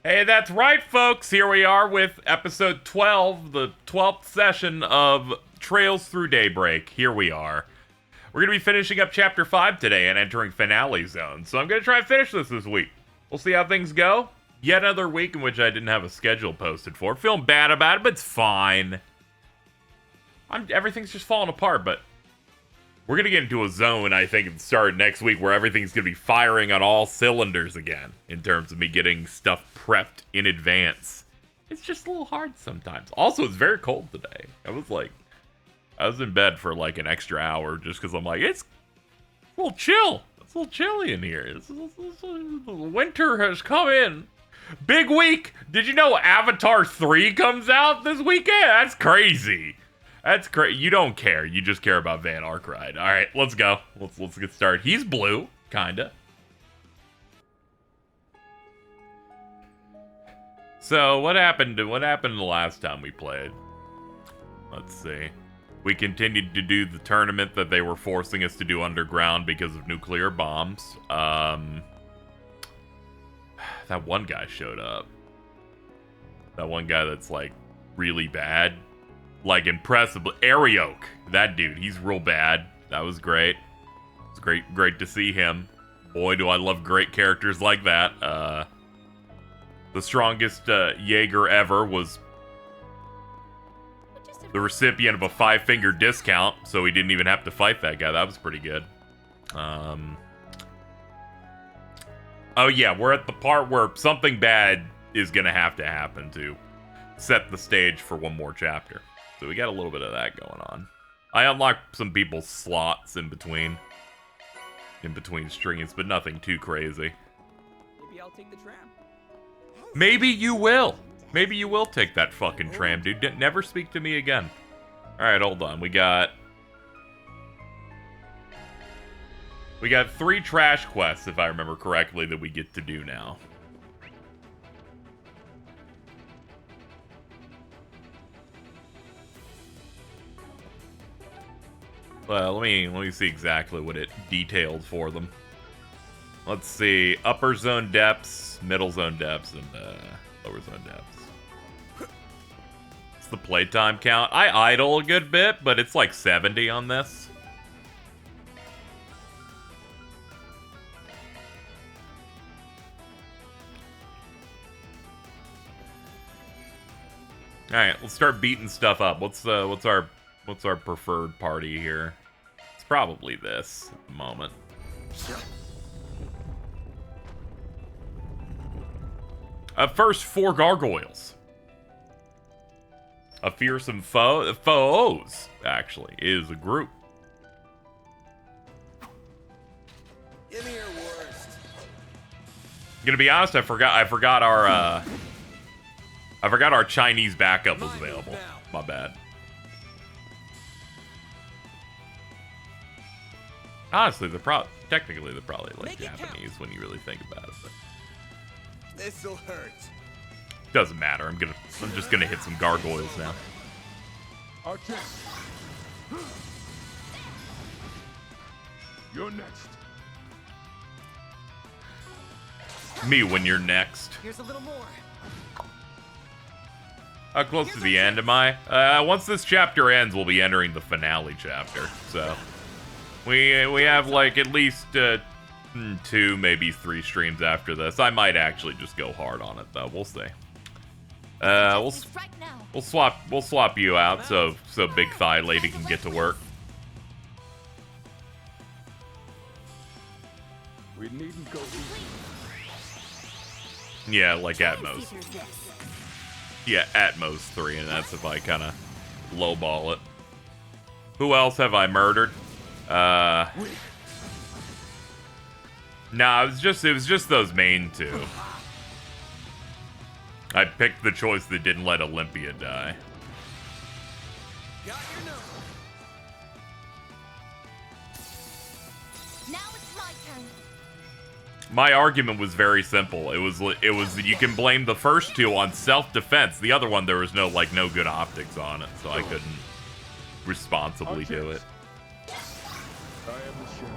Hey, that's right, folks. Here we are with episode 12, the 12th session of Trails Through Daybreak. Here we are. We're going to be finishing up chapter 5 today and entering finale zone. So I'm going to try and finish this week. We'll see how things go. Yet another week in which I didn't have a schedule posted for. Feeling bad about it, but it's fine. Everything's just falling apart, but we're going to get into a zone, I think, at the start of next week where everything's going to be firing on all cylinders again in terms of me getting stuff prepped in advance. It's just a little hard sometimes. Also, it's very cold today. I was in bed for like an extra hour just because I'm like, it's a little chill. It's a little chilly in here. Winter has come in. Big week. Did you know Avatar 3 comes out this weekend? That's crazy. That's great. You don't care. You just care about Van Arkride. All right, let's go. Let's get started. He's blue, kinda. So what happened the last time we played? Let's see. We continued to do the tournament that they were forcing us to do underground because of nuclear bombs. That one guy showed up. That one guy that's like really bad. Like, impressive. Arioke. That dude. He's real bad. That was great. It's great to see him. Boy, do I love great characters like that. The strongest Jaeger ever was the recipient of a 5-finger discount, so he didn't even have to fight that guy. That was pretty good. Oh, yeah. We're at the part where something bad is going to happen to set the stage for one more chapter. So we got a little bit of that going on. I unlocked some people's slots in between streams, but nothing too crazy. Maybe I'll take the tram. Maybe you will. Maybe you will take that fucking tram, dude. Never speak to me again. Alright, hold on. We got 3 trash quests, if I remember correctly, that we get to do now. Well, let me see exactly what it detailed for them. Let's see. Upper zone depths, middle zone depths, and lower zone depths. What's the playtime count? I idle a good bit, but it's like 70 on this. Alright, let's start beating stuff up. What's our preferred party here? It's probably this at the moment. First, 4 gargoyles. A fearsome foes, actually, is a group. Give me your worst. Gonna be honest, I forgot our Chinese backup was available. My bad. Honestly, technically they're probably like Japanese when you really think about it. But this'll hurt. doesn't matter. I'm just gonna hit some gargoyles now. Archer. You're next. Me when you're next. Here's a little more. How close to the end am I? Once this chapter ends, we'll be entering the finale chapter. So we have like at least 2, maybe 3 streams after this. I might actually just go hard on it though. We'll see. We'll swap you out so Big Thigh Lady can get to work. We needn't go easy. Yeah, like at most. Yeah, at most 3, and that's if I kind of lowball it. Who else have I murdered? Nah, it was just those main 2. I picked the choice that didn't let Olympia die. Got your number. Now it's my turn. My argument was very simple. It was you can blame the first 2 on self-defense. The other one there was no good optics on it, so I couldn't responsibly do it. I am the shadow.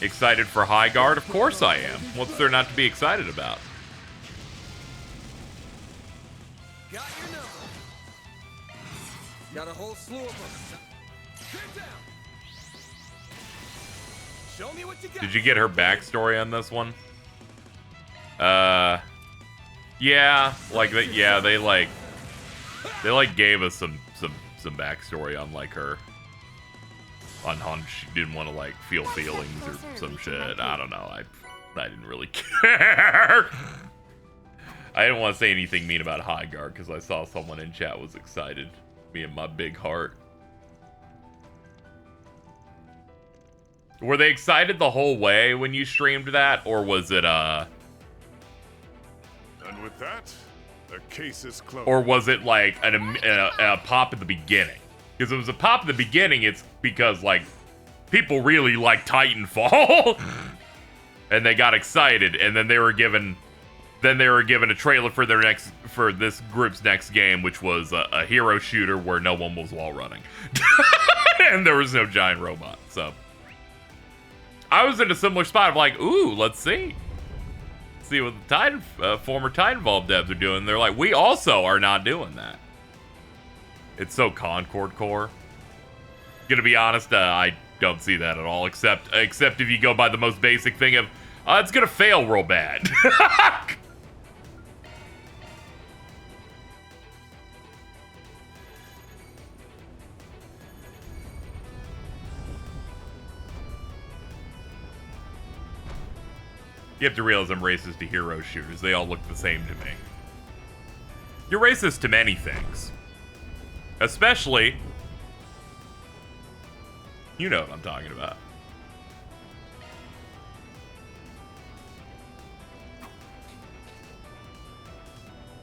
Excited for High Guard? Of course I am. What's there not to be excited about? Got your number. Got a whole slew of them. Get down. Show me what you got. Did you get her backstory on this one? Yeah, like that. Yeah, they gave us some backstory on like her. On she didn't want to like feel feelings or some shit. I don't know. I didn't really care. I didn't want to say anything mean about High Guard because I saw someone in chat was excited. Me and my big heart. Were they excited the whole way when you streamed that, or was it And with that, the case is closed. or was it like a pop at the beginning? Because it was a pop at the beginning, it's because like people really like Titanfall, and they got excited, and then they were given a trailer for this group's next game, which was a hero shooter where no one was wall running, and there was no giant robot. So I was in a similar spot of like, ooh, let's see what the former Titanfall devs are doing. They're like, we also are not doing that. It's so Concord Core. Gonna be honest, I don't see that at all, except if you go by the most basic thing of, it's gonna fail real bad. You have to realize I'm racist to hero shooters. They all look the same to me. You're racist to many things. Especially... You know what I'm talking about.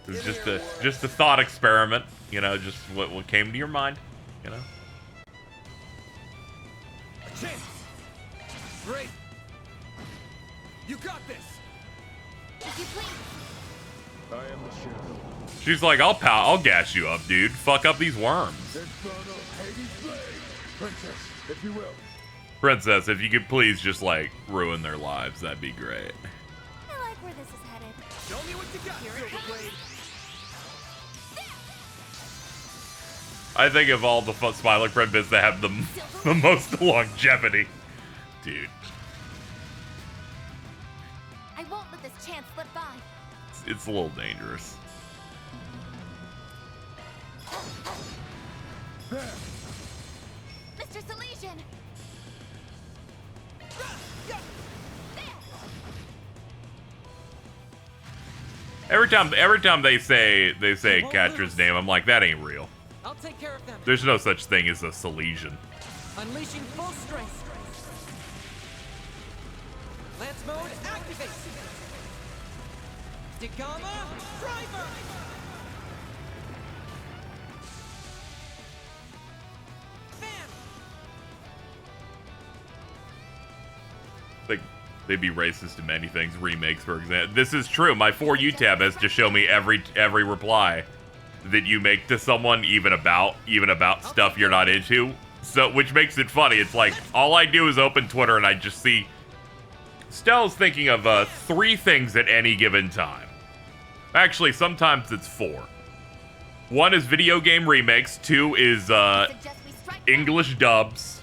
It's just a thought experiment, you know, just what came to your mind, you know. A chance. Great. You got this. If you please. I am the shadow. She's like, I'll gas you up, dude. Fuck up these worms. Infernal Hades blade. Princess, if you will. Princess, if you could please just like ruin their lives, that'd be great. I like where this is headed. Show me what you got, Silverblade. I think of all the Smiler Princess that have the most longevity. Dude. I won't let this chance slip by. It's a little dangerous. Mr. Salesian! Every time they say Katra's name, I'm like, that ain't real. I'll take care of them. There's no such thing as a Salesian. Unleashing full strength. Lance mode activate. Degama driver. Bam. Like, they'd be racist to many things. Remakes, for example. This is true. My For You tab has to show me every reply that you make to someone, even about stuff you're not into. So, which makes it funny. It's like, all I do is open Twitter and I just see Stell's thinking of 3 things at any given time. Actually, sometimes it's 4. 1 is video game remakes. 2 is English dubs.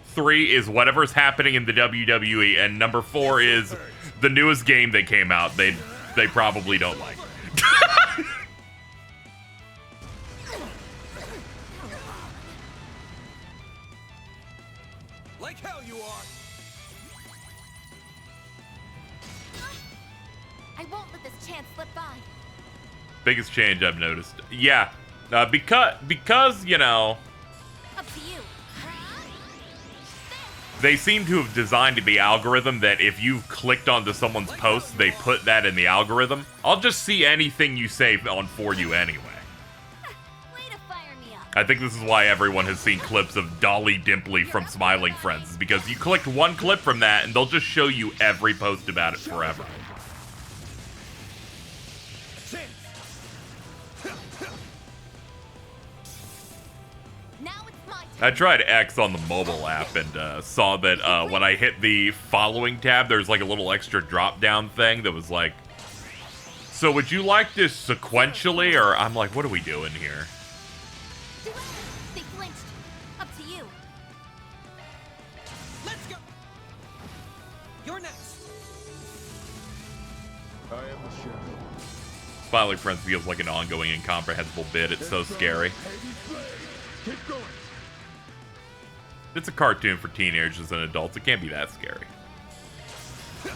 3 is whatever's happening in the WWE, and number 4 is the newest game that came out. They probably don't like. Like hell you are. I won't let this chance slip by. Biggest change I've noticed. Yeah, because you know, Up to you. they seem to have designed the algorithm that if you've clicked onto someone's post, they put that in the algorithm. I'll just see anything you say on For You anyway. Way to fire me up. I think this is why everyone has seen clips of Dolly Dimply from Smiling Friends, is because you clicked one clip from that and they'll just show you every post about it forever. Now it's my I tried X on the mobile app and saw that when I hit the following tab, there's like a little extra drop-down thing that was like, so would you like this sequentially, or I'm like, what are we doing here? They flinched. Up to you. Let's go. You're next. I am the sheriff. Finally, Friends feels like an ongoing, incomprehensible bit. It's so scary. Heavy blade. Keep going. It's a cartoon for teenagers and adults. It can't be that scary. There.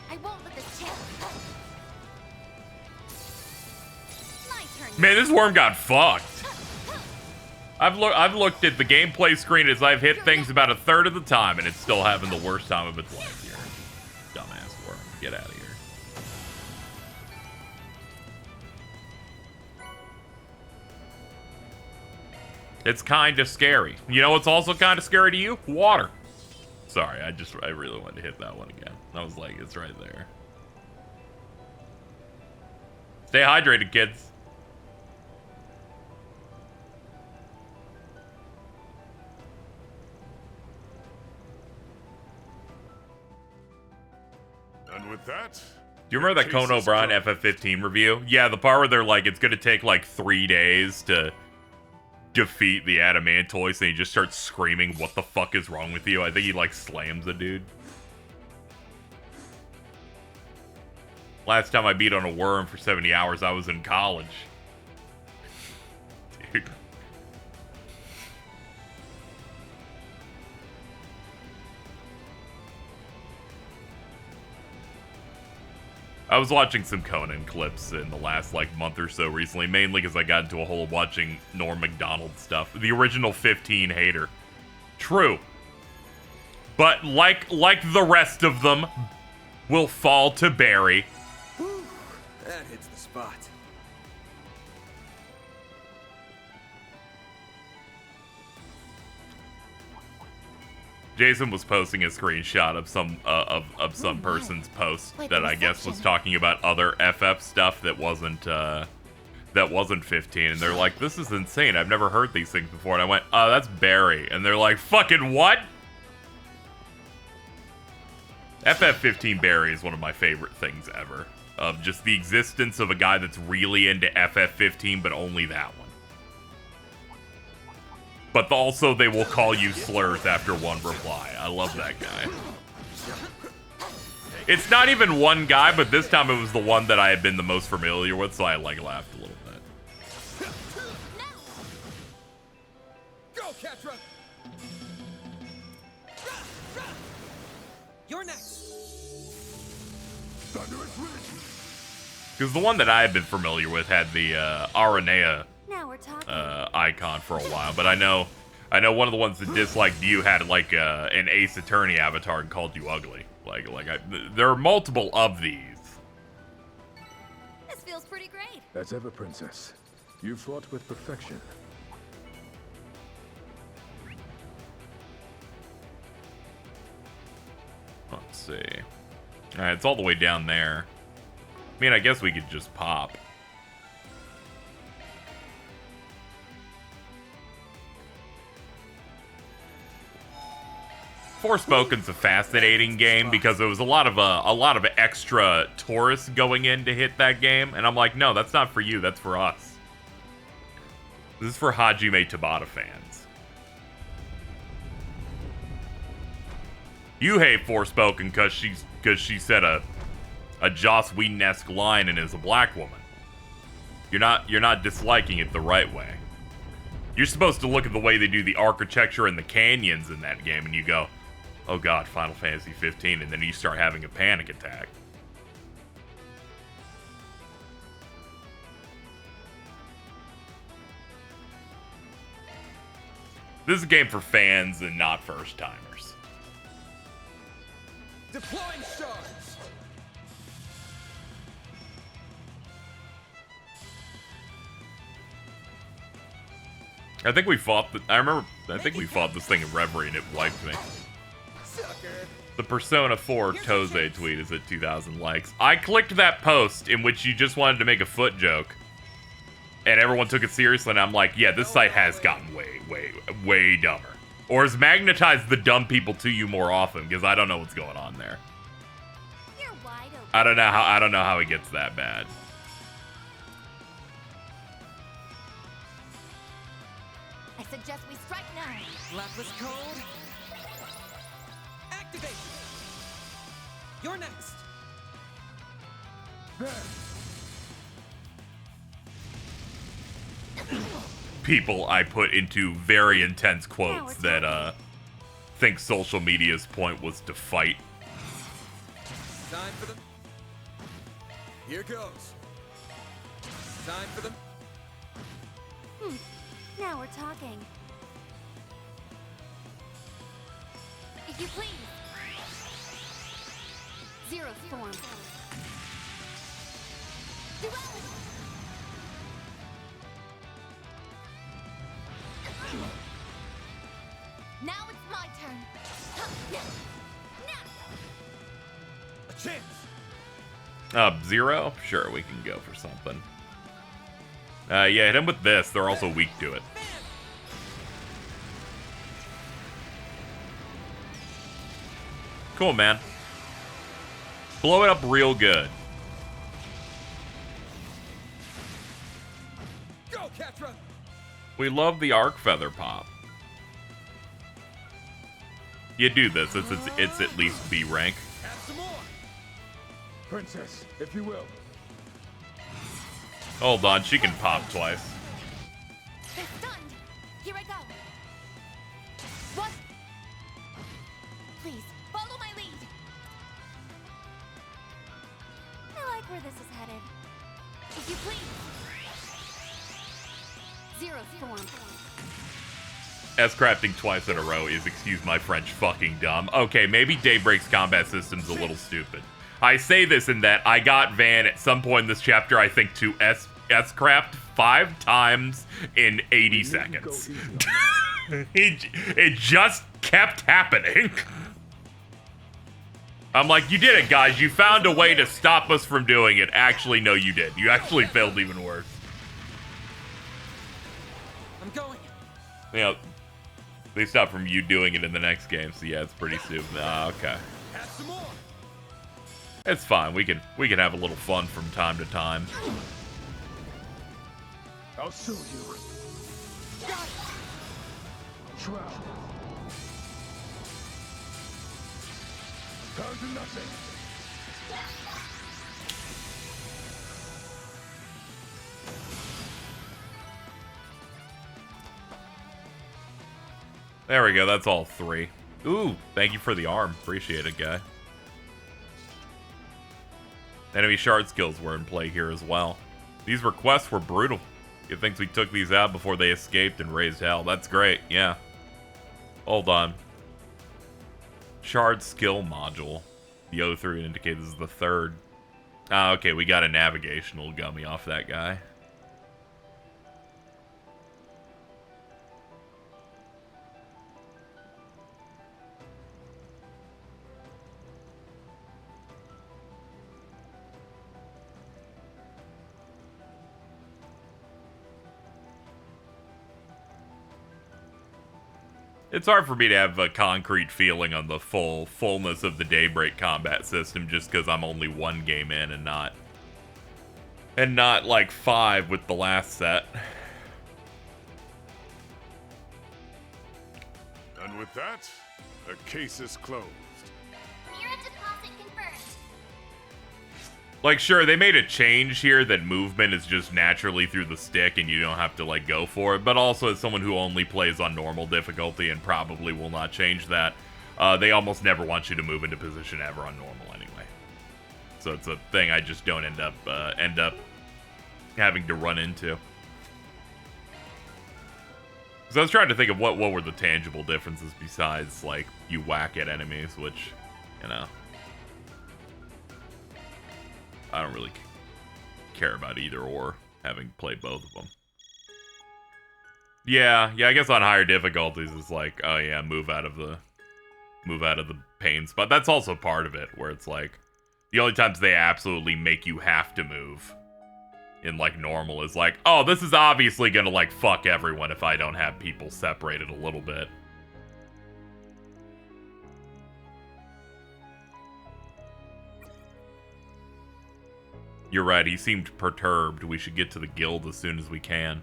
I won't let this chance. My turn. Man, this worm got fucked. I've looked at the gameplay screen as I've hit things about a third of the time, and it's still having the worst time of its life here. Dumbass worm. Get out of here. It's kind of scary. You know what's also kind of scary to you? Water. Sorry, I really wanted to hit that one again. I was like, it's right there. Stay hydrated, kids. And with that, Do you remember that Conan O'Brien FF15 review? Yeah, the part where they're like, it's gonna take like 3 days to defeat the Adamantoise, and he just starts screaming, "What the fuck is wrong with you?" I think he like slams a dude. Last time I beat on a worm for 70 hours, I was in college. Dude. I was watching some Conan clips in the last, like, month or so recently, mainly because I got into a hole of watching Norm Macdonald stuff. The original 15 hater. True. But like the rest of them, will fall to Barry. Whew, that hits the spot. Jason was posting a screenshot of some person's post Like that I guess was talking about other FF stuff that wasn't 15, and they're like, "This is insane. I've never heard these things before." And I went, "Oh, that's Barry." And they're like, "Fucking what?" FF15 Barry is one of my favorite things ever. Of just the existence of a guy that's really into FF15, but only that one. But also, they will call you slurs after one reply. I love that guy. It's not even one guy, but this time it was the one that I had been the most familiar with, so I like laughed a little bit. Go, Catra! You're next. thunderous ridge. Because the one that I had been familiar with had the Aranea Now we're talking. icon for a while, but I know one of the ones that disliked you had like an Ace Attorney avatar and called you ugly. There are multiple of these. This feels pretty great. As ever, princess, you fought with perfection. Let's see. All right, it's all the way down there. I mean, I guess we could just pop. Forspoken's a fascinating game because there was a lot of extra tourists going in to hit that game, and I'm like, no, that's not for you, that's for us. This is for Hajime Tabata fans. You hate Forspoken because she said a Joss Whedon-esque line and is a black woman. You're not disliking it the right way. You're supposed to look at the way they do the architecture and the canyons in that game, and you go, oh god, Final Fantasy 15, and then you start having a panic attack. This is a game for fans and not first-timers. Deploying shards. I think we fought we fought this thing in Reverie and it wiped me. Sucker. The Persona 4 Toze tweet is at 2,000 likes. I clicked that post in which you just wanted to make a foot joke. and everyone took it seriously, and I'm like, yeah, this site has gotten way dumber. Or has magnetized the dumb people to you more often, because I don't know what's going on there. You're wide open. I don't know how it gets that bad. I suggest we strike now. Blood was cold. Activate. You're next. There. People I put into very intense quotes that think social media's point was to fight. Time for them. Here goes. Time for them. Now we're talking. If you please. Zero form. Duality. Now it's my turn. A chance. Zero? Sure, we can go for something. Yeah, hit him with this. They're also weak to it. Cool, man. Blow it up real good. Go, Catra. We love the arc feather pop. You do this. It's at least B rank. Have some more. Princess, if you will. Hold on, she can pop twice. They're stunned. Here I go. What? Please, follow my lead. I like where this is headed. If you please. Zero form. S-crafting twice in a row is, excuse my French, fucking dumb. Okay, maybe Daybreak's combat system's a little stupid. I say this in that I got Van at some point in this chapter, I think, to S-craft 5 times in 80 seconds. It just kept happening. I'm like, you did it, guys. You found a way to stop us from doing it. Actually, no, you did. You actually failed even worse. I'm going. You know, they stopped from you doing it in the next game, so yeah, it's pretty stupid. Okay. Have some more. It's fine. We can have a little fun from time to time. I'll show you. Shroud. Down to nothing. There we go. That's all 3. Ooh, thank you for the arm. Appreciate it, guy. Enemy shard skills were in play here as well. These requests were brutal. Good things we took these out before they escaped and raised hell. That's great, yeah. Hold on. Shard skill module. The O3 indicates this is the 3rd. Ah, okay, we got a navigational gummy off that guy. It's hard for me to have a concrete feeling on the fullness of the Daybreak combat system just because I'm only 1 game in and not like 5 with the last set. And with that, the case is closed. Mirror deposit confirmed. Like, sure, they made a change here that movement is just naturally through the stick and you don't have to, like, go for it. But also, as someone who only plays on normal difficulty and probably will not change that, they almost never want you to move into position ever on normal anyway. So it's a thing I just don't end up having to run into. So I was trying to think of what were the tangible differences besides, like, you whack at enemies, which, you know, I don't really care about either or, having played both of them. Yeah, I guess on higher difficulties it's like, oh yeah, move out of the pain spot. That's also part of it, where it's like, the only times they absolutely make you have to move in, like, normal is like, oh, this is obviously gonna, like, fuck everyone if I don't have people separated a little bit. You're right, he seemed perturbed. We should get to the guild as soon as we can.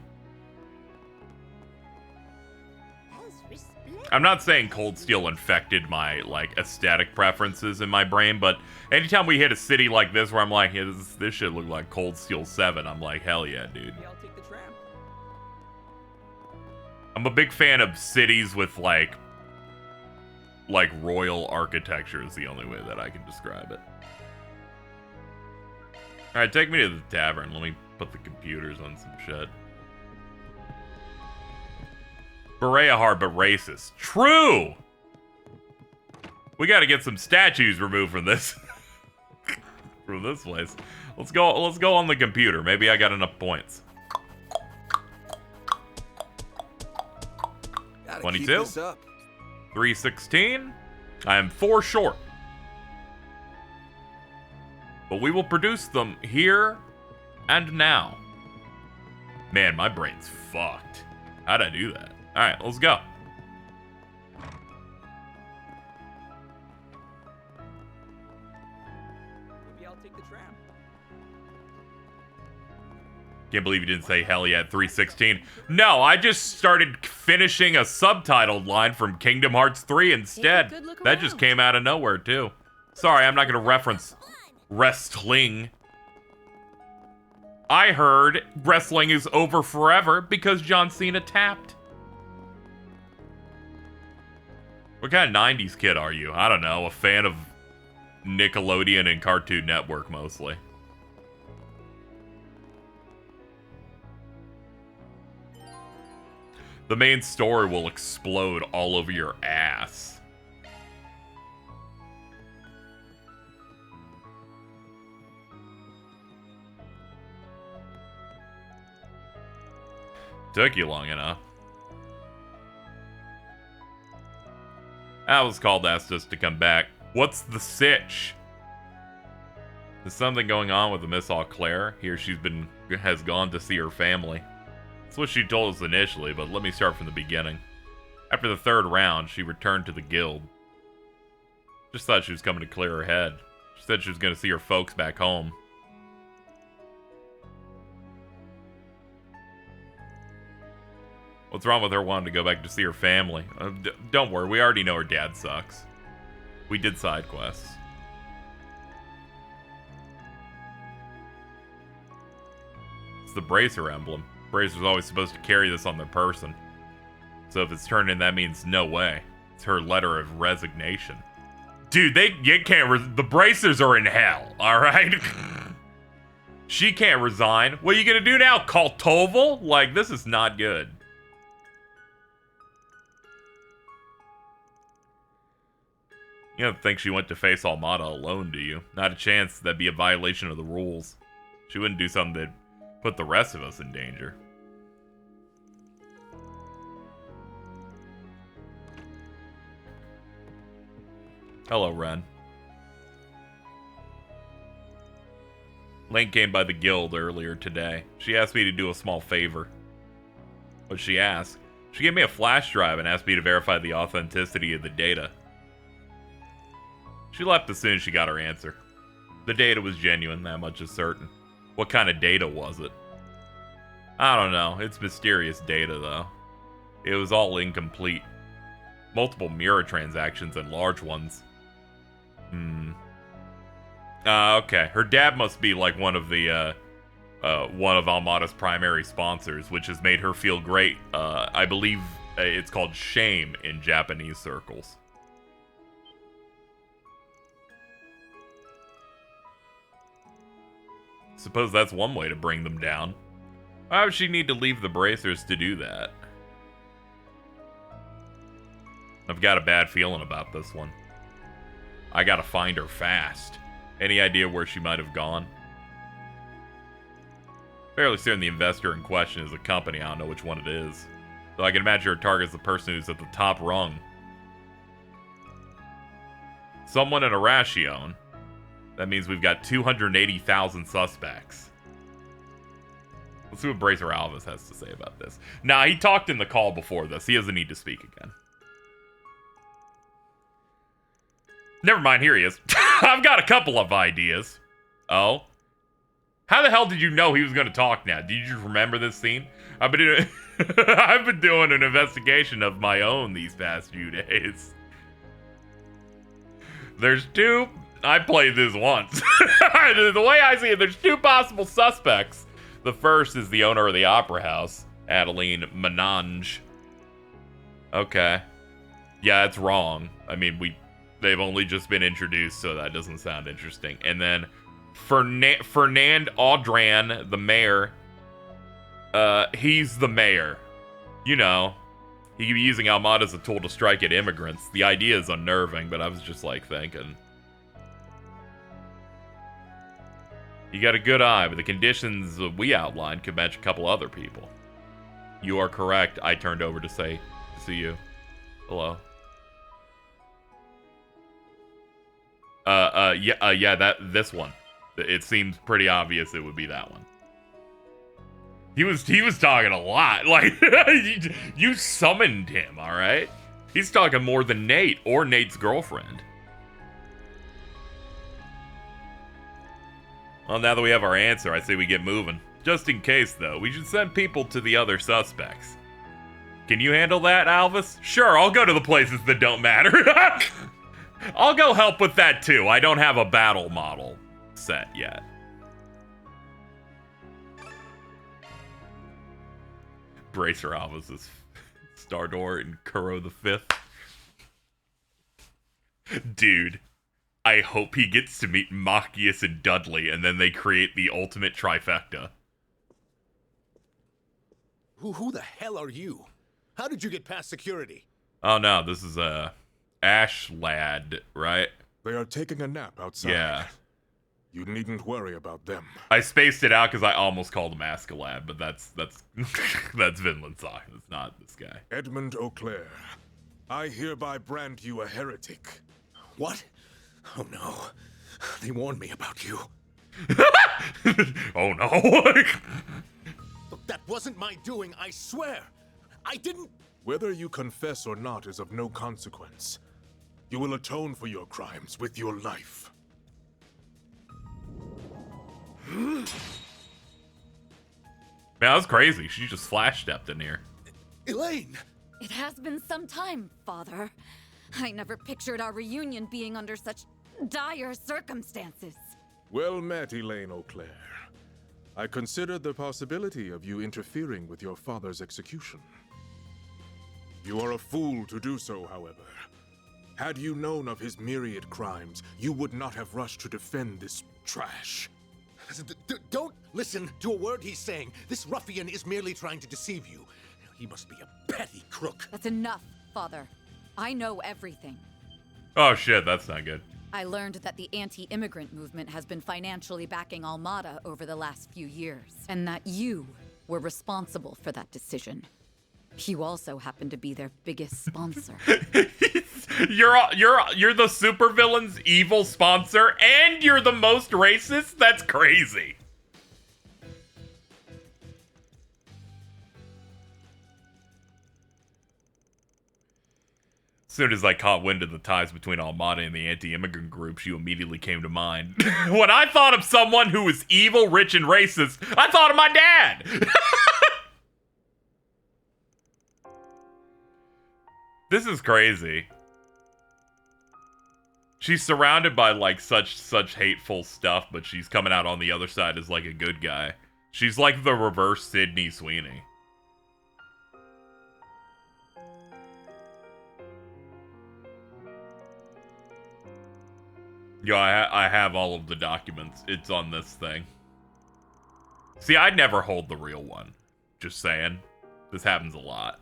I'm not saying Cold Steel infected my, like, aesthetic preferences in my brain, but anytime we hit a city like this where I'm like, yeah, this should look like Cold Steel 7, I'm like, hell yeah, dude. Maybe I'll take the tram. I'm a big fan of cities with, like royal architecture is the only way that I can describe it. Alright, take me to the tavern. Let me put the computers on some shit. Berea hard, but racist. True! We gotta get some statues removed from this. From this place. Let's go on the computer. Maybe I got enough points. Gotta 22? keep this up. 316. I am 4 short. But we will produce them here and now. Man, my brain's fucked. How'd I do that? Alright, let's go. Maybe I'll take the tram. Can't believe you didn't say hell yeah at 316. No, I just started finishing a subtitled line from Kingdom Hearts 3 instead. good look That just around. came out of nowhere, too. Sorry, I'm not going to reference wrestling. I heard wrestling is over forever because John Cena tapped. What kind of 90s kid are you? I don't know, a fan of Nickelodeon and Cartoon Network mostly. The main story will explode all over your ass. Took you long enough. Alice called, asked us to come back. What's the sitch? There's something going on with the Miss Eau Claire. Here has gone to see her family. That's what she told us initially, but let me start from the beginning. After the 3rd round, she returned to the guild. Just thought she was coming to clear her head. She said she was going to see her folks back home. What's wrong with her wanting to go back to see her family? Don't worry, we already know her dad sucks. We did side quests. It's the Bracer emblem. Bracer's always supposed to carry this on their person. So if it's turned in, that means no way. It's her letter of resignation. Dude, the Bracers are in hell, alright? She can't resign. What are you gonna do now? Call Toval? Like, this is not good. You don't think she went to face Almata alone, do you? Not a chance. That'd be a violation of the rules. She wouldn't do something that'd put the rest of us in danger. Hello, Ren. Lane came by the guild earlier today. She asked me to do a small favor. What'd she ask? She gave me a flash drive and asked me to verify the authenticity of the data. She left as soon as she got her answer. The data was genuine, that much is certain. What kind of data was it? I don't know. It's mysterious data, though. It was all incomplete. Multiple mirror transactions and large ones. Okay. Her dad must be like one of Almata's primary sponsors, which has made her feel great. I believe it's called shame in Japanese circles. Suppose that's one way to bring them down. Why would she need to leave the Bracers to do that? I've got a bad feeling about this one. I gotta find her fast. Any idea where she might have gone? Fairly certain the investor in question is a company. I don't know which one it is. So I can imagine her target is the person who's at the top rung. Someone in Arashion. That means we've got 280,000 suspects. Let's see what Bracer Alvis has to say about this. Nah, he talked in the call before this. He doesn't need to speak again. Never mind, here he is. I've got a couple of ideas. Oh? How the hell did you know he was going to talk now? Did you remember this scene? I've been doing an investigation of my own these past few days. There's two... I played this once. The way I see it, there's two possible suspects. The first is the owner of the Opera House, Adeline Menange. Okay. Yeah, it's wrong. I mean, they've only just been introduced, so that doesn't sound interesting. And then Fernand Audran, the mayor. He's the mayor. You know, he could be using Almata as a tool to strike at immigrants. The idea is unnerving, but I was just like thinking. You got a good eye, but the conditions we outlined could match a couple other people. You are correct. I turned over to say, see you. Hello. Yeah, this one. It seems pretty obvious it would be that one. He was talking a lot. Like, you summoned him, all right? He's talking more than Nate or Nate's girlfriend. Well, now that we have our answer, I say we get moving. Just in case, though, we should send people to the other suspects. Can you handle that, Alvis? Sure, I'll go to the places that don't matter. I'll go help with that, too. I don't have a battle model set yet. Bracer Alvis is Stardor and Kuro the Fifth. Dude. I hope he gets to meet Machias and Dudley, and then they create the ultimate trifecta. Who the hell are you? How did you get past security? Oh no, this is Ash Lad, right? They are taking a nap outside. Yeah. You needn't worry about them. I spaced it out because I almost called him Askeladd, but that's Vinland Saga. It's not this guy. Edmund O'Clair, I hereby brand you a heretic. What? Oh no. They warned me about you. Oh no. Look, that wasn't my doing, I swear. I didn't... Whether you confess or not is of no consequence. You will atone for your crimes with your life. Man, that was crazy. She just flash stepped in here. Elaine! It has been some time, Father. I never pictured our reunion being under such dire circumstances. Well met, Elaine O'Clair. I considered the possibility of you interfering with your father's execution. You are a fool to do so, however. Had you known of his myriad crimes, you would not have rushed to defend this trash. Don't listen to a word he's saying. This ruffian is merely trying to deceive you. He must be a petty crook. That's enough, Father. I know everything. Oh shit, that's not good. I learned that the anti-immigrant movement has been financially backing Almata over the last few years, and that you were responsible for that decision. You also happen to be their biggest sponsor. You're the supervillain's evil sponsor, and you're the most racist? That's crazy. As soon as I caught wind of the ties between Almata and the anti-immigrant groups, you immediately came to mind. When I thought of someone who was evil, rich, and racist, I thought of my dad! This is crazy. She's surrounded by, like, such hateful stuff, but she's coming out on the other side as, like, a good guy. She's like the reverse Sydney Sweeney. Yo, I have all of the documents. It's on this thing. See, I'd never hold the real one. Just saying. This happens a lot.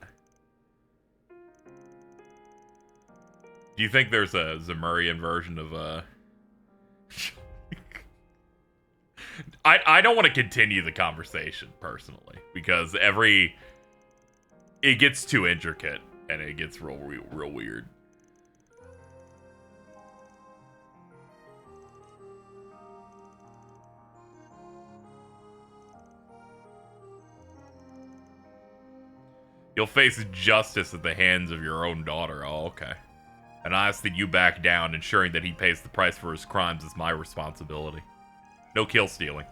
Do you think there's a Zemurian version of I don't want to continue the conversation, personally. Because it gets too intricate. And it gets real weird. You'll face justice at the hands of your own daughter. Oh, okay. And I ask that you back down, ensuring that he pays the price for his crimes is my responsibility. No kill stealing.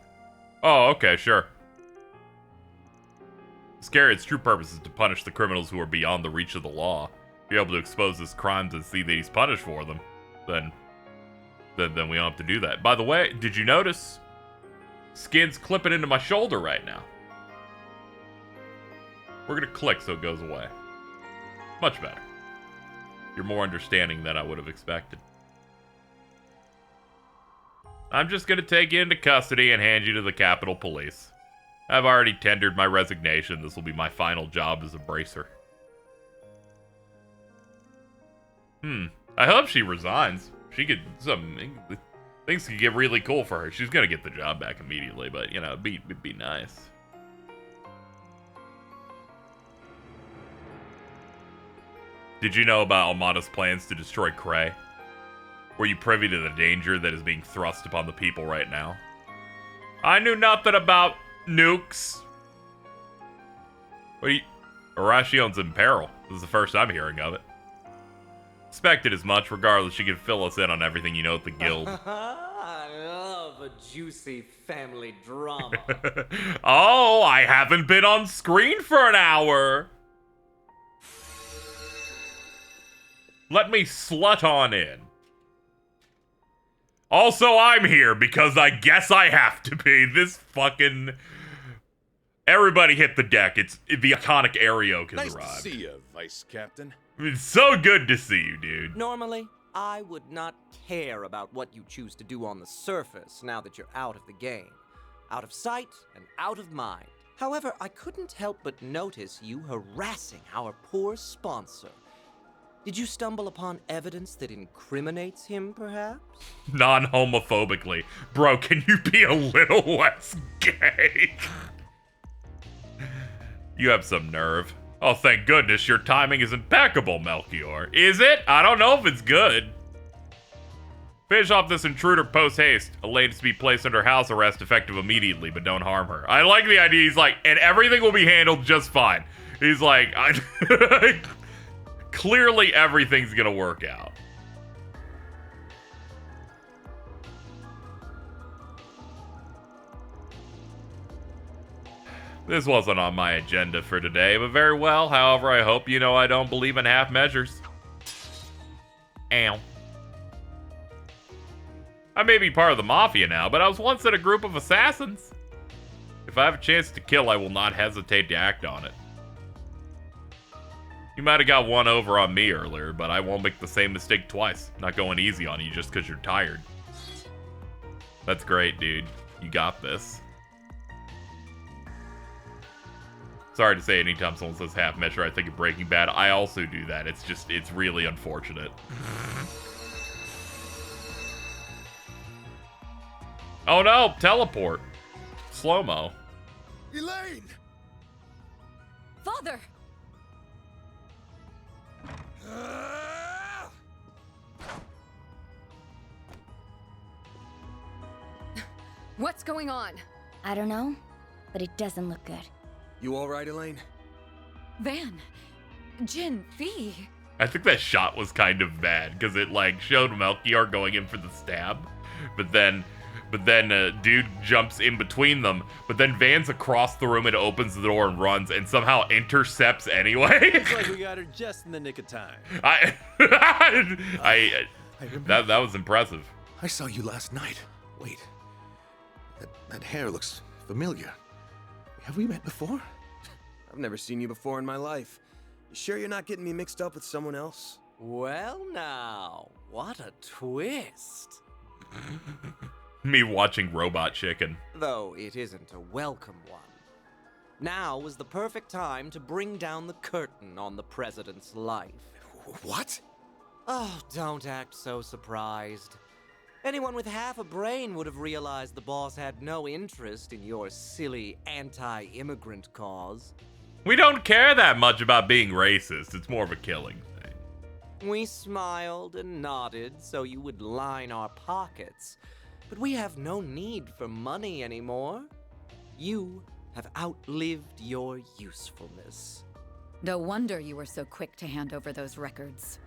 Oh, okay, sure. Iscariot's true purpose is to punish the criminals who are beyond the reach of the law. Be able to expose his crimes and see that he's punished for them. Then we don't have to do that. By the way, did you notice? Skin's clipping into my shoulder right now. We're gonna click so it goes away. Much better. You're more understanding than I would have expected. I'm just gonna take you into custody and hand you to the Capitol Police. I've already tendered my resignation. This will be my final job as a bracer. I hope she resigns. She could things could get really cool for her. She's gonna get the job back immediately, but you know, it'd be nice. Did you know about Almata's plans to destroy Cray? Were you privy to the danger that is being thrust upon the people right now? I knew nothing about nukes. Arashion's in peril. This is the first I'm hearing of it. Expected as much. Regardless, you can fill us in on everything you know at the guild. I love a juicy family drama. Oh, I haven't been on screen for an hour. Let me slut on in. Also, I'm here because I guess I have to be. This fucking... Everybody hit the deck. It's the iconic Ariok has Nice arrived. to see you, Vice Captain. It's so good to see you, dude. Normally, I would not care about what you choose to do on the surface now that you're out of the game. Out of sight and out of mind. However, I couldn't help but notice you harassing our poor sponsor. Did you stumble upon evidence that incriminates him, perhaps? Non-homophobically. Bro, can you be a little less gay? You have some nerve. Oh, thank goodness, your timing is impeccable, Melchior. Is it? I don't know if it's good. Finish off this intruder post-haste. Elaine is to be placed under house arrest effective immediately, but don't harm her. I like the idea. He's like, and everything will be handled just fine. He's like, clearly everything's gonna work out. This wasn't on my agenda for today, but very well. However, I hope you know I don't believe in half measures. Ow. I may be part of the Mafia now, but I was once in a group of assassins. If I have a chance to kill, I will not hesitate to act on it. You might have got one over on me earlier, but I won't make the same mistake twice. Not going easy on you just because you're tired. That's great, dude. You got this. Sorry to say, anytime someone says half measure, I think of Breaking Bad. I also do that. It's just, it's really unfortunate. Oh no, teleport. Slow-mo. Elaine! Father! What's going on? I don't know, but it doesn't look good. You all right, Elaine? Van. Jin. Fee. I think that shot was kind of bad because it like showed Melchior going in for the stab, but then dude jumps in between them, but then Van's across the room and opens the door and runs and somehow intercepts anyway. Looks like we got her just in the nick of time. That was impressive. I saw you last night. Wait. That hair looks familiar. Have we met before? I've never seen you before in my life. You sure you're not getting me mixed up with someone else? Well now, what a twist. Me watching Robot Chicken. Though it isn't a welcome one. Now is the perfect time to bring down the curtain on the president's life. What? Oh, don't act so surprised. Anyone with half a brain would have realized the boss had no interest in your silly anti-immigrant cause. We don't care that much about being racist. It's more of a killing thing. We smiled and nodded so you would line our pockets. But we have no need for money anymore. You have outlived your usefulness. No wonder you were so quick to hand over those records.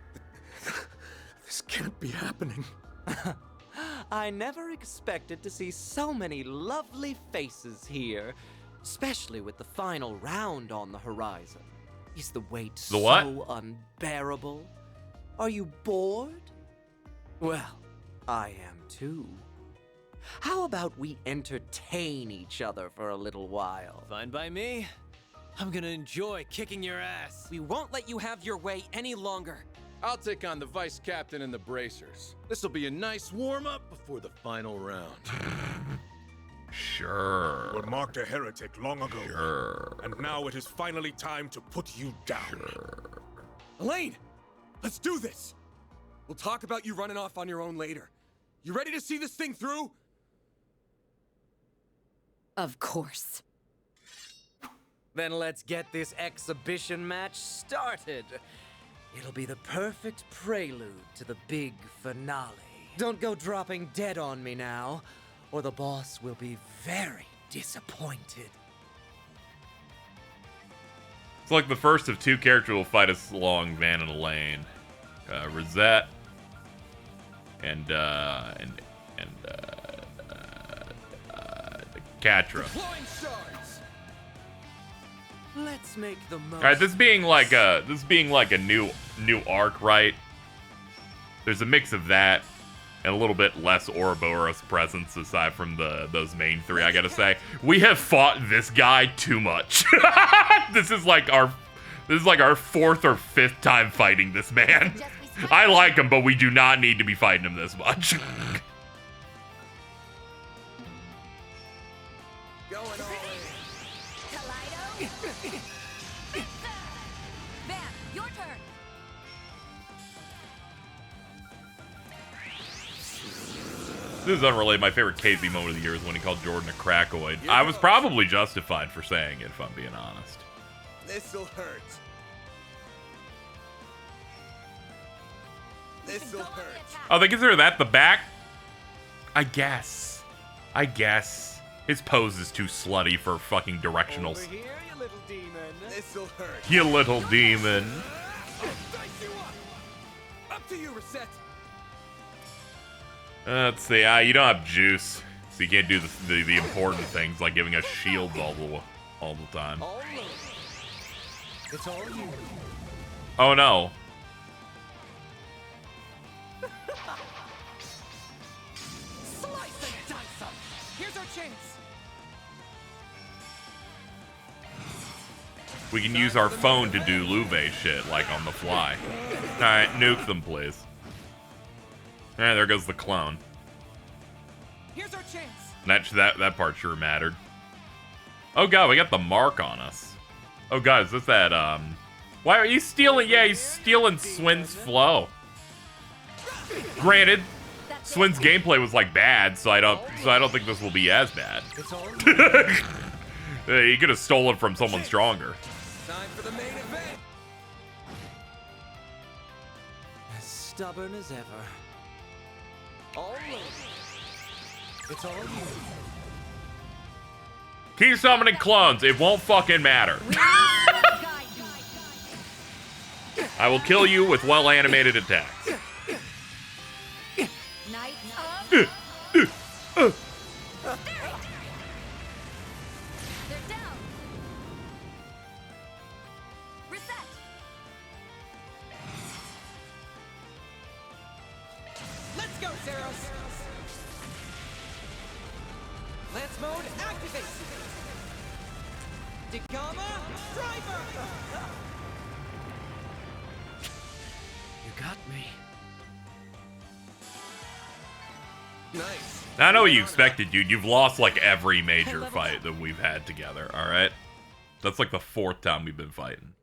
This can't be happening. I never expected to see so many lovely faces here, especially with the final round on the horizon. Is the wait The what? so unbearable? Are you bored? Well, I am too. How about we entertain each other for a little while? Fine by me. I'm gonna enjoy kicking your ass. We won't let you have your way any longer. I'll take on the vice captain and the bracers. This'll be a nice warm-up before the final round. Sure. You were marked a heretic long ago. Sure. And now it is finally time to put you down. Sure. Elaine! Let's do this! We'll talk about you running off on your own later. You ready to see this thing through? Of course. Then let's get this exhibition match started. It'll be the perfect prelude to the big finale. Don't go dropping dead on me now, or the boss will be very disappointed. It's like the first of two characters will fight us along Van and Elaine. Rosette and Catra. Let's make the most. All right, this being like a new arc, right? There's a mix of that and a little bit less Ouroboros presence aside from those main three. I gotta say, we have fought this guy too much. This is like our fourth or fifth time fighting this man. I like him, but we do not need to be fighting him this much. Van, your turn. This is unrelated. My favorite KZ moment of the year is when he called Jordan a crackoid. I was probably justified for saying it, if I'm being honest. This'll hurt. This'll hurt. Oh, they consider that the back? I guess. His pose is too slutty for fucking directionals. Over here, you little demon. This'll hurt. You little demon. Dice you up. Up to you, Reset. Let's see. You don't have juice, so you can't do the important things like giving us shields all the time. All over. It's all you. Oh no. Slice and dice 'em. Here's our chance. We can use our phone to do Louve shit, like on the fly. Alright, nuke them, please. Alright, there goes the clone. Here's our chance. That part sure mattered. Oh god, we got the mark on us. Oh god, is this that, why are you stealing? Yeah, he's stealing Swin's flow. Granted, Swin's gameplay was like bad, so I don't think this will be as bad. He could have stolen from someone stronger. Time for the main event. As stubborn as ever. All over. It's all you. Keep summoning clones. It won't fucking matter. I will kill you with well-animated attacks. Night up. They're down. Reset. Let's go, Zeros. Lance mode activate. Degama driver. You got me. Nice. I know what you expected, dude. You've lost like every major fight that we've had together, alright? That's like the fourth time we've been fighting.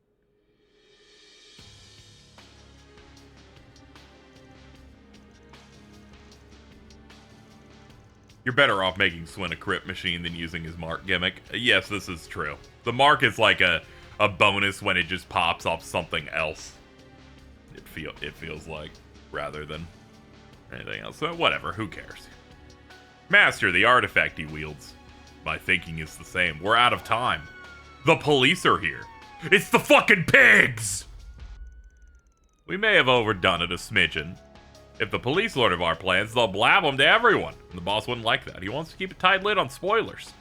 You're better off making Swin a crit machine than using his mark gimmick. Yes, this is true. The mark is like a bonus when it just pops off something else. It feels like, rather than anything else. So whatever, who cares? Master the artifact he wields. My thinking is the same. We're out of time. The police are here. It's the fucking pigs! We may have overdone it a smidgen. If the police learn of our plans, they'll blab them to everyone. And the boss wouldn't like that. He wants to keep a tight lid on spoilers.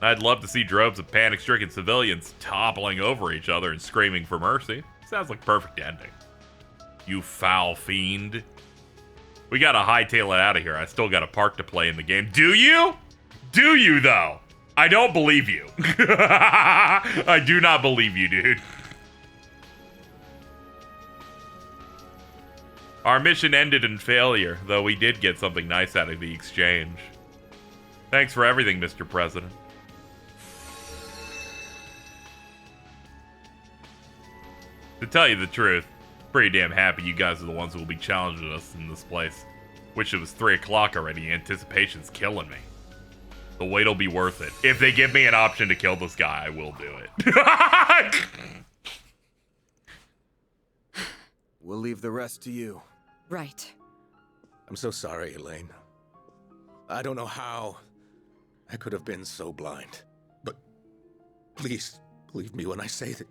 I'd love to see droves of panic-stricken civilians toppling over each other and screaming for mercy. Sounds like perfect ending. You foul fiend. We gotta hightail it out of here. I still got a part to play in the game. Do you? Do you, though? I don't believe you. I do not believe you, dude. Our mission ended in failure, though we did get something nice out of the exchange. Thanks for everything, Mr. President. To tell you the truth, pretty damn happy you guys are the ones who will be challenging us in this place. Wish it was 3 o'clock already. Anticipation's killing me. The wait'll be worth it. If they give me an option to kill this guy, I will do it. We'll leave the rest to you. Right. I'm so sorry, Elaine. I don't know how I could have been so blind. But please, believe me when I say that.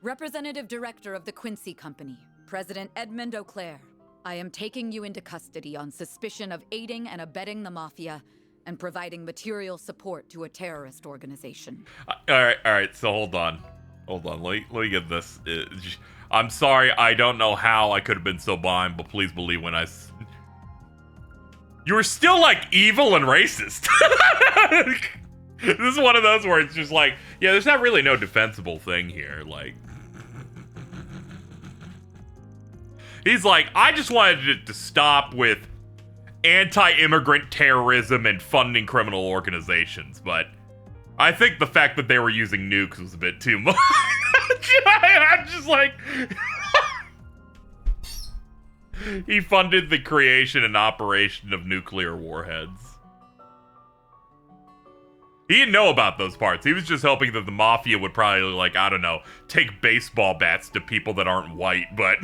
Representative Director of the Quincy Company, President Edmund Auclair. I am taking you into custody on suspicion of aiding and abetting the Mafia and providing material support to a terrorist organization. Alright, so hold on. Let me get this. I'm sorry, I don't know how I could have been so blind, but please believe when I... You were still, like, evil and racist. This is one of those where it's just like, yeah, there's not really no defensible thing here, like... He's like, I just wanted it to stop with anti-immigrant terrorism and funding criminal organizations, but I think the fact that they were using nukes was a bit too much. I'm just like... He funded the creation and operation of nuclear warheads. He didn't know about those parts. He was just hoping that the Mafia would probably, like, I don't know, take baseball bats to people that aren't white, but...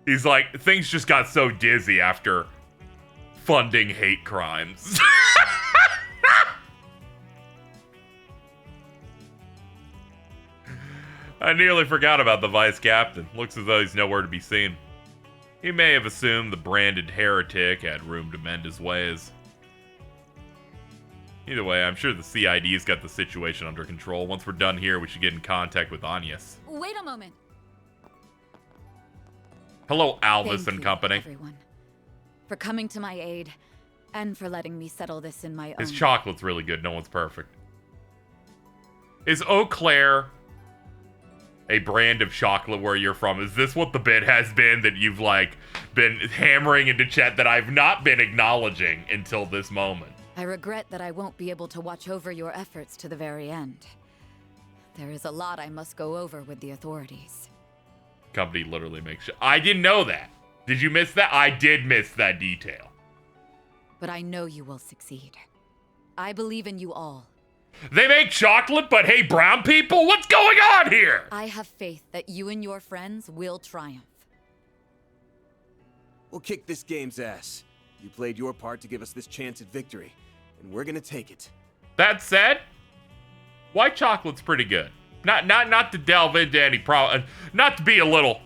He's like, things just got so dizzy after funding hate crimes. I nearly forgot about the vice captain. Looks as though he's nowhere to be seen. He may have assumed the branded heretic had room to mend his ways. Either way, I'm sure the CID's got the situation under control. Once we're done here, we should get in contact with Agnes. Wait a moment. Hello, Alvis Thank and you, company. Everyone, for coming to my aid and for letting me settle this in my own. His chocolate's really good. No one's perfect. Is Eau Claire a brand of chocolate where you're from? Is this what the bit has been that you've, like, been hammering into chat that I've not been acknowledging until this moment? I regret that I won't be able to watch over your efforts to the very end. There is a lot I must go over with the authorities. Company literally makes shit. I didn't know that. Did you miss that? I did miss that detail. But I know you will succeed. I believe in you all. They make chocolate but hate brown people? What's going on here? I have faith that you and your friends will triumph. We'll kick this game's ass. You played your part to give us this chance at victory, and we're gonna take it. That said, white chocolate's pretty good. Not to delve into any problem, not to be a little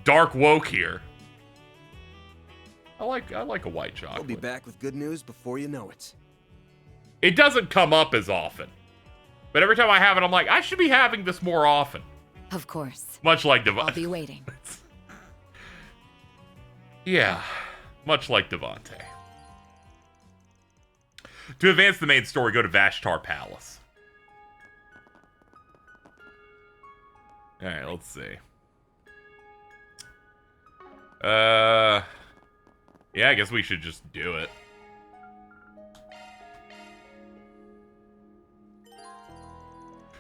dark woke here. I like a white chocolate. We'll be back with good news before you know it. It doesn't come up as often, but every time I have it, I'm like, I should be having this more often. Of course. Much like Devante. I'll be waiting. Yeah, much like Devante. To advance the main story, go to Vashtar Palace. Alright, let's see. Yeah, I guess we should just do it.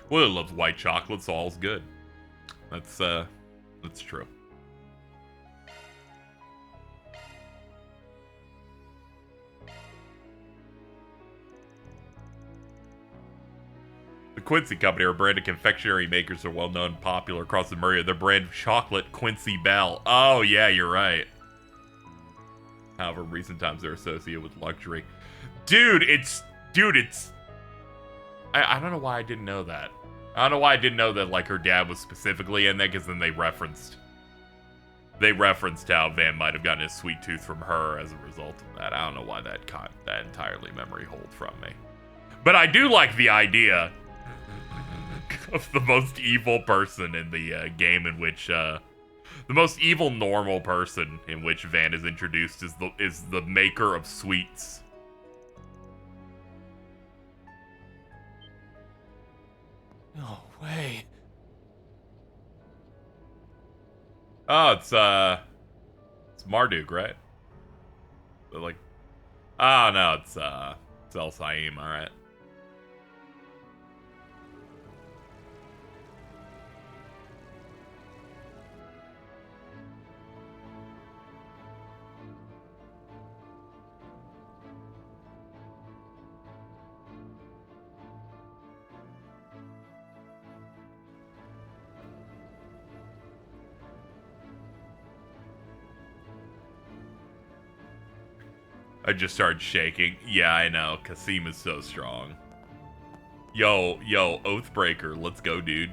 Willie loves white chocolate, so all's good. That's true. The Quincy Company are a brand of confectionery makers that are well known and popular across America. Their brand of chocolate, Quincy Bell. Oh, yeah, you're right. However, in recent times they're associated with luxury. Dude, it's... I don't know why I didn't know that. I don't know why I didn't know that, like, her dad was specifically in there, because then they referenced how Van might have gotten his sweet tooth from her as a result of that. I don't know why that entirely memory hold from me. But I do like the idea of the most evil person in the game, in which the most evil normal person in which Van is introduced is the maker of sweets. No way. Oh, it's Marduk, right? But like, oh no, it's El Saim, all right. I just started shaking. Yeah, I know. Kasim is so strong. Yo, Oathbreaker, let's go, dude.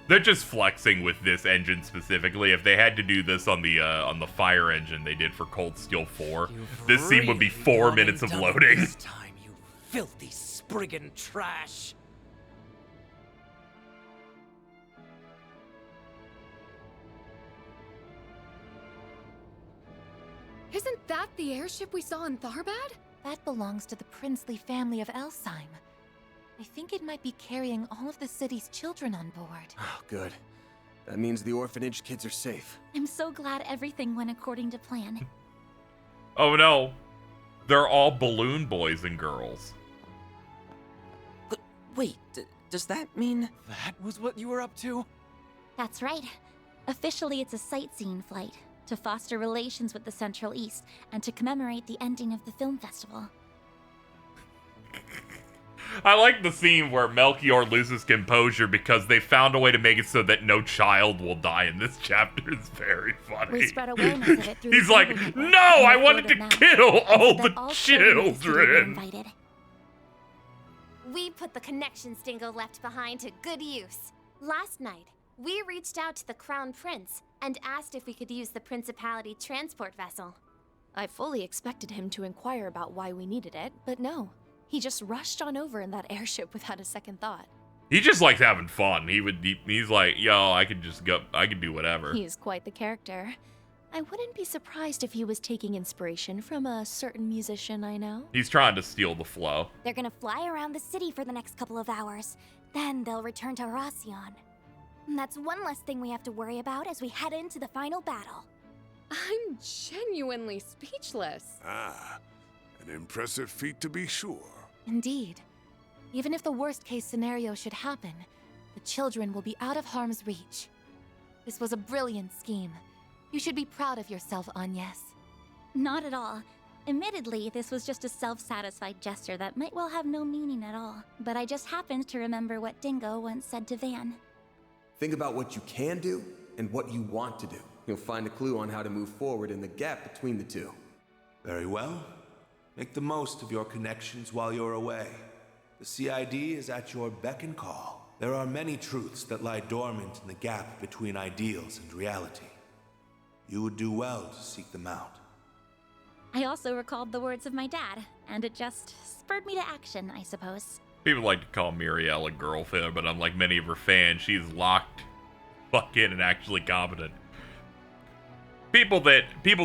They're just flexing with this engine specifically. If they had to do this on the fire engine they did for Cold Steel 4, this scene would be 4 minutes of loading. This time, you filthy spriggan trash. Isn't that the airship we saw in Tharbad? That belongs to the princely family of Elsheim. I think it might be carrying all of the city's children on board. Oh, good. That means the orphanage kids are safe. I'm so glad everything went according to plan. Oh no. They're all balloon boys and girls. But wait, does that mean... That was what you were up to? That's right. Officially, it's a sightseeing flight to foster relations with the Central East and to commemorate the ending of the film festival. I like the scene where Melchior loses composure because they found a way to make it so that no child will die in this chapter. It's very funny. We spread awareness of it through He's the like, network no, and I the wanted word to of kill mouth, all so the that all children in the city were children. invited. We put the connections Dingo left behind to good use. Last night, we reached out to the Crown Prince and asked if we could use the Principality transport vessel. I fully expected him to inquire about why we needed it, but no. He just rushed on over in that airship without a second thought. He just likes having fun. He's like, yo, I could just go, I could do whatever. He is quite the character. I wouldn't be surprised if he was taking inspiration from a certain musician I know. He's trying to steal the flow. They're gonna fly around the city for the next couple of hours. Then they'll return to Racion. And that's one less thing we have to worry about as we head into the final battle. I'm genuinely speechless. Ah, an impressive feat to be sure. Indeed. Even if the worst-case scenario should happen, the children will be out of harm's reach. This was a brilliant scheme. You should be proud of yourself, Agnes. Not at all. Admittedly, this was just a self-satisfied gesture that might well have no meaning at all. But I just happened to remember what Dingo once said to Van. Think about what you can do and what you want to do. You'll find a clue on how to move forward in the gap between the two. Very well. Make the most of your connections while you're away. The CID is at your beck and call. There are many truths that lie dormant in the gap between ideals and reality. You would do well to seek them out. I also recalled the words of my dad, and it just spurred me to action, I suppose. People like to call Muriel a girlfriend, but unlike many of her fans, she's locked, fucking, and actually competent. People that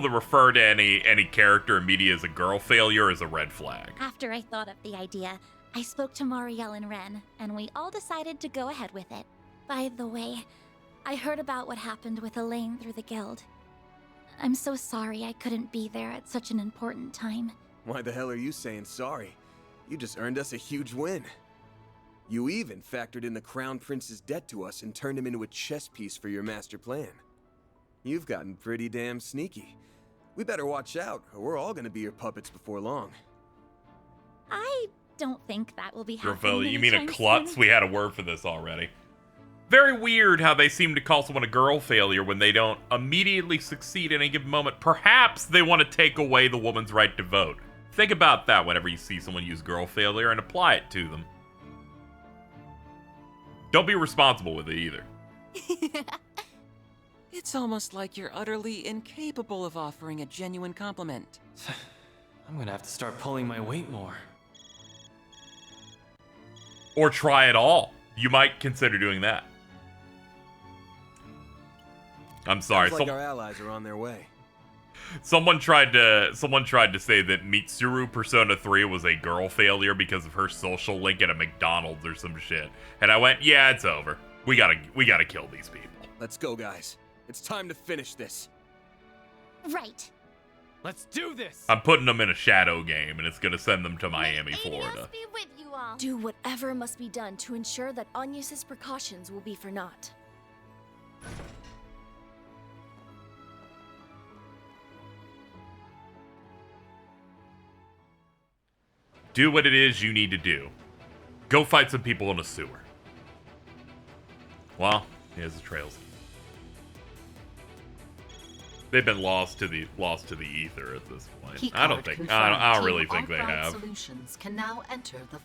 refer to any character in media as a girl failure is a red flag. After I thought of the idea, I spoke to Marielle and Ren, and we all decided to go ahead with it. By the way, I heard about what happened with Elaine through the guild. I'm so sorry I couldn't be there at such an important time. Why the hell are you saying sorry? You just earned us a huge win. You even factored in the Crown Prince's debt to us and turned him into a chess piece for your master plan. You've gotten pretty damn sneaky. We better watch out, or we're all gonna be your puppets before long. I don't think that will be happening. Rafael, you mean a klutz? We had a word for this already. Very weird how they seem to call someone a girl failure when they don't immediately succeed in any given moment. Perhaps they want to take away the woman's right to vote. Think about that whenever you see someone use girl failure and apply it to them. Don't be responsible with it either. It's almost like you're utterly incapable of offering a genuine compliment. I'm gonna have to start pulling my weight more. Or try it all. You might consider doing that. I'm sorry. Sounds like our allies are on their way. Someone tried to say that Mitsuru Persona 3 was a girl failure because of her social link at a McDonald's or some shit. And I went, yeah, it's over. We gotta kill these people. Let's go, guys. It's time to finish this. Right. Let's do this! I'm putting them in a shadow game, and it's gonna send them to Miami, Florida. Be with you all. Do whatever must be done to ensure that Agnes's precautions will be for naught. Do what it is you need to do. Go fight some people in a sewer. Well, here's the trails. They've been lost to the ether at this point. I don't really think they have. Solutions can now enter the.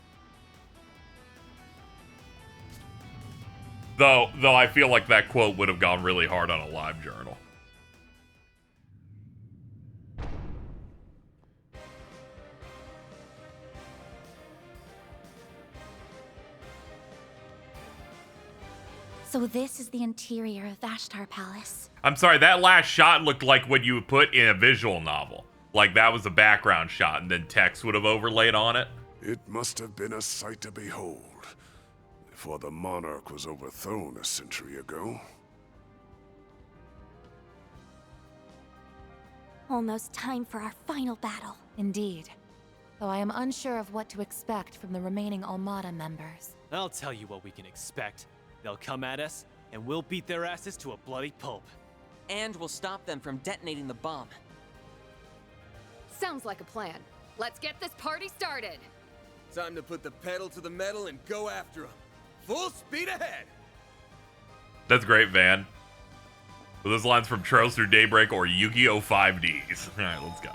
Though I feel like that quote would have gone really hard on a live journal. So this is the interior of Vashtar Palace. I'm sorry, that last shot looked like what you would put in a visual novel. Like that was a background shot and then text would have overlaid on it. It must have been a sight to behold, before the monarch was overthrown a century ago. Almost time for our final battle. Indeed. Though I am unsure of what to expect from the remaining Almata members. I'll tell you what we can expect. They'll come at us, and we'll beat their asses to a bloody pulp. And we'll stop them from detonating the bomb. Sounds like a plan. Let's get this party started. Time to put the pedal to the metal and go after them. Full speed ahead! That's great, Van. Well, those lines from Trails Through Daybreak or Yu-Gi-Oh! 5Ds. Alright, let's go.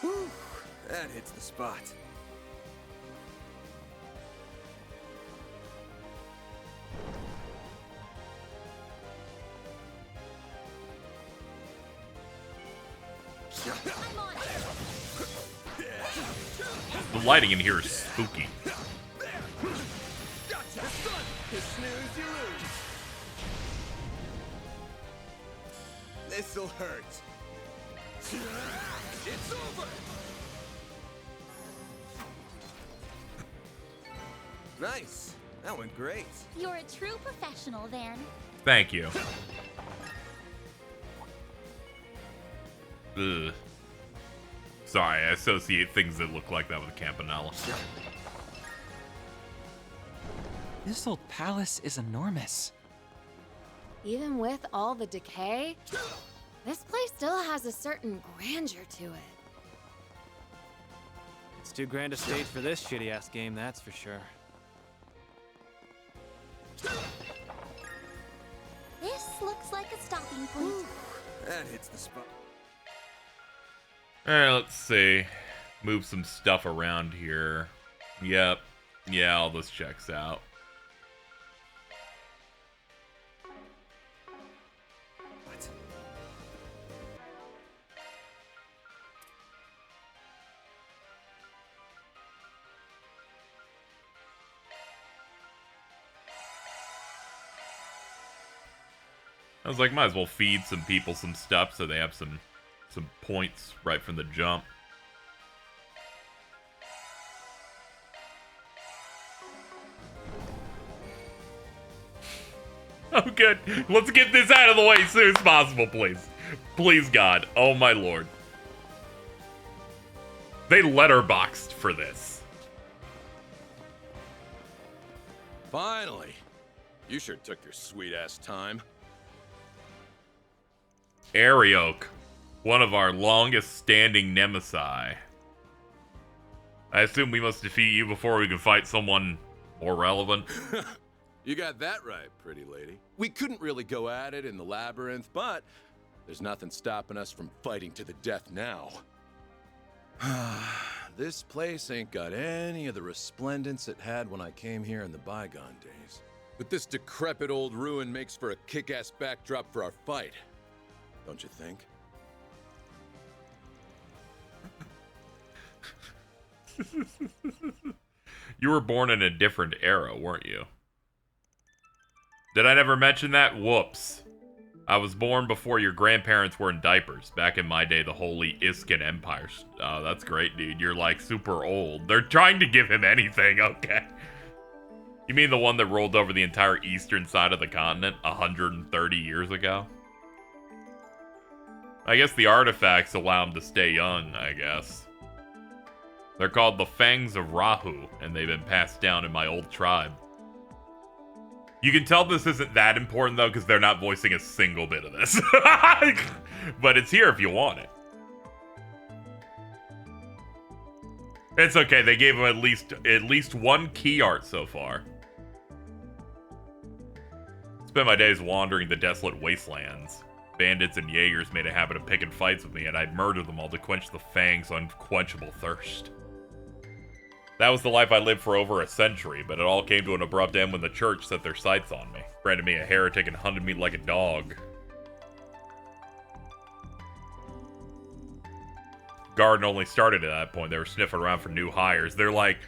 Whew, that hits the spot. The lighting in here is spooky. This'll hurt. It's over. Nice. That went great. You're a true professional, Van. Thank you. Ugh. Sorry, I associate things that look like that with Campanella. This old palace is enormous. Even with all the decay, this place still has a certain grandeur to it. It's too grand a stage for this shitty-ass game, that's for sure. This looks like a stopping point. That hits the spot. Alright, let's see. Move some stuff around here. Yep. Yeah, all this checks out. What? I was like, might as well feed some people some stuff so they have some points right from the jump. Oh, good. Let's get this out of the way as soon as possible, please. Please, God. Oh, my Lord. They letterboxed for this. Finally. You sure took your sweet-ass time. Arioch, one of our longest-standing Nemesi. I assume we must defeat you before we can fight someone more relevant. You got that right, pretty lady. We couldn't really go at it in the labyrinth, but there's nothing stopping us from fighting to the death now. This place ain't got any of the resplendence it had when I came here in the bygone days. But this decrepit old ruin makes for a kick-ass backdrop for our fight. Don't you think? You were born in a different era, weren't you? Did I never mention that? Whoops. I was born before your grandparents were in diapers. Back in my day, the Holy Iskan Empire. Oh, that's great, dude. You're like super old. They're trying to give him anything, okay. You mean the one that rolled over the entire eastern side of the continent 130 years ago? I guess the artifacts allow him to stay young, I guess. They're called the Fangs of Rahu, and they've been passed down in my old tribe. You can tell this isn't that important, though, because they're not voicing a single bit of this. But it's here if you want it. It's okay, they gave him at least one key art so far. Spent my days wandering the desolate wastelands. Bandits and Jaegers made a habit of picking fights with me, and I'd murder them all to quench the Fang's unquenchable thirst. That was the life I lived for over a century, but it all came to an abrupt end when the church set their sights on me, branded me a heretic, and hunted me like a dog. Garden only started at that point. They were sniffing around for new hires. They're like,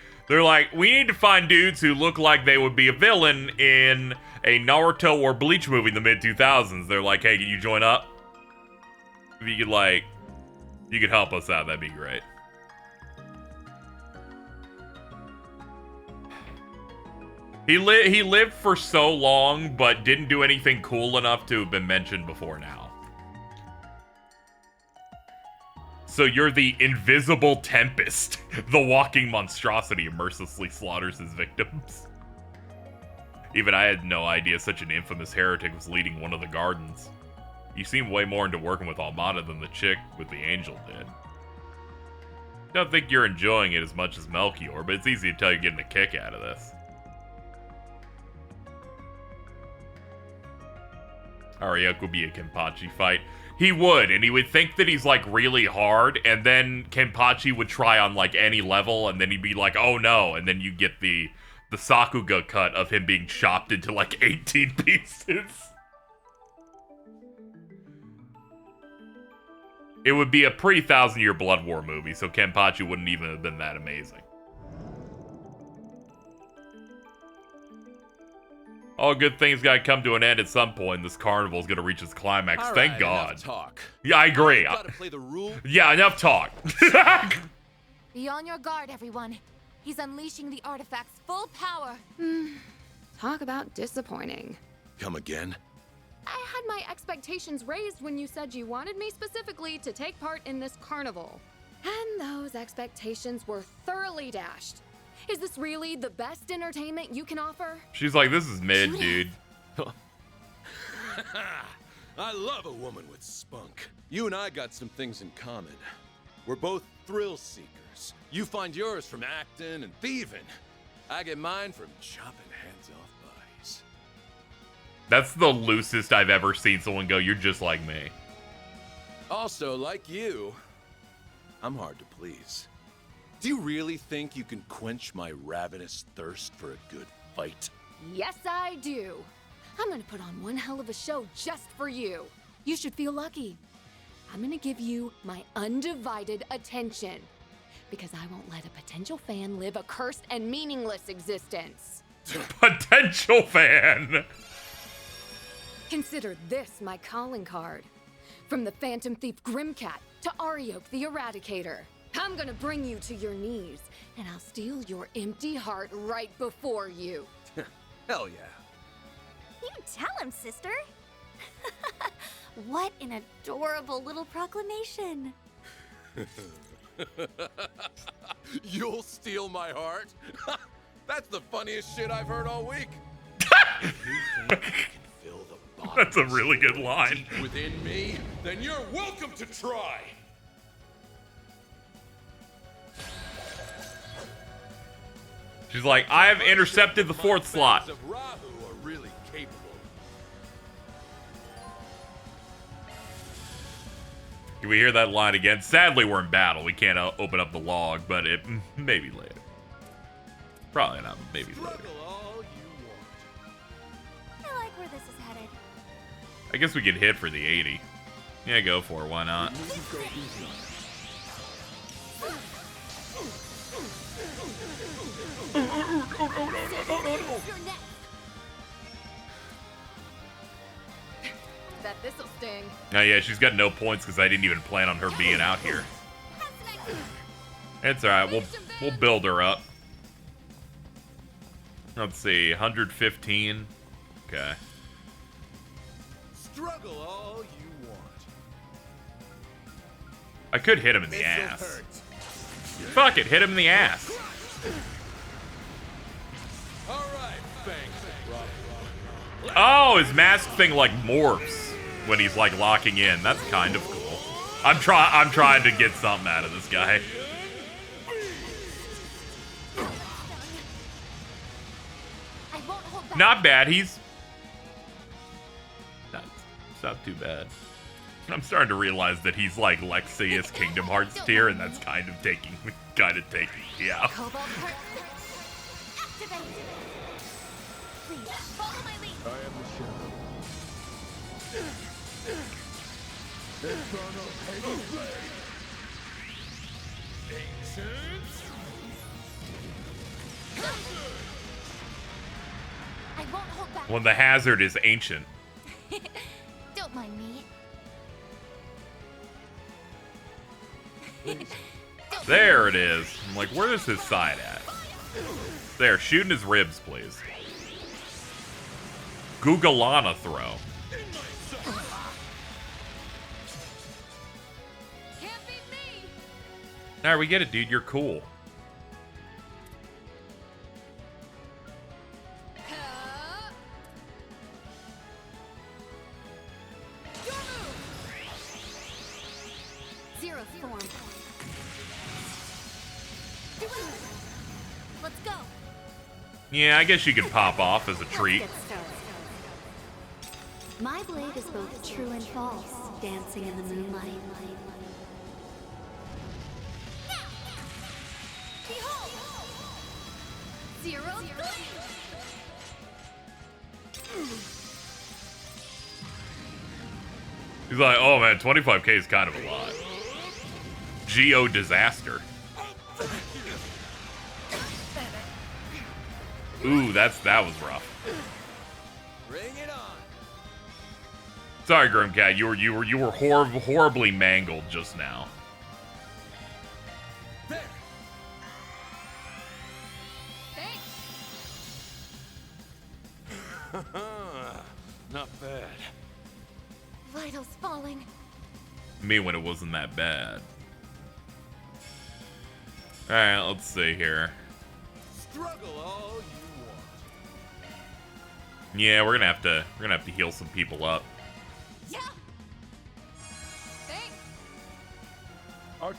we need to find dudes who look like they would be a villain in a Naruto or Bleach movie in the mid-2000s. They're like, hey, can you join up? If you could help us out, that'd be great. He lived for so long, but didn't do anything cool enough to have been mentioned before now. So you're the invisible Tempest, the walking monstrosity who mercilessly slaughters his victims. Even I had no idea such an infamous heretic was leading one of the gardens. You seem way more into working with Almata than the chick with the angel did. Don't think you're enjoying it as much as Melchior, but it's easy to tell you're getting a kick out of this. Ariok would be a Kenpachi fight. He would, and he would think that he's, like, really hard, and then Kenpachi would try on, like, any level, and then he'd be like, oh no, and then you get the Sakuga cut of him being chopped into, like, 18 pieces. It would be a pre-1,000-year Blood War movie, so Kenpachi wouldn't even have been that amazing. All good things gotta come to an end at some point. This carnival's gonna reach its climax. All Thank right, God. enough talk. Yeah, I agree. Gotta play the rule. Yeah, enough talk. Be on your guard, everyone. He's unleashing the artifact's full power. Talk about disappointing. Come again? I had my expectations raised when you said you wanted me specifically to take part in this carnival. And those expectations were thoroughly dashed. Is this really the best entertainment you can offer? She's like, this is mid, dude. I love a woman with spunk. You and I got some things in common. We're both thrill seekers. You find yours from acting and thieving. I get mine from chopping hands off bodies. That's the loosest I've ever seen someone go, you're just like me. Also, like you, I'm hard to please. Do you really think you can quench my ravenous thirst for a good fight? Yes, I do. I'm gonna put on one hell of a show just for you. You should feel lucky. I'm gonna give you my undivided attention. Because I won't let a potential fan live a cursed and meaningless existence. Potential fan! Consider this my calling card. From the Phantom Thief Grimcat to Ariok the Eradicator. I'm gonna bring you to your knees, and I'll steal your empty heart right before you. Hell yeah. You tell him, sister. What an adorable little proclamation. You'll steal my heart? That's the funniest shit I've heard all week. You think you can fill the bottom That's a really good line. deep within me? Then you're welcome to try. She's like, I have intercepted the fourth slot. Of Rahu Can we hear that line again? Sadly, we're in battle. We can't open up the log, but it maybe later. Probably not. Maybe later. I like where this is headed. I guess we could hit for the 80. Yeah, go for it. Why not? Bet this'll sting. Oh yeah, she's got no points because I didn't even plan on her being out here. It's alright, we'll build her up. Let's see, 115. Okay. Struggle all you want. I could hit him in the ass. Fuck it, hit him in the ass. Oh, his mask thing like morphs when he's like locking in. That's kind of cool. I'm trying to get something out of this guy. Not bad. It's not too bad. I'm starting to realize that he's like Lexius Kingdom Hearts tier, and that's kind of taking me out. I won't hold back. When the hazard is ancient. Don't mind me. There it is. I'm like, where is his side at? There, shooting his ribs, please. Googalana throw. Alright, we get it, dude. You're cool. Zero form. Let's go. Yeah, I guess you could pop off as a treat. My blade is both true and false, dancing in the moonlight. Behold! Zero gleam! He's like, oh man, 25k is kind of a lot. Geo disaster. Ooh, that was rough. Bring it on. Sorry, Grimcat, you were horribly mangled just now. There. Not bad. Vitals falling. Me when it wasn't that bad. All right, let's see here. Struggle all you want. Yeah, we're gonna have to heal some people up. Yeah. Thanks. I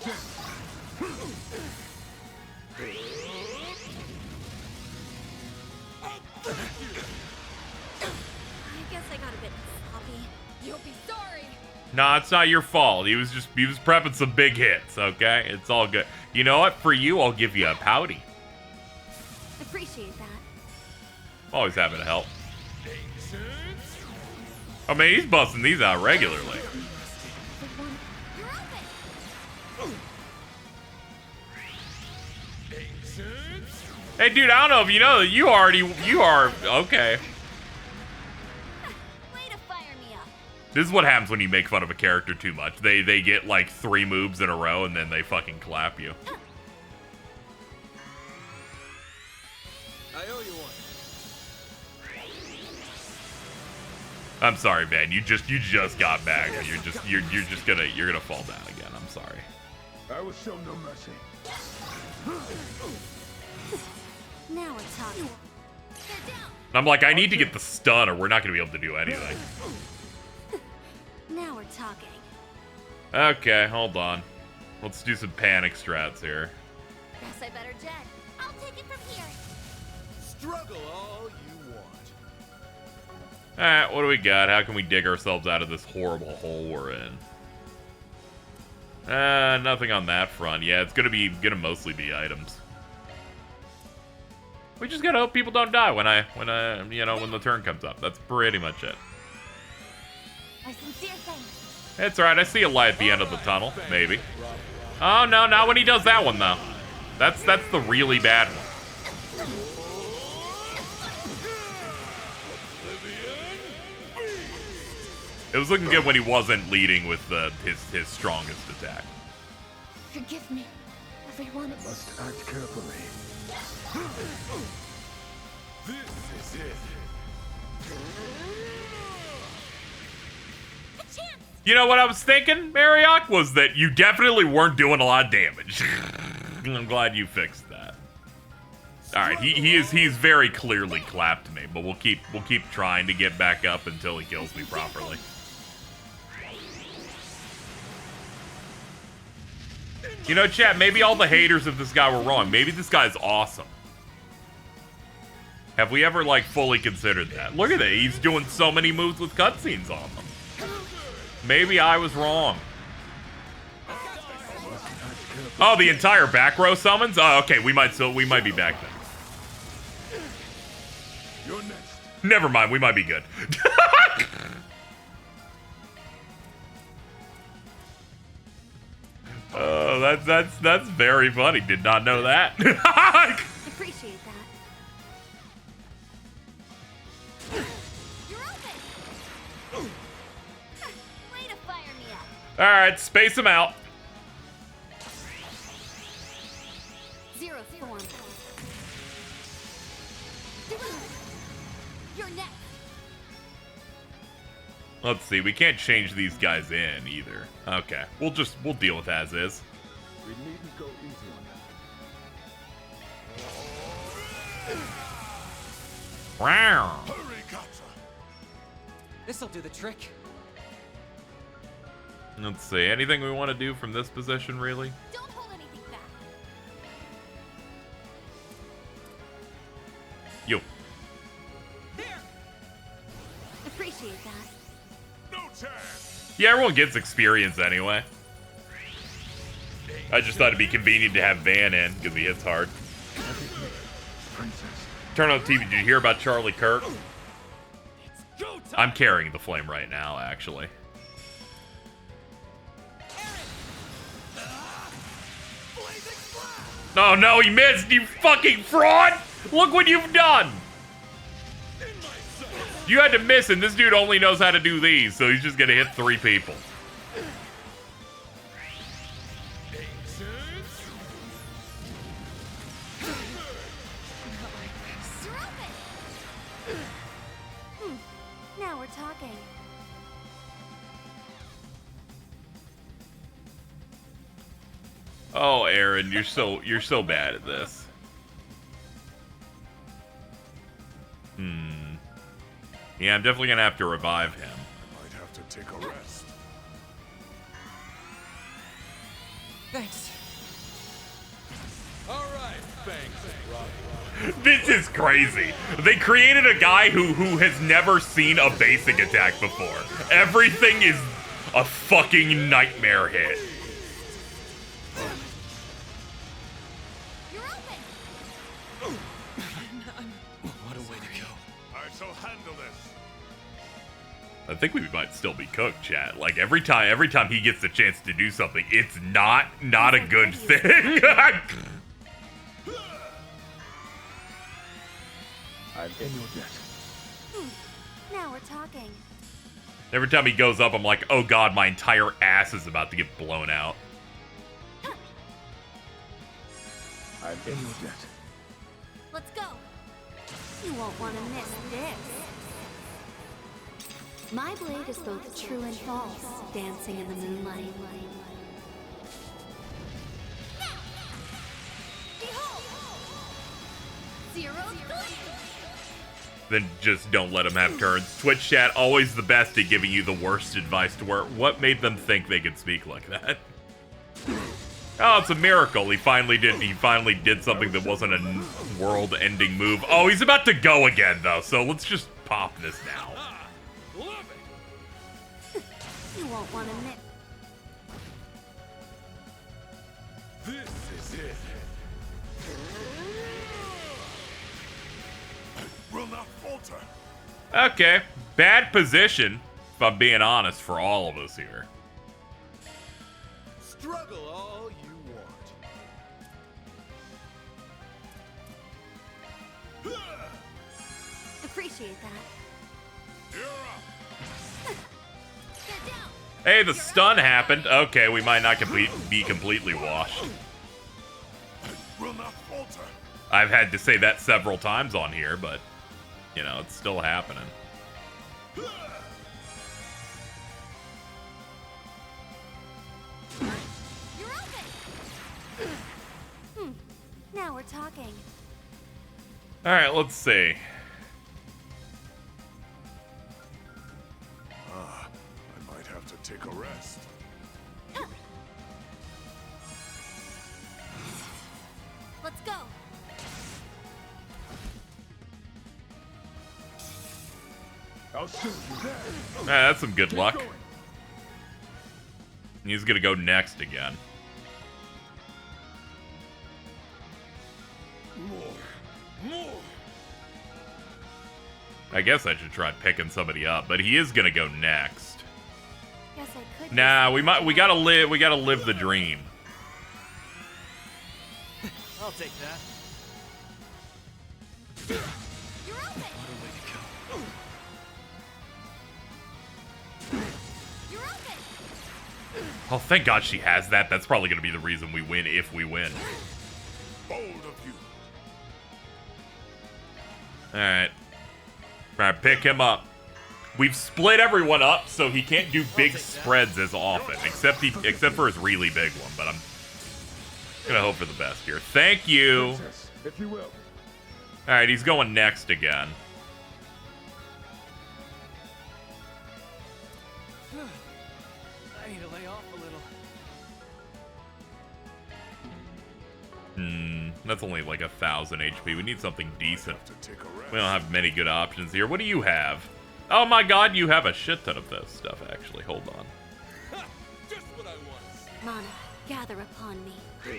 guess I got a bit sloppy. You'll be sorry. Nah, it's not your fault. He was prepping some big hits, okay? It's all good. You know what? For you, I'll give you a pouty. Appreciate that. Always happy to help. I mean, he's busting these out regularly. You're open. Hey, dude, I don't know if you know that you are okay. Way to fire me up. This is what happens when you make fun of a character too much. They get like 3 moves in a row and then they fucking clap you. I owe you one. I'm sorry, man. You just got back. You're gonna fall down again. I'm sorry. I will show no mercy. Now we're talking. I'm like, I need to get the stun or we're not gonna be able to do anything. Now we're talking. Okay, hold on. Let's do some panic strats here. Guess I better jet. I'll take it from here. Struggle all you want. Alright, what do we got? How can we dig ourselves out of this horrible hole we're in? Nothing on that front. Yeah, it's gonna mostly be items. We just gotta hope people don't die when the turn comes up. That's pretty much it. My sincere thanks. It's alright, I see a light at the end of the tunnel, maybe. Oh no, not when he does that one though. That's the really bad one. It was looking good when he wasn't leading with his strongest attack. Forgive me, everyone. Must act carefully. This is it. You know what I was thinking, Marioc, was that you definitely weren't doing a lot of damage. I'm glad you fixed that. All right, he's very clearly clapped me, but we'll keep trying to get back up until he kills me properly. You know, chat, maybe all the haters of this guy were wrong. Maybe this guy's awesome. Have we ever, like, fully considered that? Look at that. He's doing so many moves with cutscenes on them. Maybe I was wrong. Oh, the entire back row summons? Oh, okay. We might be back then. You're next. Never mind. We might be good. Oh, that's very funny. Did not know that. Appreciate that. You're open. Way to fire me up. All right, space him out. Zero form. You're next. Let's see. We can't change these guys in either. Okay, we'll deal with as is. We needn't go easy on them. Wow. This'll do the trick. Let's see. Anything we want to do from this position, really? Don't hold anything back. You. Appreciate that. No chance. Yeah, everyone gets experience anyway. I just thought it'd be convenient to have Van in, because he hits hard. Turn on the TV. Did you hear about Charlie Kirk? I'm carrying the flame right now, actually. Oh no, he missed, you fucking fraud! Look what you've done! You had to miss, and this dude only knows how to do these, so he's just gonna hit 3 people. Now we're talking. Oh, Aaron, you're so bad at this. Yeah, I'm definitely gonna have to revive him. Might have to take a rest. Thanks. All right, thanks. This is crazy. They created a guy who has never seen a basic attack before. Everything is a fucking nightmare hit. You're open. What a way to go. I shall handle this. I think we might still be cooked, chat. Like every time he gets the chance to do something, it's not a good thing. I'm in your debt. Now we're talking. Every time he goes up, I'm like, oh god, my entire ass is about to get blown out. I'm in your debt. Let's go. You won't want to miss this. My blade is both true and false, dancing in the moonlight. Behold! Zero gleam! Then just don't let him have turns. Twitch chat, always the best at giving you the worst advice to where what made them think they could speak like that? Oh, it's a miracle. He finally did something that wasn't a world-ending move. Oh, he's about to go again, though, so let's just pop this now. You won't want to miss. This is it. I will not falter. Okay, bad position, if I'm being honest, for all of us here. Struggle all you want. Appreciate that. Hey, the stun happened. Okay, we might not be completely washed. Will not falter. I've had to say that several times on here, but, you know, it's still happening. You're open. Now we're talking. Alright, let's see. I might have to take a rest. Let's go. I'll shoot you there. That's some good luck. He's gonna go next again. More. I guess I should try picking somebody up, but he is gonna go next. Guess I could. Nah, we gotta live the dream. I'll take that. You're open. You're open. Oh, thank God she has that. That's probably gonna be the reason we win if we win. Bold of you. Alright. Alright, pick him up. We've split everyone up, so he can't do big spreads as often, except for his really big one, but I'm gonna hope for the best here. Thank you! If you will. Alright, he's going next again. I need to lay off a little. That's only like 1,000 HP. We need something decent. We don't have many good options here. What do you have? Oh my God, you have a shit ton of this stuff, actually. Hold on. Just what I want. Mana, gather upon me. What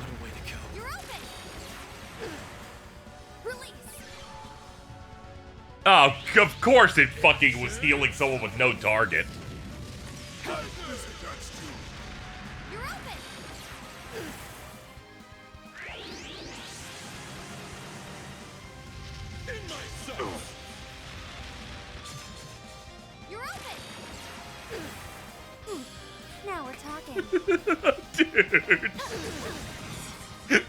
a way to go. You're open. Release. Oh, of course it fucking was healing someone with no target. You're open. In my zone. You're open. Now we're talking. Dude.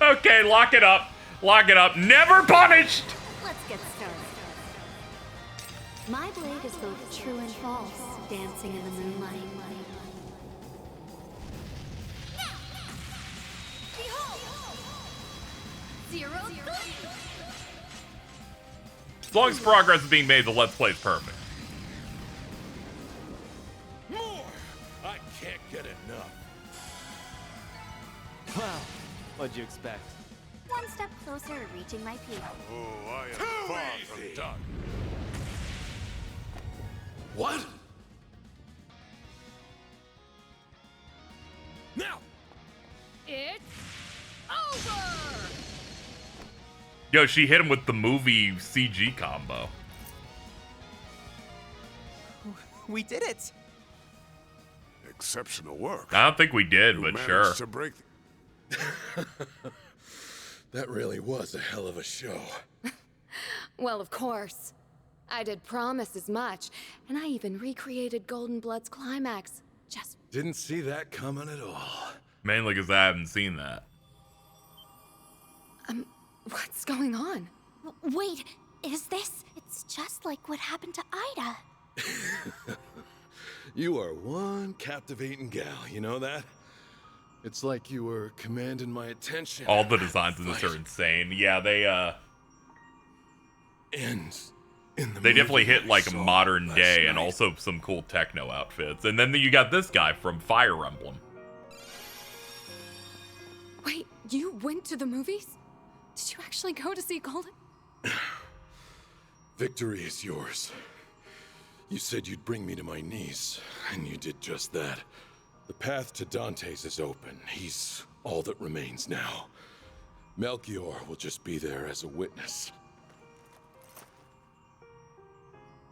Okay, lock it up. Lock it up. Never punished! Let's get started. My blade is both true and false, dancing in the moonlight. Behold! Zero gleam! As long as progress is being made, the Let's Play is perfect. More! I can't get enough. Wow, what'd you expect? One step closer to reaching my peak. Oh, I am far from done. What? Now! It's over! Yo, she hit him with the movie CG combo. We did it! Exceptional work. I don't think we did, but managed sure. to break That really was a hell of a show. Well, of course. I did promise as much, and I even recreated Golden Blood's climax. Just Didn't see that coming at all. Mainly because I haven't seen that. what's going on? Wait, is this? It's just like what happened to Ida. You are one captivating gal, you know that? It's like you were commanding my attention. All the designs in this are insane. Yeah, they they definitely hit like modern day and also some cool techno outfits. And then you got this guy from Fire Emblem. Wait, you went to the movies? Did you actually go to see Golden? Victory is yours. You said you'd bring me to my knees, and you did just that. The path to Dante's is open. He's all that remains now. Melchior will just be there as a witness.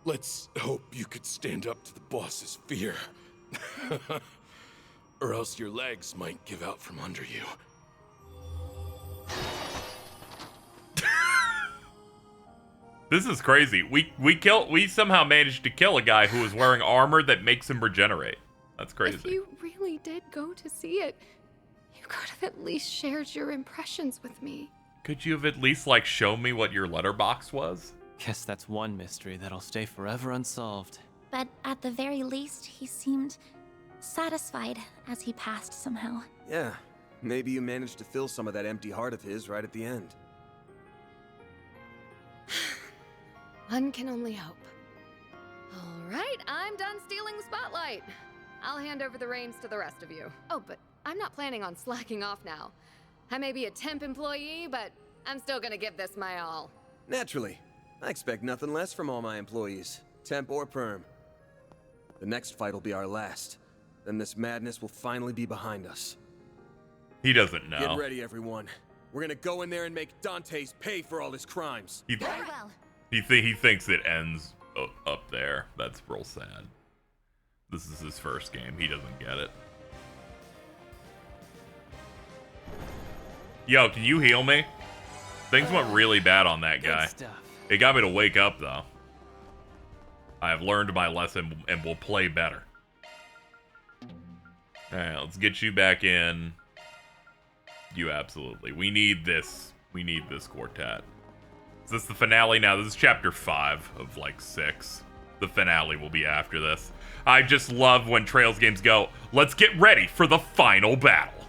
Let's hope you could stand up to the boss's fear. Or else your legs might give out from under you. This is crazy. We somehow managed to kill a guy who was wearing armor that makes him regenerate. That's crazy. If you really did go to see it, you could have at least shared your impressions with me. Could you have at least, like, shown me what your letterbox was? Guess that's one mystery that'll stay forever unsolved. But at the very least, he seemed satisfied as he passed somehow. Yeah, maybe you managed to fill some of that empty heart of his right at the end. One can only hope. All right, I'm done stealing the spotlight. I'll hand over the reins to the rest of you. Oh, but I'm not planning on slacking off now. I may be a temp employee, but I'm still gonna give this my all. Naturally. I expect nothing less from all my employees, temp or perm. The next fight will be our last. Then this madness will finally be behind us. He doesn't know. Get ready, everyone. We're gonna go in there and make Dante's pay for all his crimes. He thinks it ends up there. That's real sad. This is his first game. He doesn't get it. Yo, can you heal me? Things went really bad on that guy. It got me to wake up, though. I have learned my lesson and will play better. Alright, let's get you back in. You absolutely. We need this. We need this quartet. Is this the finale now? This is chapter 5 of, like, 6. The finale will be after this. I just love when Trails games go, let's get ready for the final battle.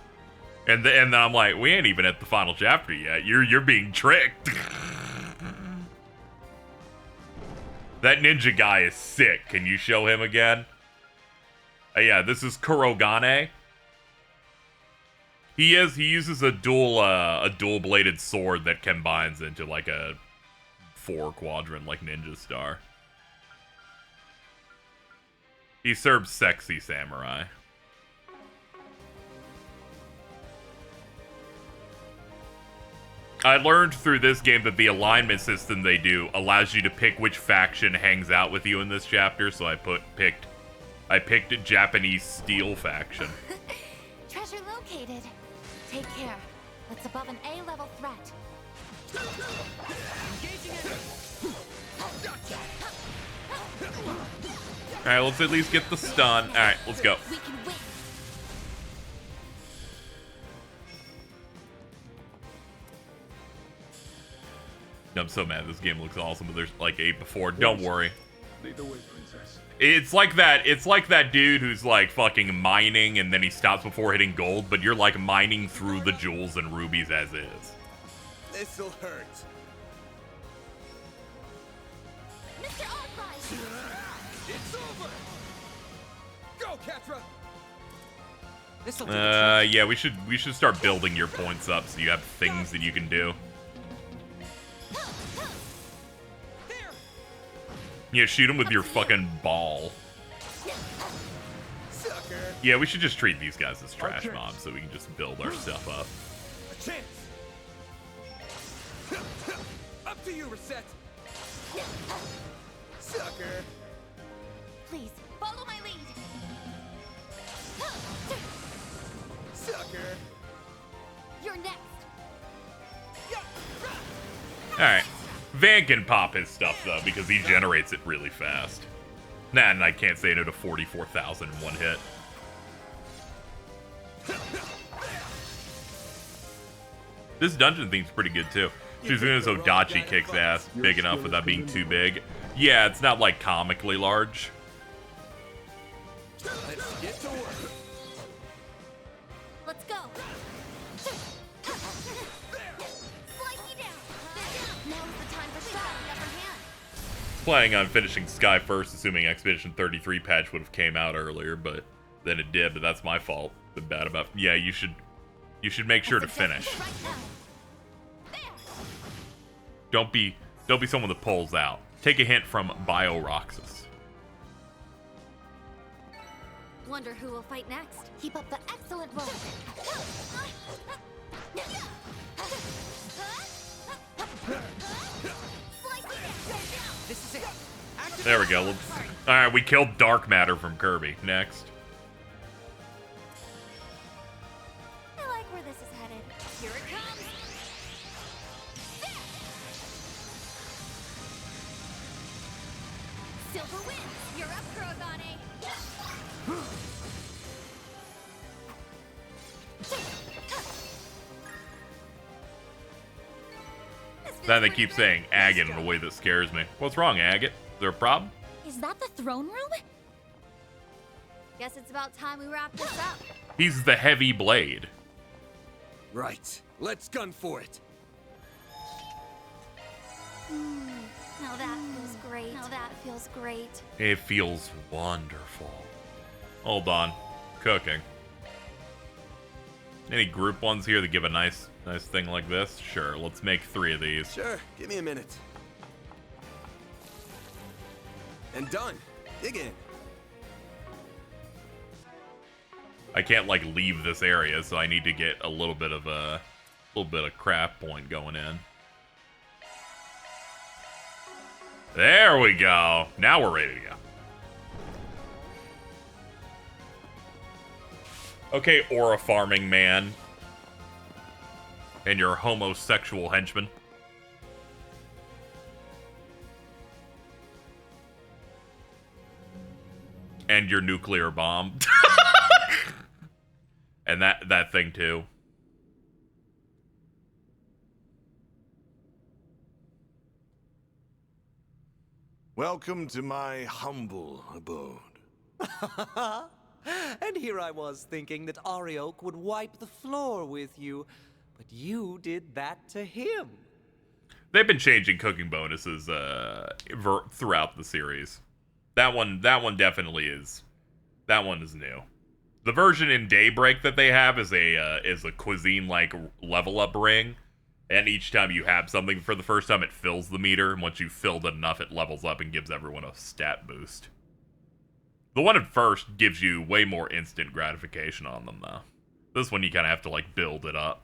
And then I'm like, we ain't even at the final chapter yet. You're being tricked. That ninja guy is sick. Can you show him again? Yeah, this is Kurogane. He uses a dual-bladed sword that combines into like a 4-quadrant like ninja star. He serves sexy samurai. I learned through this game that the alignment system they do allows you to pick which faction hangs out with you in this chapter, so I picked Japanese Steel faction. Treasure located. Take care. That's above an A-level threat. Alright, let's at least get the stun. Alright, let's go. We can win. I'm so mad this game looks awesome, but there's like 8 before. Don't worry. Lead the way, princess. It's like that dude who's like fucking mining and then he stops before hitting gold, but you're like mining through the jewels and rubies as is. This'll hurt. Mr. Arkwright! It's over! Go, Catra! Yeah, we should start building your points up so you have things that you can do. Yeah, shoot him with your fucking ball. Sucker. Yeah, we should just treat these guys as trash mobs so we can just build our stuff up. A chance. Up to you, Reset. Sucker. Please, follow my lead. Sucker. You're next. Alright. Van can pop his stuff, though, because he generates it really fast. Nah, and I can't say no to 44,000 in one hit. This dungeon theme's pretty good, too. Shizuna's Odachi kicks ass big enough without being too big. Yeah, it's not, like, comically large. Let's get to work. Let's go. Slice you down. Now's the time for shot the upper hand. Planning on finishing Sky first, assuming Expedition 33 patch would have came out earlier, but then it did, but that's my fault. Been bad about. Yeah, you should make sure to finish. Don't be someone that pulls out. Take a hint from BioRoxas. Wonder who will fight next. Keep up the excellent work. This is it. There we go. Alright, we killed dark matter from Kirby. Next. I like where this is headed. Here it comes. Silver wins. You're up, Kurogane. Then they keep saying agate in a way that scares me. What's wrong, agate? Is there a problem? Is that the throne room? Guess it's about time we wrap this up. He's the heavy blade. Right. Let's gun for it. Now that feels great. Now that feels great. It feels wonderful. Hold on. Cooking. Any group ones here that give a nice thing like this? Sure, let's make 3 of these. Sure, give me a minute. And done. Dig in. I can't like leave this area, so I need to get a little bit of craft point going in. There we go. Now we're ready to go. Okay, aura farming man. And your homosexual henchman. And your nuclear bomb. And that thing too. Welcome to my humble abode. And here I was thinking that Arioch would wipe the floor with you, but you did that to him. They've been changing cooking bonuses throughout the series. That one definitely is. That one is new. The version in Daybreak that they have is a cuisine like level up ring, and each time you have something for the first time, it fills the meter. And once you've filled it enough, it levels up and gives everyone a stat boost. The one at first gives you way more instant gratification on them, though. This one you kind of have to like build it up.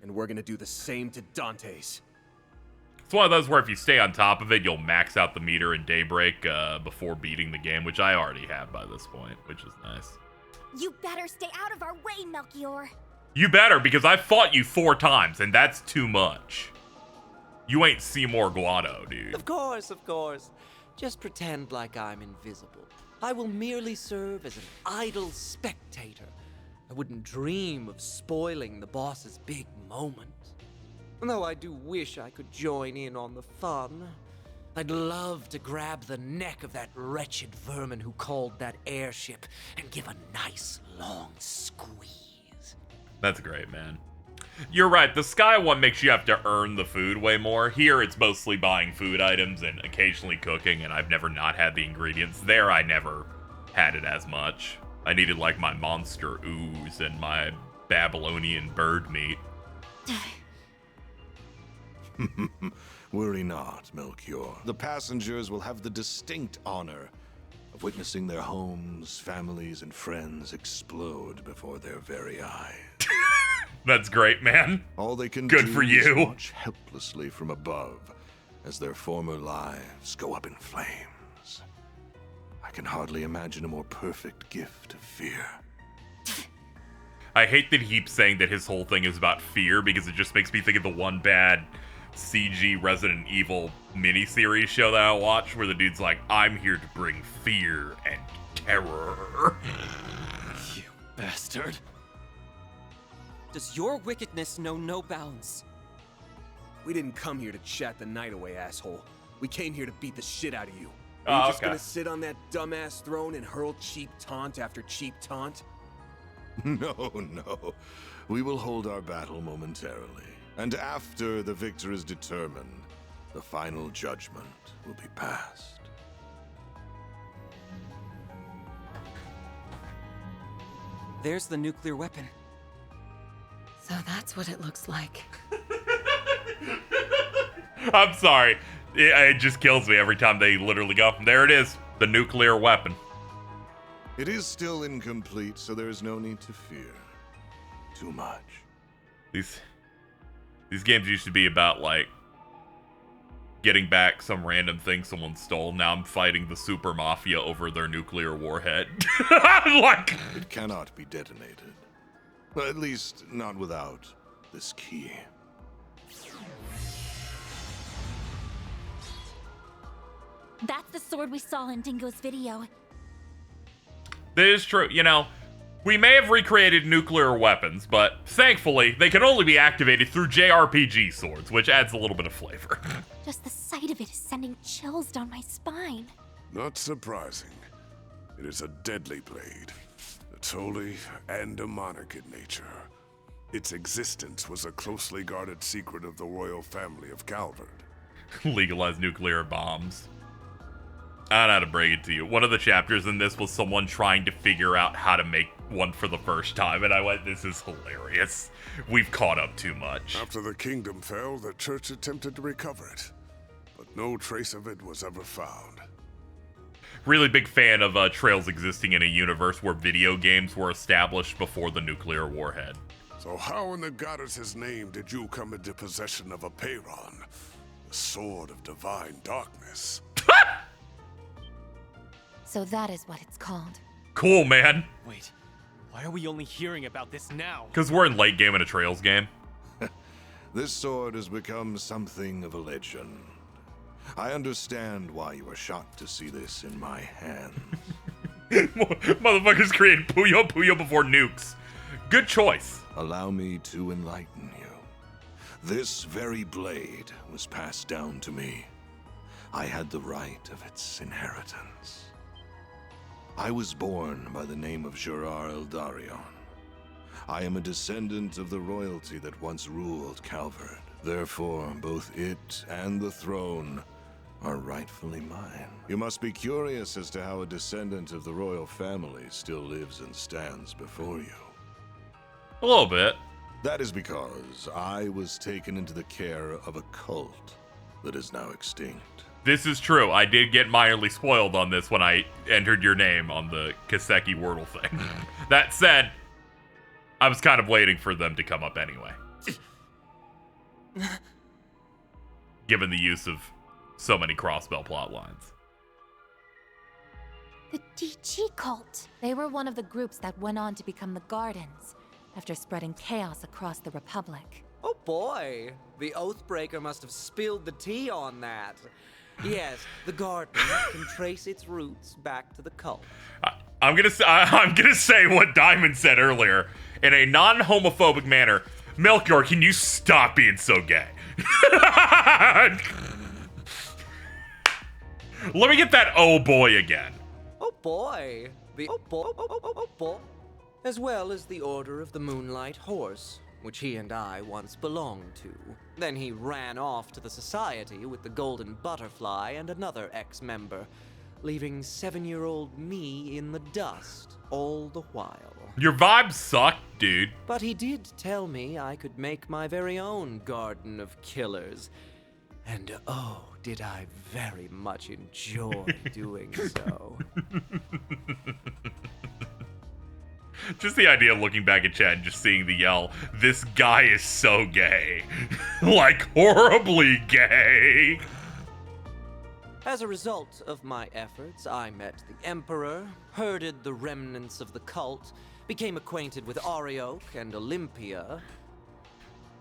And we're gonna do the same to Dante's. It's one of those where if you stay on top of it, you'll max out the meter in Daybreak before beating the game, which I already have by this point, which is nice. You better stay out of our way, Melchior. You better, because I fought you 4 times, and that's too much. You ain't Seymour Guado, dude. Of course. Just pretend like I'm invisible. I will merely serve as an idle spectator. I wouldn't dream of spoiling the boss's big moment. Though I do wish I could join in on the fun. I'd love to grab the neck of that wretched vermin who called that airship and give a nice long squeeze. That's great, man. You're right, the Sky one makes you have to earn the food way more. Here, it's mostly buying food items and occasionally cooking, and I've never not had the ingredients. There, I never had it as much. I needed, like, my monster ooze and my Babylonian bird meat. Worry not, Melchior. The passengers will have the distinct honor of witnessing their homes, families, and friends explode before their very eyes. That's great, man. All they can Good do for is you. watch helplessly from above as their former lives go up in flames. I can hardly imagine a more perfect gift of fear. I hate that he keeps saying that his whole thing is about fear, because it just makes me think of the one bad CG Resident Evil miniseries show that I watched, where the dude's like, I'm here to bring fear and terror. You bastard. Does your wickedness know no bounds? We didn't come here to chat the night away, asshole. We came here to beat the shit out of you. Oh, Are you just okay. gonna sit on that dumbass throne and hurl cheap taunt after cheap taunt? No. We will hold our battle momentarily. And after the victor is determined, the final judgment will be passed. There's the nuclear weapon. So that's what it looks like. I'm sorry. It just kills me every time they literally go, there it is, the nuclear weapon. It is still incomplete, so there is no need to fear too much. These games used to be about, like, getting back some random thing someone stole. Now I'm fighting the super mafia over their nuclear warhead. Like, it cannot be detonated. Well, at least not without this key. That's the sword we saw in Dingo's video. that is true. You know, we may have recreated nuclear weapons, but thankfully, they can only be activated through JRPG swords, which adds a little bit of flavor. Just the sight of it is sending chills down my spine. Not surprising. It is a deadly blade. It's holy and demonic in nature. Its existence was a closely guarded secret of the royal family of Calvard. Legalize nuclear bombs. I don't know how to break it to you. One of the chapters in this was someone trying to figure out how to make one for the first time, and I went, this is hilarious. We've caught up too much. After the kingdom fell, the church attempted to recover it, but no trace of it was ever found. Really big fan of Trails existing in a universe where video games were established before the nuclear warhead. So how in the goddess's name did you come into possession of a Peyron, the sword of divine darkness? So that is what it's called. Cool, man. Wait, why are we only hearing about this now? Because we're in late game in a Trails game. This sword has become something of a legend. I understand why you were shocked to see this in my hands. Motherfuckers created Puyo Puyo before nukes. Good choice. Allow me to enlighten you. This very blade was passed down to me. I had the right of its inheritance. I was born by the name of Gerard Eldarion. I am a descendant of the royalty that once ruled Calvard. Therefore, both it and the throne are rightfully mine. You must be curious as to how a descendant of the royal family still lives and stands before you. A little bit. That is because I was taken into the care of a cult that is now extinct. This is true. I did get minorly spoiled on this when I entered your name on the Kaseki Wordle thing. That said, I was kind of waiting for them to come up anyway. Given the use of so many crossbell plot lines. The DG cult. They were one of the groups that went on to become the Gardens, after spreading chaos across the Republic. Oh boy, the Oathbreaker must have spilled the tea on that. Yes, the Garden can trace its roots back to the cult. I'm gonna say what Diamond said earlier in a non-homophobic manner. Melchior, can you stop being so gay? Let me get that oh boy again. Oh boy, the oh boy, as well as the Order of the Moonlight Horse, which he and I once belonged to. Then he ran off to the Society with the Golden Butterfly and another ex-member, leaving 7-year-old me in the dust all the while. Your vibes suck, dude. But he did tell me I could make my very own Garden of Killers. And oh, did I very much enjoy doing so. Just the idea of looking back at chat and just seeing the yell, this guy is so gay. Like, horribly gay. As a result of my efforts, I met the Emperor, herded the remnants of the cult, became acquainted with Arioch and Olympia,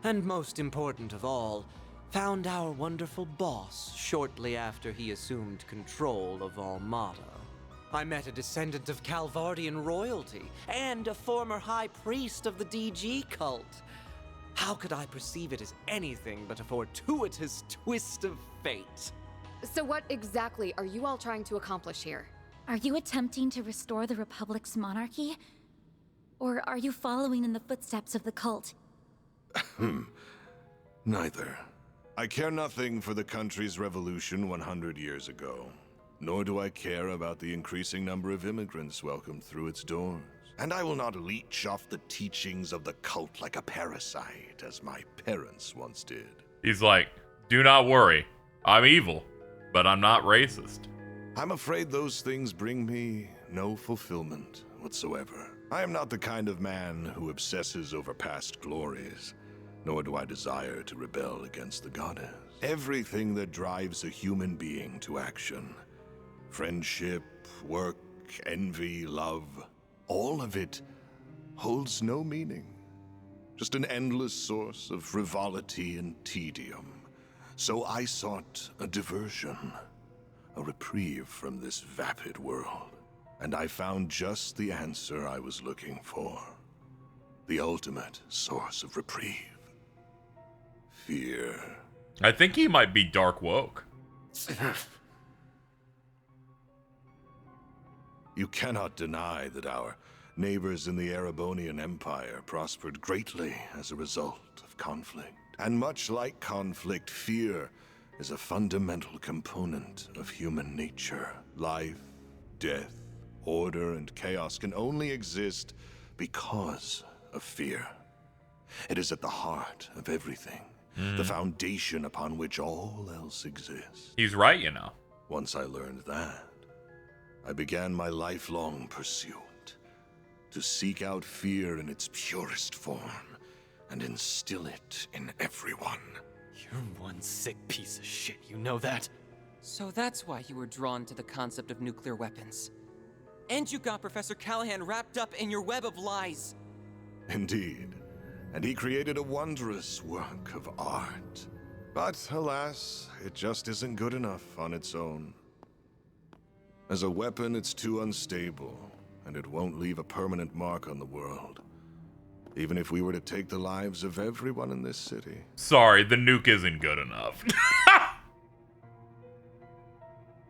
and most important of all, found our wonderful boss shortly after he assumed control of Almata. I met a descendant of Calvardian royalty and a former high priest of the DG cult. How could I perceive it as anything but a fortuitous twist of fate? So what exactly are you all trying to accomplish here? Are you attempting to restore the Republic's monarchy? Or are you following in the footsteps of the cult? Neither. I care nothing for the country's revolution 100 years ago. Nor do I care about the increasing number of immigrants welcomed through its doors. And I will not leech off the teachings of the cult like a parasite, as my parents once did. He's like, do not worry. I'm evil, but I'm not racist. I'm afraid those things bring me no fulfillment whatsoever. I am not the kind of man who obsesses over past glories, nor do I desire to rebel against the goddess. Everything that drives a human being to action, friendship, work, envy, love, all of it holds no meaning. Just an endless source of frivolity and tedium. So I sought a diversion, a reprieve from this vapid world. And I found just the answer I was looking for. The ultimate source of reprieve. Fear. I think he might be dark woke. You cannot deny that our neighbors in the Erebonian Empire prospered greatly as a result of conflict. And much like conflict, fear is a fundamental component of human nature. Life, death, order, and chaos can only exist because of fear. It is at the heart of everything, the foundation upon which all else exists. He's right, you know. Once I learned that, I began my lifelong pursuit to seek out fear in its purest form and instill it in everyone. You're one sick piece of shit, you know that? So that's why you were drawn to the concept of nuclear weapons. And you got Professor Callahan wrapped up in your web of lies. Indeed. And he created a wondrous work of art. But alas, it just isn't good enough on its own. As a weapon, it's too unstable, and it won't leave a permanent mark on the world. Even if we were to take the lives of everyone in this city. Sorry, the nuke isn't good enough.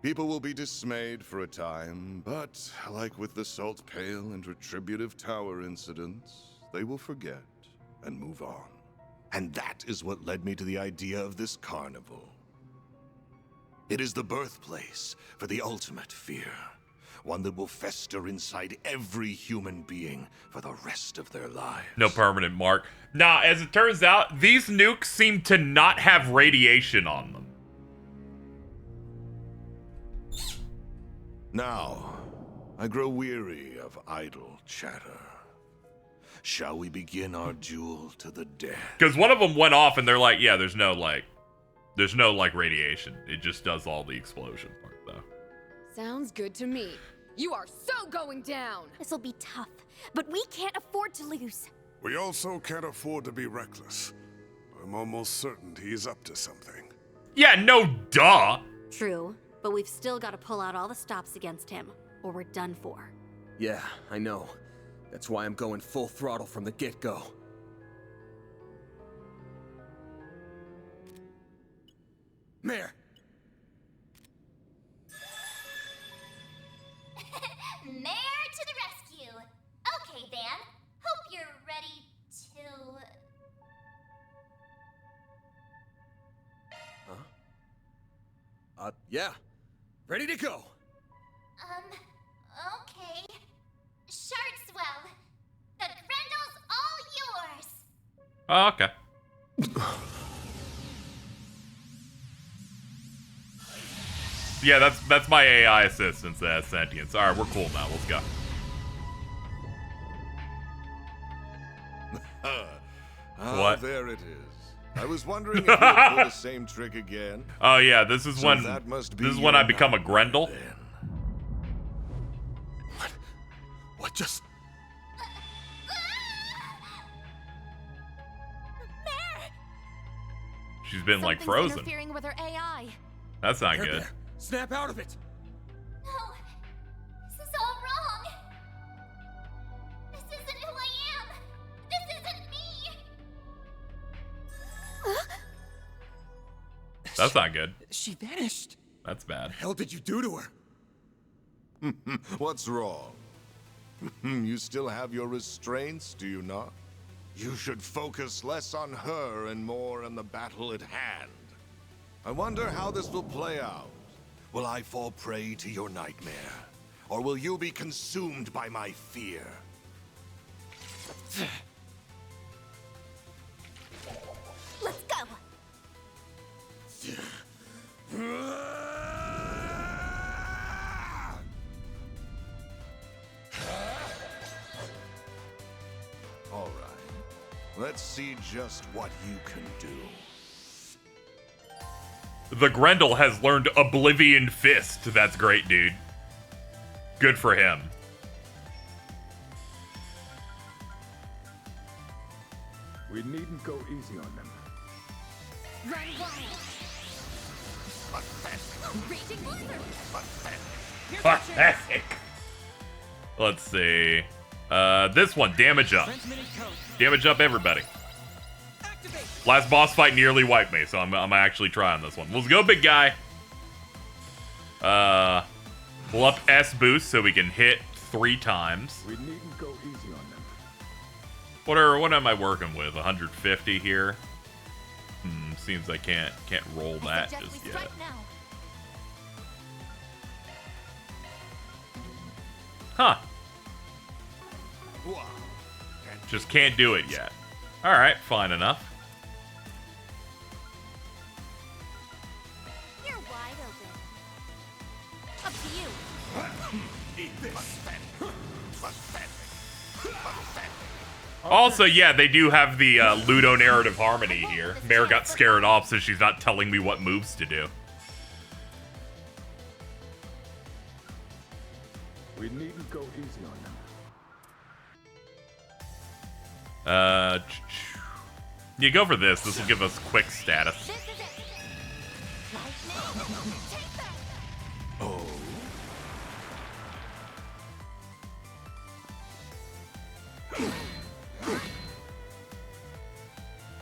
People will be dismayed for a time, but like with the Salt Pail and Retributive Tower incidents, they will forget and move on. And that is what led me to the idea of this carnival. It is the birthplace for the ultimate fear, one that will fester inside every human being for the rest of their lives. No permanent mark. Nah, as it turns out, these nukes seem to not have radiation on them. Now, I grow weary of idle chatter. Shall we begin our duel to the death? Because one of them went off and they're like, yeah, there's no radiation. It just does all the explosion part, though. Sounds good to me. You are so going down. This'll be tough, but we can't afford to lose. We also can't afford to be reckless. I'm almost certain he's up to something. Yeah, no duh. True, but we've still got to pull out all the stops against him, or we're done for. Yeah, I know. That's why I'm going full throttle from the get-go. Mare! Mare to the rescue! Okay, Van. Hope you're ready to... Huh? Yeah. Ready to go! Okay. Sharkswell, the Grendel's all yours! Oh, okay. Yeah, that's my AI assistant that has sentience. Alright, we're cool now. Let's go. What? There it is. I was wondering if you would pull the same trick again. Oh yeah, this is So when that must be this is when I become a Grendel. What just... She's been like Something's frozen. interfering with her AI. That's not There, good. there. Snap out of it! No! This is all wrong! This isn't who I am! This isn't me! That's not good. She vanished. That's bad. What the hell did you do to her? What's wrong? You still have your restraints, do you not? You should focus less on her and more on the battle at hand. I wonder how this will play out. Will I fall prey to your nightmare? Or will you be consumed by my fear? Let's go! Let's see just what you can do. The Grendel has learned Oblivion Fist. That's great, dude. Good for him. We needn't go easy on them. Run wild. Raging blizzard. Pathetic. Let's see. This one, damage up. Damage up everybody. Last boss fight nearly wiped me, so I'm actually trying this one. Let's go, big guy. We'll up S boost so we can hit 3 times. We needn't go easy on them. What am I working with? 150 here. Seems I can't roll that just yet. Huh. Just can't do it yet. Alright, fine enough. You're wide open. Up to you. Eat this. Also, yeah, they do have the ludonarrative harmony here. Mare got scared off, so she's not telling me what moves to do. We needn't go easy on them. You go for this. This will give us quick status. Oh.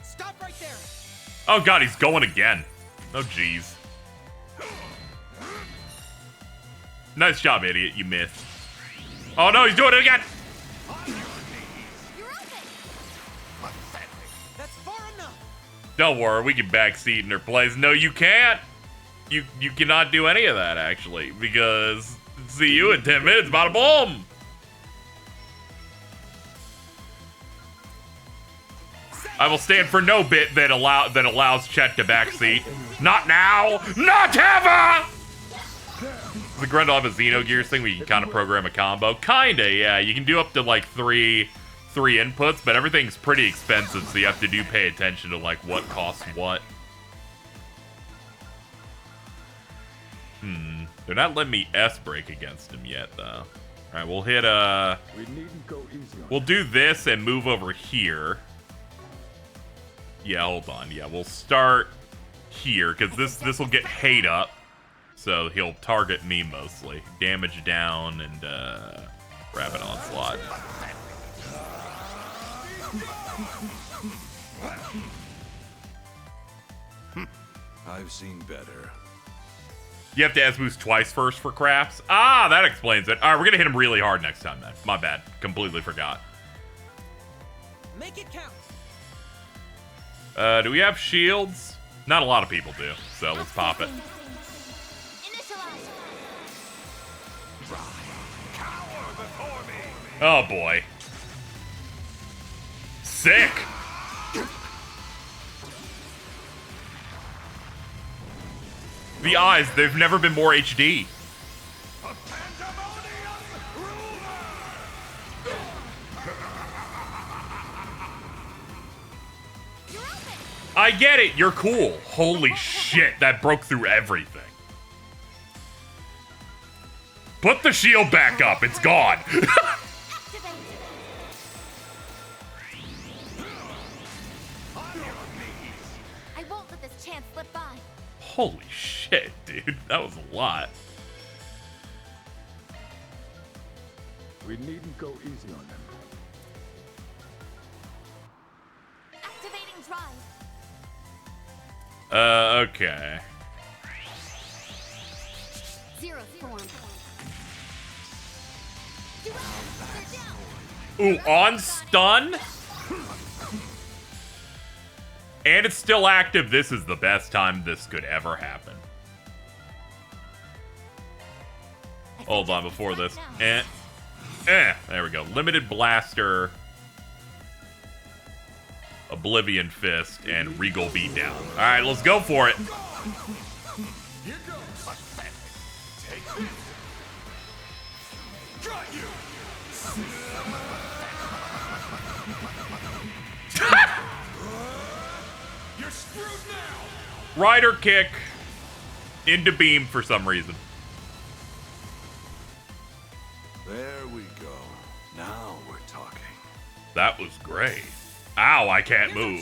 Stop right there. Oh god, he's going again. Oh jeez. Nice job, idiot. You missed. Oh no, he's doing it again. That's far enough. Don't worry, we can backseat in her place. No, you can't. You cannot do any of that actually, because see you in 10 minutes. Bada boom. I will stand for no bit that allows Chet to backseat. Not now. Not ever. Does the Grendel have a Xenogears thing where you can kind of program a combo? Kinda, yeah. You can do up to like three inputs, but everything's pretty expensive, so you have to pay attention to like what costs what. They're not letting me S-break against him yet, though. Alright, we'll hit We needn't go easy on we'll do this and move over here. Yeah, hold on. Yeah, we'll start here, because this will get hate up. So he'll target me mostly. Damage down and rapid onslaught. I've seen better. You have to S-boost twice first for crafts? Ah, that explains it. Alright, we're gonna hit him really hard next time then. My bad. Completely forgot. Make it count. Do we have shields? Not a lot of people do, so let's pop it. Oh boy. Sick! The eyes, they've never been more HD. I get it, you're cool. Holy shit, that broke through everything. Put the shield back up, it's gone. I won't let this chance slip by. Holy shit, dude, that was a lot. We needn't go easy on them. Activating drive. Okay. Zero form. Ooh, on stun? And it's still active. This is the best time this could ever happen. Hold on, before this. There we go. Limited Blaster, Oblivion Fist, and Regal Beatdown. Alright, let's go for it. Here goes. Take this. Got you. Rider kick into beam for some reason. There we go. Now we're talking. That was great. Ow, I can't move.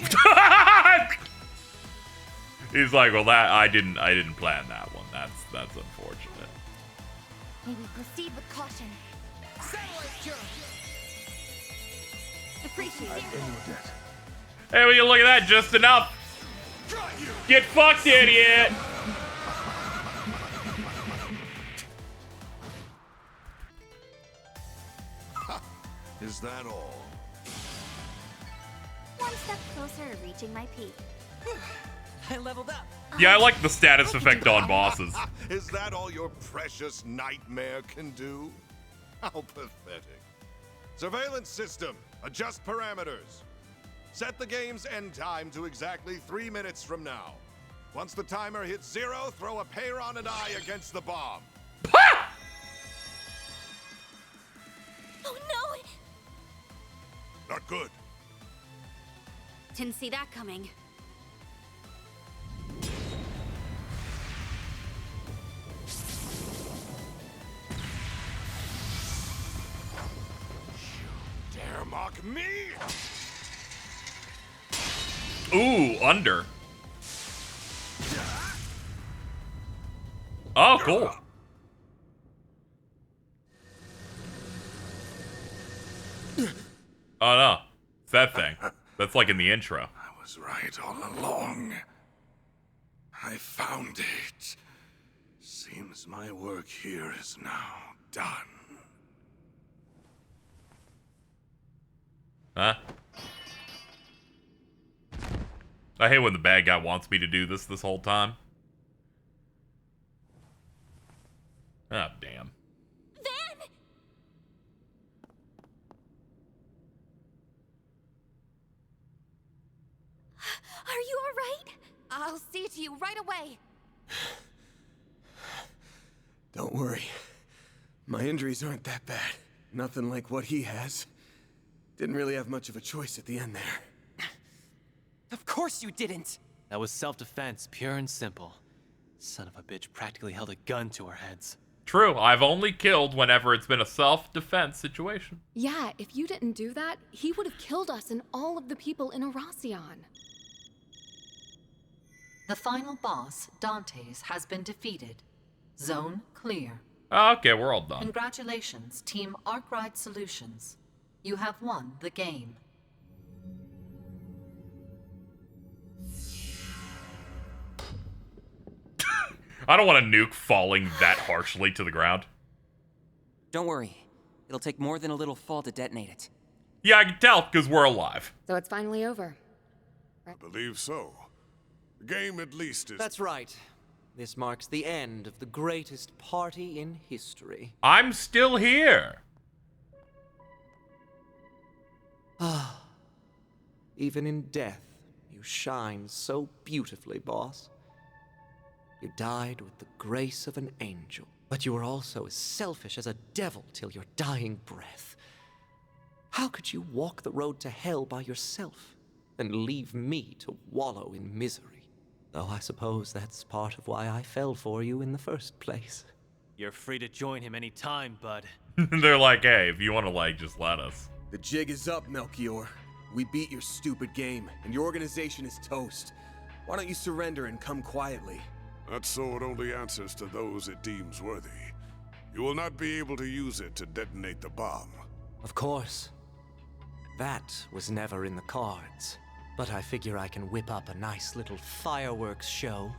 He's like, well, that I didn't plan that one. That's unfortunate. May we proceed with caution. Appreciate it. Hey, will you look at that? Just enough. Get fucked, idiot. Is that all? One step closer to reaching my peak. I leveled up. Yeah, I like the status effect on bosses. Is that all your precious nightmare can do? How pathetic. Surveillance system, adjust parameters. Set the game's end time to exactly 3 minutes from now. Once the timer hits 0, throw a Peyron and I against the bomb. Oh no! Not good. Didn't see that coming. Dare mock me? Ooh, under. Oh, cool. Oh no, it's that thing. That's like in the intro. I was right all along. I found it. Seems my work here is now done. Huh? I hate when the bad guy wants me to do this whole time. Oh, damn. Van! Are you alright? I'll see to you right away. Don't worry. My injuries aren't that bad. Nothing like what he has. Didn't really have much of a choice at the end there. Of course you didn't! That was self-defense, pure and simple. Son of a bitch practically held a gun to our heads. True, I've only killed whenever it's been a self-defense situation. Yeah, if you didn't do that, he would have killed us and all of the people in Arasion. The final boss, Dantes, has been defeated. Zone clear. Okay, we're all done. Congratulations, Team Arkwright Solutions. You have won the game. I don't want a nuke falling that harshly to the ground. Don't worry. It'll take more than a little fall to detonate it. Yeah, I can tell, because we're alive. So it's finally over. I believe so. The game at least is... That's right. This marks the end of the greatest party in history. I'm still here. Ah. Even in death, you shine so beautifully, boss. You died with the grace of an angel, but you were also as selfish as a devil till your dying breath. How could you walk the road to hell by yourself and leave me to wallow in misery? Though I suppose that's part of why I fell for you in the first place. You're free to join him any time, bud. They're like, hey, if you want to, just let us. The jig is up, Melchior. We beat your stupid game, and your organization is toast. Why don't you surrender and come quietly? That sword only answers to those it deems worthy. You will not be able to use it to detonate the bomb. Of course. That was never in the cards. But I figure I can whip up a nice little fireworks show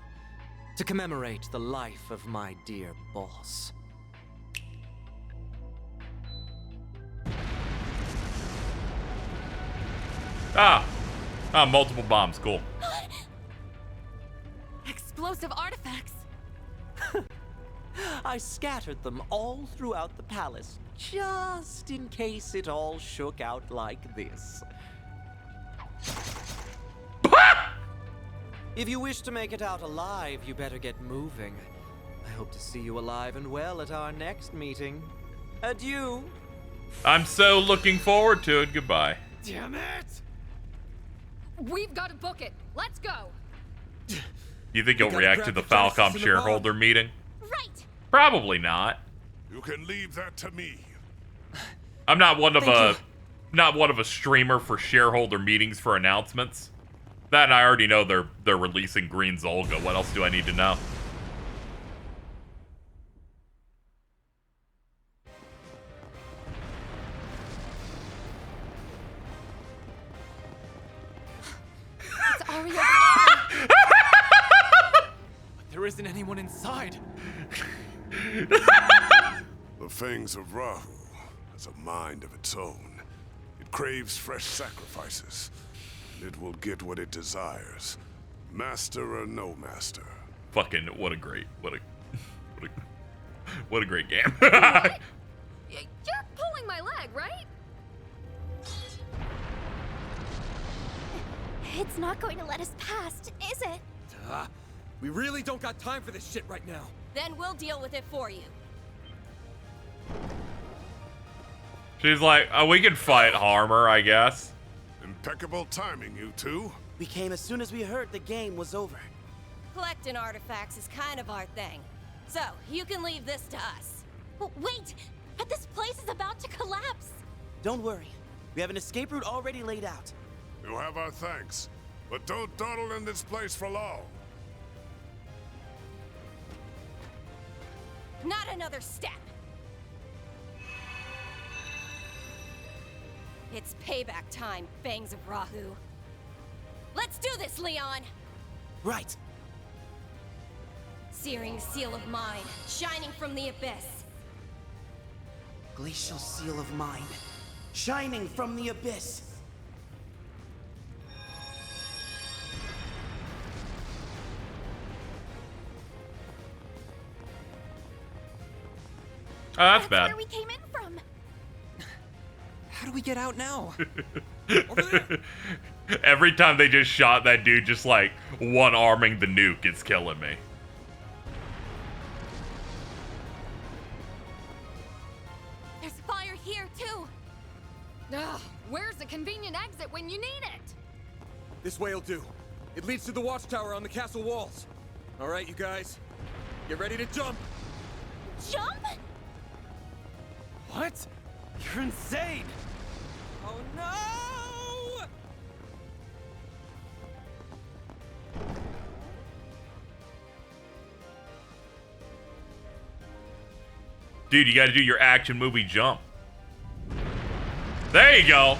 to commemorate the life of my dear boss. Multiple bombs, cool. Explosive artifacts. I scattered them all throughout the palace, just in case it all shook out like this. If you wish to make it out alive, you better get moving. I hope to see you alive and well at our next meeting. Adieu. I'm so looking forward to it. Goodbye. Damn it! We've got to book it. Let's go. You think he'll gotta react grab to the the Genesis Falcom and the shareholder meeting? Right. Probably not. You can leave that to me. I'm not one of Thank not one of a streamer for shareholder meetings for announcements. That and I already know they're releasing Green Zolga. What else do I need to know? It's Aria. There isn't anyone inside. The Fangs of Rahu has a mind of its own. It craves fresh sacrifices, and it will get what it desires, master or no master. Fucking what a great great game. You're pulling my leg, right? It's not going to let us past, is it? We really don't got time for this shit right now. Then we'll deal with it for you. She's like, oh, we can fight Harmer, I guess. Impeccable timing, you two. We came as soon as we heard the game was over. Collecting artifacts is kind of our thing. So, you can leave this to us. Wait! But this place is about to collapse! Don't worry. We have an escape route already laid out. You have our thanks, but don't dawdle in this place for long. Not another step. It's payback time, Fangs of Rahu. Let's do this, Leon! Right. Searing seal of mine, shining from the abyss. Glacial seal of mind, shining from the abyss. Oh, that's bad. Where we came in from. How do we get out now? Every time they just shot that dude, just like one-arming the nuke, it's killing me. There's fire here, too. Ugh, where's the convenient exit when you need it? This way'll do. It leads to the watchtower on the castle walls. All right, you guys. Get ready to jump. Jump? What? You're insane! Oh no! Dude, you gotta do your action movie jump. There you go.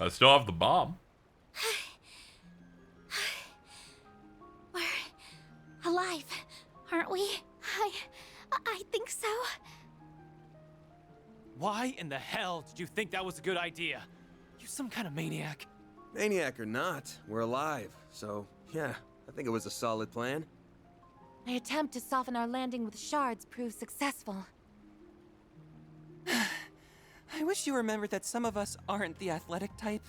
I still have the bomb. We're alive, aren't we? I think so. Why in the hell did you think that was a good idea? You some kind of maniac. Maniac or not, we're alive. So, yeah, I think it was a solid plan. My attempt to soften our landing with shards proved successful. I wish you remembered that some of us aren't the athletic type.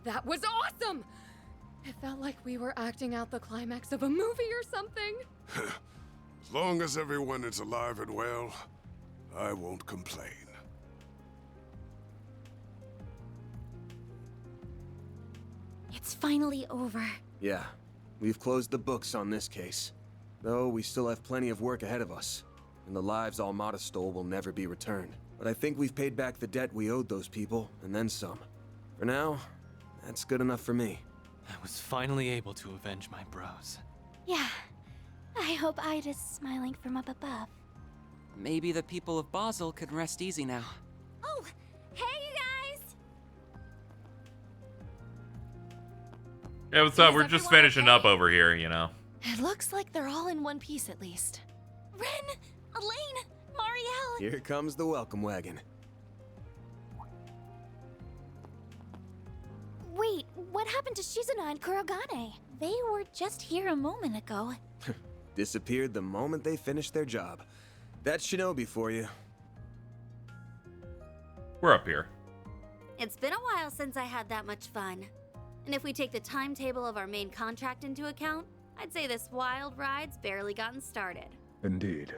That was awesome! It felt like we were acting out the climax of a movie or something. As long as everyone is alive and well, I won't complain. It's finally over. Yeah, we've closed the books on this case. Though we still have plenty of work ahead of us, and the lives Almata stole will never be returned. But I think we've paid back the debt we owed those people, and then some. For now, that's good enough for me. I was finally able to avenge my bros. Yeah. I hope Ida's smiling from up above. Maybe the people of Basel could rest easy now. Oh, hey you guys! Yeah, what's up? We're just finishing up over here, you know. It looks like they're all in one piece at least. Ren! Elaine! Marielle! Here comes the welcome wagon. Wait, what happened to Shizuna and Kurogane? They were just here a moment ago. Disappeared the moment they finished their job. That's Shinobi for you. We're up here. It's been a while since I had that much fun. And if we take the timetable of our main contract into account, I'd say this wild ride's barely gotten started. Indeed.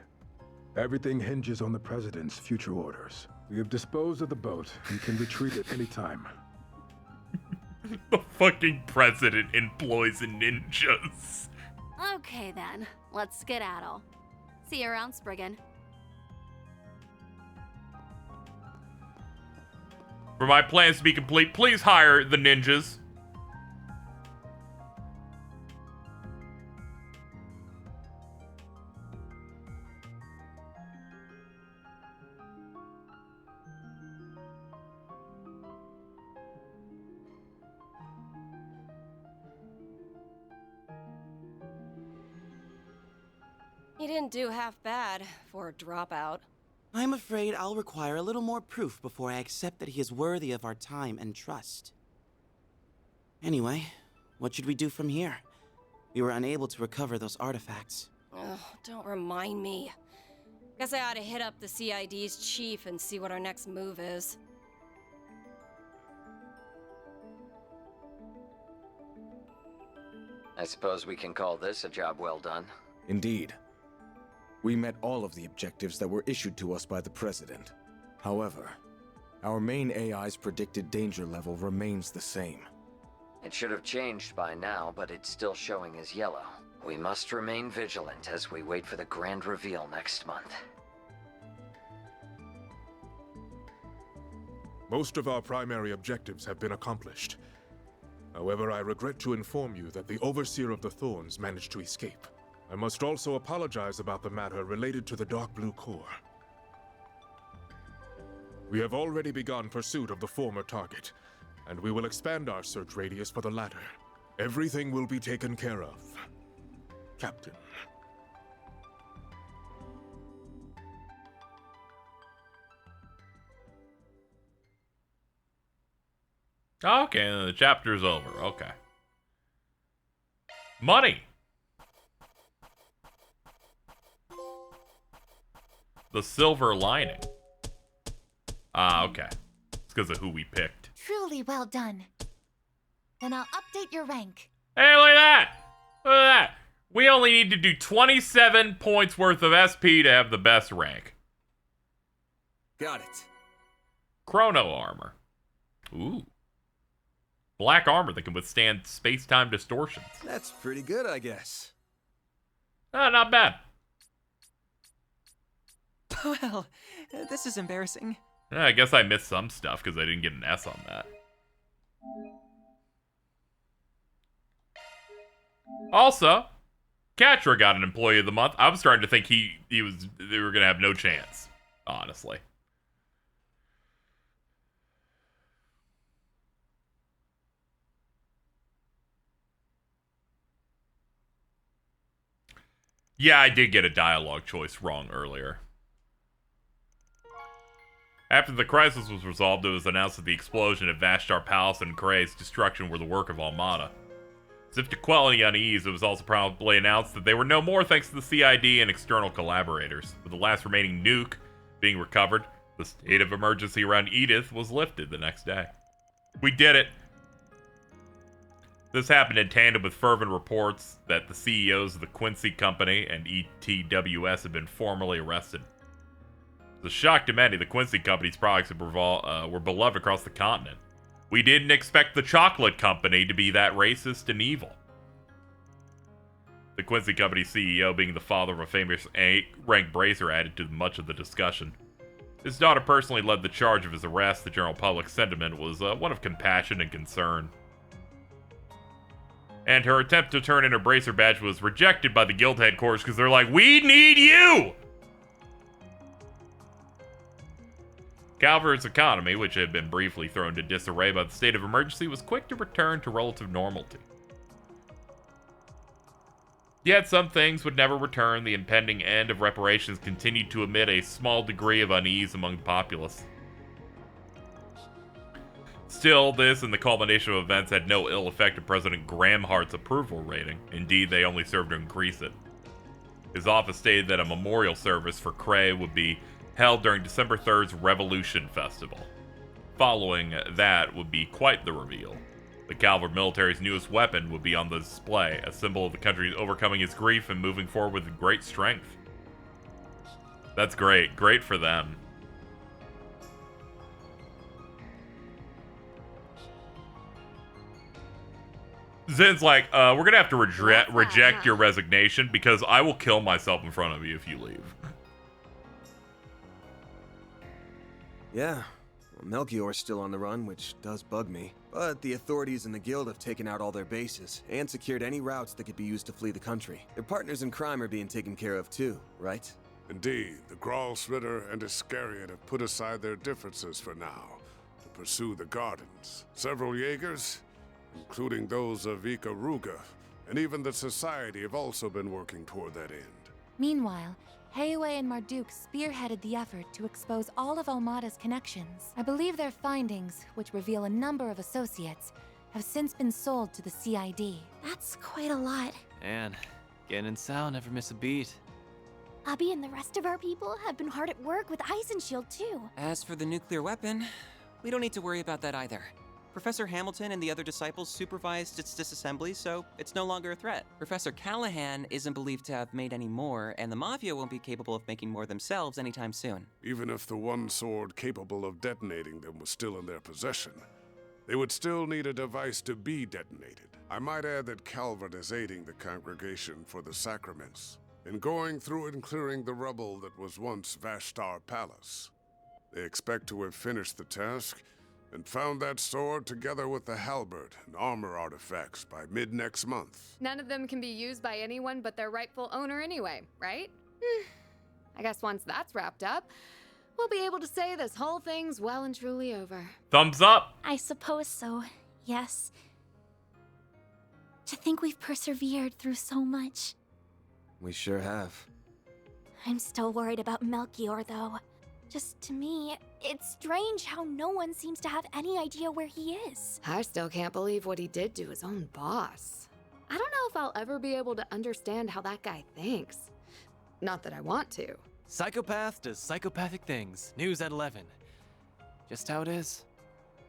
Everything hinges on the President's future orders. We have disposed of the boat and can retreat at any time. The fucking President employs ninjas. Okay then, let's skedaddle. See you around, Spriggan. For my plans to be complete, please hire the ninjas. He didn't do half bad for a dropout. I'm afraid I'll require a little more proof before I accept that he is worthy of our time and trust. Anyway, what should we do from here? We were unable to recover those artifacts. Ugh, don't remind me. Guess I ought to hit up the CID's chief and see what our next move is. I suppose we can call this a job well done. Indeed. We met all of the objectives that were issued to us by the President. However, our main AI's predicted danger level remains the same. It should have changed by now, but it's still showing as yellow. We must remain vigilant as we wait for the grand reveal next month. Most of our primary objectives have been accomplished. However, I regret to inform you that the Overseer of the Thorns managed to escape. I must also apologize about the matter related to the Dark Blue Core. We have already begun pursuit of the former target, and we will expand our search radius for the latter. Everything will be taken care of, Captain. Okay, the chapter's over. Okay. Money! The silver lining. Ah, okay. It's because of who we picked. Truly well done. Then I'll update your rank. Hey, look at that! Look at that! We only need to do 27 points worth of SP to have the best rank. Got it. Chrono armor. Ooh. Black armor that can withstand space-time distortions. That's pretty good, I guess. Not bad. Well, this is embarrassing. I guess I missed some stuff because I didn't get an S on that. Also, Catra got an Employee of the Month. I was starting to think they were gonna have no chance, honestly. Yeah, I did get a dialogue choice wrong earlier. After the crisis was resolved, it was announced that the explosion at Vashtar Palace and Kray's destruction were the work of Almata. As if to quell any unease, it was also promptly announced that they were no more thanks to the CID and external collaborators. With the last remaining nuke being recovered, the state of emergency around Edith was lifted the next day. We did it! This happened in tandem with fervent reports that the CEOs of the Quincy Company and ETWS had been formally arrested. The shock to many, the Quincy Company's products were beloved across the continent. We didn't expect the chocolate company to be that racist and evil. The Quincy Company CEO being the father of a famous rank bracer added to much of the discussion. His daughter personally led the charge of his arrest. The general public sentiment was one of compassion and concern. And her attempt to turn in her bracer badge was rejected by the guild headquarters because they're like, we need you! Calvert's economy, which had been briefly thrown into disarray by the state of emergency, was quick to return to relative normality. Yet some things would never return. The impending end of reparations continued to emit a small degree of unease among the populace. Still, this and the culmination of events had no ill effect on President Gramhart's approval rating. Indeed, they only served to increase it. His office stated that a memorial service for Kray would be held during December 3rd's Revolution Festival. Following that would be quite the reveal. The Calvard military's newest weapon would be on the display, a symbol of the country overcoming its grief and moving forward with great strength. That's great. Great for them. Zin's like, we're gonna have to reject your resignation because I will kill myself in front of you if you leave. Yeah, well, Melchior's still on the run, which does bug me. But the authorities and the guild have taken out all their bases and secured any routes that could be used to flee the country. Their partners in crime are being taken care of too, right? Indeed, the Gralsritter and Iscariot have put aside their differences for now to pursue the Gardens. Several Jaegers, including those of Ikaruga, and even the Society have also been working toward that end. Meanwhile, Heiwei and Marduk spearheaded the effort to expose all of Almata's connections. I believe their findings, which reveal a number of associates, have since been sold to the CID. That's quite a lot. Man, getting in Sal never miss a beat. Abby and the rest of our people have been hard at work with Eisenshield too. As for the nuclear weapon, we don't need to worry about that either. Professor Hamilton and the other disciples supervised its disassembly, so it's no longer a threat. Professor Callahan isn't believed to have made any more, and the Mafia won't be capable of making more themselves anytime soon. Even if the one sword capable of detonating them was still in their possession, they would still need a device to be detonated. I might add that Calvert is aiding the Congregation for the Sacraments in going through and clearing the rubble that was once Vashtar Palace. They expect to have finished the task and found that sword together with the halberd and armor artifacts by mid-next month. None of them can be used by anyone but their rightful owner anyway, right? I guess once that's wrapped up, we'll be able to say this whole thing's well and truly over. Thumbs up! I suppose so, yes. To think we've persevered through so much. We sure have. I'm still worried about Melchior though. Just to me, it's strange how no one seems to have any idea where he is. I still can't believe what he did to his own boss. I don't know if I'll ever be able to understand how that guy thinks. Not that I want to. Psychopath does psychopathic things. News at 11. Just how it is.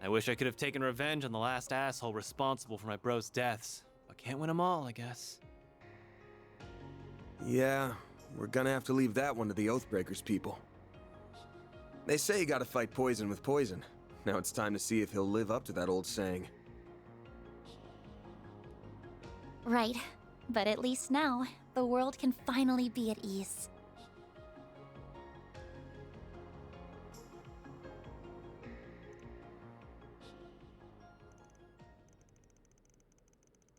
I wish I could have taken revenge on the last asshole responsible for my bro's deaths, but can't win them all, I guess. Yeah, we're gonna have to leave that one to the Oathbreakers people. They say you gotta fight poison with poison. Now it's time to see if he'll live up to that old saying. Right, but at least now, the world can finally be at ease.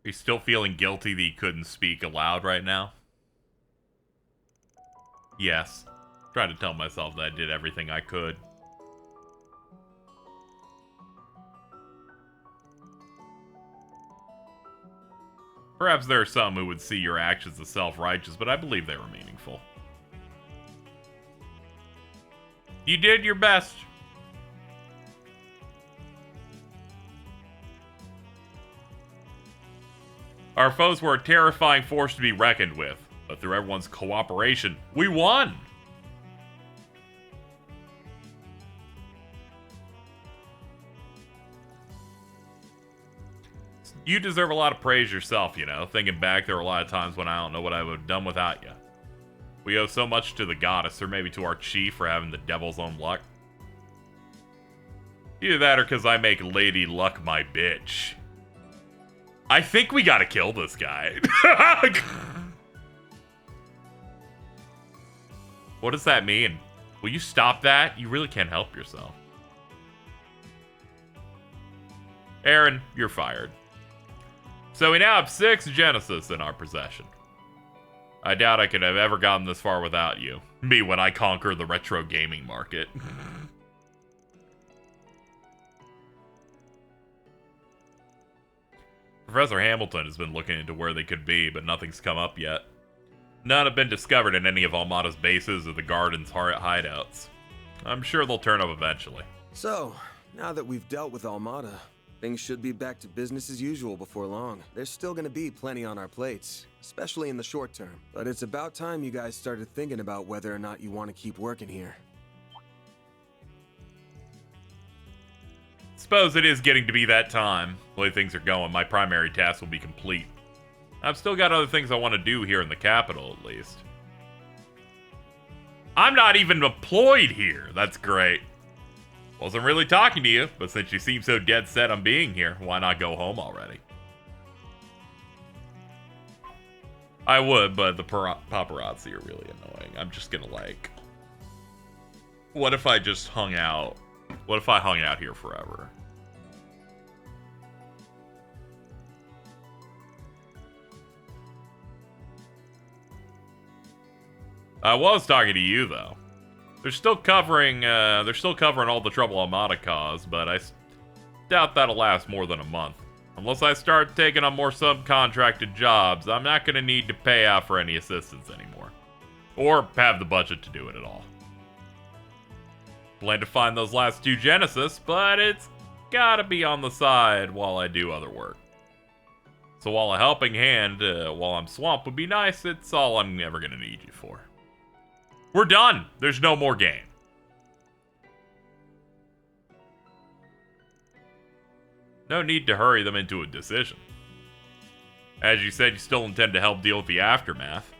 Are you still feeling guilty that you couldn't speak aloud right now? Yes. Trying to tell myself that I did everything I could. Perhaps there are some who would see your actions as self-righteous, but I believe they were meaningful. You did your best. Our foes were a terrifying force to be reckoned with, but through everyone's cooperation, we won! You deserve a lot of praise yourself, you know. Thinking back, there were a lot of times when I don't know what I would have done without you. We owe so much to the goddess, or maybe to our chief for having the devil's own luck. Either that or because I make Lady Luck my bitch. I think we gotta kill this guy. What does that mean? Will you stop that? You really can't help yourself. Aaron, you're fired. So we now have 6 Genesis in our possession. I doubt I could have ever gotten this far without you. Me when I conquer the retro gaming market. Professor Hamilton has been looking into where they could be, but nothing's come up yet. None have been discovered in any of Almata's bases or the Garden's hideouts. I'm sure they'll turn up eventually. So, now that we've dealt with Almata, things should be back to business as usual before long. There's still gonna be plenty on our plates, especially in the short term. But it's about time you guys started thinking about whether or not you want to keep working here. Suppose it is getting to be that time. The way things are going, my primary task will be complete. I've still got other things I want to do here in the capital, at least. I'm not even employed here. That's great. Wasn't really talking to you, but since you seem so dead set on being here, why not go home already? I would, but the paparazzi are really annoying. I'm just gonna like... What if I just hung out? What if I hung out here forever? I was talking to you, though. They're still covering all the trouble Almata caused, but I doubt that'll last more than a month. Unless I start taking on more subcontracted jobs, I'm not gonna need to pay out for any assistance anymore. Or have the budget to do it at all. Plan to find those last 2 Genesis, but it's gotta be on the side while I do other work. So while a helping hand while I'm swamped would be nice, it's all I'm ever gonna need you for. We're done! There's no more game. No need to hurry them into a decision. As you said, you still intend to help deal with the aftermath.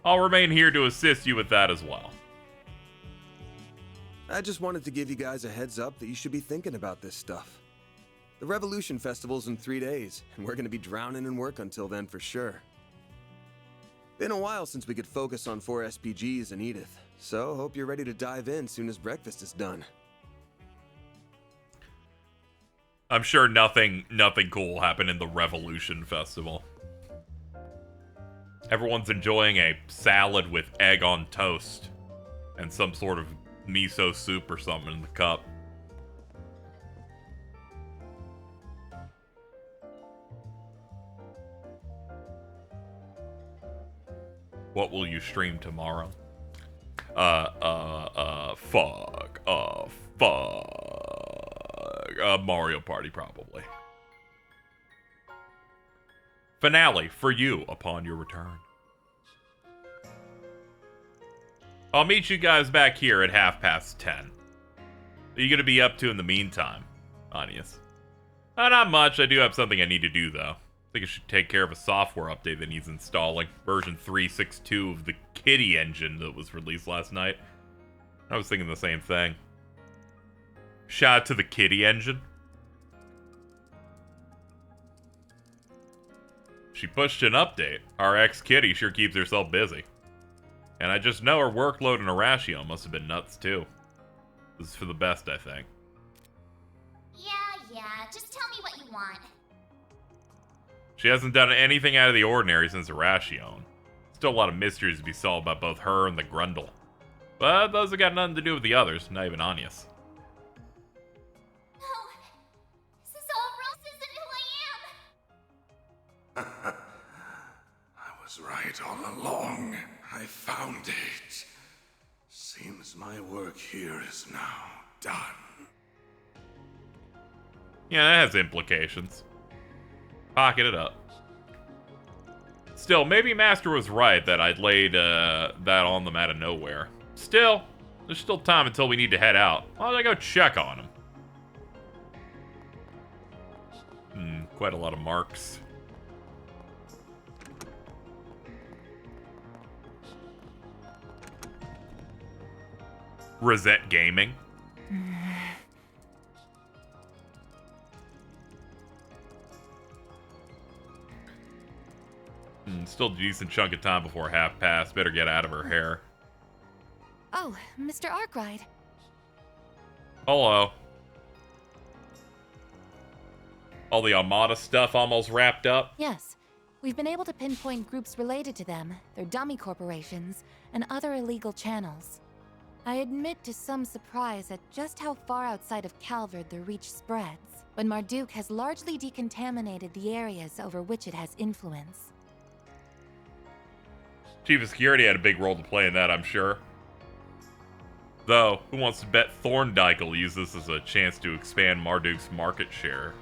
I'll remain here to assist you with that as well. I just wanted to give you guys a heads up that you should be thinking about this stuff. The Revolution Festival's in 3 days, and we're gonna be drowning in work until then for sure. Been a while since we could focus on 4 SPGs and Edith, so hope you're ready to dive in soon as breakfast is done. I'm sure nothing cool will happen in the Revolution Festival. Everyone's enjoying a salad with egg on toast and some sort of miso soup or something in the cup. What will you stream tomorrow? Mario Party, probably. Finale for you upon your return. I'll meet you guys back here at 10:30. What are you gonna be up to in the meantime, Anius? Not much. I do have something I need to do, though. I think I should take care of a software update that needs installing. Version 3.6.2 of the Kitty engine that was released last night. I was thinking the same thing. Shout out to the Kitty engine. She pushed an update. Our ex-Kitty sure keeps herself busy. And I just know her workload and Horatio must have been nuts, too. This is for the best, I think. Yeah, just tell me what you want. She hasn't done anything out of the ordinary since Horatio. Still a lot of mysteries to be solved about both her and the Grundle. But those have got nothing to do with the others, not even Anius. No, this is all Rose isn't who I am. I was right all along. I found it. Seems my work here is now done. Yeah, that has implications. Pocket it up. Still, maybe Master was right that I'd laid that on them out of nowhere. Still, there's still time until we need to head out. Why don't I go check on him? Quite a lot of marks. Rosette Gaming. Still a decent chunk of time before half past. Better get out of her hair. Oh, Mr. Arkwright. Hello. All the Almata stuff almost wrapped up? Yes. We've been able to pinpoint groups related to them, their dummy corporations, and other illegal channels. I admit to some surprise at just how far outside of Calvard their reach spreads, but Marduk has largely decontaminated the areas over which it has influence. Chief of Security had a big role to play in that, I'm sure. Though, who wants to bet Thorndyke will use this as a chance to expand Marduk's market share?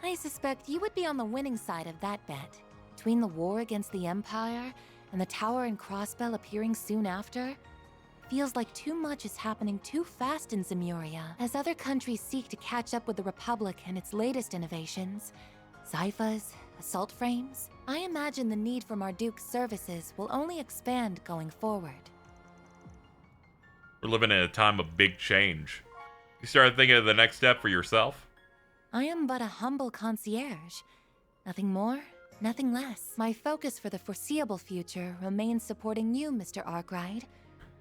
I suspect you would be on the winning side of that bet. Between the war against the Empire and the Tower and Crossbell appearing soon after, feels like too much is happening too fast in Zemuria. As other countries seek to catch up with the Republic and its latest innovations, Zyphas, assault frames, I imagine the need for Marduk's services will only expand going forward. We're living in a time of big change. You started thinking of the next step for yourself? I am but a humble concierge. Nothing more, nothing less. My focus for the foreseeable future remains supporting you, Mr. Arkwright.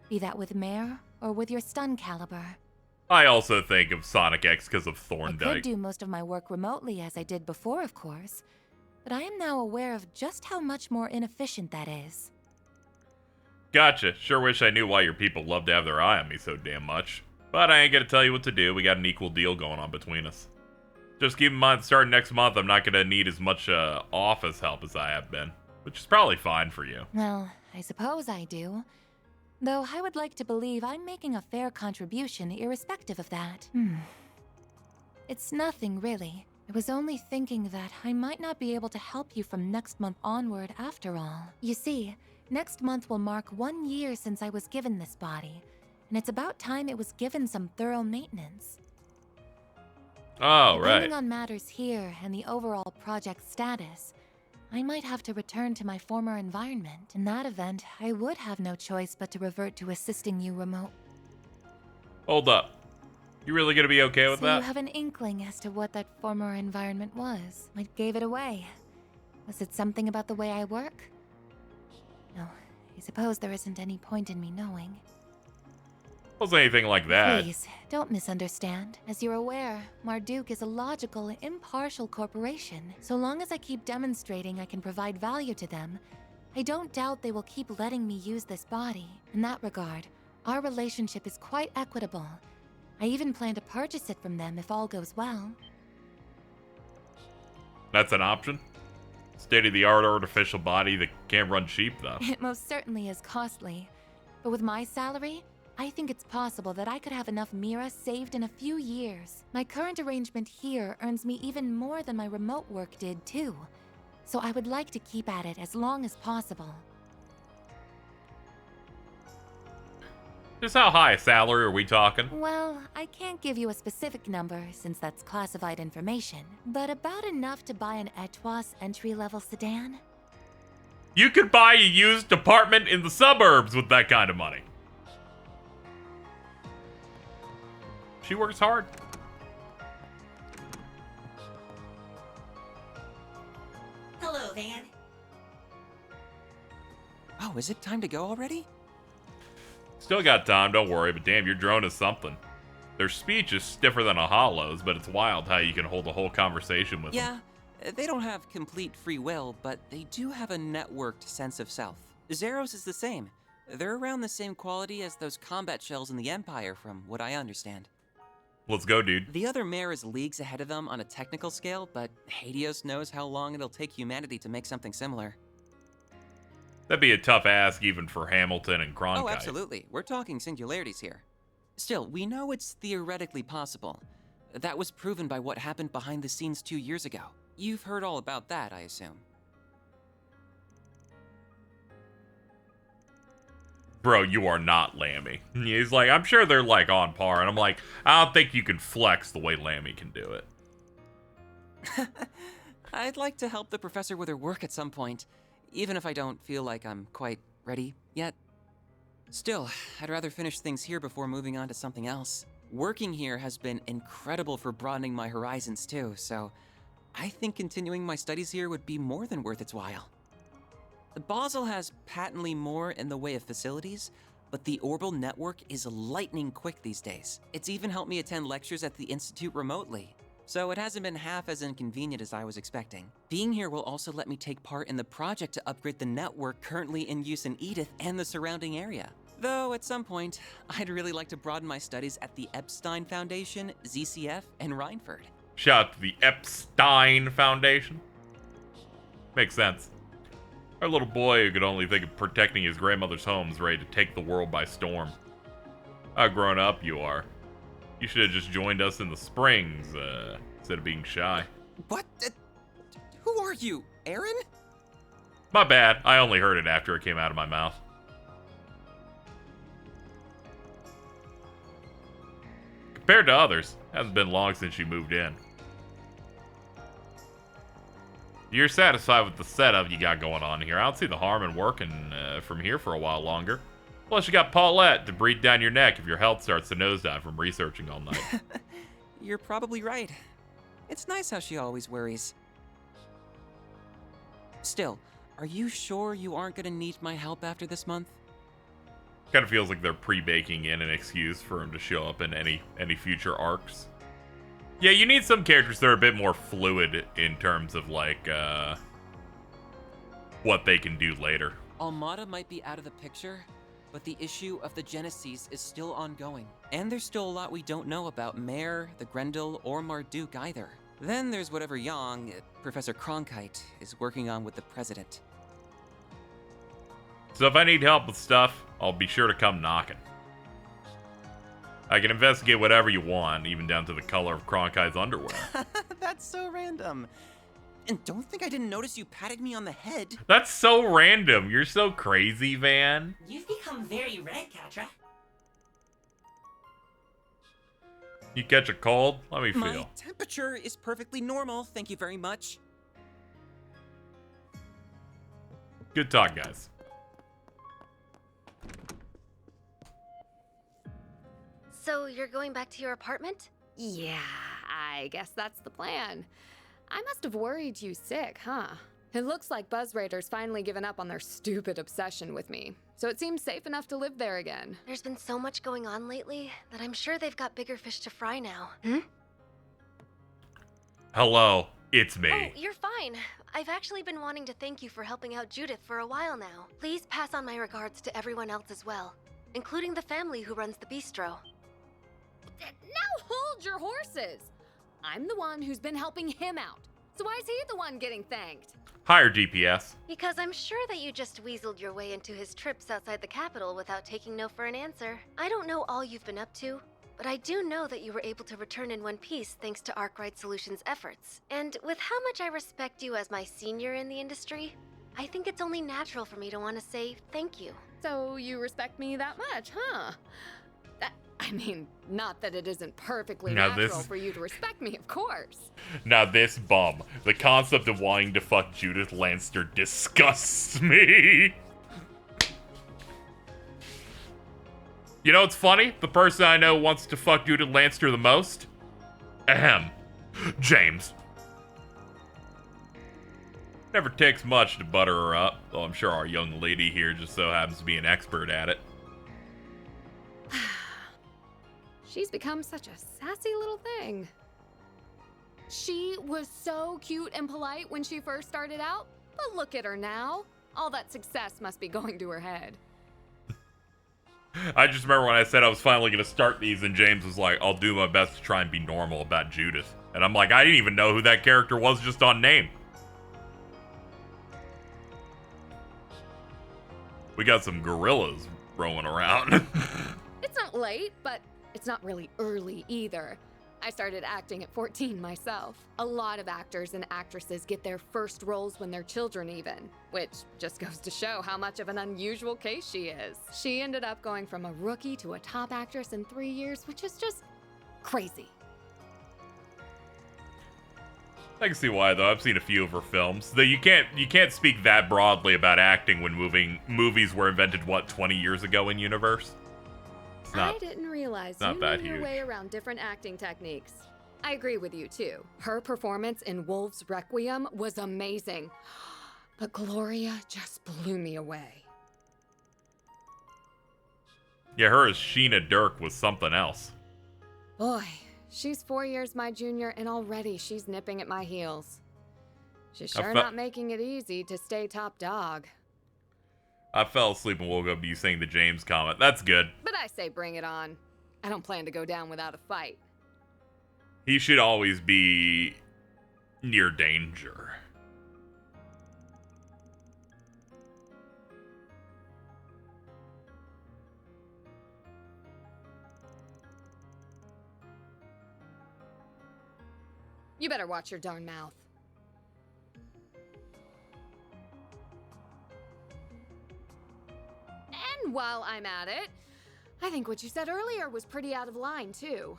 Be that with Mare or with your stun caliber. I also think of Sonic X because of I Thorndyke. could do most of my work remotely as I did before, of course. But I am now aware of just how much more inefficient that is. Gotcha. Sure wish I knew why your people love to have their eye on me so damn much. But I ain't gonna tell you what to do. We got an equal deal going on between us. Just keep in mind, starting next month, I'm not gonna need as much office help as I have been. Which is probably fine for you. Well, I suppose I do. Though I would like to believe I'm making a fair contribution irrespective of that. It's nothing, really. I was only thinking that I might not be able to help you from next month onward after all. You see, next month will mark 1 year since I was given this body, and it's about time it was given some thorough maintenance. Oh, right. Depending on matters here and the overall project status, I might have to return to my former environment. In that event, I would have no choice but to revert to assisting you remote. Hold up. You really gonna be okay with So that? you have an inkling as to what that former environment was? What gave it away? Was it something about the way I work? No, I suppose there isn't any point in me knowing. Wasn't anything like that. Please, don't misunderstand. As you're aware, Marduk is a logical, impartial corporation. So long as I keep demonstrating I can provide value to them, I don't doubt they will keep letting me use this body. In that regard, our relationship is quite equitable. I even plan to purchase it from them if all goes well. That's an option? State-of-the-art artificial body that can't run cheap, though. It most certainly is costly. But with my salary, I think it's possible that I could have enough Mira saved in a few years. My current arrangement here earns me even more than my remote work did, too. So I would like to keep at it as long as possible. Just how high a salary are we talking? Well, I can't give you a specific number since that's classified information, but about enough to buy an Etwas entry-level sedan. You could buy a used apartment in the suburbs with that kind of money. She works hard. Hello, Van. Oh, is it time to go already? Still got time, don't worry, but damn, your drone is something. Their speech is stiffer than a hollow's, but it's wild how you can hold a whole conversation with them. Yeah, they don't have complete free will, but they do have a networked sense of self. Zeros is the same. They're around the same quality as those combat shells in the Empire, from what I understand. Let's go, dude. The other mare is leagues ahead of them on a technical scale, but Hadios knows how long it'll take humanity to make something similar. That'd be a tough ask even for Hamilton and Cronkite. Oh, absolutely. We're talking singularities here. Still, we know it's theoretically possible. That was proven by what happened behind the scenes 2 years ago. You've heard all about that, I assume. Bro, you are not Lammy. He's like, I'm sure they're like on par. And I'm like, I don't think you can flex the way Lammy can do it. I'd like to help the professor with her work at some point, even if I don't feel like I'm quite ready yet. Still, I'd rather finish things here before moving on to something else. Working here has been incredible for broadening my horizons too, so I think continuing my studies here would be more than worth its while. Basel has patently more in the way of facilities, but the orbital network is lightning quick these days. It's even helped me attend lectures at the Institute remotely, so it hasn't been half as inconvenient as I was expecting. Being here will also let me take part in the project to upgrade the network currently in use in Edith and the surrounding area. Though at some point, I'd really like to broaden my studies at the Epstein Foundation, ZCF, and Reinford. Shout out to the Epstein Foundation. Makes sense. Our little boy who could only think of protecting his grandmother's home is ready to take the world by storm. How grown up you are. You should have just joined us in the Springs, instead of being shy. What? Who are you, Aaron? My bad. I only heard it after it came out of my mouth. Compared to others, hasn't been long since you moved in. You're satisfied with the setup you got going on here. I don't see the harm in working from here for a while longer. Plus, you got Paulette to breathe down your neck if your health starts to nosedive from researching all night. You're probably right. It's nice how she always worries. Still, are you sure you aren't gonna need my help after this month? Kind of feels like they're pre-baking in an excuse for him to show up in any future arcs. Yeah, you need some characters that are a bit more fluid in terms of, like, what they can do later. Almata might be out of the picture, but the issue of the Genesis is still ongoing. And there's still a lot we don't know about Mare, the Grendel, or Marduk either. Then there's whatever Yang, Professor Cronkite, is working on with the President. So if I need help with stuff, I'll be sure to come knocking. I can investigate whatever you want, even down to the color of Cronkite's underwear. That's so random. And don't think I didn't notice you patting me on the head. That's so random. You're so crazy, Van. You've become very red, Katra. You catch a cold? Let me feel. My temperature is perfectly normal, thank you very much. Good talk, guys. So you're going back to your apartment? Yeah, I guess that's the plan. I must have worried you sick, huh? It looks like Buzz Raiders finally given up on their stupid obsession with me, so it seems safe enough to live there again. There's been so much going on lately that I'm sure they've got bigger fish to fry now. Hmm? Hello, it's me. Oh, you're fine. I've actually been wanting to thank you for helping out Judith for a while now. Please pass on my regards to everyone else as well, including the family who runs the bistro. Now hold your horses! I'm the one who's been helping him out, so why is he the one getting thanked? Higher DPS. Because I'm sure that you just weaseled your way into his trips outside the capital without taking no for an answer. I don't know all you've been up to, but I do know that you were able to return in one piece thanks to Arkwright Solutions' efforts. And with how much I respect you as my senior in the industry, I think it's only natural for me to want to say thank you. So you respect me that much, huh? I mean, not that it isn't perfectly natural for you to respect me, of course. Now this bum. The concept of wanting to fuck Judith Lanster disgusts me. You know what's funny? The person I know wants to fuck Judith Lanster the most? Ahem. James. Never takes much to butter her up, though I'm sure our young lady here just so happens to be an expert at it. She's become such a sassy little thing. She was so cute and polite when she first started out, but look at her now. All that success must be going to her head. I just remember when I said I was finally going to start these, and James was like, I'll do my best to try and be normal about Judith. And I'm like, I didn't even know who that character was just on name. We got some gorillas roaming around. It's not late, but it's not really early either. I started acting at 14 myself. A lot of actors and actresses get their first roles when they're children even, which just goes to show how much of an unusual case she is. She ended up going from a rookie to a top actress in 3 years, which is just crazy. I can see why, though. I've seen a few of her films. Though you can't speak that broadly about acting when movies were invented, what, 20 years ago in universe? I didn't realize you knew your way around different acting techniques. I agree with you, too. Her performance in Wolf's Requiem was amazing. But Gloria just blew me away. Yeah, her as Sheena Dirk was something else. Boy, she's 4 years my junior, and already she's nipping at my heels. She's sure not making it easy to stay top dog. I fell asleep and woke up you saying the James comment. That's good. But I say bring it on. I don't plan to go down without a fight. He should always be near danger. You better watch your darn mouth. And while I'm at it, I think what you said earlier was pretty out of line, too.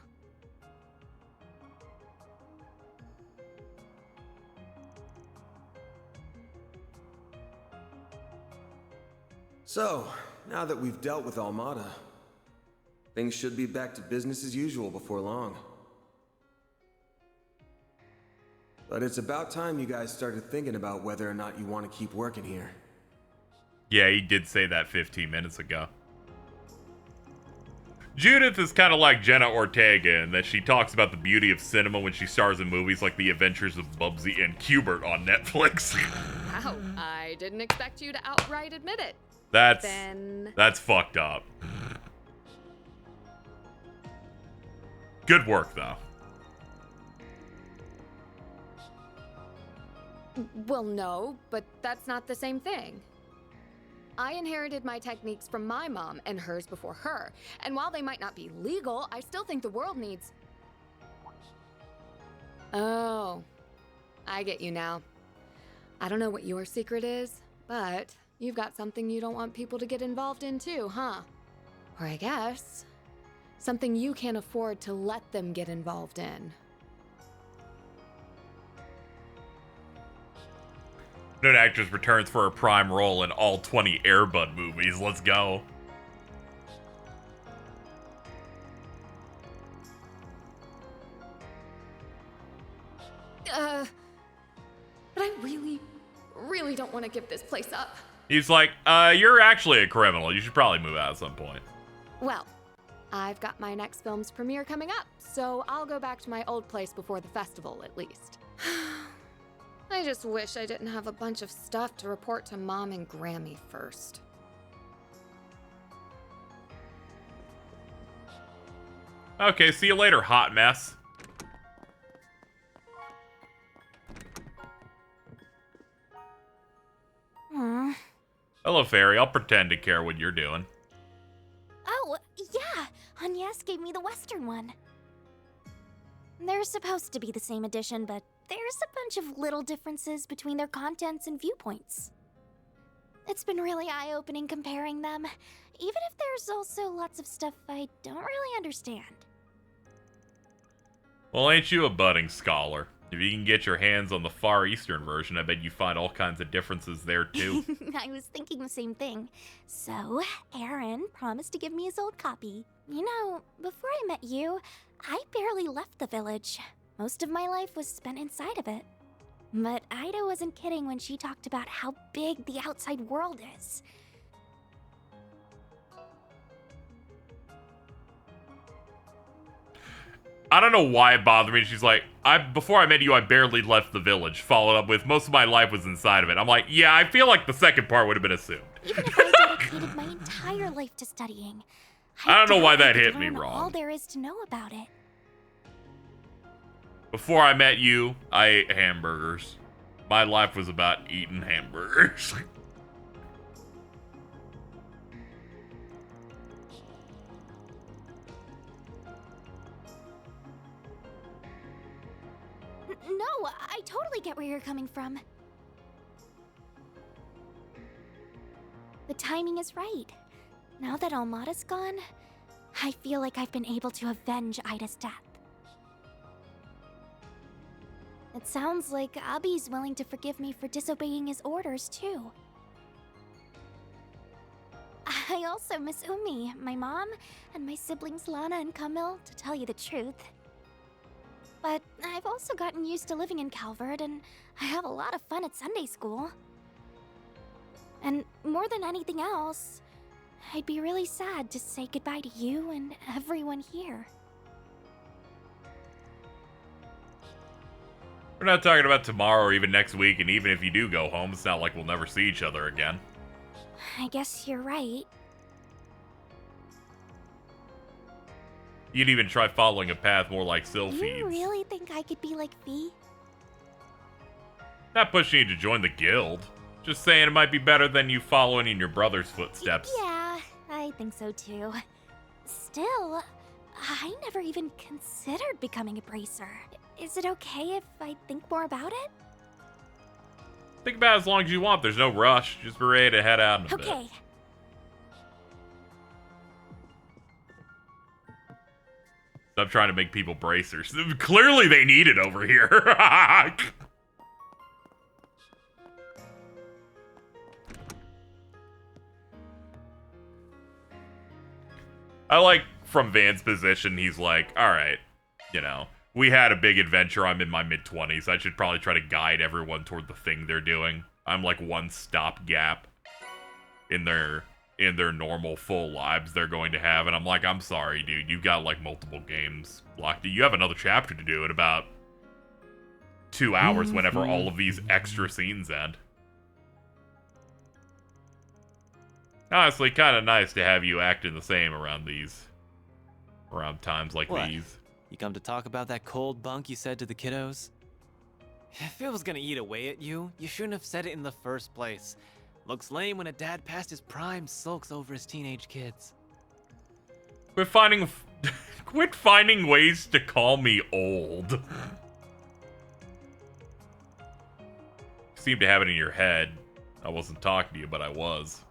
So, now that we've dealt with Almata, things should be back to business as usual before long. But it's about time you guys started thinking about whether or not you want to keep working here. Yeah, he did say that 15 minutes ago. Judith is kind of like Jenna Ortega in that she talks about the beauty of cinema when she stars in movies like The Adventures of Bubsy and Cubert on Netflix. Wow, I didn't expect you to outright admit it. That's fucked up. Good work, though. Well, no, but that's not the same thing. I inherited my techniques from my mom and hers before her. And while they might not be legal, I still think the world needs... Oh, I get you now. I don't know what your secret is, but you've got something you don't want people to get involved in too, huh? Or I guess, something you can't afford to let them get involved in. Known actress returns for her prime role in all 20 Air Bud movies. Let's go. But I really don't want to give this place up. He's like, you're actually a criminal. You should probably move out at some point. Well, I've got my next film's premiere coming up, so I'll go back to my old place before the festival, at least. I just wish I didn't have a bunch of stuff to report to Mom and Grammy first. Okay, see you later, hot mess. Aww. Hello, Fairy. I'll pretend to care what you're doing. Oh, yeah. Agnes gave me the Western one. They're supposed to be the same edition, but there's a bunch of little differences between their contents and viewpoints. It's been really eye-opening comparing them, even if there's also lots of stuff I don't really understand. Well, ain't you a budding scholar? If you can get your hands on the Far Eastern version, I bet you find all kinds of differences there, too. I was thinking the same thing. So, Aaron promised to give me his old copy. You know, before I met you, I barely left the village. Most of my life was spent inside of it. But Ida wasn't kidding when she talked about how big the outside world is. I don't know why it bothered me. She's like, before I met you, I barely left the village. Followed up with, most of my life was inside of it. I'm like, yeah, I feel like the second part would have been assumed. Even if I dedicated my entire life to studying, I don't know why that could hit me learn wrong. all there is to know about it. Before I met you, I ate hamburgers. My life was about eating hamburgers. No, I totally get where you're coming from. The timing is right. Now that Almata's gone, I feel like I've been able to avenge Ida's death. It sounds like Abi's willing to forgive me for disobeying his orders, too. I also miss Umi, my mom, and my siblings Lana and Camille, to tell you the truth. But I've also gotten used to living in Calvert, and I have a lot of fun at Sunday school. And more than anything else, I'd be really sad to say goodbye to you and everyone here. We're not talking about tomorrow or even next week, and even if you do go home, it's not like we'll never see each other again. I guess you're right. You'd even try following a path more like Do Sylphide's. you really think I could be like Fee? Not pushing you to join the guild. Just saying it might be better than you following in your brother's footsteps. Yeah, I think so too. Still, I never even considered becoming a bracer. Is it okay if I think more about it? Think about it as long as you want. There's no rush. Just be ready to head out in a bit. Okay. Stop trying to make people bracers. Clearly they need it over here. I like from Van's position, he's like, all right, you know, we had a big adventure. I'm in my mid-20s. I should probably try to guide everyone toward the thing they're doing. I'm like one stopgap in their normal full lives they're going to have. And I'm like, I'm sorry, dude. You've got like multiple games locked. You have another chapter to do in about 2 hours whenever all of these extra scenes end. Honestly, kind of nice to have you acting the same around times like What? these. You come to talk about that cold bunk you said to the kiddos? If it was gonna eat away at you, you shouldn't have said it in the first place. Looks lame when a dad past his prime sulks over his teenage kids. Quit finding ways to call me old. You seem to have it in your head. I wasn't talking to you, but I was.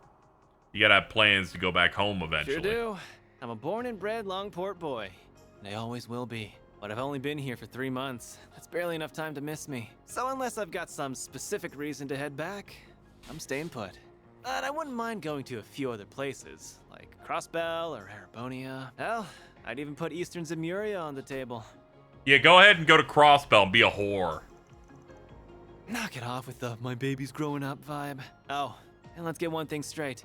You gotta have plans to go back home eventually. Sure do. I'm a born and bred Longport boy. And I always will be. But I've only been here for 3 months. That's barely enough time to miss me. So unless I've got some specific reason to head back, I'm staying put. But I wouldn't mind going to a few other places, like Crossbell or Arabonia. Hell, I'd even put Eastern Zemuria on the table. Yeah, go ahead and go to Crossbell and be a whore. Knock it off with the my baby's growing up vibe. Oh, and let's get one thing straight.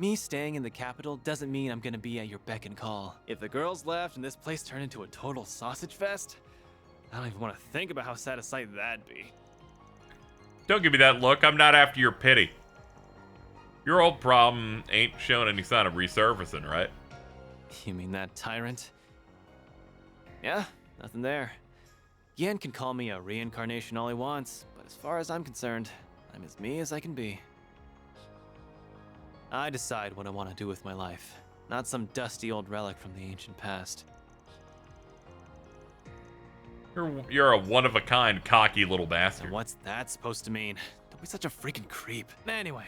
Me staying in the capital doesn't mean I'm gonna be at your beck and call. If the girls left and this place turned into a total sausage fest, I don't even want to think about how sad a sight that'd be. Don't give me that look. I'm not after your pity. Your old problem ain't showing any sign of resurfacing, right? You mean that tyrant? Yeah, nothing there. Yen can call me a reincarnation all he wants, but as far as I'm concerned, I'm as me as I can be. I decide what I want to do with my life, not some dusty old relic from the ancient past. You're a one-of-a-kind, cocky little bastard. And what's that supposed to mean? Don't be such a freaking creep. Anyway,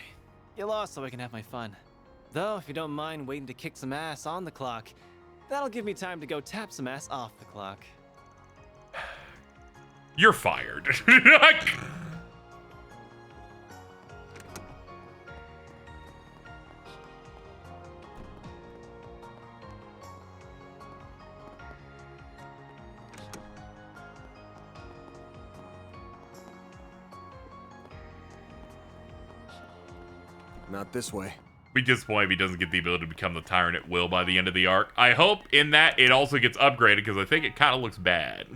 you lost so I can have my fun. Though, if you don't mind waiting to kick some ass on the clock, that'll give me time to go tap some ass off the clock. You're fired. Not this way. Be disappointed if he doesn't get the ability to become the tyrant at will by the end of the arc. I hope in that it also gets upgraded because I think it kind of looks bad.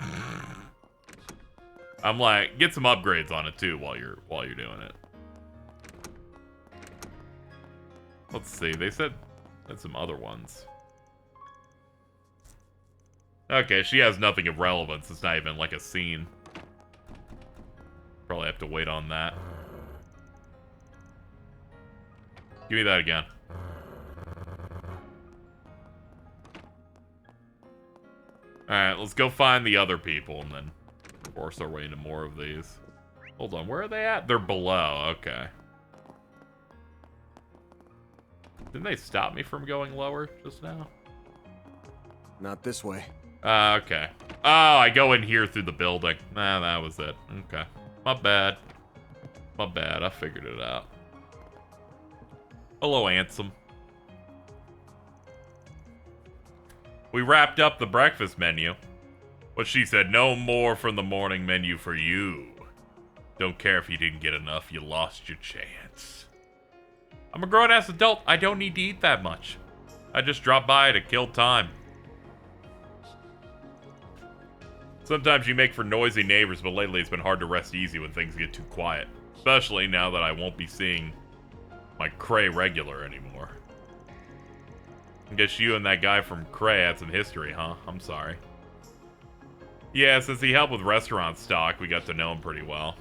I'm like, get some upgrades on it too while you're doing it. Let's see. They said some other ones. Okay, she has nothing of relevance. It's not even like a scene. Probably have to wait on that. Give me that again. Alright, let's go find the other people and then force our way into more of these. Hold on, where are they at? They're below, okay. Didn't they stop me from going lower just now? Not this way. Okay. Oh, I go in here through the building. Nah, that was it. Okay. My bad. My bad, I figured it out. Hello, Ansem. We wrapped up the breakfast menu. But she said, no more from the morning menu for you. Don't care if you didn't get enough, you lost your chance. I'm a grown-ass adult. I don't need to eat that much. I just drop by to kill time. Sometimes you make for noisy neighbors, but lately it's been hard to rest easy when things get too quiet. Especially now that I won't be seeing my Cray regular anymore. I guess you and that guy from Cray had some history, huh? I'm sorry. Yeah, since he helped with restaurant stock, we got to know him pretty well.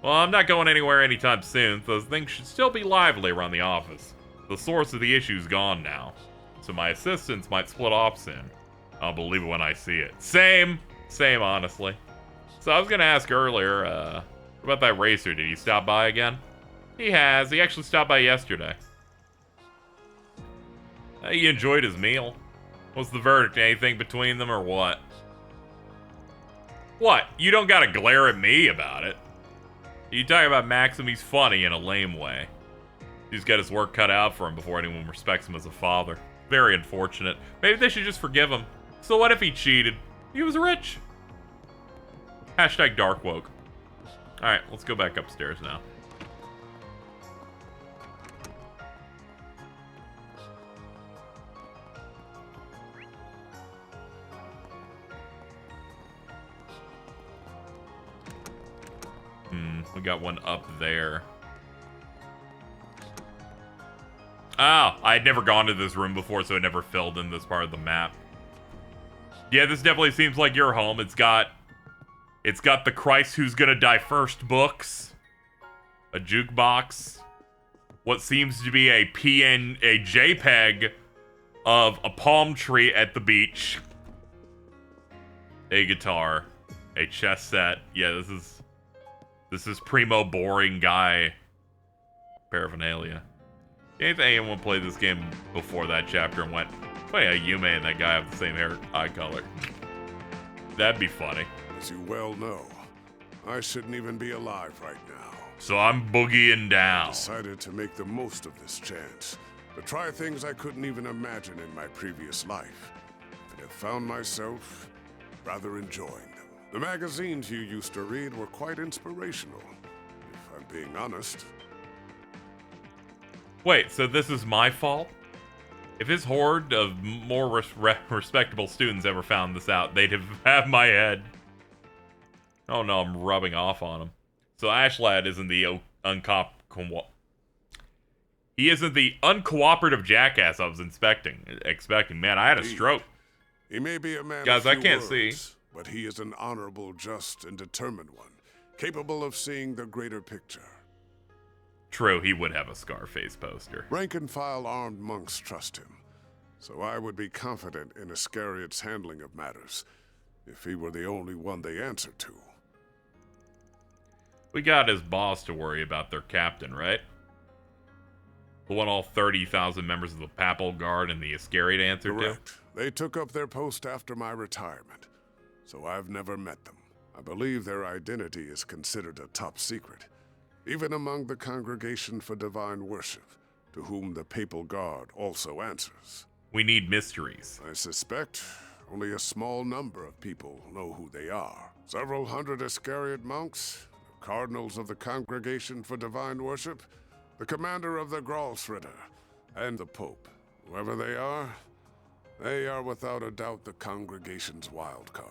Well, I'm not going anywhere anytime soon, so things should still be lively around the office. The source of the issue's gone now, so my assistants might split off soon. I'll believe it when I see it. Same, honestly. So I was gonna ask earlier, what about that racer? Did he stop by again? He has. He actually stopped by yesterday. He enjoyed his meal. What's the verdict? Anything between them or what? What? You don't gotta glare at me about it. You talk about Maxim, he's funny in a lame way. He's got his work cut out for him before anyone respects him as a father. Very unfortunate. Maybe they should just forgive him. So what if he cheated? He was rich. Hashtag dark woke. Alright, let's go back upstairs now. We got one up there. Oh, I had never gone to this room before, so it never filled in this part of the map. Yeah, this definitely seems like your home. It's got the Christ Who's Gonna Die First books, a jukebox, what seems to be a JPEG of a palm tree at the beach, a guitar, a chess set. Yeah, this is primo boring guy paraphernalia. Anything anyone played this game before that chapter and went, funny how Yume and that guy have the same eye color. That'd be funny. As you well know, I shouldn't even be alive right now. So I'm boogieing down. I decided to make the most of this chance, to try things I couldn't even imagine in my previous life, and have found myself rather enjoying them. The magazines you used to read were quite inspirational, if I'm being honest. Wait, so this is my fault? If his horde of more respectable students ever found this out, they'd have my head. Oh no, I'm rubbing off on him. So Ashlad isn't the he isn't the uncooperative jackass I was expecting. Man, I had a stroke. He may be a man Guys, of few I can't words, see. but he is an honorable, just, and determined one, capable of seeing the greater picture. True, he would have a Scarface poster. Rank-and-file armed monks trust him, so I would be confident in Iscariot's handling of matters, if he were the only one they answer to. We got his boss to worry about, their captain, right? The one all 30,000 members of the Papal Guard and the Iscariot answered to? Correct. They took up their post after my retirement, so I've never met them. I believe their identity is considered a top secret, even among the Congregation for Divine Worship, to whom the Papal Guard also answers. We need mysteries. I suspect only a small number of people know who they are. Several hundred Iscariot monks, the cardinals of the Congregation for Divine Worship, the commander of the Gralsritter, and the Pope. Whoever they are without a doubt the Congregation's wild card.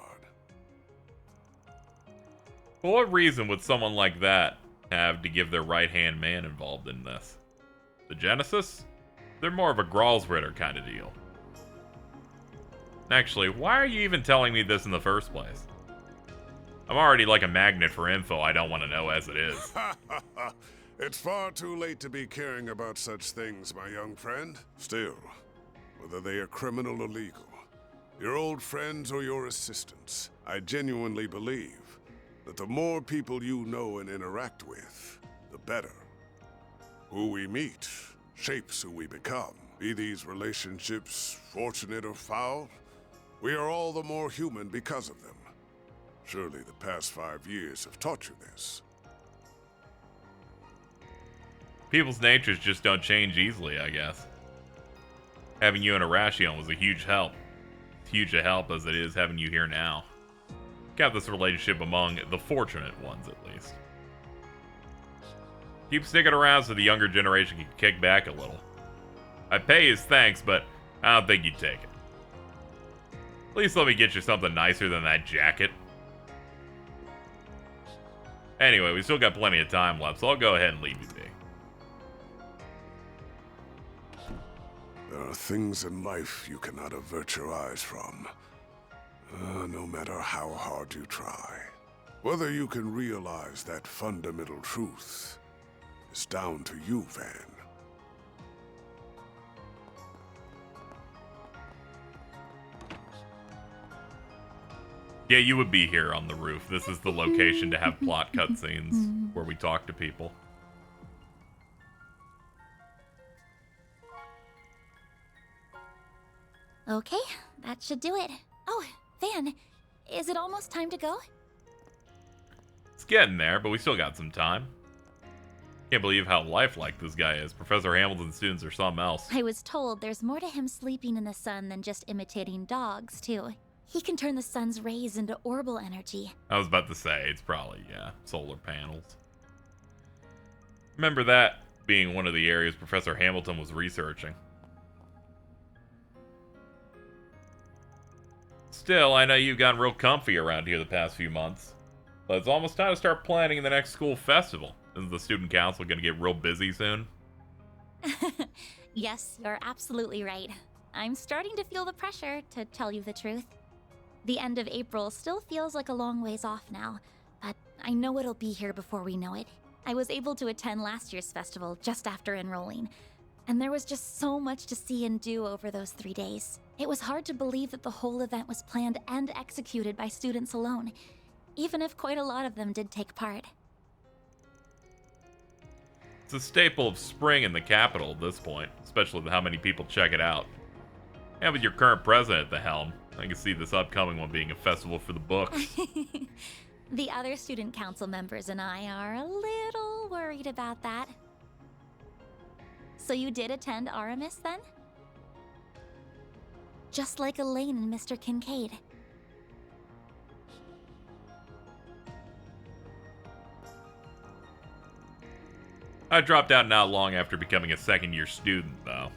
For what reason would someone like that have to give their right-hand man involved in this? The Genesis? They're more of a Gralsritter kind of deal. Actually, why are you even telling me this in the first place? I'm already like a magnet for info I don't want to know as it is. It's far too late to be caring about such things, my young friend. Still, whether they are criminal or legal, your old friends or your assistants, I genuinely believe that the more people you know and interact with, the better. Who we meet shapes who we become. Be these relationships fortunate or foul, we are all the more human because of them. Surely the past 5 years have taught you this. People's natures just don't change easily, I guess. Having you in Arashion was a huge help. As huge a help as it is having you here now. Got this relationship among the fortunate ones, at least. Keep sticking around so the younger generation can kick back a little. I'd pay his thanks, but I don't think you'd take it. At least let me get you something nicer than that jacket. Anyway, we still got plenty of time left, so I'll go ahead and leave you be. There are things in life you cannot avert your eyes from, no matter how hard you try. Whether you can realize that fundamental truth is down to you, Van. Yeah, you would be here on the roof. This is the location to have plot cutscenes where we talk to people. Okay, that should do it. Oh, Van, is it almost time to go? It's getting there, but we still got some time. Can't believe how lifelike this guy is. Professor Hamilton's students are something else. I was told there's more to him sleeping in the sun than just imitating dogs, too. He can turn the sun's rays into orbital energy. I was about to say, it's probably, yeah, solar panels. Remember that being one of the areas Professor Hamilton was researching. Still, I know you've gotten real comfy around here the past few months. But it's almost time to start planning the next school festival. Isn't the student council going to get real busy soon? Yes, you're absolutely right. I'm starting to feel the pressure, to tell you the truth. The end of April still feels like a long ways off now, but I know it'll be here before we know it. I was able to attend last year's festival just after enrolling, and there was just so much to see and do over those 3 days. It was hard to believe that the whole event was planned and executed by students alone, even if quite a lot of them did take part. It's a staple of spring in the capital at this point, especially with how many people check it out. And with your current president at the helm, I can see this upcoming one being a festival for the books. The other student council members and I are a little worried about that. So you did attend Aramis then? Just like Elaine and Mr. Kincaid. I dropped out not long after becoming a second-year student, though.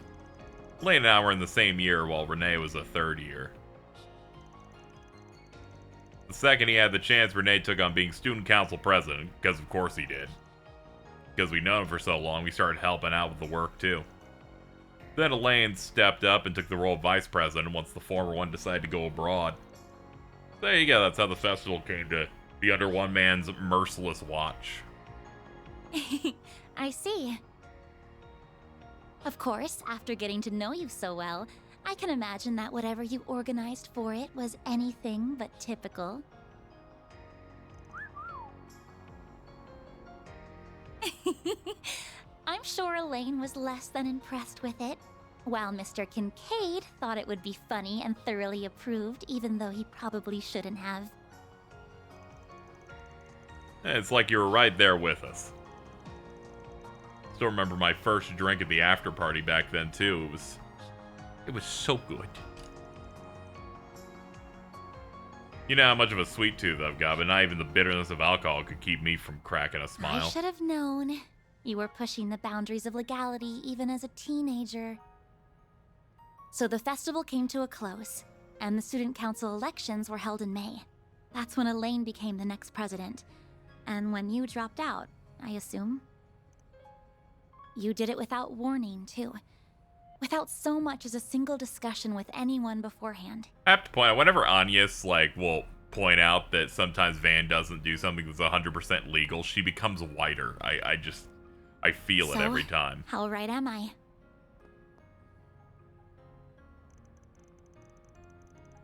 Lane and I were in the same year while Renee was a third year. The second he had the chance, Renee took on being student council president, because of course he did. Because we'd known him for so long, we started helping out with the work too. Then Elaine stepped up and took the role of vice president once the former one decided to go abroad. There you go, that's how the festival came to be under one man's merciless watch. I see. Of course, after getting to know you so well, I can imagine that whatever you organized for it was anything but typical. I'm sure Elaine was less than impressed with it, while Mr. Kincaid thought it would be funny and thoroughly approved, even though he probably shouldn't have. It's like you were right there with us. Still remember my first drink at the after party back then too. It was so good. You know how much of a sweet tooth I've got, but not even the bitterness of alcohol could keep me from cracking a smile. I should have known. You were pushing the boundaries of legality even as a teenager. So the festival came to a close, and the student council elections were held in May. That's when Elaine became the next president. And when you dropped out, I assume. You did it without warning, too. Without so much as a single discussion with anyone beforehand. I have to point out, whenever Agnes, will point out that sometimes Van doesn't do something that's 100% legal, she becomes whiter. I feel it every time. How right am I?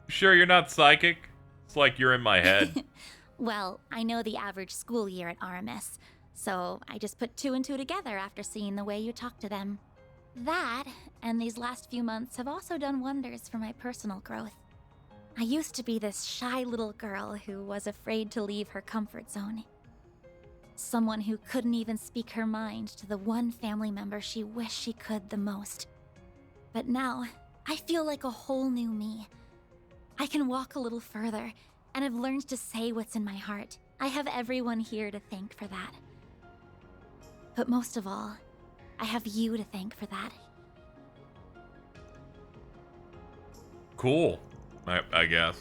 Sure you're not psychic? It's like you're in my head. Well, I know the average school year at Aramis, so I just put 2 and 2 together after seeing the way you talk to them. That, and these last few months have also done wonders for my personal growth. I used to be this shy little girl who was afraid to leave her comfort zone. Someone who couldn't even speak her mind to the one family member she wished she could the most. But now, I feel like a whole new me. I can walk a little further, and I've learned to say what's in my heart. I have everyone here to thank for that. But most of all, I have you to thank for that. Cool, I guess.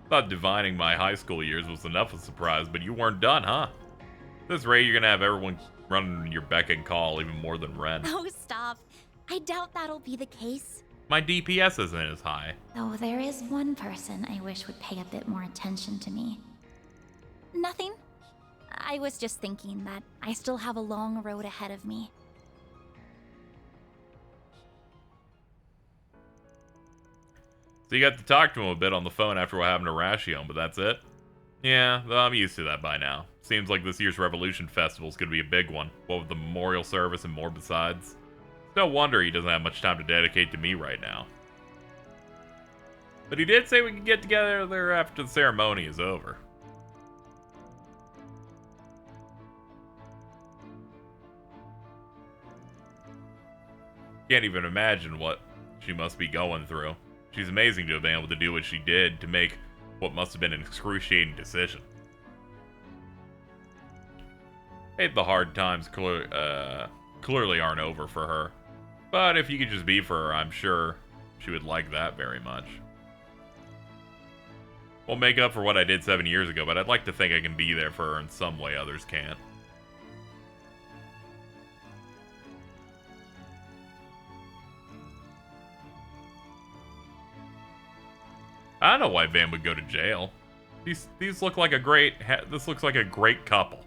Thought divining my high school years was enough of a surprise, but you weren't done, huh? At this rate, you're gonna have everyone running your beck and call even more than Ren. Oh, stop. I doubt that'll be the case. My DPS isn't as high. Though there is one person I wish would pay a bit more attention to me. Nothing. I was just thinking that I still have a long road ahead of me. So you got to talk to him a bit on the phone after what happened to Rashion, but that's it? Yeah, well, I'm used to that by now. Seems like this year's Revolution Festival is going to be a big one, what with the memorial service and more besides. No wonder he doesn't have much time to dedicate to me right now. But he did say we can get together there after the ceremony is over. can't even imagine what she must be going through. She's amazing to have been able to do what she did to make what must have been an excruciating decision. The hard times clearly aren't over for her. But if you could just be for her, I'm sure she would like that very much. Won't make up for what I did 7 years ago, but I'd like to think I can be there for her in some way others can't. I don't know why Van would go to jail. These look like a great. This looks like a great couple.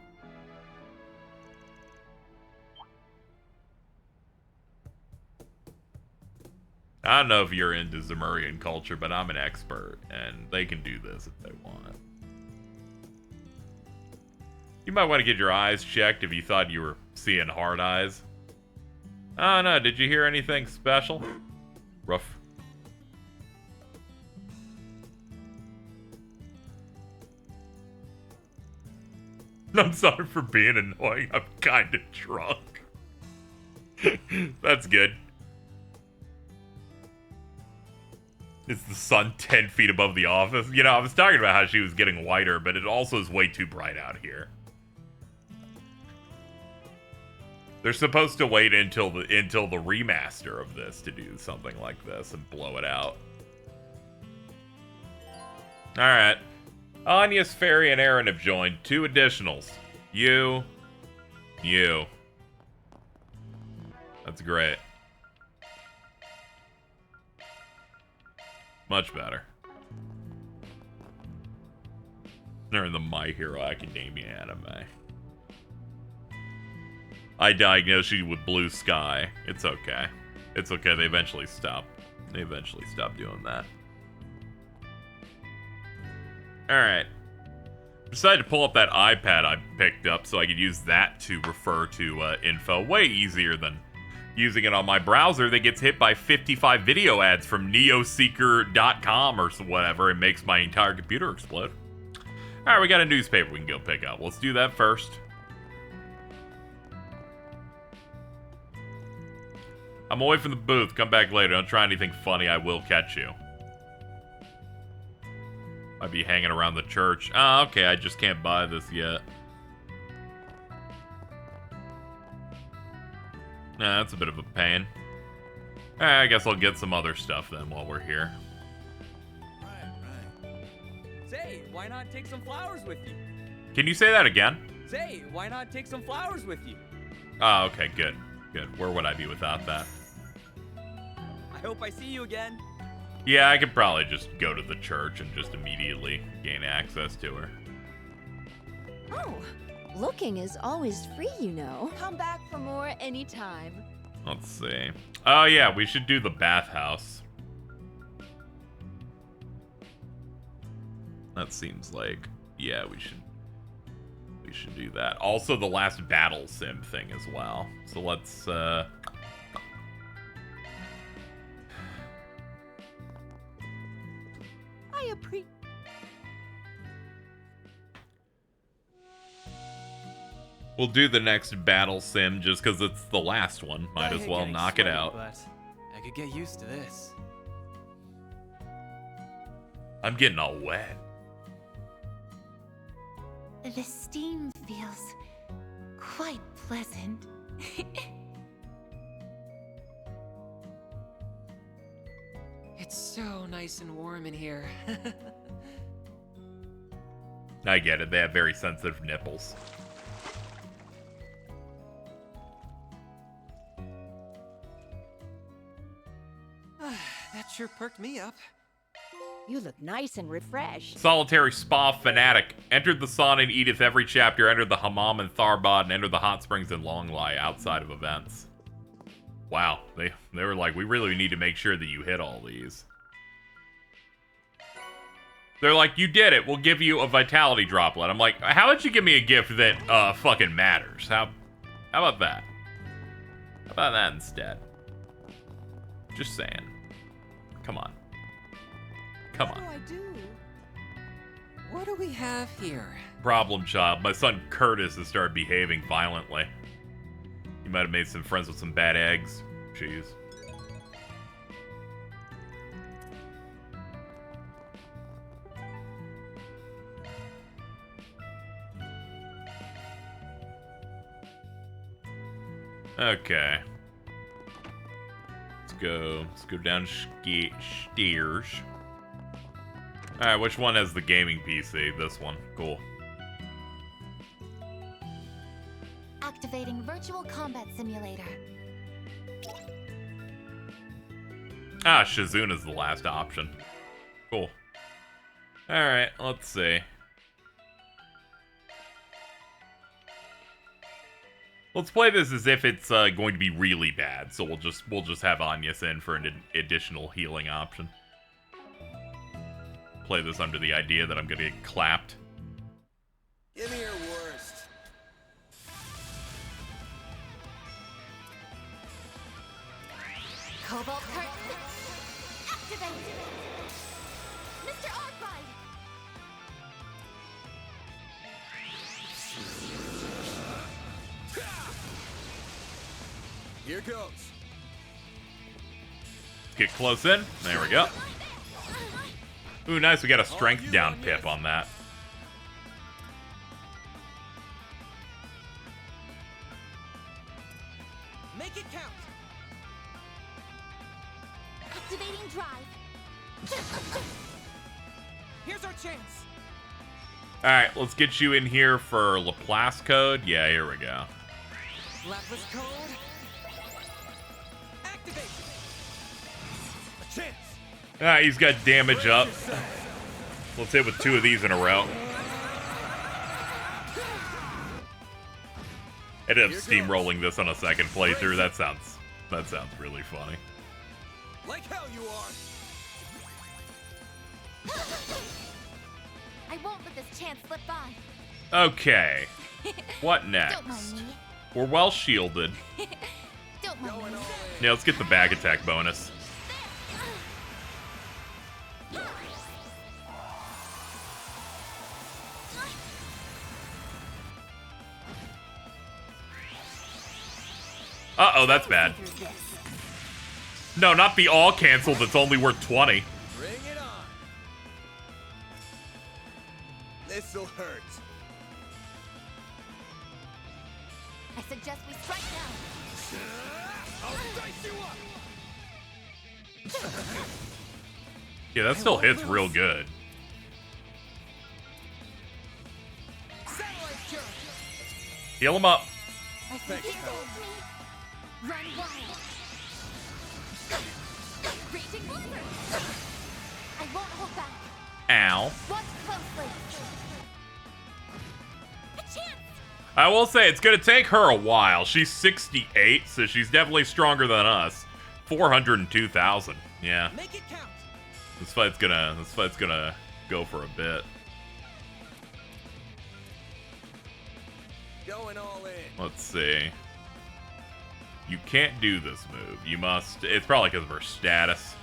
I don't know if you're into Zemurian culture, but I'm an expert, and they can do this if they want. You might want to get your eyes checked if you thought you were seeing hard eyes. Oh no, did you hear anything special? Rough. I'm sorry for being annoying. I'm kind of drunk. That's good. It's the sun 10 feet above the office. You know, I was talking about how she was getting whiter, but it also is way too bright out here. They're supposed to wait until the remaster of this to do something like this and blow it out. Alright. Anya's Fairy and Aaron have joined. 2 additionals. You. That's great. Much better. They're in the My Hero Academia anime. I diagnosed you with Blue Sky. It's okay. It's okay. They eventually stop. They eventually stop doing that. Alright. Decided to pull up that iPad I picked up so I could use that to refer to info. Way easier than using it on my browser that gets hit by 55 video ads from neoseeker.com or whatever. It makes my entire computer explode. Alright, we got a newspaper we can go pick up. Let's do that first. I'm away from the booth. Come back later. Don't try anything funny. I will catch you. Might be hanging around the church. Ah, okay. I just can't buy this yet. Nah, that's a bit of a pain. I guess I'll get some other stuff then while we're here. Right. Say, why not take some flowers with you? Can you say that again? Say, why not take some flowers with you? Oh, okay. Good. Good. Where would I be without that? I hope I see you again. Yeah, I could probably just go to the church and just immediately gain access to her. Oh, looking is always free, you know. Come back for more anytime. Let's see. Oh, yeah, we should do the bathhouse. That seems like, yeah, we should do that. Also, the last battle sim thing as well. So let's, I appreciate. We'll do the next battle sim just because it's the last one. Might as well knock it out. But I could get used to this. I'm getting all wet. The steam feels quite pleasant. It's so nice and warm in here. I get it. They have very sensitive nipples. That sure perked me up. You look nice and refreshed. Solitary Spa Fanatic. Entered the sauna in Edith every chapter. Entered the hammam in Tharbad. And entered the hot springs in Longlai outside of events. Wow. They were like, we really need to make sure that you hit all these. They're like, you did it. We'll give you a vitality droplet. I'm like, how about you give me a gift that fucking matters? How about that? How about that instead? Just saying. Come on. Come on. What do I do? What do we have here? Problem child. My son Curtis has started behaving violently. He might have made some friends with some bad eggs. Jeez. Okay. Let's go down stairs. Alright, which one has the gaming PC? This one. Cool. Activating Virtual Combat Simulator. Ah, Shizuna's the last option. Cool. Alright, let's see. Let's play this as if it's going to be really bad, so we'll just have Anya send for an additional healing option. Play this under the idea that I'm gonna get clapped. Give me your worst. Cobalt Curtain. Activate! Mr. Arkwright! Here goes. Get close in. There we go. Ooh, nice. We got a strength down pip on that. Make it count. Activating drive. Here's our chance. Alright, let's get you in here for Laplace code. Yeah, here we go. Lapis code. Activate. A chance. Ah, he's got damage up. Let's hit with 2 of these in a row. Ended up steamrolling this on a second playthrough. That sounds really funny. Like hell you are. I won't let this chance slip by. Okay. What next? Don't mind me. We're well shielded. Don't mind me. Yeah, let's get the bag attack bonus. Uh-oh, that's bad. No, not the all cancel that's only worth 20. Bring it on. This'll hurt. I suggest we strike now. I'll dice you up. Yeah, that still hits real good. Satellite cure. Heal him up. Thanks, Run wild. Raging blizzard. I won't hold back. Ow. Watch closely. A chance. I will say, it's gonna take her a while. She's 68, so she's definitely stronger than us. 402,000. Yeah. Make it count. This fight's gonna go for a bit. Going all in. Let's see. You can't do this move. You must. It's probably because of her status.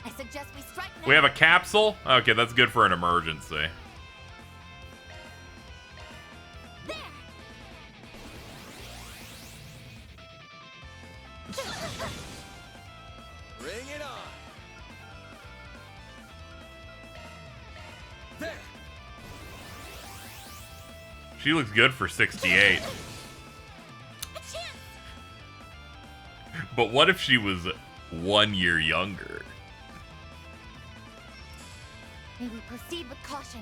I suggest we strike now. We have a capsule? Okay, that's good for an emergency. There. Bring it on. There. She looks good for 68. But what if she was 1 year younger? May we proceed with caution.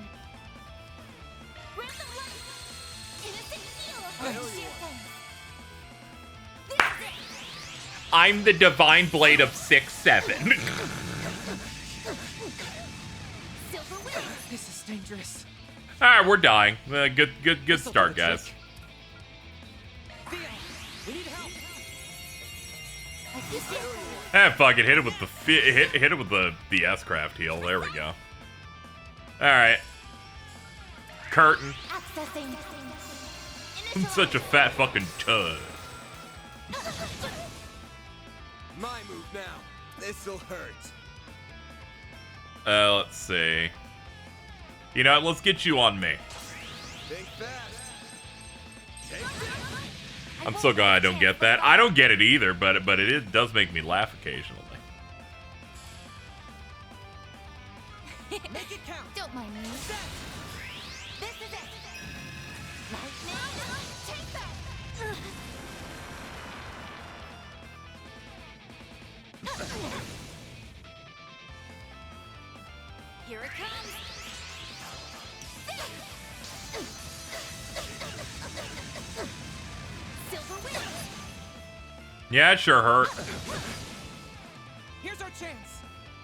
Grant them life. Innocent heal. I'm the divine blade of 6'7". This is dangerous. Alright, we're dying. Good start, guys. We need help. Fuck it, hit it with the hit it with the S-craft heal. There we go. All right. Curtain. Accessing. I'm such a fat fucking tud. My move now. This'll hurt. Let's see. You know what? Let's get you on me. Think fast. Take I'm so glad I don't get that. I don't get it either, but it does make me laugh occasionally. Make it count. Don't mind me. This is it. Right now, take that. Here it comes. Silver wings. Yeah, it sure hurt. Here's our chance.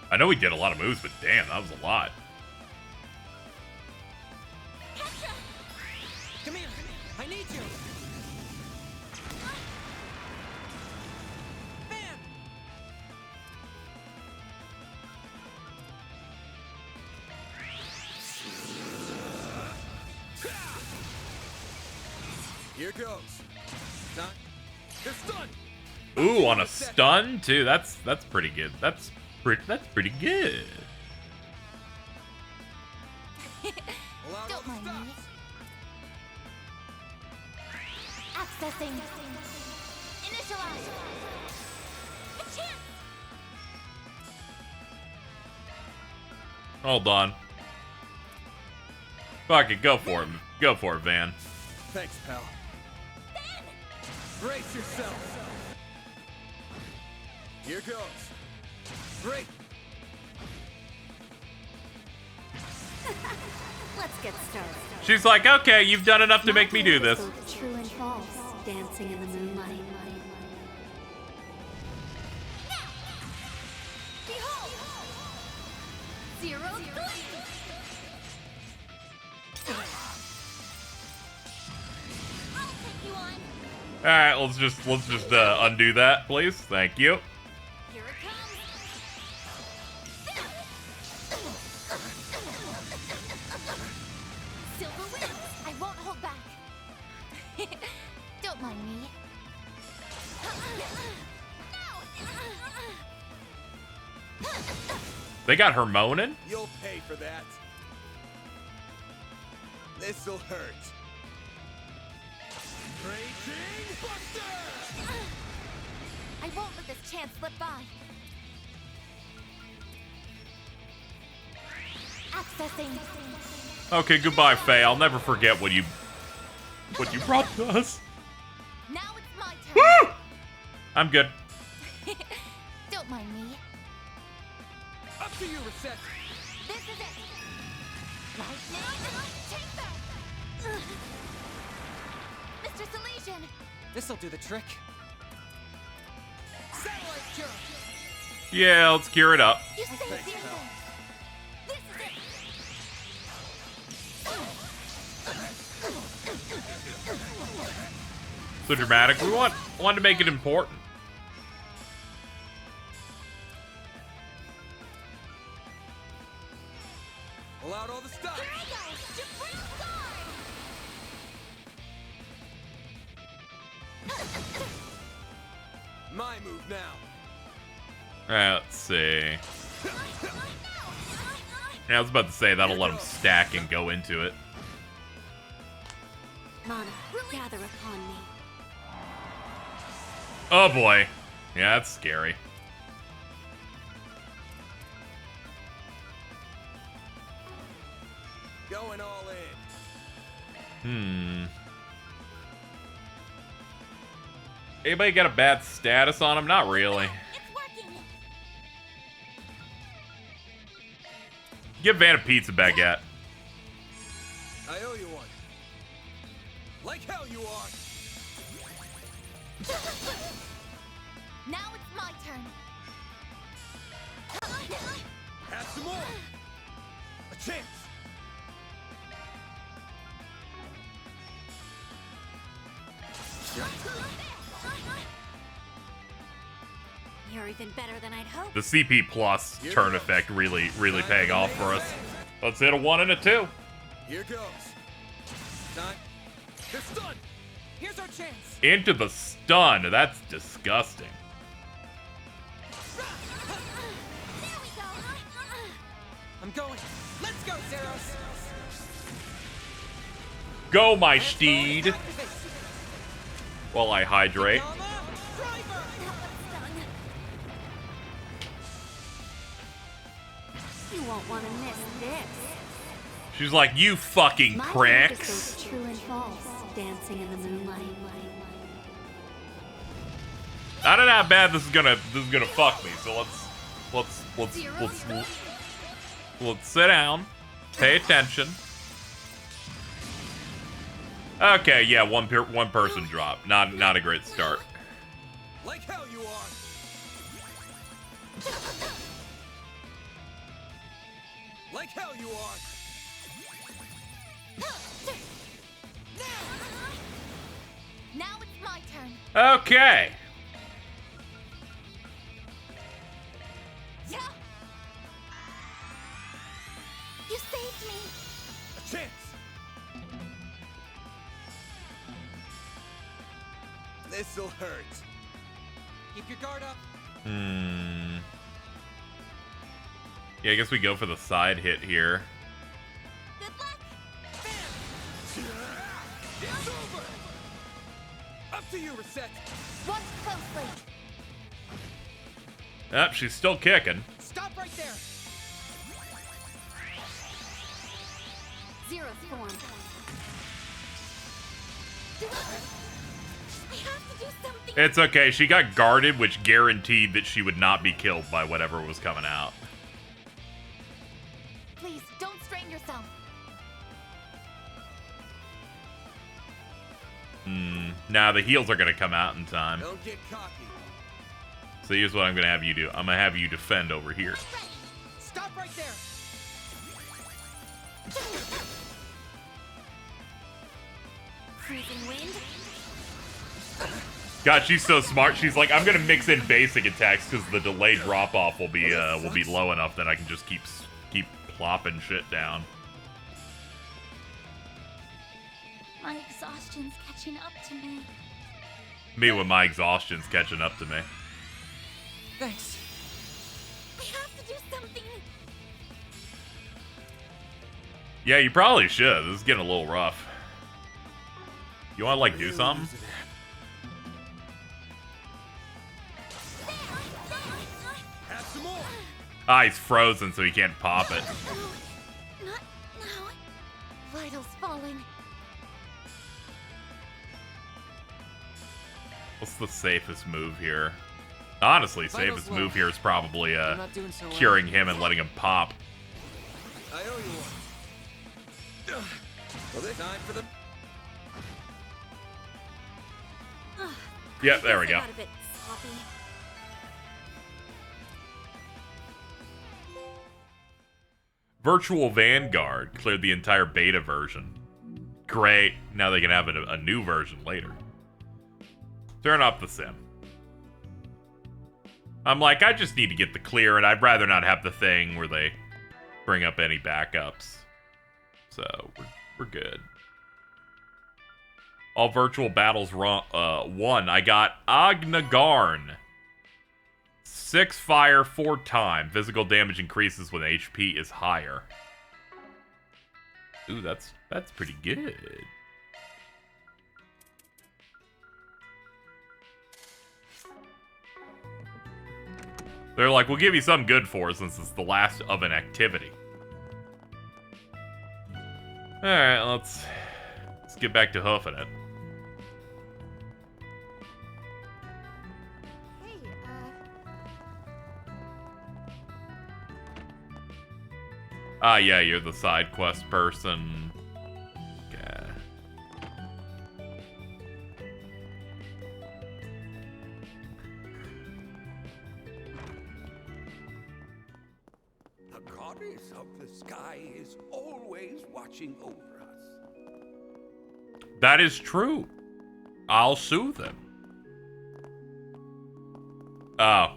I know he did a lot of moves, but damn, that was a lot. Come here. I need you. Bam! Here goes. Not. They're stunned. Ooh, on a stun too. That's pretty good. That's pretty good. Don't mind me. Accessing. Initialize. A chance. Hold on. Fuck it, go for it. Go for it, Van. Thanks, pal. Brace yourself. Here goes. Break. Let's get started. She's like, okay, you've done enough to make me do this. True and false, dancing in the moonlight. Behold! Zero glade! I'll take you on. All right, let's just undo that, please. Thank you. Here it comes. Silver wings. I won't hold back. Don't mind me. They got her moaning. You'll pay for that. This'll hurt. Raging Buster! I won't let this chance slip by. Accessing. Okay, goodbye, Faye. I'll never forget what you brought to us. Now it's my turn. Woo! I'm good. Don't mind me. Up to you, Reset. This is it. Lightning, take that. Mr. Salesian. This'll do the trick. Satellite cure. Yeah, let's gear it up. You say the This is it. So dramatic. We want to make it important. Pull out all the stuff. My move now. Alright, let's see. Yeah, I was about to say that'll let him stack and go into it. Mana, gather upon me. Oh boy. Yeah, that's scary. Going all in. Anybody got a bad status on him? Not really. Give Van a pizza baguette. I owe you one. Like hell you are. Now it's my turn. Have some more. A chance. You're even better than I'd hoped. The CP plus turn effect really paying off for us. Let's hit a 1 and a 2. Here goes. Time. They're stunned. Here's our chance. Into the stun. That's disgusting. I'm going. Let's go, Zeros. Go, my steed. While I hydrate. You won't want to miss this. She's like, you fucking My pricks. turn to true and false, dancing in the moonlight. I don't know how bad this is gonna fuck me. So let's sit down, pay attention. Okay, yeah, one person drop. Not a great start. Like hell you are. Like hell you are. Now it's my turn. Okay. Yeah. You saved me. A chance. This'll hurt. Keep your guard up. Yeah, I guess we go for the side hit here. Good luck. It's over. Up to you, Reset. Watch closely. Yep, she's still kicking. Stop right there. Zero's form. I have to do something. It's okay. She got guarded, which guaranteed that she would not be killed by whatever was coming out. Please, don't strain yourself. Nah, the heals are gonna come out in time. Don't get cocky. So here's what I'm gonna have you do. I'm gonna have you defend over here. Stop right there. Freezing wind. God, she's so smart. She's like, I'm gonna mix in basic attacks because the delay drop off will be low enough that I can just keep plopping shit down. My exhaustion's catching up to me. Me when my exhaustion's catching up to me. Thanks. I have to do something. Yeah, you probably should. This is getting a little rough. You wanna like do something? Have some more. Ah, he's frozen, so he can't pop it. Not now. Vitals falling. What's the safest move here? Honestly, safest move here is probably curing him and letting him pop. I owe you one. Well, this time for the. Yep, there we go. Got a bit sloppy. Virtual Vanguard cleared the entire beta version. Great. Now they can have a new version later. Turn off the sim. I'm like, I just need to get the clear, and I'd rather not have the thing where they bring up any backups. So, we're good. All virtual battles won. I got Agnagarn. 6 fire, 4 time. Physical damage increases when HP is higher. Ooh, that's pretty good. They're like, we'll give you something good for it since it's the last of an activity. Alright, let's get back to hoofing it. Ah, yeah, you're the side quest person. Okay. The goddess of the sky is always watching over us. That is true. I'll soothe him. Oh.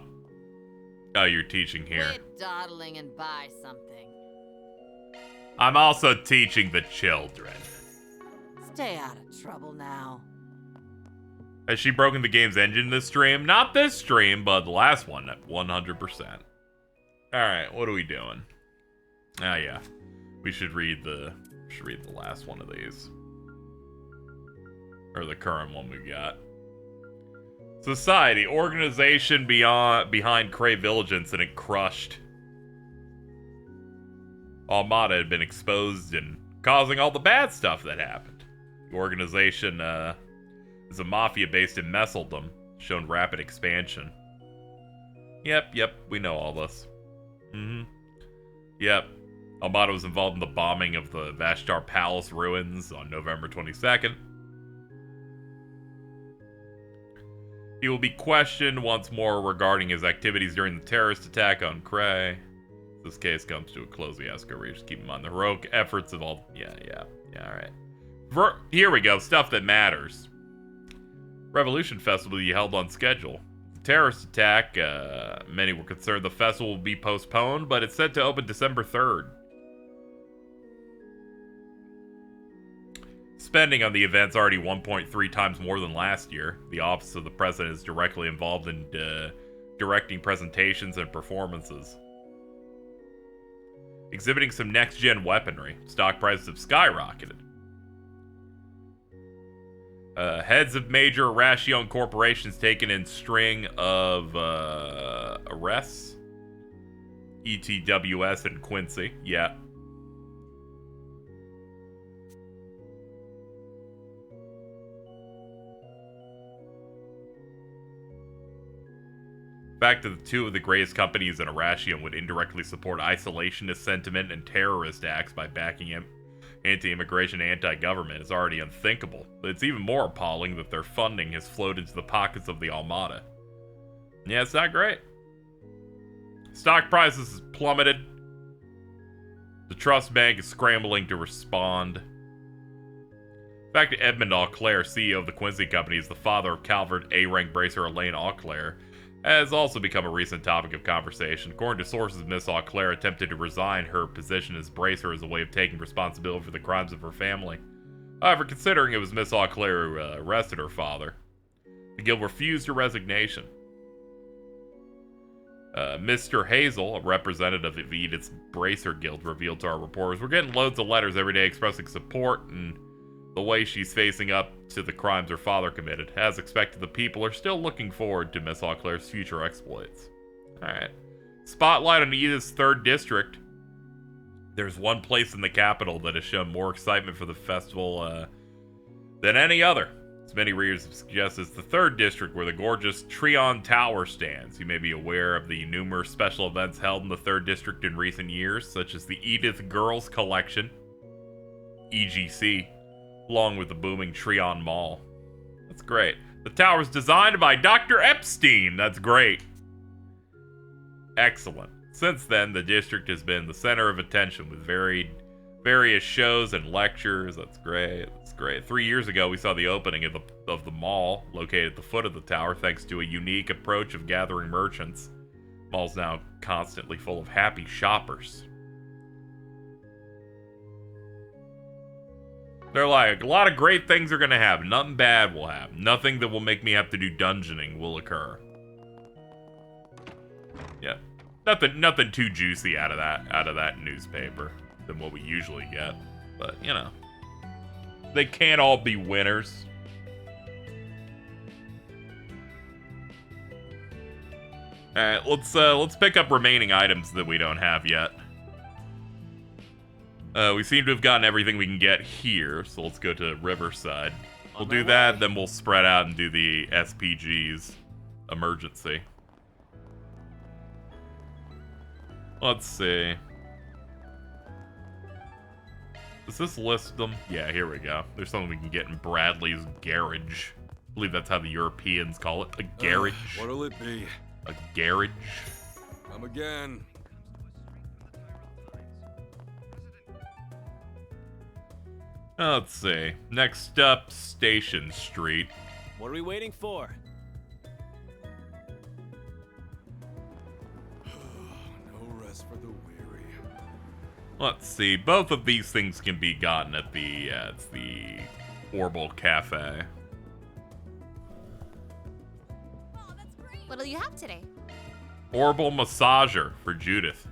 Oh, you're teaching here. Quit dawdling and buy something. I'm also teaching the children. Stay out of trouble now. Has she broken the game's engine this stream? Not this stream, but the last one at 100%. Alright, what are we doing? Oh yeah. We should read the last one of these. Or the current one we got. Society, organization behind Cray Village incident crushed. Almata had been exposed and causing all the bad stuff that happened. The organization is a mafia based in Messeldom, shown rapid expansion. Yep, we know all this. Yep. Almata was involved in the bombing of the Vashtar Palace ruins on November 22nd. He will be questioned once more regarding his activities during the terrorist attack on Cray. This case comes to a close. We ask her, just keep him on the heroic efforts of all. Yeah, alright. Here we go. Stuff that matters. Revolution Festival will be held on schedule. The terrorist attack, many were concerned the festival will be postponed, but it's set to open December 3rd. Spending on the event's already 1.3 times more than last year. The Office of the President is directly involved in directing presentations and performances. Exhibiting some next-gen weaponry. Stock prices have skyrocketed. Heads of major Irrashi-owned corporations taken in string of arrests. ETWS and Quincy. Yeah. The fact that two of the greatest companies in Irrashi would indirectly support isolationist sentiment and terrorist acts by backing anti-immigration and anti-government is already unthinkable, but it's even more appalling that their funding has flowed into the pockets of the Almata. Yeah, it's not great. Stock prices have plummeted. The trust bank is scrambling to respond. The fact that Edmund Auclair, CEO of the Quincy Company, is the father of Calvert A-rank bracer Elaine Auclair, has also become a recent topic of conversation. According to sources, Miss Auclair attempted to resign her position as bracer as a way of taking responsibility for the crimes of her family. However, considering it was Miss Auclair who arrested her father, the guild refused her resignation. Mr. Hazel, a representative of Edith's Bracer Guild, revealed to our reporters, "We're getting loads of letters every day expressing support and the way she's facing up to the crimes her father committed. As expected, the people are still looking forward to Miss Auclair's future exploits." Alright. Spotlight on Edith's 3rd district. There's one place in the capital that has shown more excitement for the festival than any other. As many readers have suggested, it's the 3rd district where the gorgeous Treon Tower stands. You may be aware of the numerous special events held in the 3rd district in recent years, such as the Edith Girls Collection, EGC, along with the booming Treon Mall. That's great. The tower's designed by Dr. Epstein. That's great. Excellent. Since then, the district has been the center of attention with various shows and lectures. That's great. That's great. 3 years ago, we saw the opening of the mall located at the foot of the tower thanks to a unique approach of gathering merchants. The mall's now constantly full of happy shoppers. They're like, a lot of great things are going to happen. Nothing bad will happen. Nothing that will make me have to do dungeoning will occur. Yeah. Nothing too juicy out of that newspaper than what we usually get. But, you know. They can't all be winners. Alright, let's pick up remaining items that we don't have yet. We seem to have gotten everything we can get here, so let's go to Riverside. We'll do that, then we'll spread out and do the SPG's emergency. Let's see. Does this list them? Yeah, here we go. There's something we can get in Bradley's garage. I believe that's how the Europeans call it. A garage. What'll it be? A garage. Come again. Let's see. Next up, Station Street. What are we waiting for? No rest for the weary. Let's see. Both of these things can be gotten at the Orbital Cafe. What'll you have today? Orbital Massager for Judith.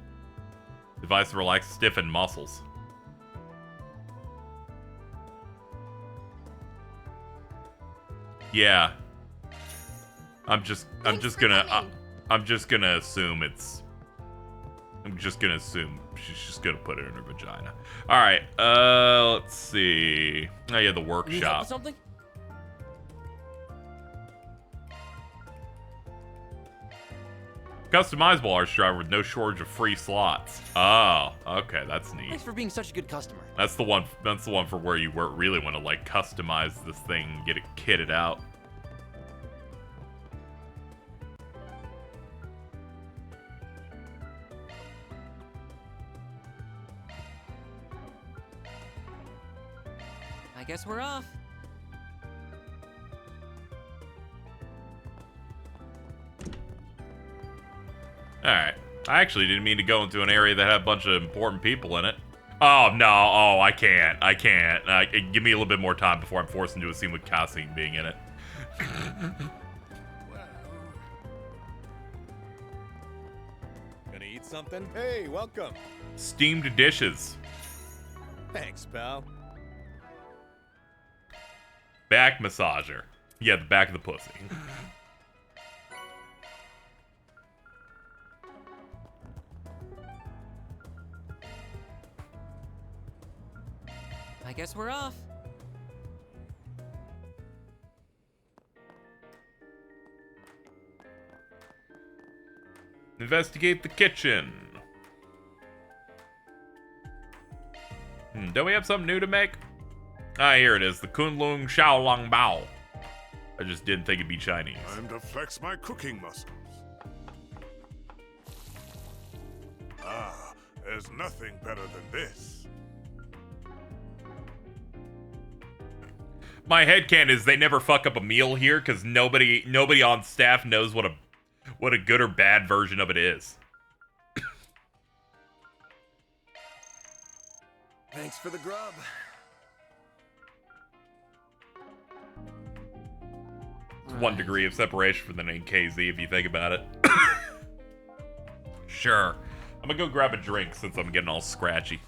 Device to relax stiffened muscles. Yeah. I'm just gonna assume it's. I'm just gonna assume she's just gonna put it in her vagina. All right. Let's see. Oh yeah, the workshop. Something? Customizable arch driver with no shortage of free slots. Oh, okay, that's neat. Thanks for being such a good customer. That's the one. That's the one for where you really want to like customize this thing, and get it kitted out. I guess we're off. Alright. I actually didn't mean to go into an area that had a bunch of important people in it. Oh, no. Oh, I can't. I can't. Give me a little bit more time before I'm forced into a scene with Cassine being in it. Gonna eat something? Hey, welcome. Steamed dishes. Thanks, pal. Back massager. Yeah, the back of the pussy. I guess we're off. Investigate the kitchen. Don't we have something new to make? Ah, here it is. The Kunlun Xiaolong Bao. I just didn't think it'd be Chinese. Time to flex my cooking muscles. Ah, there's nothing better than this. My headcanon is they never fuck up a meal here because nobody on staff knows what a good or bad version of it is. Thanks for the grub. It's 1 degree of separation from the name KZ if you think about it. Sure. I'm gonna go grab a drink since I'm getting all scratchy.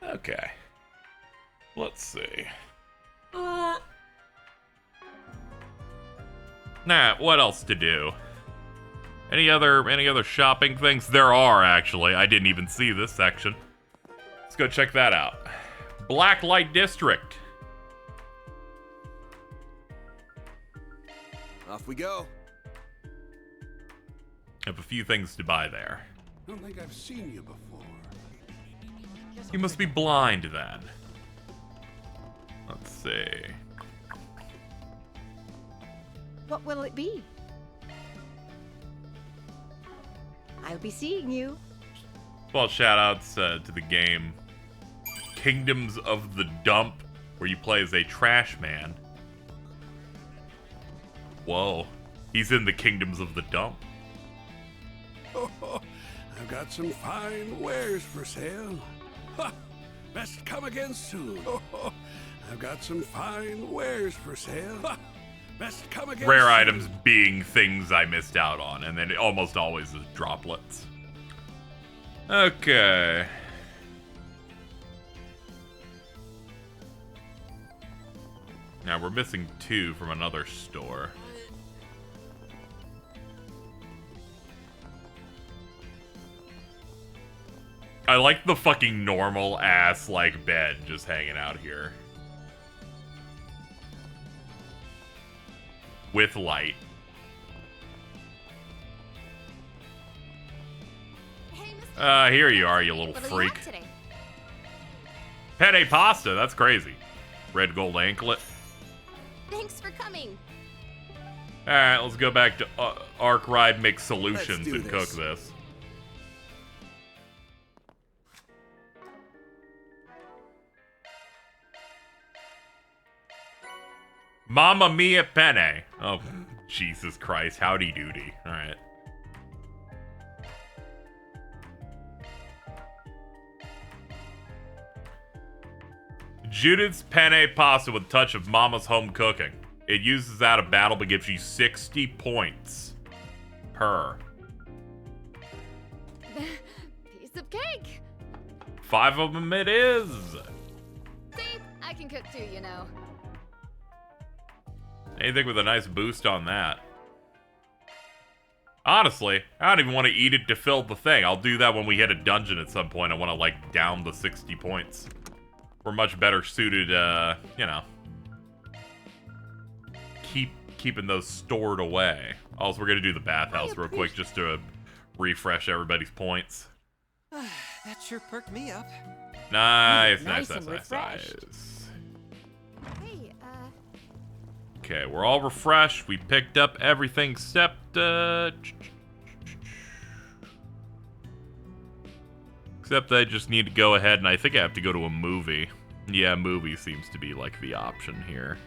Okay. Let's see. Nah, what else to do? Any other shopping things? There are, actually. I didn't even see this section. Let's go check that out. Blacklight District. Off we go. Have a few things to buy there. Don't think I've seen you before. You must be blind then. Let's see. What will it be? I'll be seeing you. Well, shoutouts to the game Kingdoms of the Dump, where you play as a trash man. Whoa. He's in the Kingdoms of the Dump. Oh, I've got some fine wares for sale. Ha! Best come again soon. Oh, I've got some fine wares for sale. Ha! Best come again Rare soon. items being things I missed out on, and then it almost always is droplets. Okay. Now we're missing 2 from another store. I like the fucking normal ass like bed just hanging out here. With light. Here you are, you little freak. Penne pasta, that's crazy. Red gold anklet. Thanks for coming. Alright, let's go back to Arc Ride Mix Solutions and cook this. Mamma mia penne. Oh, Jesus Christ. Howdy doody. Alright. Judith's penne pasta with a touch of Mama's home cooking. It uses out of battle but gives you 60 points per. Piece of cake. 5 of them it is. See, I can cook too, you know. Anything with a nice boost on that. Honestly, I don't even want to eat it to fill the thing. I'll do that when we hit a dungeon at some point. I want to, like, down the 60 points. We're much better suited, you know, keeping those stored away. Also, we're going to do the bathhouse real quick just to refresh everybody's points. That sure perked me up. Nice, Nice nice, and nice, refreshed. nice. Hey, Okay, we're all refreshed. We picked up everything except, except I just need to go ahead and I think I have to go to a movie. Yeah, movie seems to be like the option here.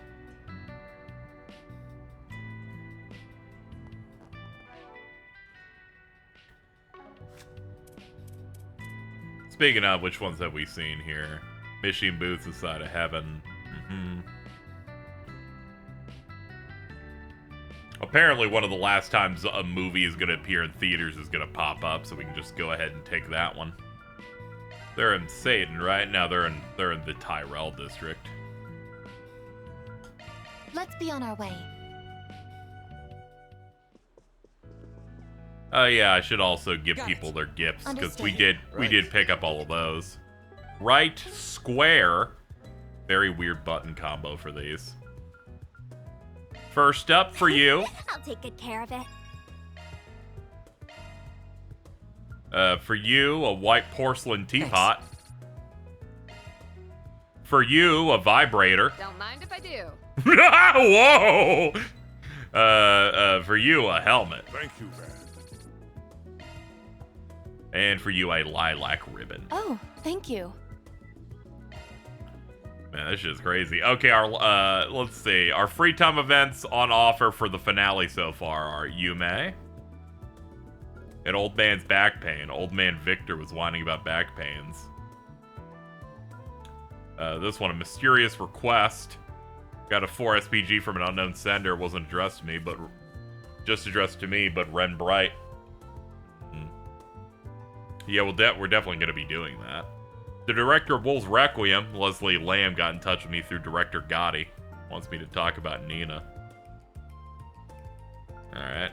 Speaking of, which ones have we seen here? Mission Boots, The Side of Heaven. Apparently one of the last times a movie is going to appear in theaters is going to pop up, so we can just go ahead and take that one. They're in Satan, right? Now they're in the Tyrell district. Let's be on our way. Oh yeah, I should also give people their gifts because we did pick up all of those. Right square. Very weird button combo for these. First up for you. I'll take good care of it. For you, a white porcelain teapot. For you, a vibrator. Don't mind if I do. Whoa! For you, a helmet. Thank you, Van. And for you, a lilac ribbon. Oh, thank you. Man, this shit's crazy. Okay, our let's see. Our free time events on offer for the finale so far are Yume. An old man's back pain. Old man Victor was whining about back pains. This one, a mysterious request. Got a 4 SPG from an unknown sender. It wasn't addressed to me, but just addressed to me, but Ren Bright. Yeah, we're definitely going to be doing that. The director of Wolves Requiem, Leslie Lamb, got in touch with me through director Gotti. Wants me to talk about Nina. Alright.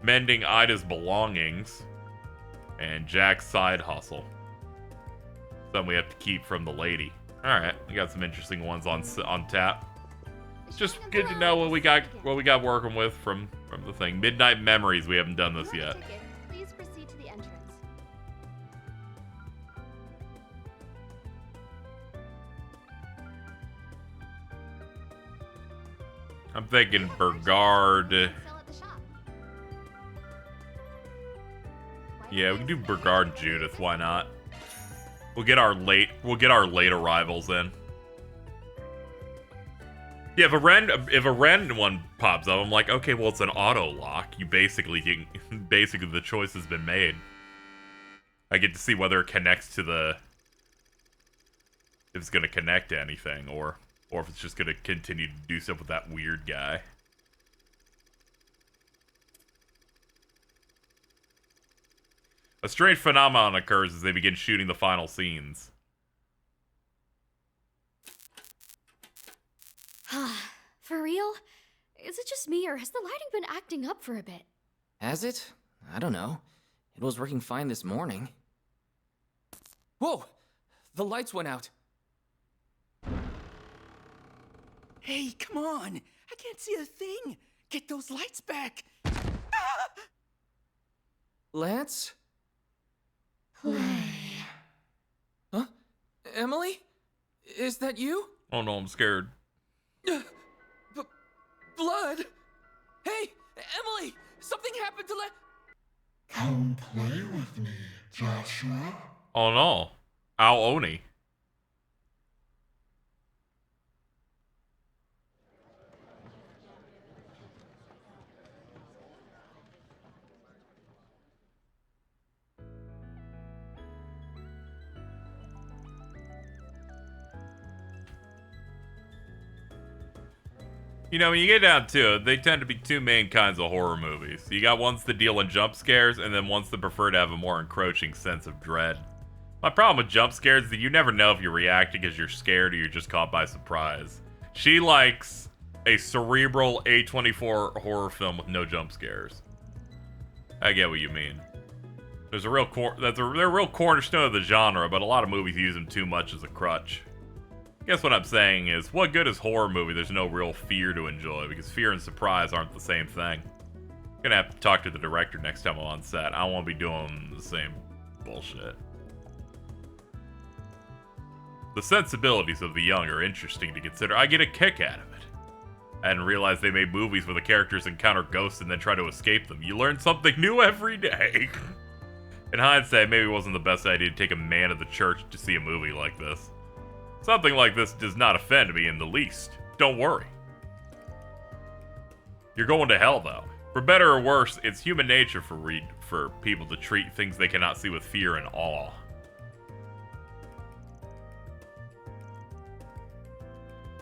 Mending Ida's belongings. And Jack's side hustle. Something we have to keep from the lady. Alright, we got some interesting ones on tap. It's just good to know what we got working with from the thing. Midnight Memories, we haven't done this yet. Please proceed to the entrance. I'm thinking Burgard. Yeah, we can do Burgard and Judith, why not? We'll get our late arrivals in. Yeah, if a Ren one pops up, I'm like, okay, well it's an auto lock. You basically the choice has been made. I get to see whether it connects to if it's gonna connect to anything, or if it's just gonna continue to do stuff with that weird guy. A strange phenomenon occurs as they begin shooting the final scenes. For real? Is it just me, or has the lighting been acting up for a bit? Has it? I don't know. It was working fine this morning. Whoa! The lights went out. Hey, come on! I can't see a thing! Get those lights back! Lance? Huh? Emily? Is that you? Oh no, I'm scared. Blood? Hey, Emily! Something happened to Come play with me, Joshua. Oh no. Ao Oni. You know, when you get down to it, they tend to be two main kinds of horror movies. You got ones that deal in jump scares, and then ones that prefer to have a more encroaching sense of dread. My problem with jump scares is that you never know if you're reacting because you're scared or you're just caught by surprise. She likes a cerebral A24 horror film with no jump scares. I get what you mean. There's a real they're a real cornerstone of the genre, but a lot of movies use them too much as a crutch. I guess what I'm saying is, what good is horror movie? There's no real fear to enjoy, because fear and surprise aren't the same thing. I'm gonna have to talk to the director next time I'm on set. I don't want to be doing the same bullshit. The sensibilities of the young are interesting to consider. I get a kick out of it. I hadn't realized they made movies where the characters encounter ghosts and then try to escape them. You learn something new every day. In hindsight, maybe it wasn't the best idea to take a man of the church to see a movie like this. Something like this does not offend me in the least. Don't worry. You're going to hell, though. For better or worse, it's human nature for people to treat things they cannot see with fear and awe.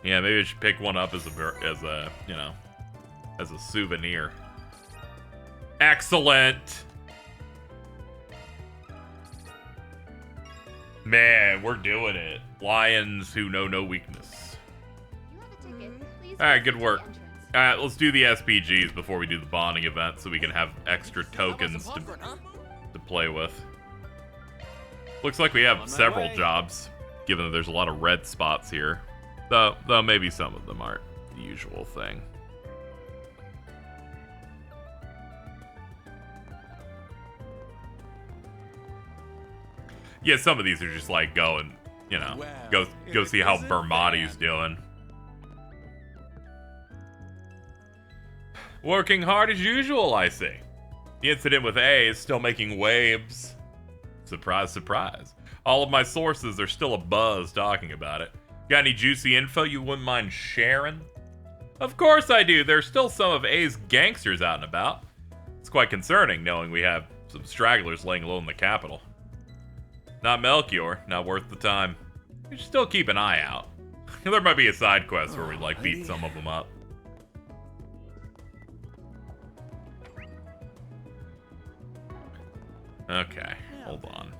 Yeah, maybe I should pick one up as a souvenir. Excellent. Man, we're doing it. Lions who know no weakness. Alright, good work. Alright, let's do the SPGs before we do the bonding event so we can have extra tokens to play with. Looks like we have several jobs, given that there's a lot of red spots here. Though maybe some of them aren't the usual thing. Yeah, some of these are just like go and, you know, go see how Bermati's doing. Working hard as usual, I see. The incident with A is still making waves. Surprise, surprise. All of my sources are still abuzz talking about it. Got any juicy info you wouldn't mind sharing? Of course I do. There's still some of A's gangsters out and about. It's quite concerning knowing we have some stragglers laying low in the capital. Not Melchior, not worth the time. You should still keep an eye out. There might be a side quest where we like beat some of them up. Okay, hold on.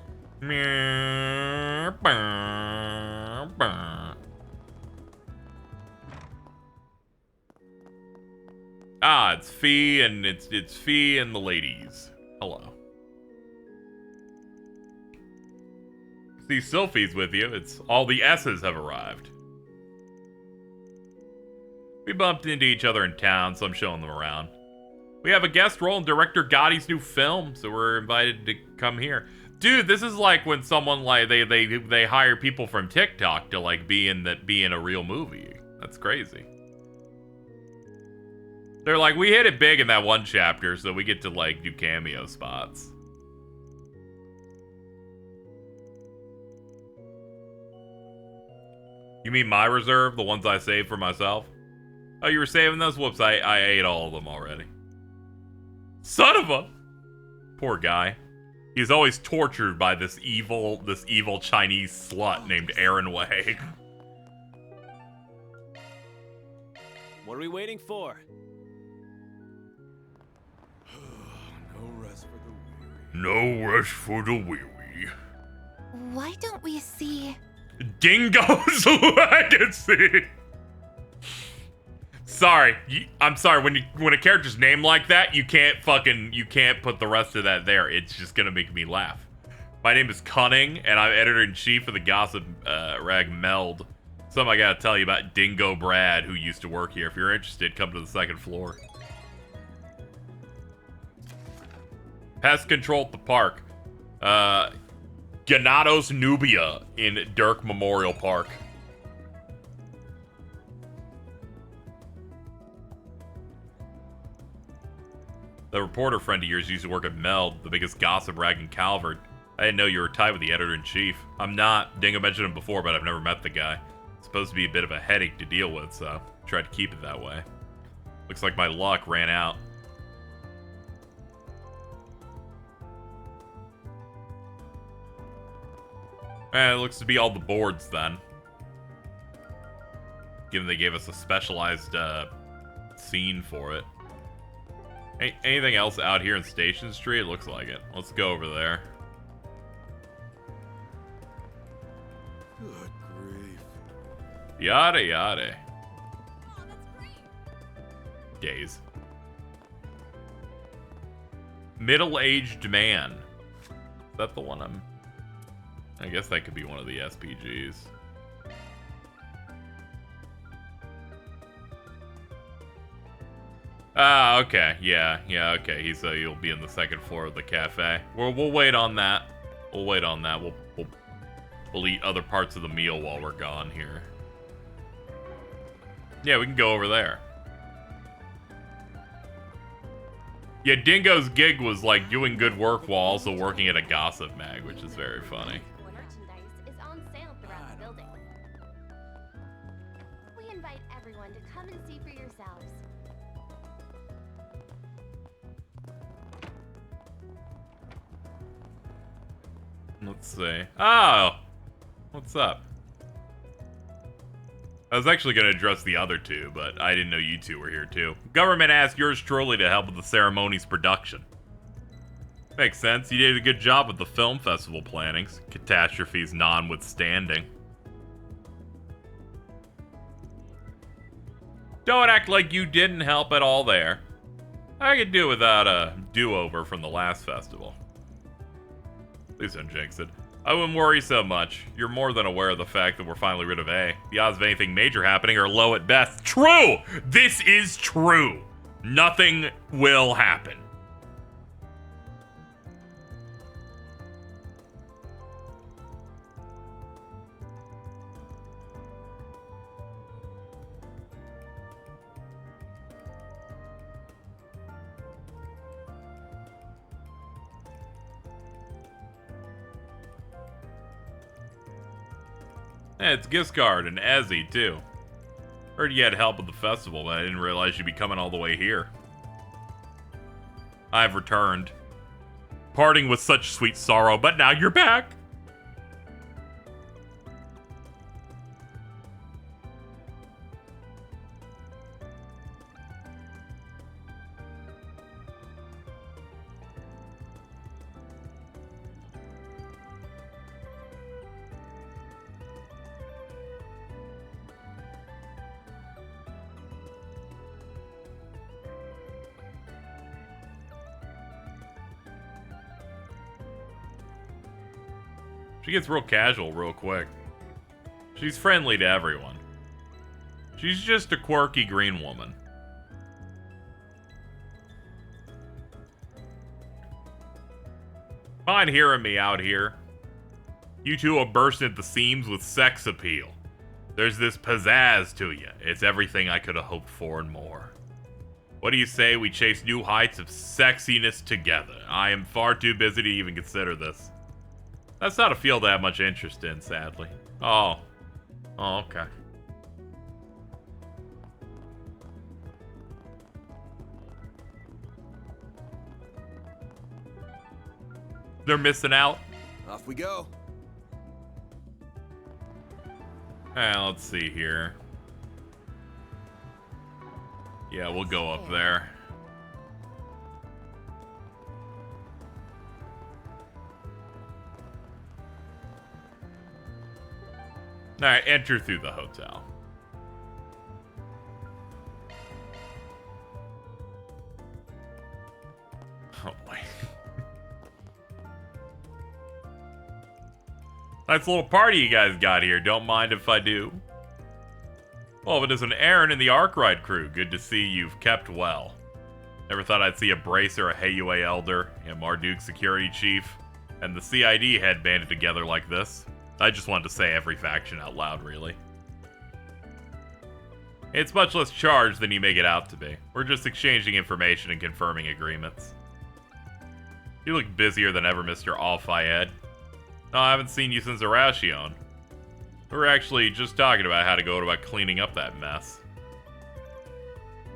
Ah, it's Fee and it's Fee and the ladies. Hello. See, Sylphie's with you. It's all the S's have arrived. We bumped into each other in town, so I'm showing them around. We have a guest role in director Gotti's new film, so we're invited to come here. Dude, this is like when someone like they hire people from TikTok to like be in a real movie. That's crazy. They're like, we hit it big in that one chapter, so we get to like do cameo spots. You mean my reserve? The ones I saved for myself? Oh, you were saving those? Whoops, I ate all of them already. Son of a... Poor guy. He's always tortured by this evil Chinese slut named Aaron Wei. What are we waiting for? No rest for the weary. No rest for the weary. Why don't we see... Dingo's legacy. Sorry, I'm sorry. When a character's named like that, you can't put the rest of that there. It's just gonna make me laugh. My name is Cunning, and I'm editor-in-chief of the gossip rag Meld. Something I gotta tell you about Dingo Brad, who used to work here. If you're interested, come to the second floor. Pest control at the park. Ganados Nubia in Dirk Memorial Park. The reporter friend of yours used to work at Meld, the biggest gossip rag in Calvert. I didn't know you were tied with the editor-in-chief. I'm not. Dingo mentioned him before, but I've never met the guy. It's supposed to be a bit of a headache to deal with, so I tried to keep it that way. Looks like my luck ran out. It looks to be all the boards, then. Given they gave us a specialized scene for it. Anything else out here in Station Street? It looks like it. Let's go over there. Good grief. Yada yada. Days. Middle-aged man. Is that the one I guess that could be one of the SPGs. Ah, okay. Yeah, okay. You'll be in the second floor of the cafe. We'll wait on that. We'll wait on that. We'll eat other parts of the meal while we're gone here. Yeah, we can go over there. Yeah, Dingo's gig was like doing good work while also working at a gossip mag, which is very funny. Merchandise is on sale throughout the building. We invite everyone to come and see for yourselves. Let's see. Oh! What's up? I was actually going to address the other two, but I didn't know you two were here too. Government asked yours truly to help with the ceremony's production. Makes sense. You did a good job with the film festival plannings. Catastrophes notwithstanding. Don't act like you didn't help at all there. I could do without a do-over from the last festival. Please don't jinx it. I wouldn't worry so much. You're more than aware of the fact that we're finally rid of A. The odds of anything major happening are low at best. True! This is true. Nothing will happen. Yeah, it's Giscard and Ezzy, too. Heard you had help with the festival, but I didn't realize you'd be coming all the way here. I've returned. Parting with such sweet sorrow, but now you're back! She gets real casual real quick. She's friendly to everyone. She's just a quirky green woman. Mind hearing me out here? You two are bursting at the seams with sex appeal. There's this pizzazz to you. It's everything I could have hoped for and more. What do you say we chase new heights of sexiness together? I am far too busy to even consider this. That's not a field I have much interest in, sadly. Oh. Oh, okay. They're missing out. Off we go. Let's see here. Yeah, we'll go up there. Alright, enter through the hotel. Oh boy. Nice little party you guys got here. Don't mind if I do. Well, if it is an Aaron in the Arkwright crew, good to see you've kept well. Never thought I'd see a Bracer, a Hayue Elder, a Marduk security chief, and the CID head banded together like this. I just wanted to say every faction out loud, really. It's much less charged than you make it out to be. We're just exchanging information and confirming agreements. You look busier than ever, Mr. Al-Fayed. No, I haven't seen you since Arashion. We were actually just talking about how to go about cleaning up that mess.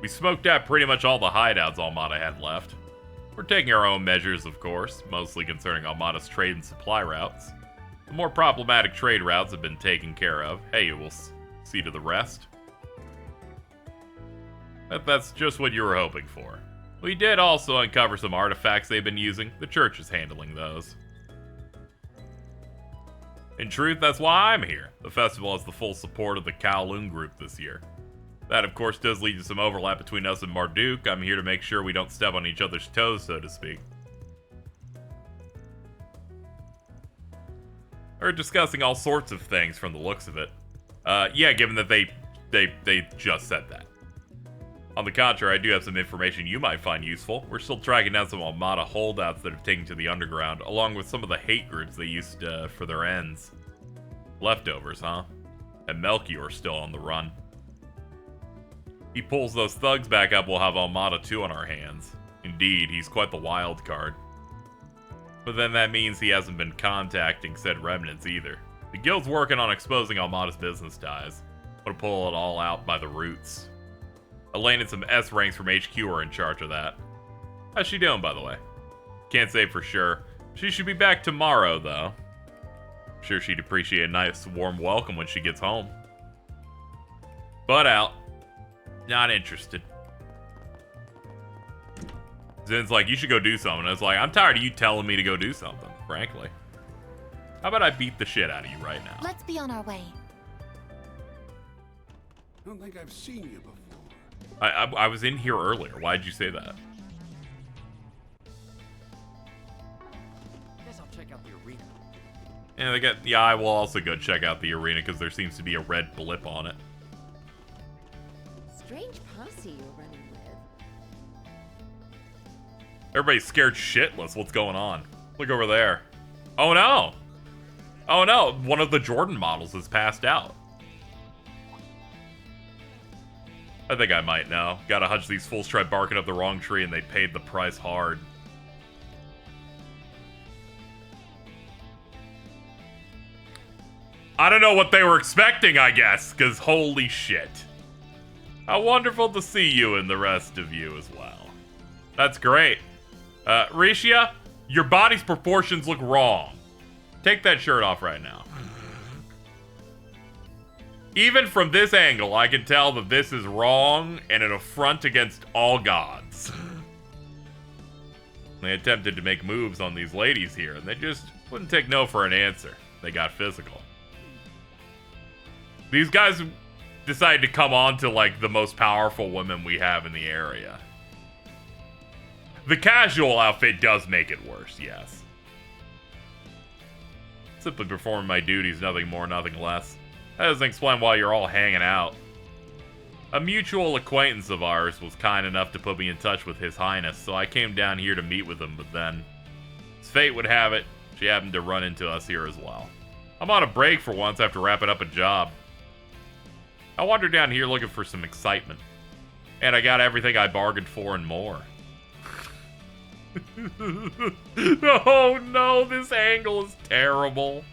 We smoked out pretty much all the hideouts Almata had left. We're taking our own measures, of course, mostly concerning Almata's trade and supply routes. The more problematic trade routes have been taken care of. Hey, we'll see to the rest. But that's just what you were hoping for. We did also uncover some artifacts they've been using. The church is handling those. In truth, that's why I'm here. The festival has the full support of the Kowloon group this year. That, of course, does lead to some overlap between us and Marduk. I'm here to make sure we don't step on each other's toes, so to speak. We're discussing all sorts of things from the looks of it. Yeah, given that they just said that. On the contrary, I do have some information you might find useful. We're still tracking down some Almata holdouts that have taken to the underground, along with some of the hate groups they used for their ends. Leftovers, huh? And Melchior's still on the run. He pulls those thugs back up, we'll have Almata 2 on our hands. Indeed, he's quite the wild card. But then that means he hasn't been contacting said remnants either. The guild's working on exposing Almata's business ties. Want to pull it all out by the roots. Elaine and some S ranks from HQ are in charge of that. How's she doing, by the way? Can't say for sure. She should be back tomorrow, though. I'm sure she'd appreciate a nice, warm welcome when she gets home. But out. Not interested. Zen's like, you should go do something. I was like, I'm tired of you telling me to go do something, frankly. How about I beat the shit out of you right now? Let's be on our way. I don't think I've seen you before. I was in here earlier. Why'd you say that? Guess I'll check out the arena. Yeah, I will also go check out the arena because there seems to be a red blip on it. Strange posse you're running with. Everybody's scared shitless. What's going on? Look over there. Oh no! Oh no! One of the Jordan models has passed out. I think I might know. Got a hunch these fools tried barking up the wrong tree and they paid the price hard. I don't know what they were expecting, I guess, because holy shit. How wonderful to see you and the rest of you as well. That's great. Risha, your body's proportions look wrong. Take that shirt off right now. Even from this angle, I can tell that this is wrong and an affront against all gods. They attempted to make moves on these ladies here, and they just wouldn't take no for an answer. They got physical. These guys decided to come on to, like, the most powerful women we have in the area. The casual outfit does make it worse, yes. Simply performing my duties, nothing more, nothing less. That doesn't explain why you're all hanging out. A mutual acquaintance of ours was kind enough to put me in touch with His Highness, so I came down here to meet with him, but then, as fate would have it, she happened to run into us here as well. I'm on a break for once after wrapping up a job. I wandered down here looking for some excitement. And I got everything I bargained for and more. Oh no, this angle is terrible.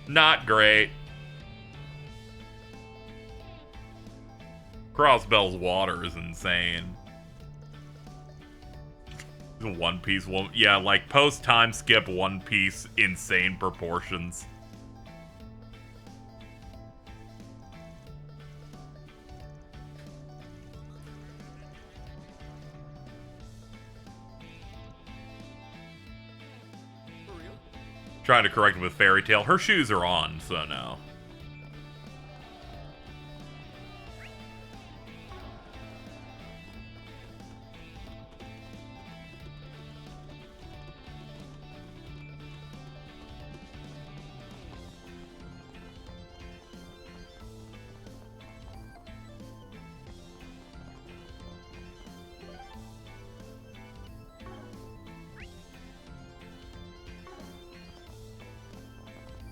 Not great. Crossbell's water is insane. The One Piece woman. Yeah, like post-time skip One Piece insane proportions. Trying to correct it with Fairy Tail. Her shoes are on, so no.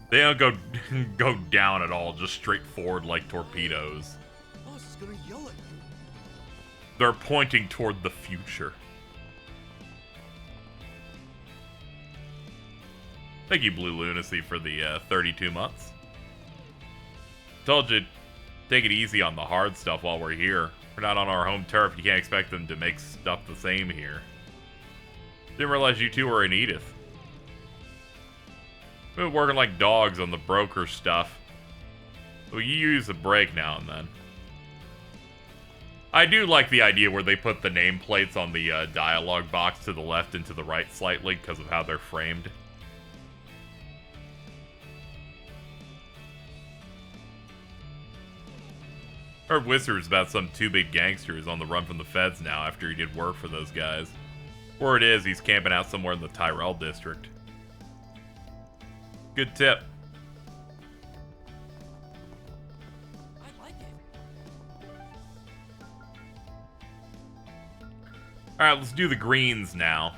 They don't go down at all, just straight forward like torpedoes. Boss is gonna yell at you. They're pointing toward the future. Thank you, Blue Lunacy, for the 32 months. Told you, take it easy on the hard stuff while we're here. We're not on our home turf. You can't expect them to make stuff the same here. Didn't realize you two were in Edith. We've been working like dogs on the broker stuff. Well, you use a break now and then. I do like the idea where they put the nameplates on the dialogue box to the left and to the right slightly because of how they're framed. Heard whispers about some two big gangsters on the run from the feds now after he did work for those guys. Word is he's camping out somewhere in the Tyrell district. Good tip. Alright, let's do the greens now.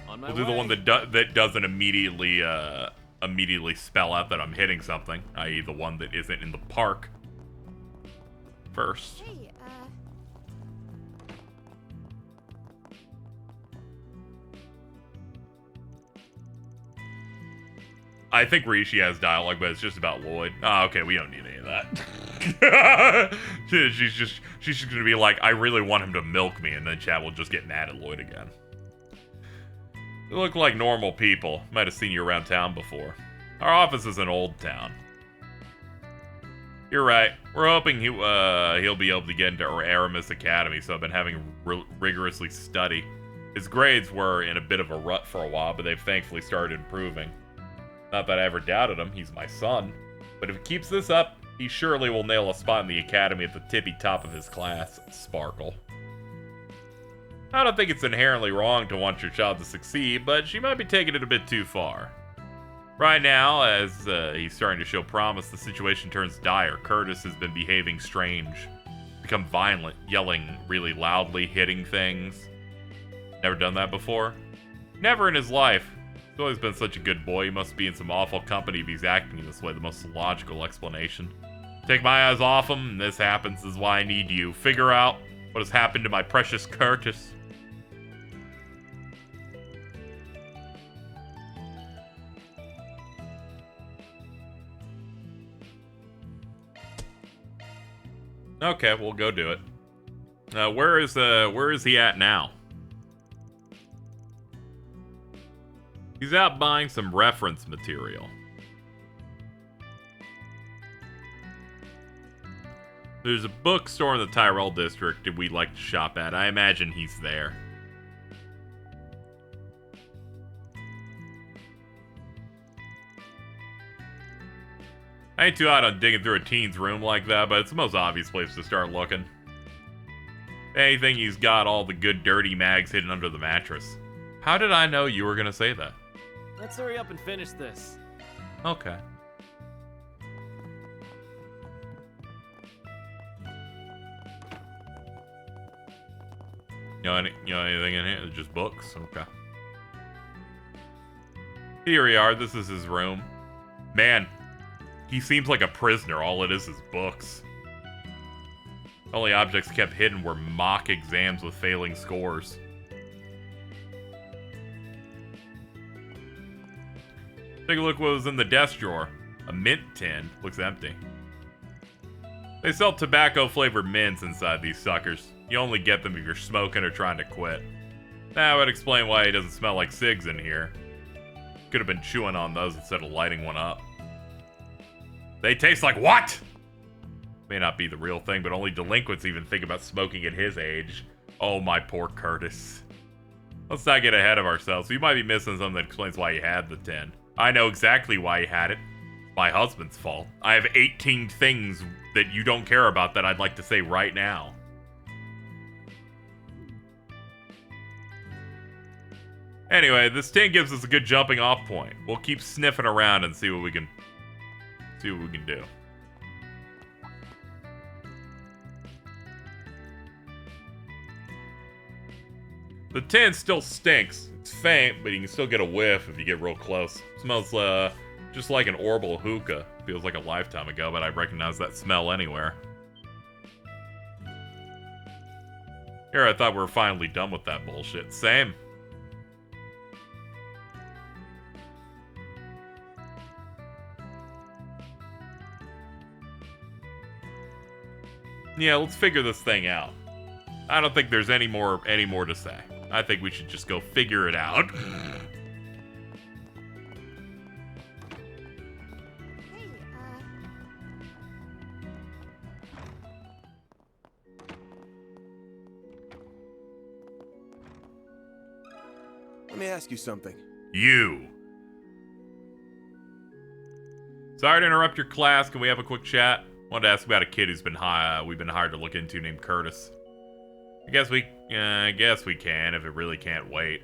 We'll do the one that doesn't immediately spell out that I'm hitting something, i.e. the one that isn't in the park. First. Hey, I think Rishi has dialogue, but it's just about Lloyd. Oh, okay, we don't need any of that. she's just gonna be like, I really want him to milk me, and then Chad will just get mad at Lloyd again. You look like normal people. Might have seen you around town before. Our office is in Old Town. You're right. We're hoping he'll be able to get into Aramis Academy, so I've been having him rigorously study. His grades were in a bit of a rut for a while, but they've thankfully started improving. Not that I ever doubted him, he's my son. But if he keeps this up, he surely will nail a spot in the academy at the tippy top of his class. Sparkle. I don't think it's inherently wrong to want your child to succeed, but she might be taking it a bit too far. Right now, as he's starting to show promise, the situation turns dire. Curtis has been behaving strange. Become violent, yelling really loudly, hitting things. Never done that before? Never in his life. He's always been such a good boy. He must be in some awful company if he's acting this way. The most logical explanation. Take my eyes off him, and this happens. This is why I need you. Figure out what has happened to my precious Curtis. Okay, we'll go do it. Where is he at now? He's out buying some reference material. There's a bookstore in the Tyrell district that we'd like to shop at. I imagine he's there. I ain't too hot on digging through a teen's room like that, but it's the most obvious place to start looking. If anything, he's got all the good dirty mags hidden under the mattress. How did I know you were gonna say that? Let's hurry up and finish this. Okay. You know anything in here? Just books? Okay. Here we are. This is his room. Man, he seems like a prisoner. All it is books. Only objects kept hidden were mock exams with failing scores. Take a look what was in the desk drawer. A mint tin. Looks empty. They sell tobacco-flavored mints inside these suckers. You only get them if you're smoking or trying to quit. That would explain why he doesn't smell like cigs in here. Could have been chewing on those instead of lighting one up. They taste like what? May not be the real thing, but only delinquents even think about smoking at his age. Oh, my poor Curtis. Let's not get ahead of ourselves. We might be missing something that explains why he had the tin. I know exactly why he had it. It's my husband's fault. I have 18 things that you don't care about that I'd like to say right now. Anyway, this tin gives us a good jumping off point. We'll keep sniffing around and see what we can do. The tin still stinks. It's faint, but you can still get a whiff if you get real close. It smells just like an Orbital hookah. Feels like a lifetime ago, but I recognize that smell anywhere. Here, I thought we were finally done with that bullshit. Same. Yeah, let's figure this thing out. I don't think there's any more to say. I think we should just go figure it out. me ask you something. You. Sorry to interrupt your class. Can we have a quick chat? Wanted to ask about a kid who's been we've been hired to look into named Curtis. I guess we can if it really can't wait.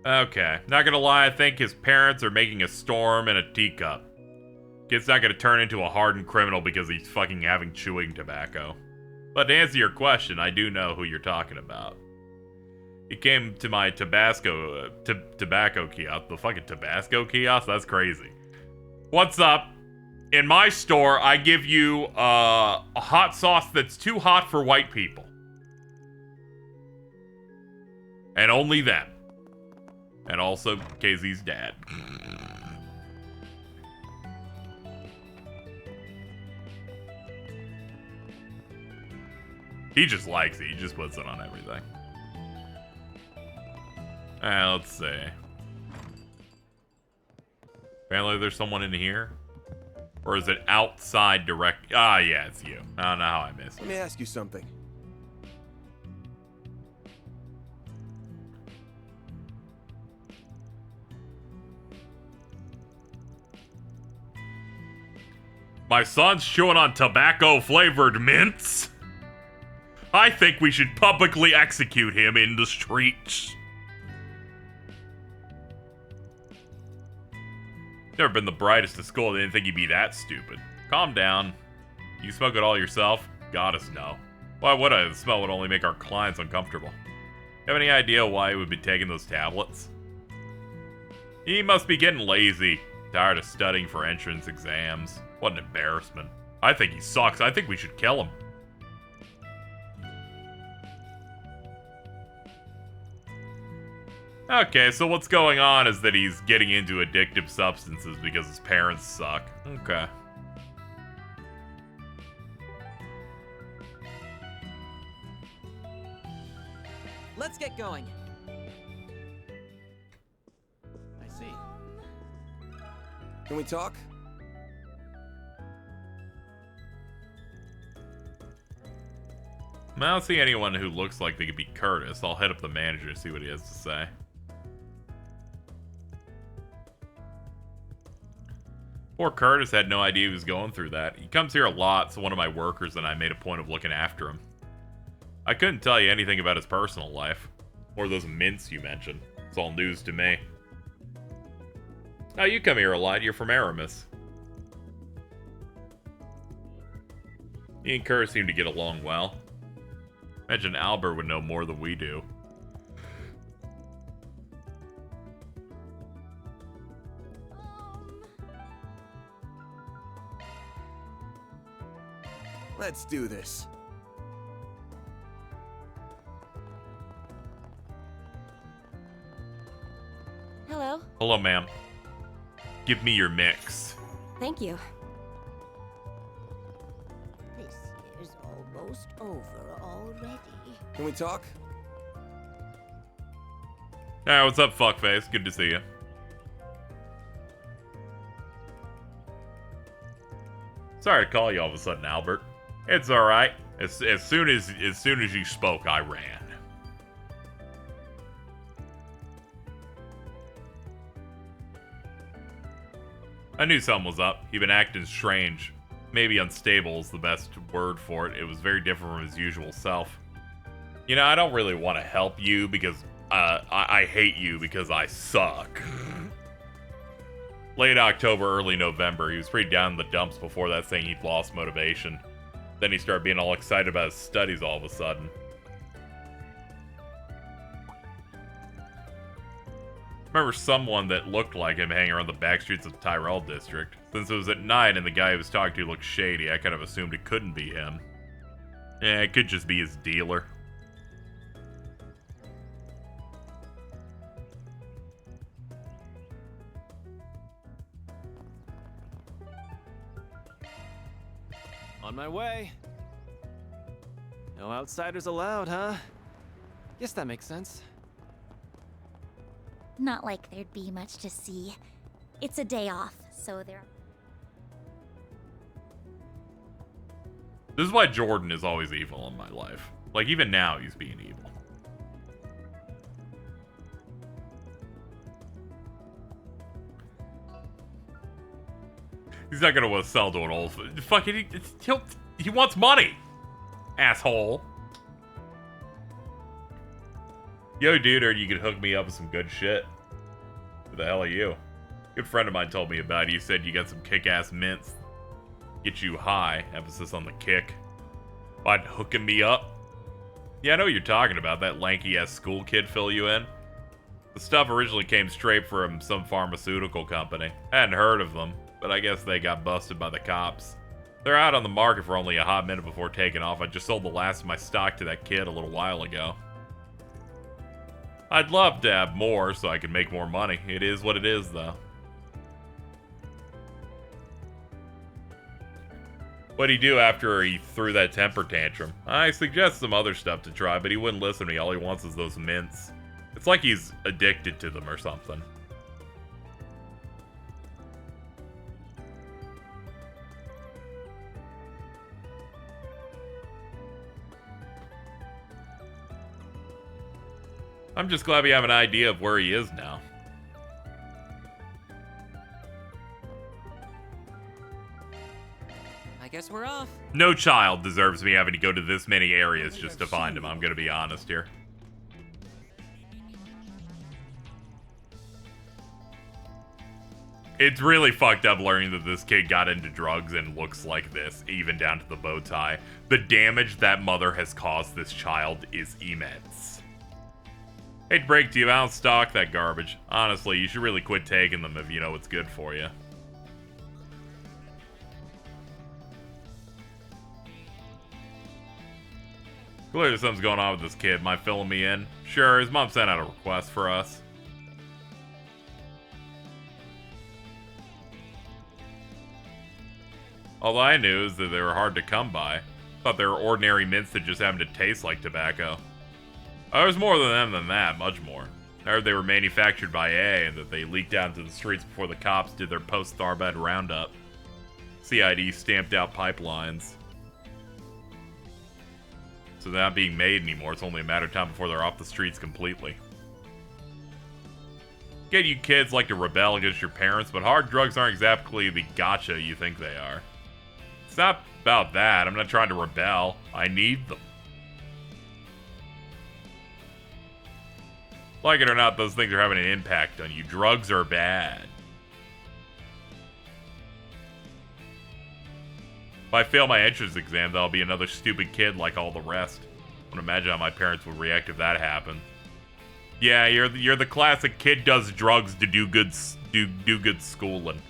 Okay, not gonna lie, I think his parents are making a storm in a teacup. Kid's not gonna turn into a hardened criminal because he's fucking having chewing tobacco. But to answer your question, I do know who you're talking about. He came to my tobacco kiosk. The fucking Tabasco kiosk? That's crazy. What's up? In my store, I give you a hot sauce that's too hot for white people. And only them. And also KZ's dad. He just likes it. He just puts it on everything. Let's see. Apparently there's someone in here. Or is it outside direct? Ah, yeah, it's you. I don't know how I missed it. Let me ask you something. My son's chewing on tobacco-flavored mints. I think we should publicly execute him in the streets. Never been the brightest at school. Didn't think he'd be that stupid. Calm down. You smoke it all yourself? Gotta know. Why would I? The smell would only make our clients uncomfortable. Have any idea why he would be taking those tablets? He must be getting lazy. Tired of studying for entrance exams. What an embarrassment. I think he sucks. I think we should kill him. Okay, so what's going on is that he's getting into addictive substances because his parents suck. Okay. Let's get going. I see. Can we talk? I don't see anyone who looks like they could be Curtis. I'll hit up the manager to see what he has to say. Poor Curtis had no idea he was going through that. He comes here a lot, so one of my workers and I made a point of looking after him. I couldn't tell you anything about his personal life. Or those mints you mentioned. It's all news to me. Oh, you come here a lot. You're from Aramis. He and Curtis seem to get along well. Imagine Albert would know more than we do. Let's do this. Hello. Hello, ma'am. Give me your mix. Thank you. This year's almost over already. Can we talk? Hey, what's up, fuckface? Good to see you. Sorry to call you all of a sudden, Albert. It's all right. As soon as you spoke, I ran. I knew something was up. He'd been acting strange. Maybe unstable is the best word for it. It was very different from his usual self. You know, I don't really want to help you because I hate you because I suck. Late October, early November, he was pretty down in the dumps before that, saying he'd lost motivation. Then he started being all excited about his studies all of a sudden. Remember someone that looked like him hanging around the back streets of Tyrell District. Since it was at night and the guy he was talking to looked shady, I kind of assumed it couldn't be him. Yeah, it could just be his dealer. On my way. No outsiders allowed, huh? Guess that makes sense. Not like there'd be much to see. It's a day off, so there. This is why Jordan is always evil in my life. Like, even now, he's being evil. He's not gonna sell to an old... Fucking... He wants money! Asshole. Yo, dude, or you could hook me up with some good shit. Who the hell are you? A good friend of mine told me about it. You said you got some kick-ass mints. Get you high. Emphasis on the kick. By hooking me up? Yeah, I know what you're talking about. That lanky-ass school kid fill you in. The stuff originally came straight from some pharmaceutical company. I hadn't heard of them, but I guess they got busted by the cops. They're out on the market for only a hot minute before taking off. I just sold the last of my stock to that kid a little while ago. I'd love to have more so I can make more money. It is what it is, though. What'd he do after he threw that temper tantrum? I suggest some other stuff to try, but he wouldn't listen to me. All he wants is those mints. It's like he's addicted to them or something. I'm just glad we have an idea of where he is now. I guess we're off. No child deserves me having to go to this many areas just to find him. I'm gonna be honest here. It's really fucked up learning that this kid got into drugs and looks like this, even down to the bow tie. The damage that mother has caused this child is immense. Hey, Break to you. I don't stock that garbage. Honestly, you should really quit taking them if you know it's good for you. Clearly something's going on with this kid. Mind filling me in? Sure, his mom sent out a request for us. All I knew is that they were hard to come by. Thought they were ordinary mints that just happened to taste like tobacco. Oh, there's more than them than that, much more. I heard they were manufactured by A and that they leaked out into the streets before the cops did their post-Tharbad roundup. CID stamped out pipelines. So they're not being made anymore. It's only a matter of time before they're off the streets completely. Get you kids like to rebel against your parents, but hard drugs aren't exactly the gotcha you think they are. It's not about that. I'm not trying to rebel. I need them. Like it or not, those things are having an impact on you. Drugs are bad. If I fail my entrance exam, then I'll be another stupid kid like all the rest. I would imagine how my parents would react if that happened. Yeah, you're the classic kid does drugs to do good schooling.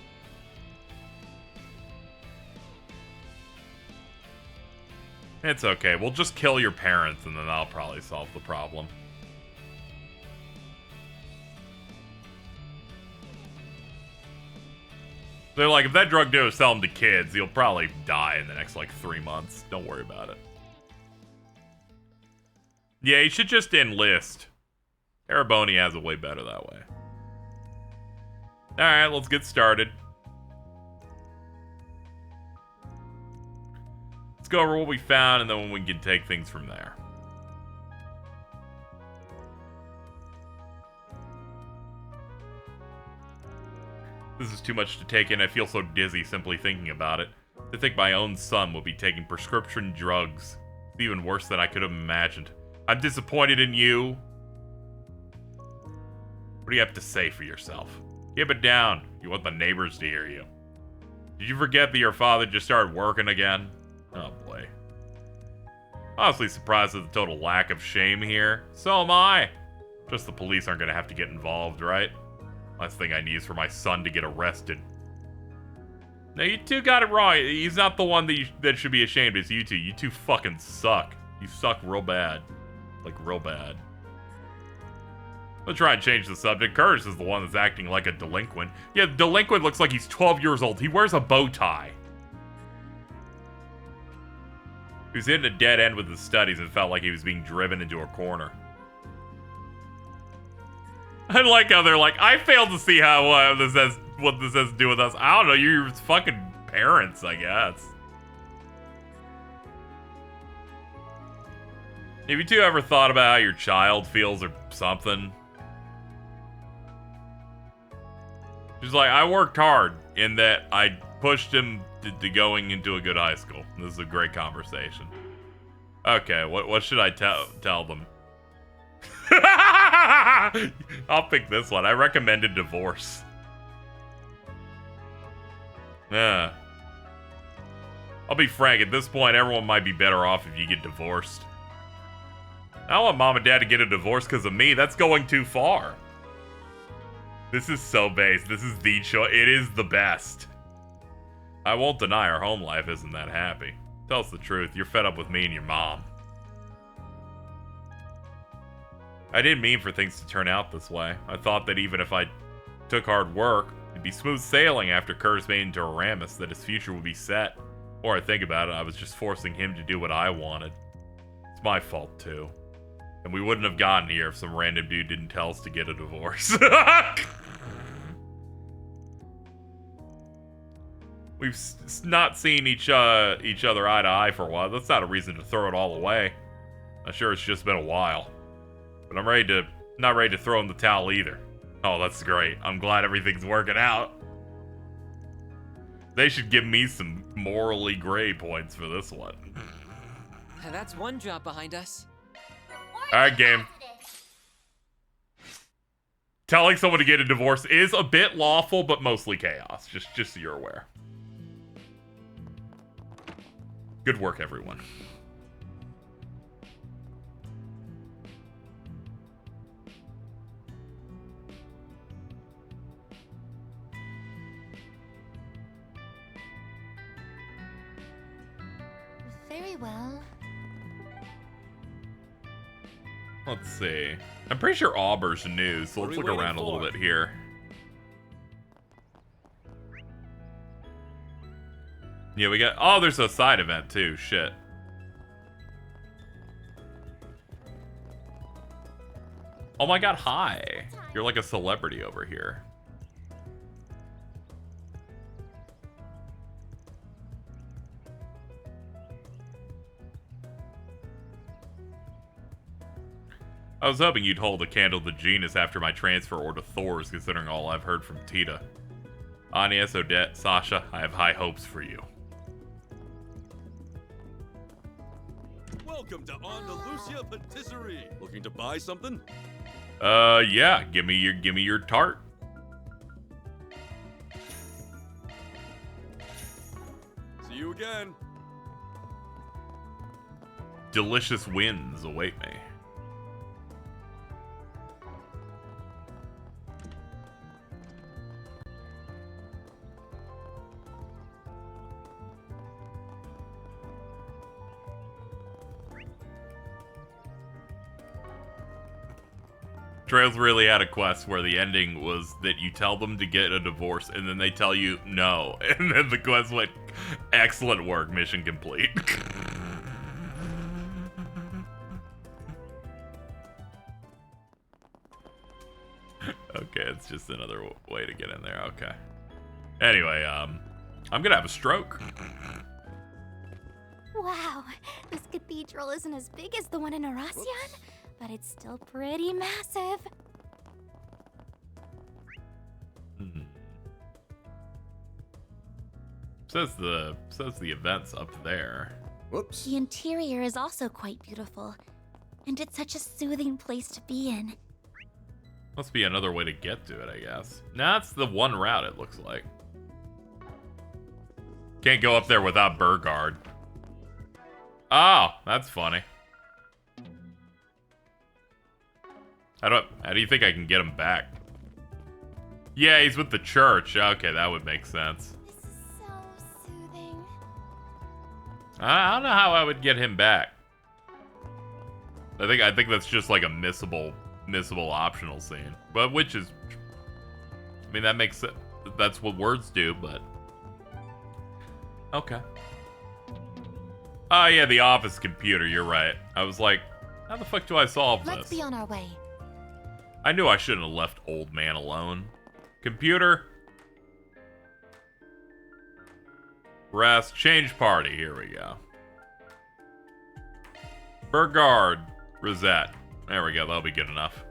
It's okay. We'll just kill your parents and then that'll probably solve the problem. They're like, if that drug dealer sell them to kids, he'll probably die in the next, like, 3 months. Don't worry about it. Yeah, he should just enlist. Ereboni has it way better that way. Alright, let's get started. Let's go over what we found, and then we can take things from there. This is too much to take in. I feel so dizzy simply thinking about it. To think my own son will be taking prescription drugs. It's even worse than I could have imagined. I'm disappointed in you. What do you have to say for yourself? Keep it down. You want the neighbors to hear you. Did you forget that your father just started working again? Oh boy. Honestly surprised at the total lack of shame here. So am I. Just the police aren't gonna have to get involved, right? Last thing I need is for my son to get arrested. No, you two got it wrong. He's not the one that should be ashamed. It's you two. You two fucking suck. You suck real bad. Like, real bad. Let's try and change the subject. Curtis is the one that's acting like a delinquent. Yeah, the delinquent looks like he's 12 years old. He wears a bow tie. He was hitting a dead end with his studies and felt like he was being driven into a corner. I like how they're like, I failed to see how what this has to do with us. I don't know, you're fucking parents, I guess. Have you two ever thought about how your child feels or something? She's like, I worked hard in that I pushed him to going into a good high school. This is a great conversation. Okay, what should I tell them? I'll pick this one. I recommended divorce. Yeah. I'll be frank, at this point, everyone might be better off if you get divorced. I don't want mom and dad to get a divorce because of me. That's going too far. This is so base. This is the choice. It is the best. I won't deny our home life isn't that happy. Tell us the truth. You're fed up with me and your mom. I didn't mean for things to turn out this way. I thought that even if I took hard work, it'd be smooth sailing after Curtis made into Aramis, that his future would be set. The more I think about it, I was just forcing him to do what I wanted. It's my fault, too. And we wouldn't have gotten here if some random dude didn't tell us to get a divorce. We've not seen each other eye to eye for a while. That's not a reason to throw it all away. I'm sure it's just been a while. But I'm not ready to throw in the towel either. Oh, that's great. I'm glad everything's working out. They should give me some morally gray points for this one. That's one job behind us. Alright, game. Telling someone to get a divorce is a bit lawful, but mostly chaos. Just so you're aware. Good work, everyone. Very well. Let's see. I'm pretty sure Auber's new, so let's look around a little bit here. Yeah, we got... Oh, there's a side event, too. Shit. Oh my god, hi. You're like a celebrity over here. I was hoping you'd hold a candle to Genus after my transfer or to Thor's, considering all I've heard from Tita. Agnes, Odette, Sasha, I have high hopes for you. Welcome to Andalusia Patisserie. Looking to buy something? Yeah. Give me your tart. See you again. Delicious wins await me. Trails really had a quest where the ending was that you tell them to get a divorce and then they tell you no. And then the quest went, excellent work, mission complete. Okay, it's just another way to get in there. Okay. Anyway, I'm gonna have a stroke. Wow, this cathedral isn't as big as the one in Aracian, but it's still pretty massive. Says the event's up there. Whoops. The interior is also quite beautiful, and it's such a soothing place to be in. Must be another way to get to it, I guess. Nah, it's the one route, it looks like. Can't go up there without Burgard. Oh, that's funny. How do you think I can get him back? Yeah, he's with the church. Okay, that would make sense. This is so soothing. I don't know how I would get him back. I think that's just like a missable optional scene. But which is, I mean, that makes sense. That's what words do, but okay. Oh yeah, the office computer, you're right. I was like, how the fuck do I solve this? Let's be on our way. I knew I shouldn't have left old man alone. Computer. Rest. Change party. Here we go. Burgard. Rosette. There we go, that'll be good enough.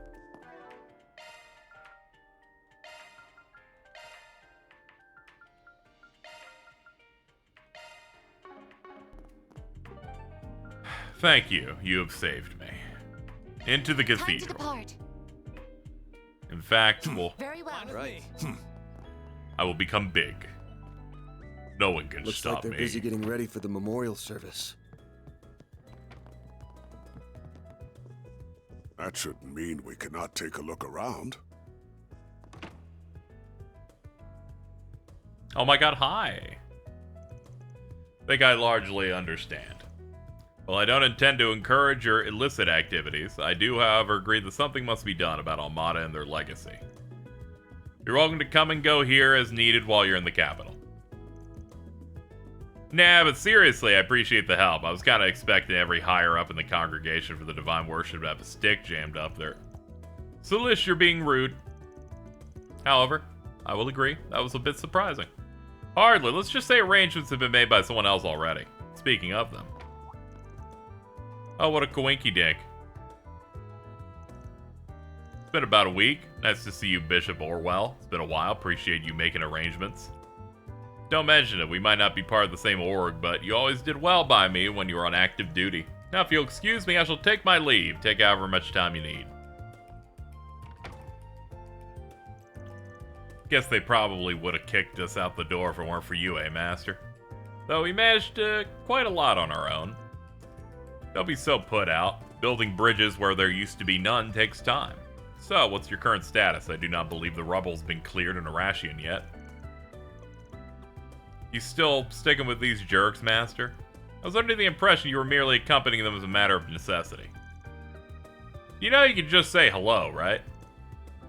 Thank you. You have saved me. Into the cathedral. Time to depart. In fact, Very well. Right. I will become big. No one can Looks stop like they're me. busy getting ready for the memorial service. That shouldn't mean we cannot take a look around. Oh my god, hi. Think I largely understand. While I don't intend to encourage your illicit activities, I do, however, agree that something must be done about Almata and their legacy. You're welcome to come and go here as needed while you're in the capital. Nah, but seriously, I appreciate the help. I was kind of expecting every higher up in the congregation for the divine worship to have a stick jammed up there. Silish, you're being rude. However, I will agree, that was a bit surprising. Hardly, let's just say arrangements have been made by someone else already. Speaking of them. Oh, what a coinky dink. It's been about a week. Nice to see you, Bishop Orwell. It's been a while. Appreciate you making arrangements. Don't mention it. We might not be part of the same org, but you always did well by me when you were on active duty. Now, if you'll excuse me, I shall take my leave. Take however much time you need. Guess they probably would have kicked us out the door if it weren't for you, Master? Though we managed quite a lot on our own. Don't be so put out. Building bridges where there used to be none takes time. So, what's your current status? I do not believe the rubble's been cleared in Arashian yet. You still sticking with these jerks, Master? I was under the impression you were merely accompanying them as a matter of necessity. You know you can just say hello, right?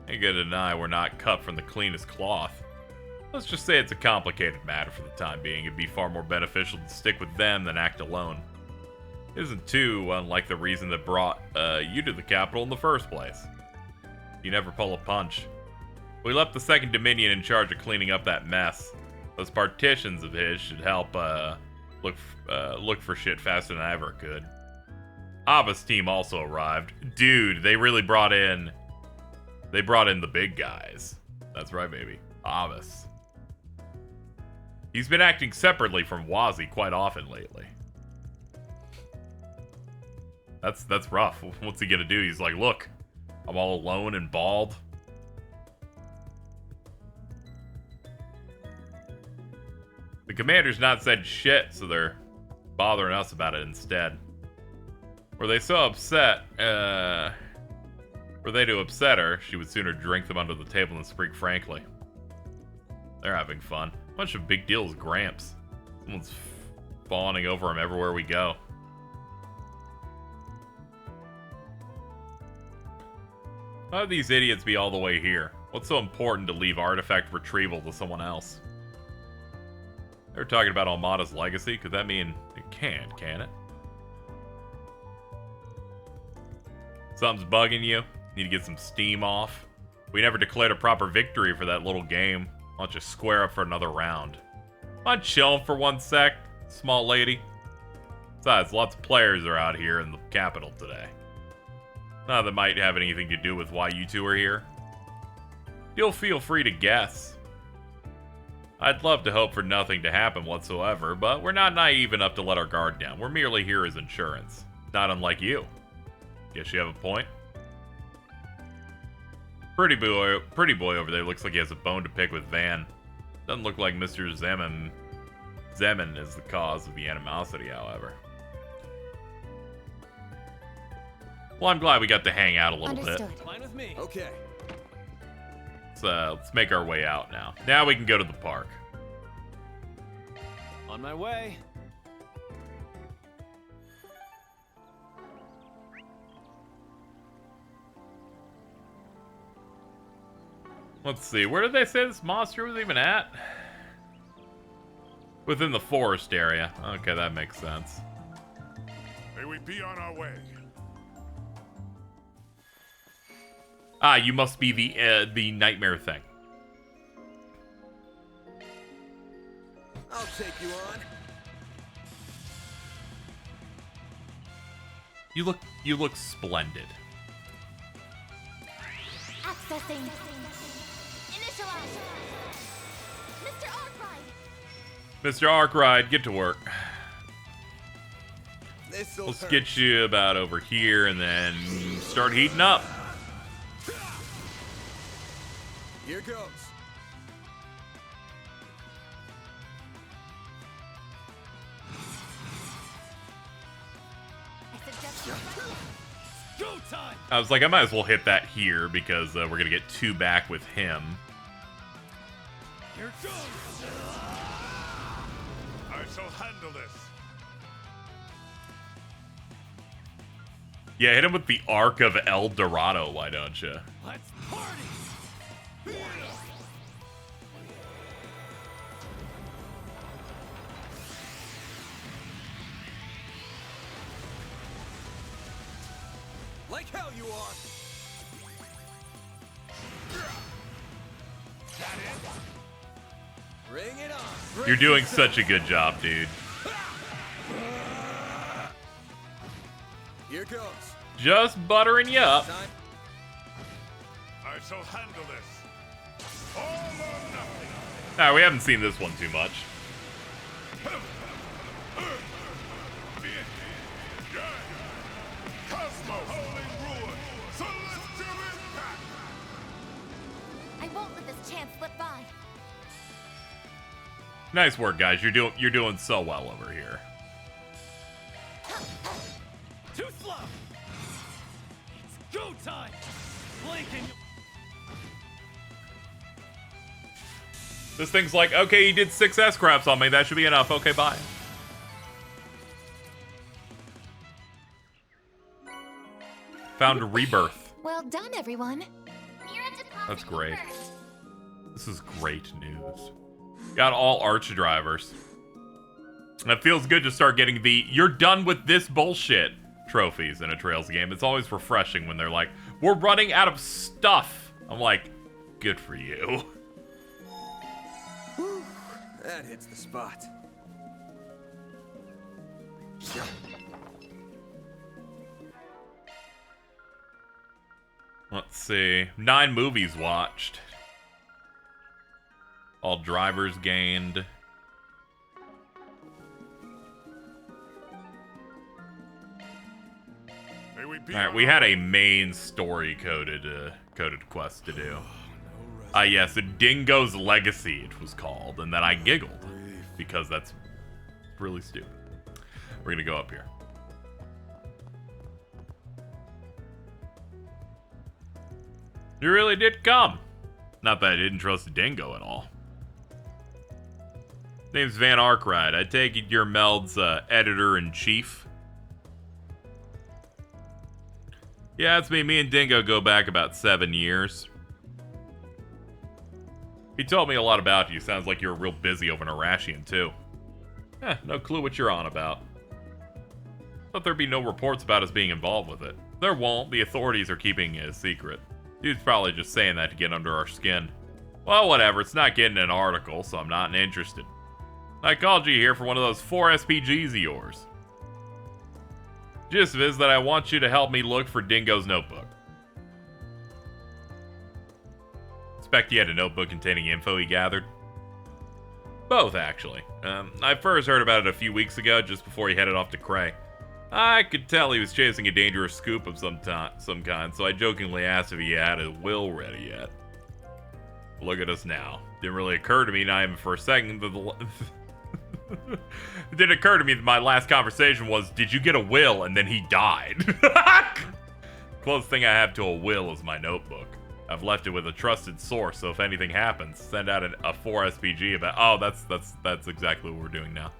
Ain't gonna deny we're not cut from the cleanest cloth. Let's just say it's a complicated matter for the time being. It'd be far more beneficial to stick with them than act alone. It isn't too unlike the reason that brought you to the capital in the first place. You never pull a punch. We left the Second Dominion in charge of cleaning up that mess. Those partitions of his should help look for shit faster than I ever could. Abba's team also arrived. Dude, they really brought in... They brought in the big guys. That's right, baby. Abbas. He's been acting separately from Wazi quite often lately. That's rough. What's he gonna do? He's like, look, I'm all alone and bald. The commander's not said shit, so they're bothering us about it instead. Were they so upset, were they to upset her, she would sooner drink them under the table than speak frankly. They're having fun. Bunch of big deals, Gramps. Someone's fawning over him everywhere we go. Why would these idiots be all the way here? What's so important to leave artifact retrieval to someone else? They're talking about Almata's legacy. Could that mean it can't, can it? Something's bugging you? Need to get some steam off? We never declared a proper victory for that little game. Why don't you square up for another round? I'm chilling for one sec, small lady. Besides, lots of players are out here in the capital today. None of them might have anything to do with why you two are here. You'll feel free to guess. I'd love to hope for nothing to happen whatsoever, but we're not naive enough to let our guard down. We're merely here as insurance. Not unlike you. Guess you have a point? Pretty boy over there looks like he has a bone to pick with Van. Doesn't look like Mr. Zeman is the cause of the animosity, however. Well, I'm glad we got to hang out a little bit. Fine with me. Okay. Let's make our way out now. Now we can go to the park. On my way. Let's see, where did they say this monster was even at? Within the forest area. Okay, that makes sense. May we be on our way. Ah, you must be the nightmare thing. I'll take you on. You look splendid. Accessing. Initialize. Mr. Arkwright. Mr. Arkwright, get to work. This'll Let's hurt. get you about over here and then start heating up. Here goes. Go time! I was like, I might as well hit that here because we're going to get 2 back with him. Here it goes! I shall handle this. Yeah, hit him with the Arc of El Dorado, why don't you? Let's party! Like hell you are. That it? Bring it on. You're doing such a good job, dude. Here goes. Just buttering you up. I shall handle this. All or nothing. Nah, we haven't seen this one too much. Cosmo holding ruin. Celestial impact. I won't let this chance slip by. Nice work, guys. You're doing so well over here. Too slow! It's go time! Blink and you... This thing's like, okay, you did 6 S-craps on me. That should be enough. Okay, bye. Found a rebirth. Well done, everyone. That's great. This is great news. Got all arch drivers. It feels good to start getting the "you're done with this bullshit" trophies in a Trails game. It's always refreshing when they're like, "we're running out of stuff." I'm like, good for you. Whew, that hits the spot. Let's see. 9 movies watched. All drivers gained. Alright, we had a main story coded quest to do. Yes, a Dingo's Legacy it was called, and then I giggled because that's really stupid. We're gonna go up here. You really did come. Not that I didn't trust Dingo at all. Name's Van Arkwright. I take it you're Meld's editor-in-chief. Yeah, it's me. Me and Dingo go back about 7 years. He told me a lot about you. Sounds like you're real busy over in Arashian, too. No clue what you're on about. Thought there'd be no reports about us being involved with it. There won't. The authorities are keeping it a secret. Dude's probably just saying that to get under our skin. Well, whatever. It's not getting an article, so I'm not interested. I called you here for one of those 4 SPGs of yours. Gist of it is that I want you to help me look for Dingo's notebook. Expect he had a notebook containing info he gathered? Both, actually. I first heard about it a few weeks ago, just before he headed off to Cray. I could tell he was chasing a dangerous scoop of some kind, so I jokingly asked if he had a will ready yet. Look at us now. Didn't really occur to me, not even for a second, that it didn't occur to me that my last conversation was, did you get a will? And then he died. Closest thing I have to a will is my notebook. I've left it with a trusted source, so if anything happens, send out a 4 SPG about. Oh, that's exactly what we're doing now.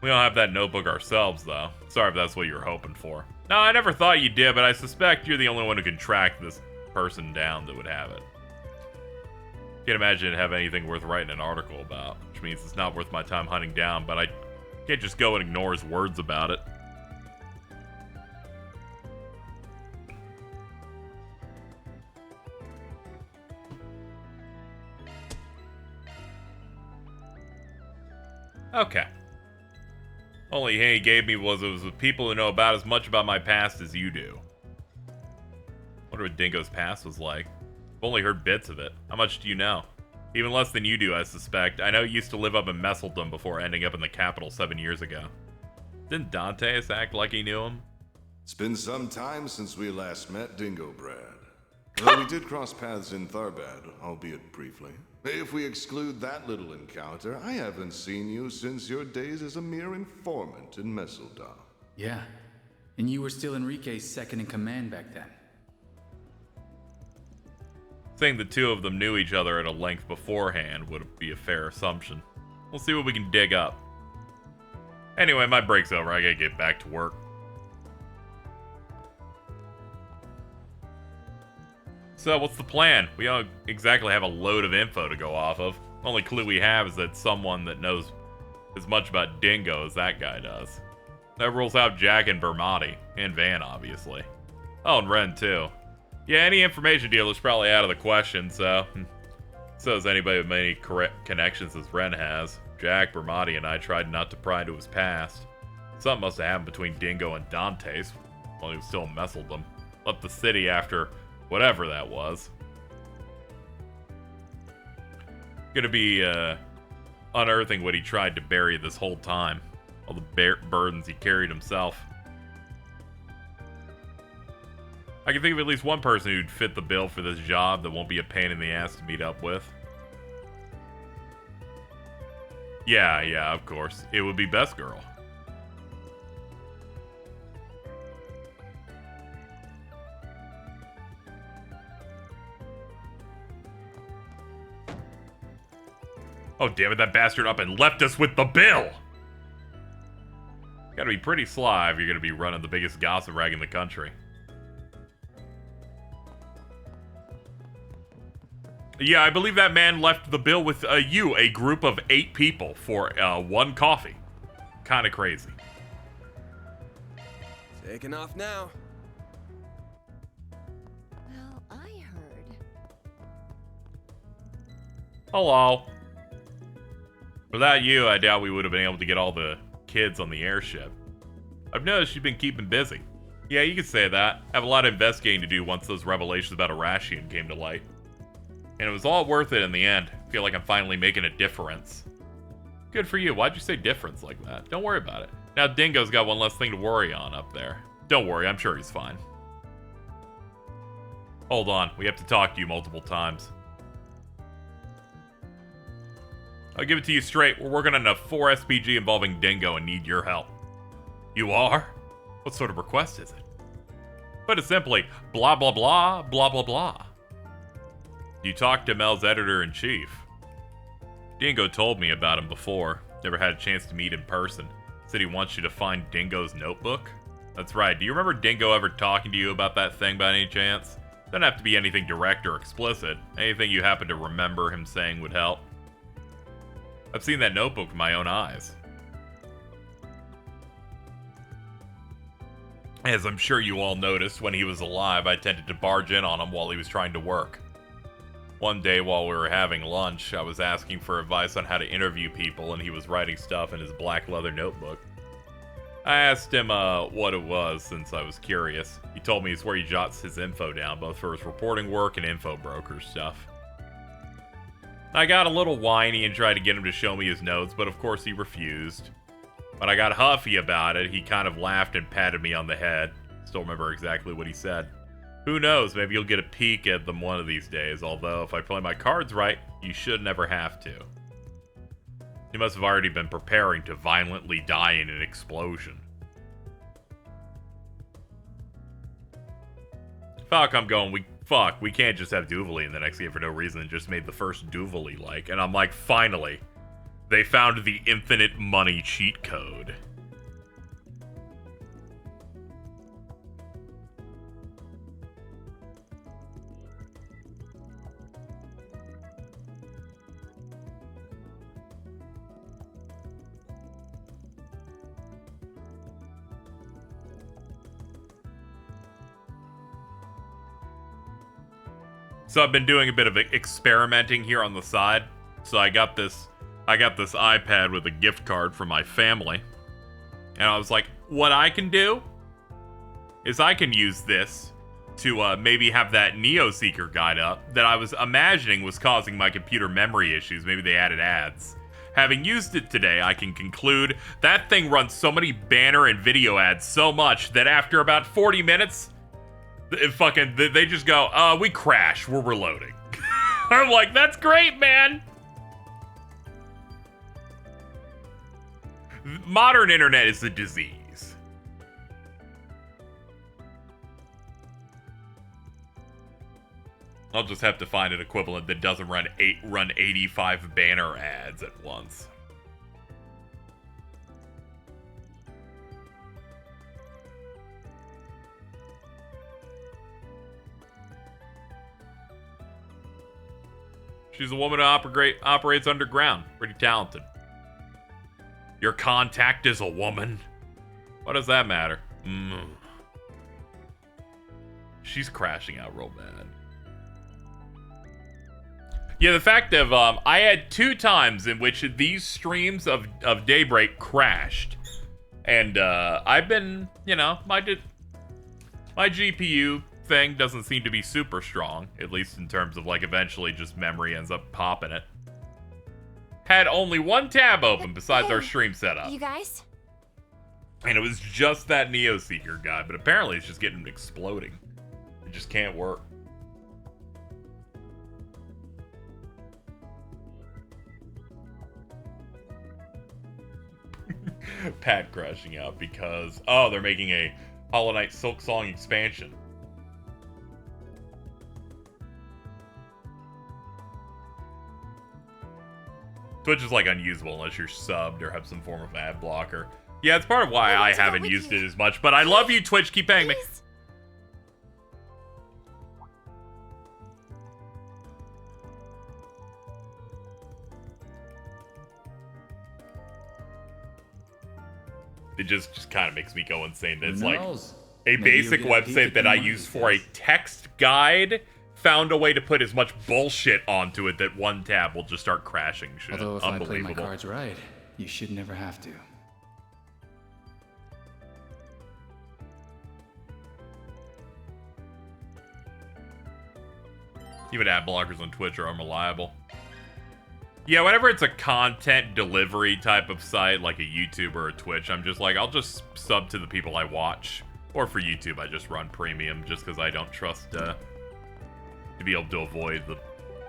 We don't have that notebook ourselves, though. Sorry if that's what you were hoping for. No, I never thought you did, but I suspect you're the only one who can track this person down that would have it. Can't imagine it have anything worth writing an article about, which means it's not worth my time hunting down, but I can't just go and ignore his words about it. Okay. Only hint he gave me was it was with people who know about as much about my past as you do. Wonder what Dingo's past was like. I've only heard bits of it. How much do you know? Even less than you do, I suspect. I know he used to live up in Messeldom before ending up in the capital 7 years ago. Didn't Dantes act like he knew him? It's been some time since we last met, Dingo Brad. Though we did cross paths in Tharbad, albeit briefly. If we exclude that little encounter, I haven't seen you since your days as a mere informant in Messeldom. Yeah, and you were still Enrique's second in command back then. Saying the two of them knew each other at a length beforehand would be a fair assumption. We'll see what we can dig up. Anyway, my break's over. I gotta get back to work. So, what's the plan? We don't exactly have a load of info to go off of. The only clue we have is that someone that knows as much about Dingo as that guy does. That rules out Jack and Bermati. And Van, obviously. Oh, and Ren, too. Yeah, any information deal is probably out of the question, so... So is anybody with many correct connections as Ren has. Jack, Bermati, and I tried not to pry into his past. Something must have happened between Dingo and Dantes while he was still in Messeldom. Left the city after whatever that was. Gonna be unearthing what he tried to bury this whole time. All the burdens he carried himself. I can think of at least one person who'd fit the bill for this job that won't be a pain in the ass to meet up with. Yeah, of course. It would be Best Girl. Oh, damn it, that bastard up and left us with the bill! Gotta be pretty sly if you're gonna be running the biggest gossip rag in the country. Yeah, I believe that man left the bill with you, a group of 8 people, for 1 coffee. Kinda crazy. Taking off now. Well, I heard. Hello. Without you, I doubt we would have been able to get all the kids on the airship. I've noticed you've been keeping busy. Yeah, you could say that. I have a lot of investigating to do once those revelations about Arashian came to light. And it was all worth it in the end. I feel like I'm finally making a difference. Good for you. Why'd you say difference like that? Don't worry about it. Now Dingo's got one less thing to worry on up there. Don't worry, I'm sure he's fine. Hold on, we have to talk to you multiple times. I'll give it to you straight. We're working on a 4 SPG involving Dingo and need your help. You are? What sort of request is it? Put it simply, blah blah blah, blah blah blah. You talked to Mel's editor-in-chief. Dingo told me about him before. Never had a chance to meet in person. Said he wants you to find Dingo's notebook. That's right. Do you remember Dingo ever talking to you about that thing by any chance? Doesn't have to be anything direct or explicit. Anything you happen to remember him saying would help. I've seen that notebook with my own eyes. As I'm sure you all noticed, when he was alive, I tended to barge in on him while he was trying to work. One day while we were having lunch, I was asking for advice on how to interview people, and he was writing stuff in his black leather notebook. I asked him what it was, since I was curious. He told me it's where he jots his info down, both for his reporting work and info broker stuff. I got a little whiny and tried to get him to show me his notes, but of course he refused. When I got huffy about it, he kind of laughed and patted me on the head. Still remember exactly what he said. Who knows, maybe you'll get a peek at them one of these days, although if I play my cards right, you should never have to. He must have already been preparing to violently die in an explosion. Fuck, I'm going, we can't just have Duvally in the next game for no reason and just made the first Duvally like. And I'm like, finally, they found the infinite money cheat code. So I've been doing a bit of experimenting here on the side. So I got this iPad with a gift card from my family. And I was like, what I can do is I can use this to maybe have that Neo Seeker guide up that I was imagining was causing my computer memory issues. Maybe they added ads. Having used it today, I can conclude that thing runs so many banner and video ads so much that after about 40 minutes, they just go, we crash, we're reloading. I'm like, that's great, man. Modern internet is a disease. I'll just have to find an equivalent that doesn't run 85 banner ads at once. She's a woman who operates underground. Pretty talented. Your contact is a woman? What does that matter? She's crashing out real bad. Yeah, the fact of, I had 2 times in which these streams of Daybreak crashed. And, I've been, you know, my GPU thing doesn't seem to be super strong. At least in terms of, like, eventually just memory ends up popping it. Had only 1 tab open besides our stream setup. You guys? And it was just that Neo Seeker guy, but apparently it's just getting exploding. It just can't work. Pat crashing out because, oh, they're making a Hollow Knight Silk Song expansion. Twitch is like unusable unless you're subbed or have some form of ad blocker. Yeah, it's part of why I haven't used it as much, but I love you, Twitch. Keep paying me. It just kind of makes me go insane. That it's like a basic website that I use for a text guide found a way to put as much bullshit onto it that 1 tab will just start crashing shit. Although if I play my Unbelievable. cards right, you should never have to. Even ad blockers on Twitch are unreliable. Yeah, whenever it's a content delivery type of site, like a YouTube or a Twitch, I'm just like, I'll just sub to the people I watch. Or for YouTube, I just run premium just because I don't trust to be able to avoid the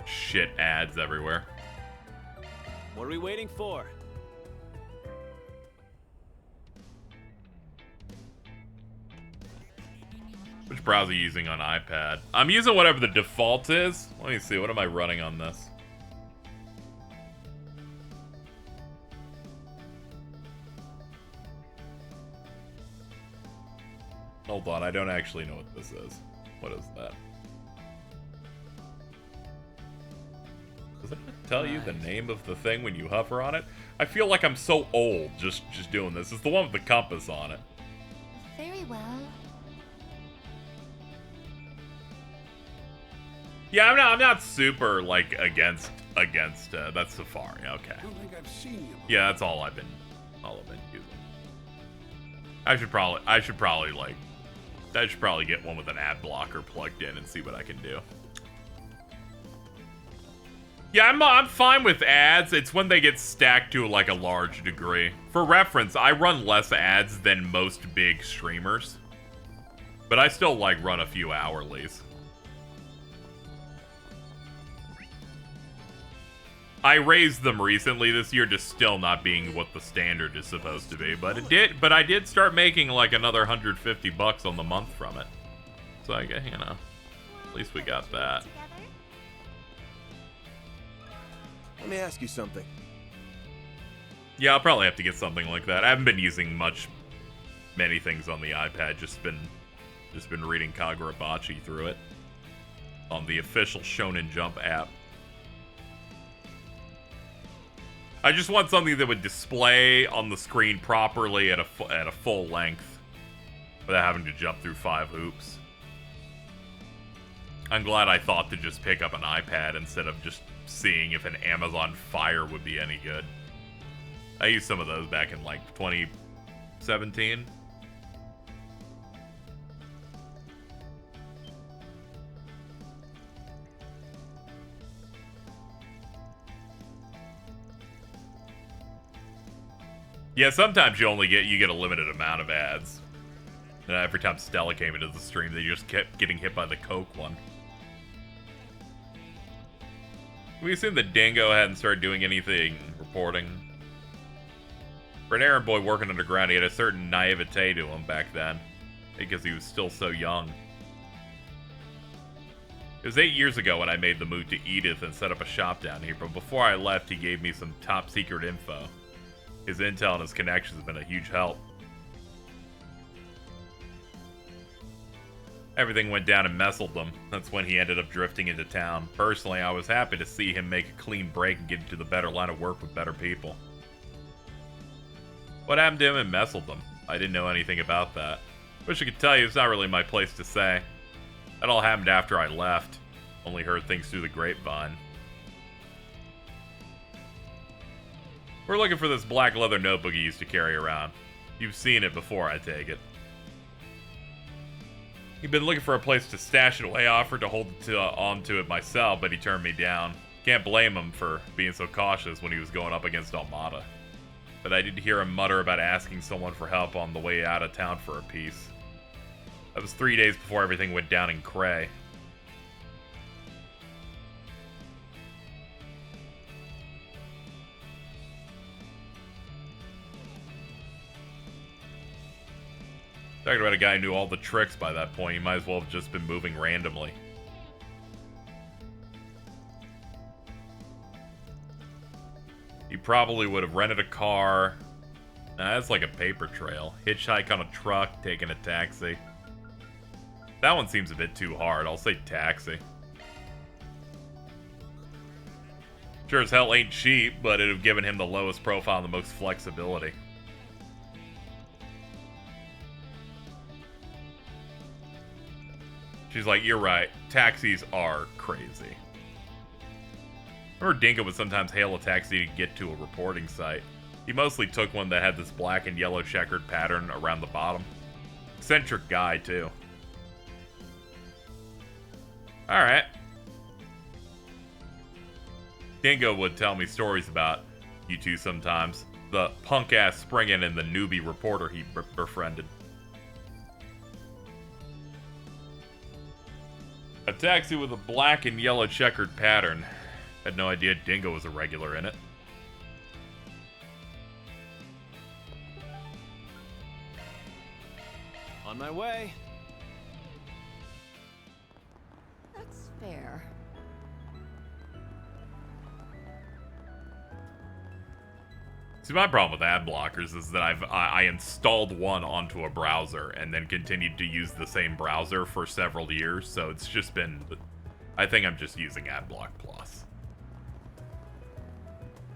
shit ads everywhere. What are we waiting for? Which browser are you using on iPad? I'm using whatever the default is. Let me see, what am I running on this? Hold on, I don't actually know what this is. What is that? Does it tell you the name of the thing when you hover on it? I feel like I'm so old just doing this. It's the one with the compass on it. Very well. Yeah, I'm not super like against that's Safari. Okay. I don't think I've seen you. Yeah, that's all I've been using. I should probably get one with an ad blocker plugged in and see what I can do. Yeah, I'm fine with ads. It's when they get stacked to like a large degree. For reference, I run less ads than most big streamers, but I still like run a few hourlies. I raised them recently this year to still not being what the standard is supposed to be, but I did start making like another $150 on the month from it. So I guess, you know, at least we got that. Let me ask you something. Yeah, I'll probably have to get something like that. I haven't been using many things on the iPad. Just been reading Kagurabachi through it on the official Shonen Jump app. I just want something that would display on the screen properly at a full length without having to jump through 5 hoops. I'm glad I thought to just pick up an iPad instead of just seeing if an Amazon Fire would be any good. I used some of those back in like 17. Yeah, sometimes you get a limited amount of ads. And every time Stella came into the stream, they just kept getting hit by the Coke one. We assume that Dingo hadn't started doing anything reporting. For an errand boy working underground, he had a certain naivete to him back then, because he was still so young. It was 8 years ago when I made the move to Edith and set up a shop down here, but before I left, he gave me some top secret info. His intel and his connections have been a huge help. Everything went down in Messeldom. That's when he ended up drifting into town. Personally, I was happy to see him make a clean break and get into the better line of work with better people. What happened to him in Messeldom? I didn't know anything about that. Wish I could tell you, it's not really my place to say. That all happened after I left. Only heard things through the grapevine. We're looking for this black leather notebook he used to carry around. You've seen it before, I take it. He'd been looking for a place to stash it away. I offered to hold onto it myself, but he turned me down. Can't blame him for being so cautious when he was going up against Almata. But I did hear him mutter about asking someone for help on the way out of town for a piece. That was 3 days before everything went down in Cray. Talking about a guy who knew all the tricks by that point. He might as well have just been moving randomly. He probably would have rented a car. Nah, that's like a paper trail. Hitchhike on a truck, taking a taxi. That one seems a bit too hard. I'll say taxi. Sure as hell ain't cheap, but it'd have given him the lowest profile and the most flexibility. She's like, you're right. Taxis are crazy. Remember Dingo would sometimes hail a taxi to get to a reporting site. He mostly took one that had this black and yellow checkered pattern around the bottom. Eccentric guy, too. Alright. Dingo would tell me stories about you two sometimes. The punk-ass Springin and the newbie reporter he befriended. A taxi with a black and yellow checkered pattern. Had no idea Dingo was a regular in it. On my way. That's fair. See, my problem with ad blockers is that I installed one onto a browser and then continued to use the same browser for several years, so it's just been... I think I'm just using Adblock Plus.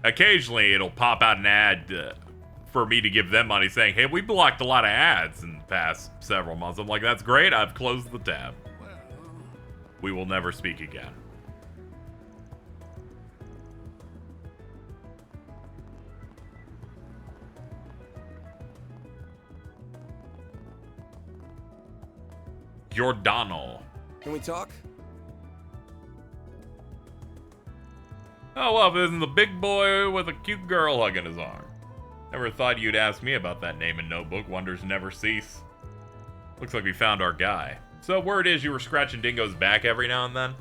Occasionally, it'll pop out an ad for me to give them money saying, hey, we blocked a lot of ads in the past several months. I'm like, that's great, I've closed the tab. We will never speak again. Giordano. Can we talk? Oh, well, this is the big boy with a cute girl hugging his arm. Never thought you'd ask me about that name and notebook. Wonders never cease. Looks like we found our guy. So word is you were scratching Dingo's back every now and then?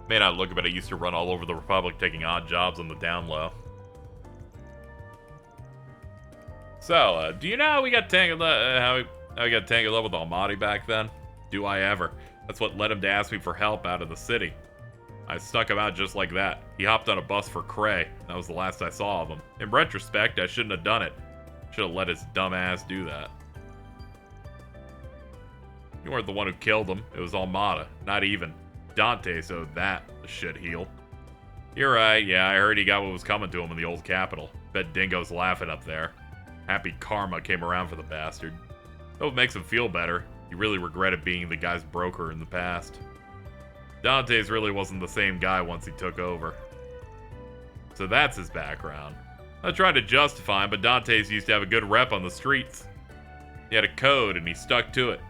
May not look, but I used to run all over the Republic taking odd jobs on the down low. So, do you know how we got tangled up, how we got tangled up with Almaty back then? Do I ever? That's what led him to ask me for help out of the city. I stuck him out just like that. He hopped on a bus for Cray. That was the last I saw of him. In retrospect, I shouldn't have done it. Should have let his dumb ass do that. You weren't the one who killed him. It was Almata. Not even. Dante's owed that, the shitheel. You're right, yeah, I heard he got what was coming to him in the old capital. Bet Dingo's laughing up there. Happy karma came around for the bastard. Hope it makes him feel better. He really regretted being the guy's broker in the past. Dante's really wasn't the same guy once he took over. So that's his background. I tried to justify him, but Dante's used to have a good rep on the streets. He had a code, and he stuck to it.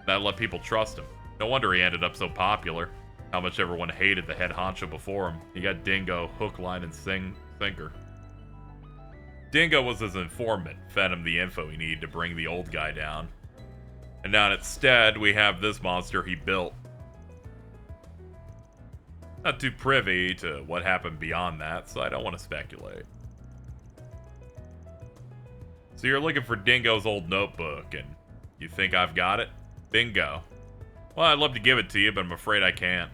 That let people trust him. No wonder he ended up so popular. How much everyone hated the head honcho before him. He got Dingo hook, line, and sinker. Dingo was his informant, fed him the info he needed to bring the old guy down. And now instead, we have this monster he built. Not too privy to what happened beyond that, so I don't want to speculate. So you're looking for Dingo's old notebook, and you think I've got it? Bingo. Well, I'd love to give it to you, but I'm afraid I can't.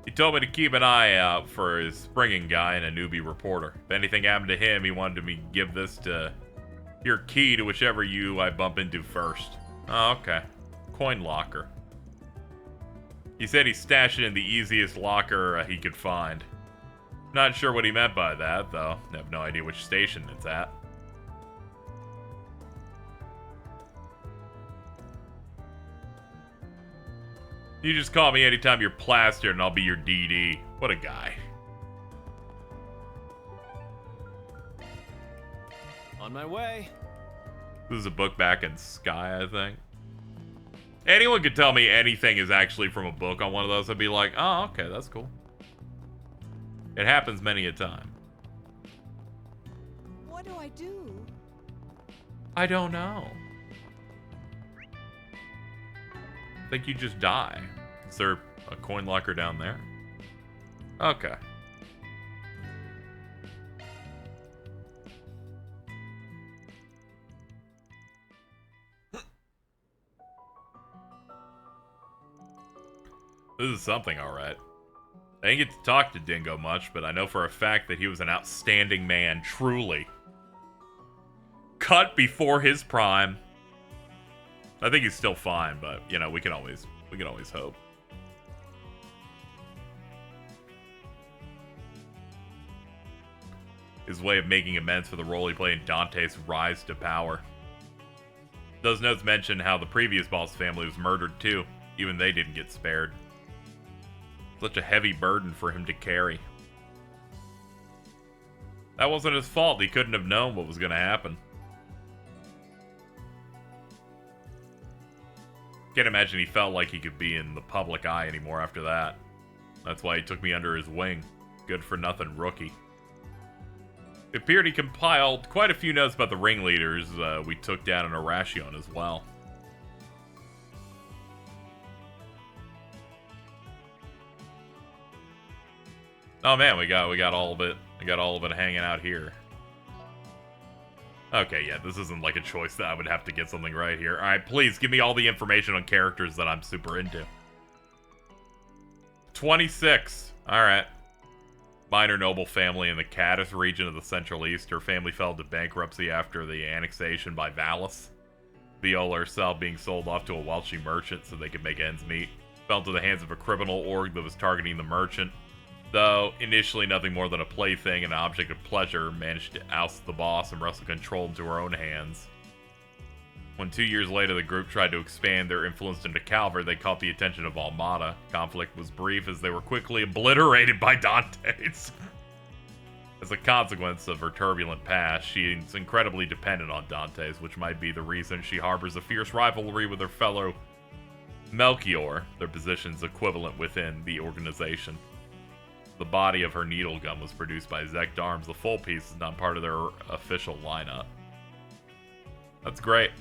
He told me to keep an eye out for his springing guy and a newbie reporter. If anything happened to him, he wanted me to give this to your key to whichever you I bump into first. Oh, okay. Coin locker. He said he stashed it in the easiest locker he could find. Not sure what he meant by that, though. I have no idea which station it's at. You just call me anytime you're plastered and I'll be your DD. What a guy. On my way. This is a book back in Sky, I think. Anyone could tell me anything is actually from a book on one of those. I'd be like, oh, okay, that's cool. It happens many a time. What do I do? I don't know. I think you just die. Is there a coin locker down there? Okay. This is something, alright. I didn't get to talk to Dingo much, but I know for a fact that he was an outstanding man, truly. Cut before his prime. I think he's still fine, but, you know, we can always hope. His way of making amends for the role he played in Dante's rise to power. Those notes mention how the previous boss family was murdered too. Even they didn't get spared. Such a heavy burden for him to carry. That wasn't his fault. He couldn't have known what was going to happen. Can't imagine he felt like he could be in the public eye anymore after that. That's why he took me under his wing. Good for nothing rookie. It appeared he compiled quite a few notes about the ringleaders we took down in Arasion as well. Oh man, we got all of it. We got all of it hanging out here. Okay, yeah, this isn't like a choice that I would have to get something right here. Alright, please give me all the information on characters that I'm super into. 26. Alright. Minor noble family in the Cadiz region of the Central East. Her family fell into bankruptcy after the annexation by Valis. Viola herself being sold off to a wealthy merchant so they could make ends meet. Fell into the hands of a criminal org that was targeting the merchant. Though initially nothing more than a plaything and an object of pleasure, managed to oust the boss and wrestle control into her own hands. When 2 years later the group tried to expand their influence into Calvert, they caught the attention of Almata. Conflict was brief as they were quickly obliterated by Dante's. As a consequence of her turbulent past, she is incredibly dependent on Dante's, which might be the reason she harbors a fierce rivalry with her fellow Melchior, their positions equivalent within the organization. The body of her needle gun was produced by Zect Arms. The full piece is not part of their official lineup. That's great.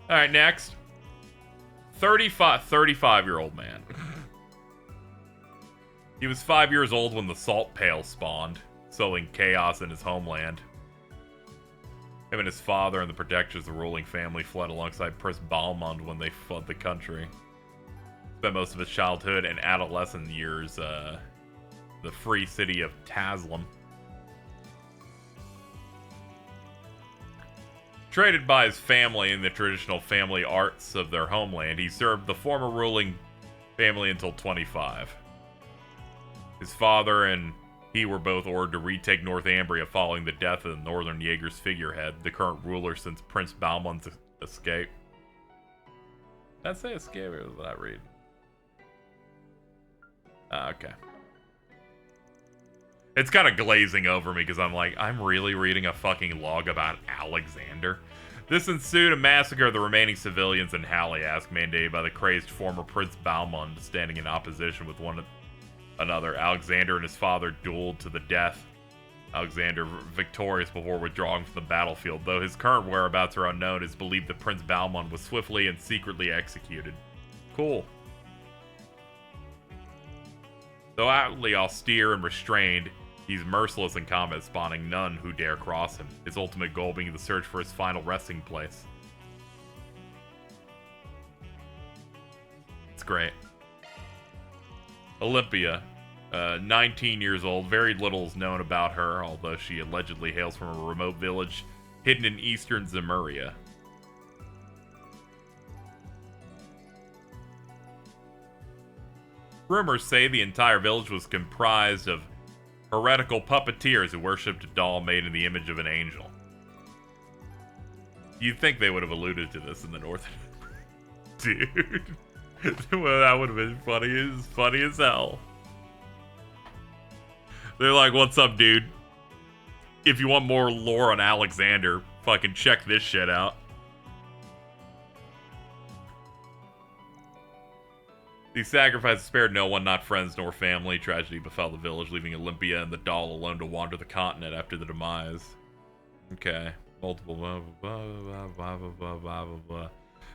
Alright, next. 35-year-old man. He was 5 years old when the Salt Pail spawned, sowing chaos in his homeland. Him and his father and the protectors of the ruling family fled alongside Prince Balmond when they fled the country. Spent most of his childhood and adolescent years, the free city of Taslim. Traded by his family in the traditional family arts of their homeland, he served the former ruling family until 25. His father and he were both ordered to retake Northumbria following the death of the Northern Jaegers figurehead, the current ruler since Prince Balmond's escape. Did I say escape or was that read? Okay. It's kind of glazing over me because I'm like, I'm really reading a fucking log about Alexander. This ensued a massacre of the remaining civilians in Haliask, mandated by the crazed former Prince Balmund, standing in opposition with one another. Alexander and his father dueled to the death. Alexander victorious before withdrawing from the battlefield. Though his current whereabouts are unknown, it is believed that Prince Balmund was swiftly and secretly executed. Cool. Though outwardly austere and restrained, he's merciless in combat, spawning none who dare cross him, his ultimate goal being the search for his final resting place. It's great. Olympia, 19 years old. Very little is known about her, although she allegedly hails from a remote village hidden in eastern Zemuria. Rumors say the entire village was comprised of heretical puppeteers who worshipped a doll made in the image of an angel. You'd think they would have alluded to this in the North. Dude. Well, that would have been funny as hell. They're like, what's up, dude? If you want more lore on Alexander, fucking check this shit out. These sacrifices spared no one, not friends nor family. Tragedy befell the village, leaving Olympia and the doll alone to wander the continent after the demise. Okay. Multiple blah, blah, blah, blah, blah, blah, blah.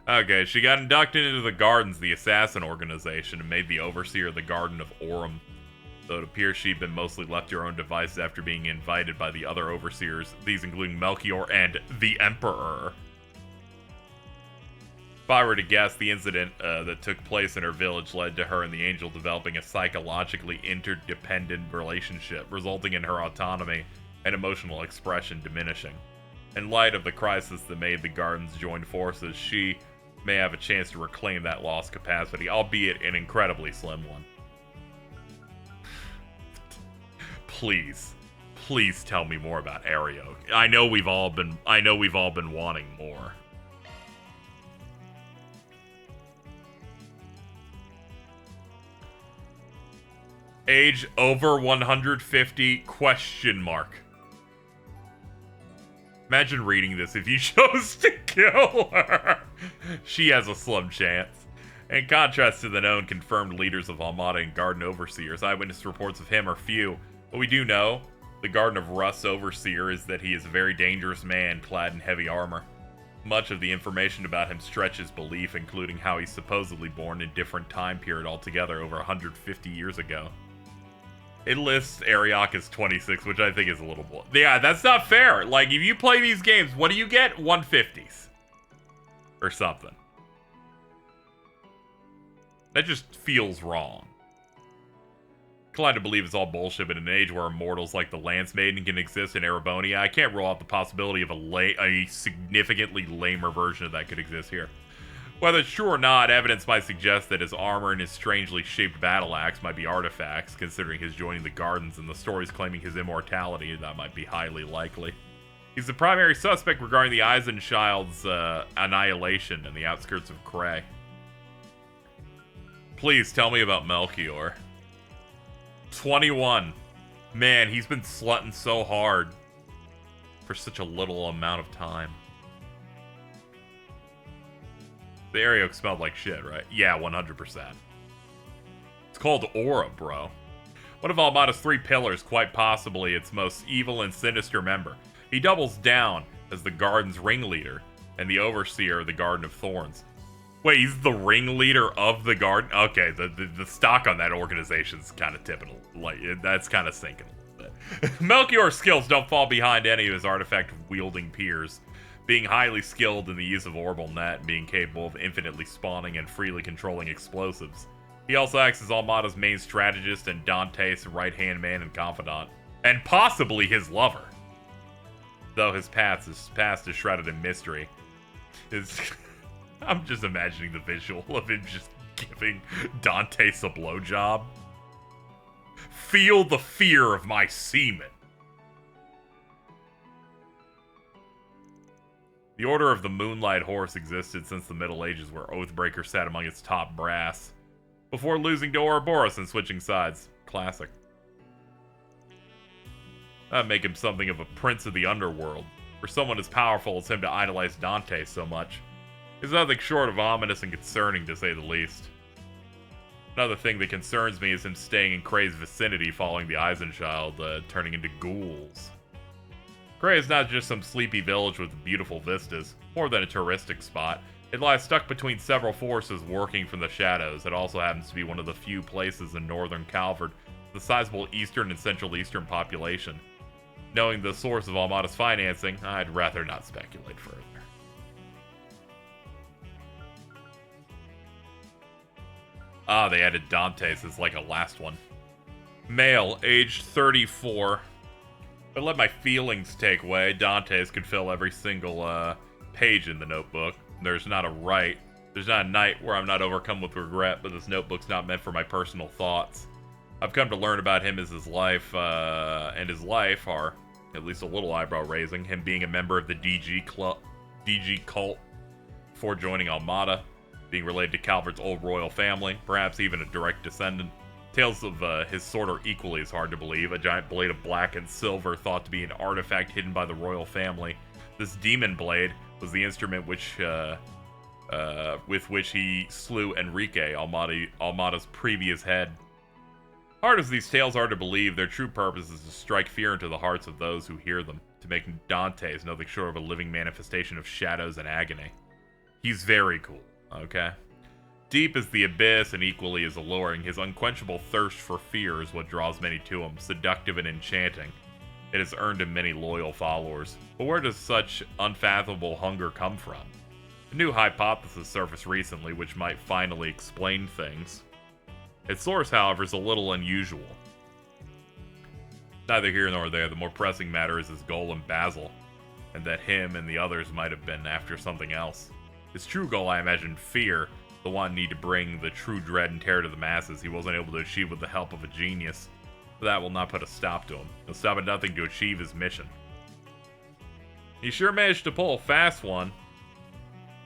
Okay, she got inducted into the Gardens, the assassin organization, and made the overseer of the Garden of Aurum. Though it appears she'd been mostly left to her own devices after being invited by the other overseers, these including Melchior and the Emperor. If I were to guess, the incident that took place in her village led to her and the angel developing a psychologically interdependent relationship, resulting in her autonomy and emotional expression diminishing. In light of the crisis that made the Gardens join forces, she may have a chance to reclaim that lost capacity, albeit an incredibly slim one. Please tell me more about Ario. I know we've all been wanting more. Age over 150 question mark. Imagine reading this if you chose to kill her. She has a slim chance. In contrast to the known confirmed leaders of Almata and Garden Overseers, eyewitness reports of him are few. What we do know, the Garden of Rust's Overseer, is that he is a very dangerous man clad in heavy armor. Much of the information about him stretches belief, including how he's supposedly born in a different time period altogether over 150 years ago. It lists Ariok as 26, which I think is a little bull. Yeah, that's not fair. Like, if you play these games, what do you get? 150s. Or something. That just feels wrong. Inclined to believe it's all bullshit, but in an age where immortals like the Lance Maiden can exist in Erebonia, I can't rule out the possibility of a significantly lamer version of that could exist here. Whether it's true or not, evidence might suggest that his armor and his strangely shaped battle axe might be artifacts, considering his joining the Gardens and the stories claiming his immortality. That might be highly likely. He's the primary suspect regarding the Eisenschild's annihilation in the outskirts of Cray. Please tell me about Melchior. 21. Man, he's been slutting so hard for such a little amount of time. The Ariok smelled like shit, right? Yeah, 100%. It's called Aura, bro. One of Almata's 3 pillars, quite possibly its most evil and sinister member. He doubles down as the Garden's ringleader and the overseer of the Garden of Thorns. Wait, he's the ringleader of the Garden? Okay, the stock on that organization's kind of tipping. Like, that's kind of sinking a little bit. Melchior's skills don't fall behind any of his artifact-wielding peers, being highly skilled in the use of Orbital Net and being capable of infinitely spawning and freely controlling explosives. He also acts as Almata's main strategist and Dante's right-hand man and confidant, and possibly his lover. Though his past is shrouded in mystery. I'm just imagining the visual of him just giving Dante's a blowjob. Feel the fear of my semen. The Order of the Moonlight Horse existed since the Middle Ages, where Oathbreaker sat among its top brass, before losing to Ouroboros and switching sides. Classic. That'd make him something of a prince of the underworld. For someone as powerful as him to idolize Dante so much is nothing short of ominous and concerning, to say the least. Another thing that concerns me is him staying in Kray's vicinity following the Eisenchild turning into ghouls. Kray is not just some sleepy village with beautiful vistas, more than a touristic spot. It lies stuck between several forces working from the shadows. It also happens to be one of the few places in northern Calvard with a sizable eastern and central eastern population. Knowing the source of Almata's financing, I'd rather not speculate further. Ah, they added Dante's as like a last one. Male, aged 34. But let my feelings take way. Dante's could fill every single page in the notebook. There's not a night where I'm not overcome with regret, but this notebook's not meant for my personal thoughts. I've come to learn about him as his life, and his life are, at least a little eyebrow-raising, him being a member of the DG cult before joining Almata, being related to Calvard's old royal family, perhaps even a direct descendant. Tales of his sort are equally as hard to believe. A giant blade of black and silver thought to be an artifact hidden by the royal family. This demon blade was the instrument with which he slew Enrique, Almata's previous head. Hard as these tales are to believe, their true purpose is to strike fear into the hearts of those who hear them, to make Dante's nothing short of a living manifestation of shadows and agony. He's very cool, okay? Deep as the abyss and equally as alluring, his unquenchable thirst for fear is what draws many to him, seductive and enchanting. It has earned him many loyal followers. But where does such unfathomable hunger come from? A new hypothesis surfaced recently which might finally explain things. Its source, however, is a little unusual. Neither here nor there, the more pressing matter is his goal in Basel, and that him and the others might have been after something else. His true goal, I imagine, fear, the one need to bring the true dread and terror to the masses, he wasn't able to achieve with the help of a genius. But that will not put a stop to him. He'll stop at nothing to achieve his mission. He sure managed to pull a fast one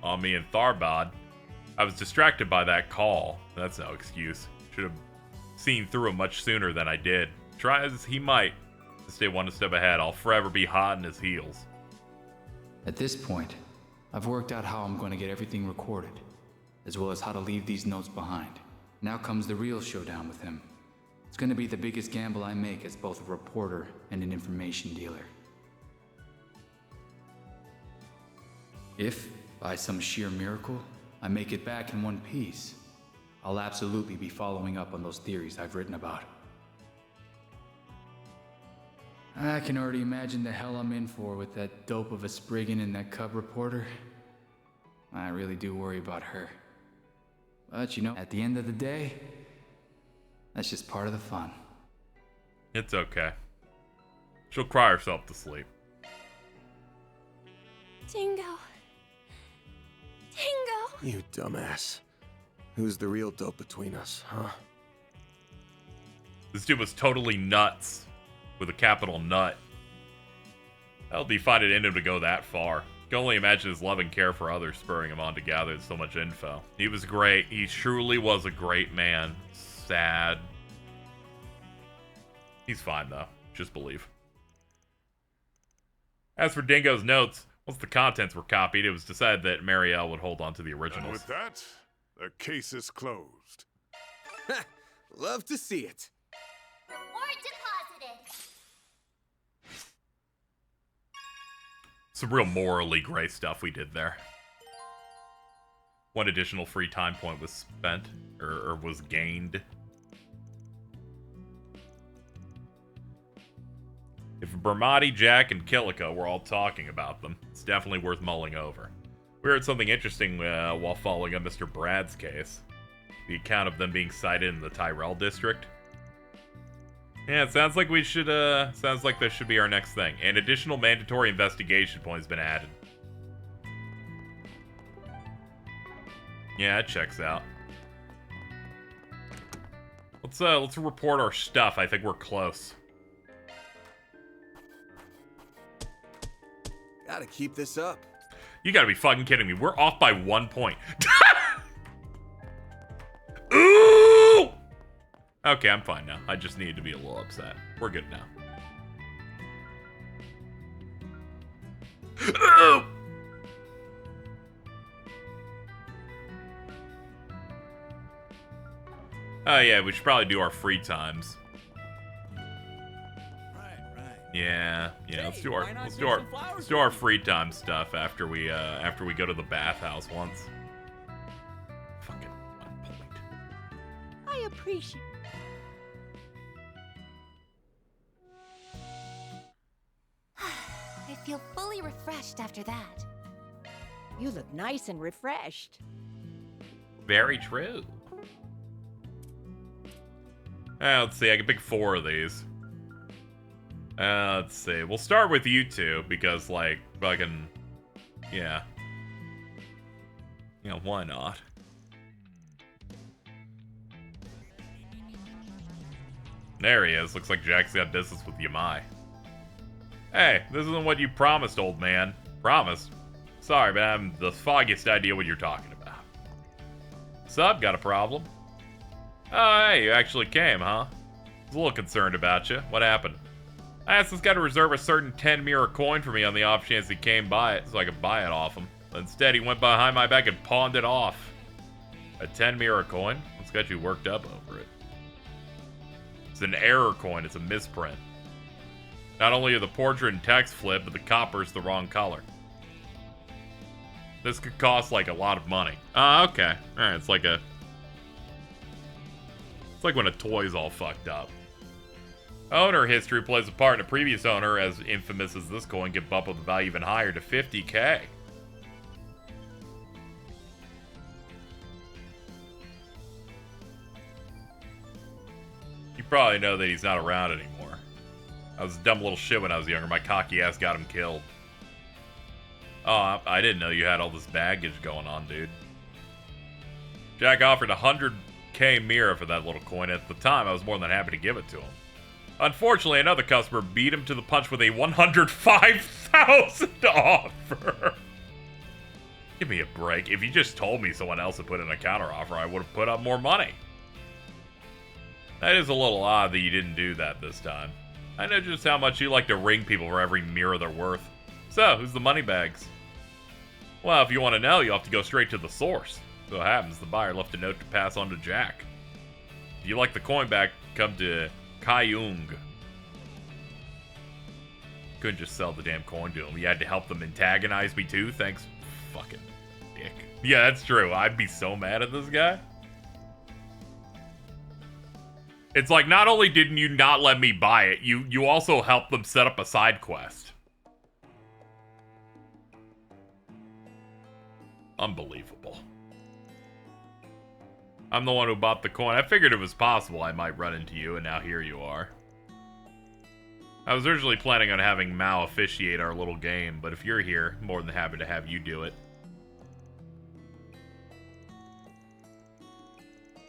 on me and Tharbad. I was distracted by that call. That's no excuse. Should have seen through him much sooner than I did. Try as he might to stay one step ahead, I'll forever be hot in his heels. At this point, I've worked out how I'm going to get everything recorded, as well as how to leave these notes behind. Now comes the real showdown with him. It's going to be the biggest gamble I make as both a reporter and an information dealer. If, by some sheer miracle, I make it back in one piece, I'll absolutely be following up on those theories I've written about. I can already imagine the hell I'm in for with that dope of a Spriggan and that cub reporter. I really do worry about her. But you know, at the end of the day, that's just part of the fun. It's okay. She'll cry herself to sleep. Dingo. Dingo. You dumbass. Who's the real dope between us, huh? This dude was totally nuts. With a capital nut. That'll be finding in him to go that far. You can only imagine his love and care for others spurring him on to gather so much info. He was great. He truly was a great man. Sad. He's fine, though. Just believe. As for Dingo's notes, once the contents were copied, it was decided that Marielle would hold on to the originals. And with that, the case is closed. Love to see it. Reward deposited. Some real morally gray stuff we did there. One additional free time point was spent, or was gained. If Bermati, Jack, and Killico were all talking about them, it's definitely worth mulling over. We heard something interesting while following up Mr. Brad's case. The account of them being sighted in the Tyrell district. Yeah, it sounds like we should, sounds like this should be our next thing. An additional mandatory investigation point has been added. Yeah, it checks out. Let's report our stuff. I think we're close. Gotta keep this up. You gotta be fucking kidding me. We're off by 1 point. Ooh! Okay, I'm fine now. I just needed to be a little upset. We're good now. Oh yeah, we should probably do our free times. Yeah, let's do our free time stuff after we go to the bathhouse once. Fucking on point. I appreciate. I feel fully refreshed after that. You look nice and refreshed. Very true. Let's see, I can pick 4 of these. Let's see, we'll start with you two, because, like, fucking, yeah. You know, why not? There he is, looks like Jack's got business with Yamai. Hey, this isn't what you promised, old man. Promised? Sorry, but I have the foggiest idea what you're talking about. Sup, got a problem? Oh, hey, you actually came, huh? I was a little concerned about you. What happened? I asked this guy to reserve a certain 10 mirror coin for me on the off chance he came by it so I could buy it off him. But instead, he went behind my back and pawned it off. A 10 mirror coin? What's got you worked up over it? It's an error coin. It's a misprint. Not only are the portrait and text flipped, but the copper's the wrong color. This could cost, like, a lot of money. Okay. Alright, it's like when a toy's all fucked up. Owner history plays a part, and a previous owner, as infamous as this coin, can bump up the value even higher to 50K. You probably know that he's not around anymore. I was a dumb little shit when I was younger. My cocky ass got him killed. Oh, I didn't know you had all this baggage going on, dude. Jack offered 100K mirror for that little coin. At the time, I was more than happy to give it to him. Unfortunately, another customer beat him to the punch with a 105,000 offer. Give me a break. If you just told me someone else had put in a counter offer, I would have put up more money. That is a little odd that you didn't do that this time. I know just how much you like to ring people for every mirror they're worth. So, who's the money bags? Well, if you want to know, you'll have to go straight to the source. So it happens, the buyer left a note to pass on to Jack. If you like the coin back, come to Kaiung. Couldn't just sell the damn coin to him. You had to help them antagonize me too? Thanks, fucking dick. Yeah, that's true. I'd be so mad at this guy. It's like, not only didn't you not let me buy it, you also helped them set up a side quest. Unbelievable. I'm the one who bought the coin. I figured it was possible I might run into you, and now here you are. I was originally planning on having Mao officiate our little game, but if you're here, I'm more than happy to have you do it.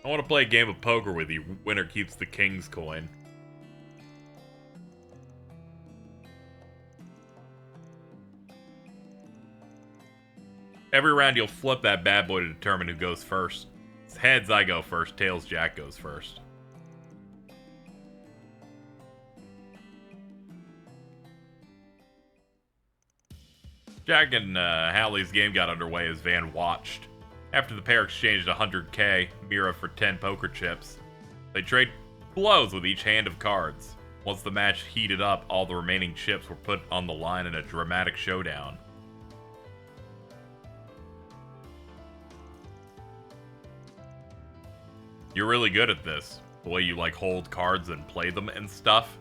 I want to play a game of poker with you. Winner keeps the king's coin. Every round you'll flip that bad boy to determine who goes first. It's heads, I go first. Tails, Jack goes first. Jack and Hallie's game got underway as Van watched. After the pair exchanged 100K Mira for 10 poker chips, they trade blows with each hand of cards. Once the match heated up, all the remaining chips were put on the line in a dramatic showdown. You're really good at this. The way you, like, hold cards and play them and stuff.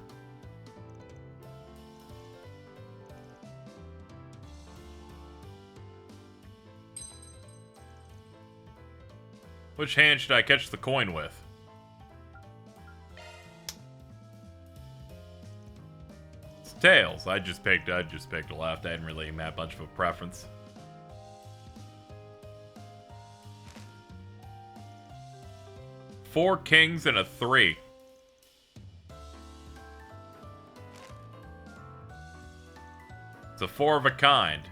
Which hand should I catch the coin with? It's tails. I just picked left. I didn't really have much of a preference. Four kings and a 3. It's a 4 of a kind.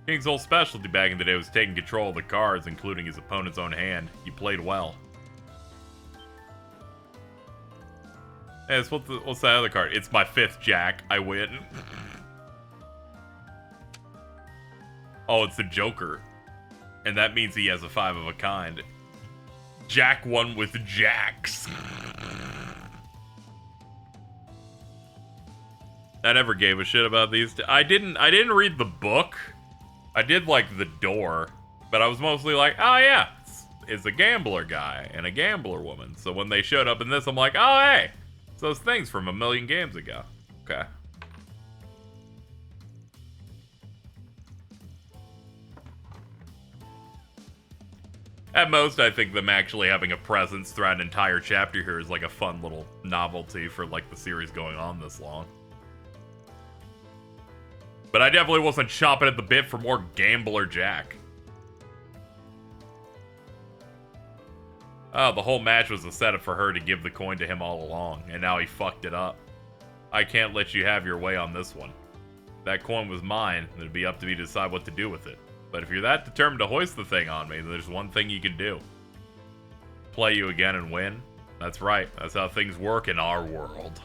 King's whole specialty back in the day was taking control of the cards, including his opponent's own hand. You played well. Hey, what's that other card? It's my 5th Jack. I win. Oh, it's the Joker. And that means he has a 5 of a kind. Jack one with jacks. I never gave a shit about these. I didn't read the book. I did like The Door, but I was mostly like, oh yeah, it's a gambler guy and a gambler woman. So when they showed up in this, I'm like, oh hey, it's those things from a million games ago. Okay. At most, I think them actually having a presence throughout an entire chapter here is like a fun little novelty for like the series going on this long. But I definitely wasn't chomping at the bit for more Gambler Jack. Oh, the whole match was a setup for her to give the coin to him all along, and now he fucked it up. I can't let you have your way on this one. That coin was mine, and it'd be up to me to decide what to do with it. But if you're that determined to hoist the thing on me, then there's one thing you can do. Play you again and win. That's right, that's how things work in our world.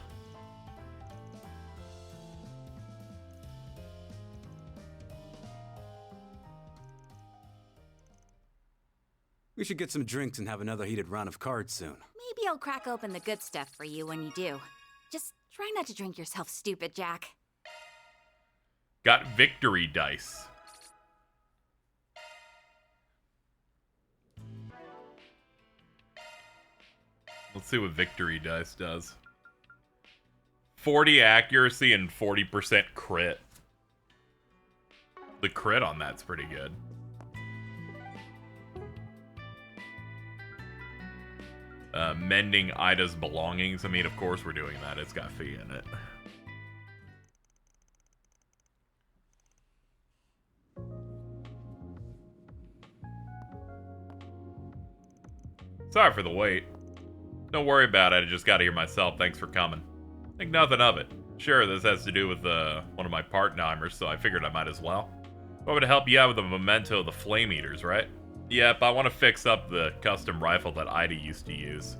We should get some drinks and have another heated round of cards soon. Maybe I'll crack open the good stuff for you when you do. Just try not to drink yourself stupid, Jack. Got victory dice. Let's see what victory dice does. 40 accuracy and 40% crit. The crit on that's pretty good. Mending Ida's belongings. I mean, of course we're doing that. It's got fee in it. Sorry for the wait. Don't worry about it. I just got here myself. Thanks for coming. Think nothing of it. Sure, this has to do with one of my part-timers, so I figured I might as well. I'm going to help you out with the memento of the Flame Eaters, right? Yep, I want to fix up the custom rifle that Ida used to use.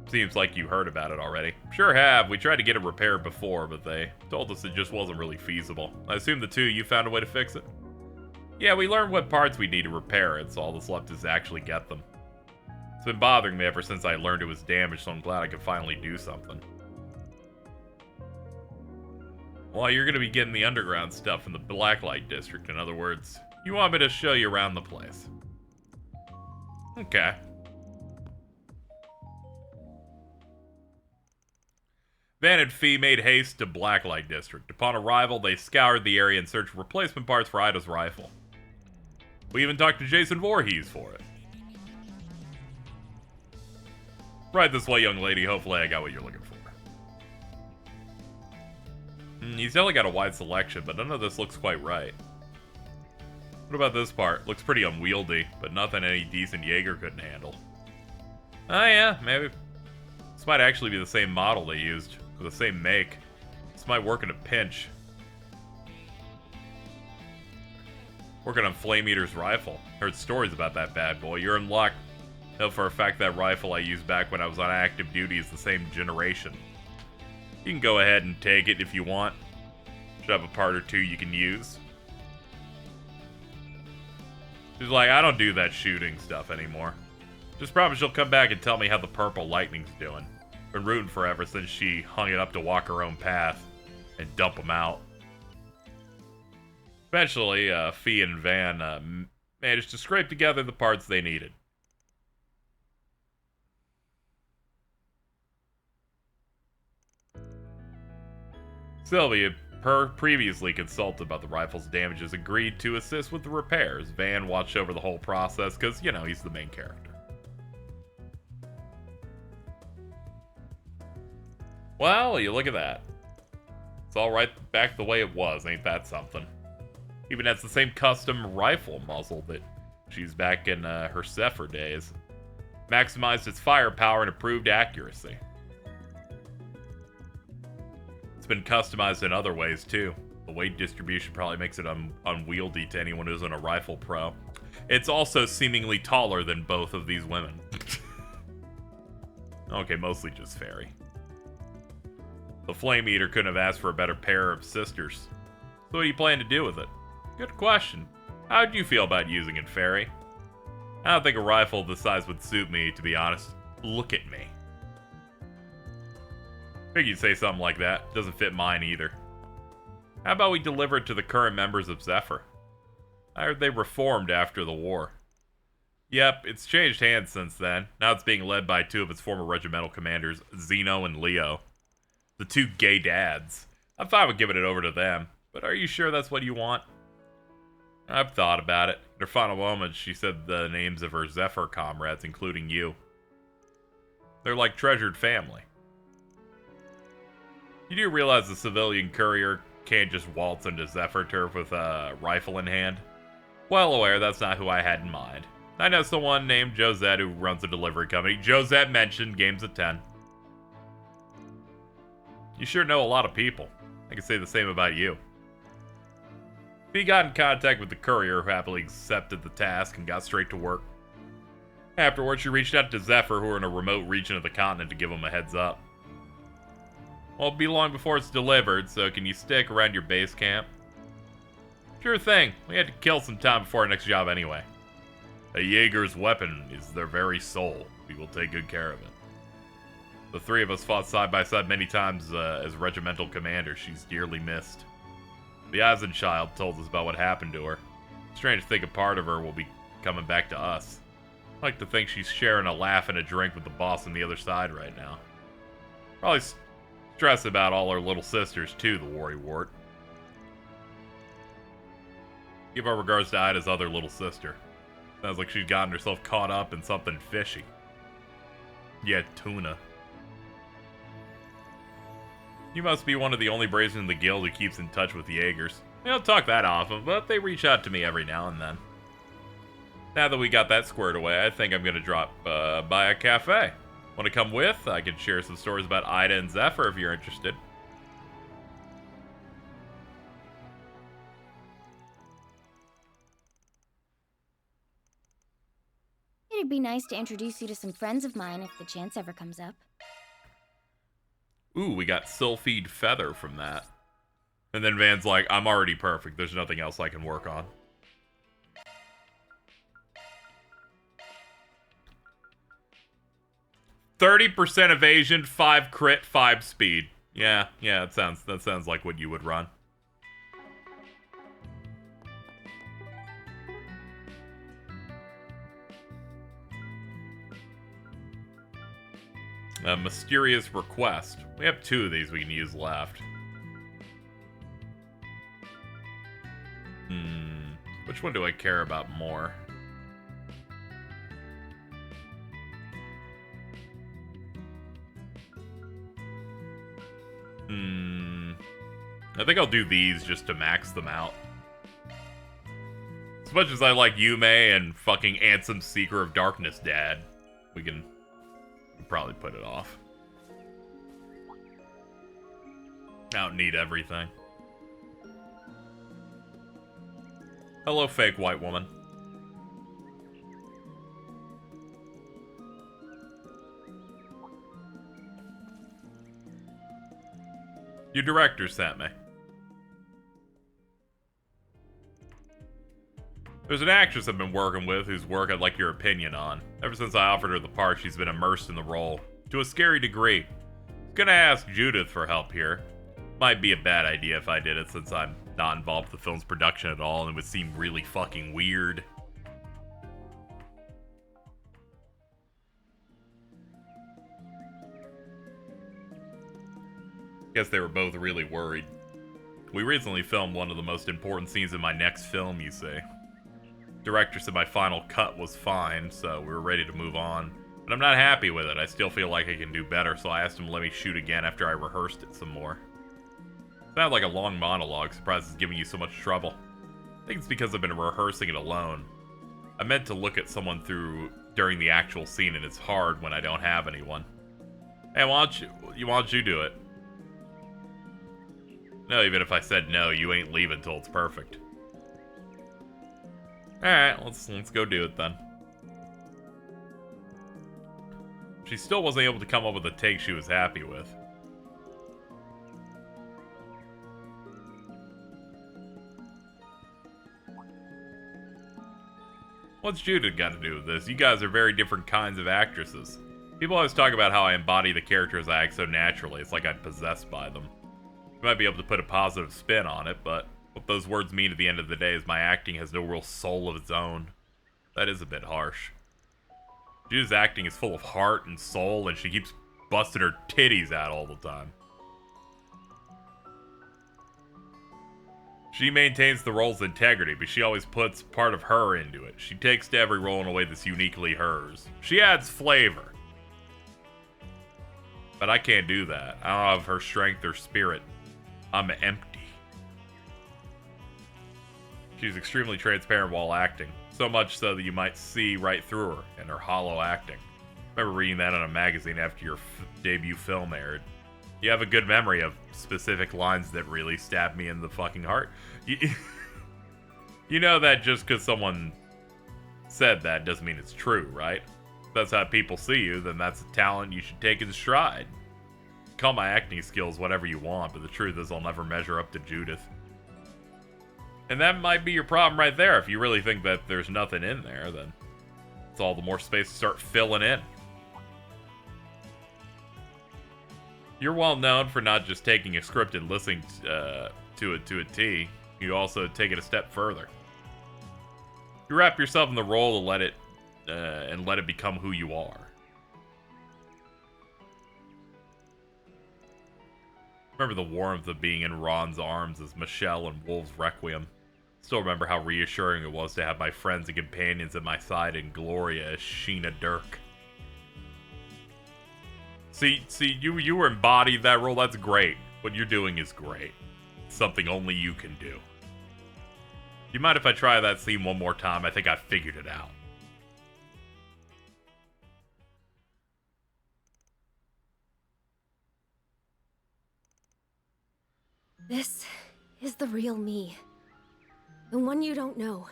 Seems like you heard about it already. Sure have. We tried to get it repaired before, but they told us it just wasn't really feasible. I assume the two of you found a way to fix it? Yeah, we learned what parts we need to repair it, so all that's left is to actually get them. It's been bothering me ever since I learned it was damaged, so I'm glad I could finally do something. Well, you're going to be getting the underground stuff in the Blacklight District, in other words. You want me to show you around the place? Okay. Van and Fee made haste to Blacklight District. Upon arrival, they scoured the area in search of replacement parts for Ida's rifle. We even talked to Jason Voorhees for it. Right this way, young lady. Hopefully I got what you're looking for. He's definitely got a wide selection, but none of this looks quite right. What about this part? Looks pretty unwieldy, but nothing any decent Jaeger couldn't handle. Oh yeah, maybe. This might actually be the same model they used, or the same make. This might work in a pinch. Working on Flame Eater's rifle. Heard stories about that bad boy. You're in luck. Know for a fact that rifle I used back when I was on active duty is the same generation. You can go ahead and take it if you want. Should have a part or two you can use. She's like, I don't do that shooting stuff anymore. Just promise she'll come back and tell me how the purple lightning's doing. Been rooting forever since she hung it up to walk her own path and dump them out. Eventually, Fee and Van managed to scrape together the parts they needed. Sylvia, previously consulted about the rifle's damages, agreed to assist with the repairs. Van watched over the whole process because, you know, he's the main character. Well, you look at that. It's all right back the way it was, ain't that something? Even has the same custom rifle muzzle that she's back in her Zephyr days. Maximized its firepower and improved accuracy. It's been customized in other ways, too. The weight distribution probably makes it unwieldy to anyone who isn't a rifle pro. It's also seemingly taller than both of these women. Okay, mostly just fairy. The Flame Eater couldn't have asked for a better pair of sisters. So what do you plan to do with it? Good question. How'd you feel about using it, Fairy? I don't think a rifle this size would suit me, to be honest. Look at me. Figured you'd say something like that. Doesn't fit mine either. How about we deliver it to the current members of Zephyr? I heard they reformed after the war. Yep, it's changed hands since then. Now it's being led by two of its former regimental commanders, Zeno and Leo. The two gay dads. I'm fine with giving it over to them, but are you sure that's what you want? I've thought about it. In her final moments, she said the names of her Zephyr comrades, including you. They're like treasured family. You do realize the civilian courier can't just waltz into Zephyr turf with a rifle in hand? Well aware that's not who I had in mind. I know someone named Josette who runs a delivery company. Josette mentioned games at 10. You sure know a lot of people. I can say the same about you. He got in contact with the courier, who happily accepted the task and got straight to work. Afterwards, she reached out to Zephyr, who are in a remote region of the continent, to give them a heads up. Won't be long before it's delivered, so can you stick around your base camp? Sure thing. We had to kill some time before our next job anyway. A Jaeger's weapon is their very soul. We will take good care of it. The three of us fought side by side many times as regimental commanders. She's dearly missed. The Eisenchild told us about what happened to her. Strange to think a part of her will be coming back to us. I like to think she's sharing a laugh and a drink with the boss on the other side right now. Probably stressed about all her little sisters too, the worrywart. Give our regards to Ida's other little sister. Sounds like she's gotten herself caught up in something fishy. Yeah, tuna. You must be one of the only brazen in the guild who keeps in touch with the Jaegers. They don't talk that often, but they reach out to me every now and then. Now that we got that squared away, I think I'm gonna drop by a cafe. Want to come with? I can share some stories about Ida and Zephyr if you're interested. It'd be nice to introduce you to some friends of mine if the chance ever comes up. Ooh, we got Sylphide Feather from that. And then Van's like, I'm already perfect. There's nothing else I can work on. %30 evasion, 5 crit, 5 speed. Yeah, that sounds like what you would run. A mysterious request. We have 2 of these we can use left. Which one do I care about more? I think I'll do these just to max them out. As much as I like Yume and fucking Ansem Seeker of Darkness Dad, we can probably put it off. I don't need everything. Hello, fake white woman. Your director sent me. There's an actress I've been working with whose work I'd like your opinion on. Ever since I offered her the part, she's been immersed in the role, to a scary degree. I was gonna ask Judith for help here. Might be a bad idea if I did it, since I'm not involved with the film's production at all, and it would seem really fucking weird. Guess they were both really worried. We recently filmed one of the most important scenes in my next film, you see. Director said my final cut was fine, so we were ready to move on. But I'm not happy with it. I still feel like I can do better, so I asked him to let me shoot again after I rehearsed it some more. Sounded like a long monologue. Surprised it's giving you so much trouble. I think it's because I've been rehearsing it alone. I meant to look at someone during the actual scene, and it's hard when I don't have anyone. Hey, why don't you do it? No, even if I said no, you ain't leaving till it's perfect. Alright, let's go do it then. She still wasn't able to come up with a take she was happy with. What's Judith got to do with this? You guys are very different kinds of actresses. People always talk about how I embody the characters I act so naturally. It's like I'm possessed by them. You might be able to put a positive spin on it, but what those words mean at the end of the day is my acting has no real soul of its own. That is a bit harsh. Judith's acting is full of heart and soul, and she keeps busting her titties out all the time. She maintains the role's integrity, but she always puts part of her into it. She takes to every role in a way that's uniquely hers. She adds flavor. But I can't do that. I don't have her strength or spirit. I'm empty. She's extremely transparent while acting. So much so that you might see right through her and her hollow acting. I remember reading that in a magazine after your debut film aired. You have a good memory of specific lines that really stab me in the fucking heart. You know that just because someone said that doesn't mean it's true, right? If that's how people see you, then that's a talent you should take in stride. Call my acting skills whatever you want, but the truth is I'll never measure up to Judith. And that might be your problem right there. If you really think that there's nothing in there, then it's all the more space to start filling in. You're well known for not just taking a script and listening to it to a T. You also take it a step further. You wrap yourself in the role to let it become who you are. Remember the warmth of being in Ron's arms as Michelle in Wolf's Requiem. Still remember how reassuring it was to have my friends and companions at my side in Gloria as Sheena Dirk. See, you embodied that role. That's great. What you're doing is great. It's something only you can do. You mind if I try that scene one more time? I think I figured it out. This is the real me. The one you don't know.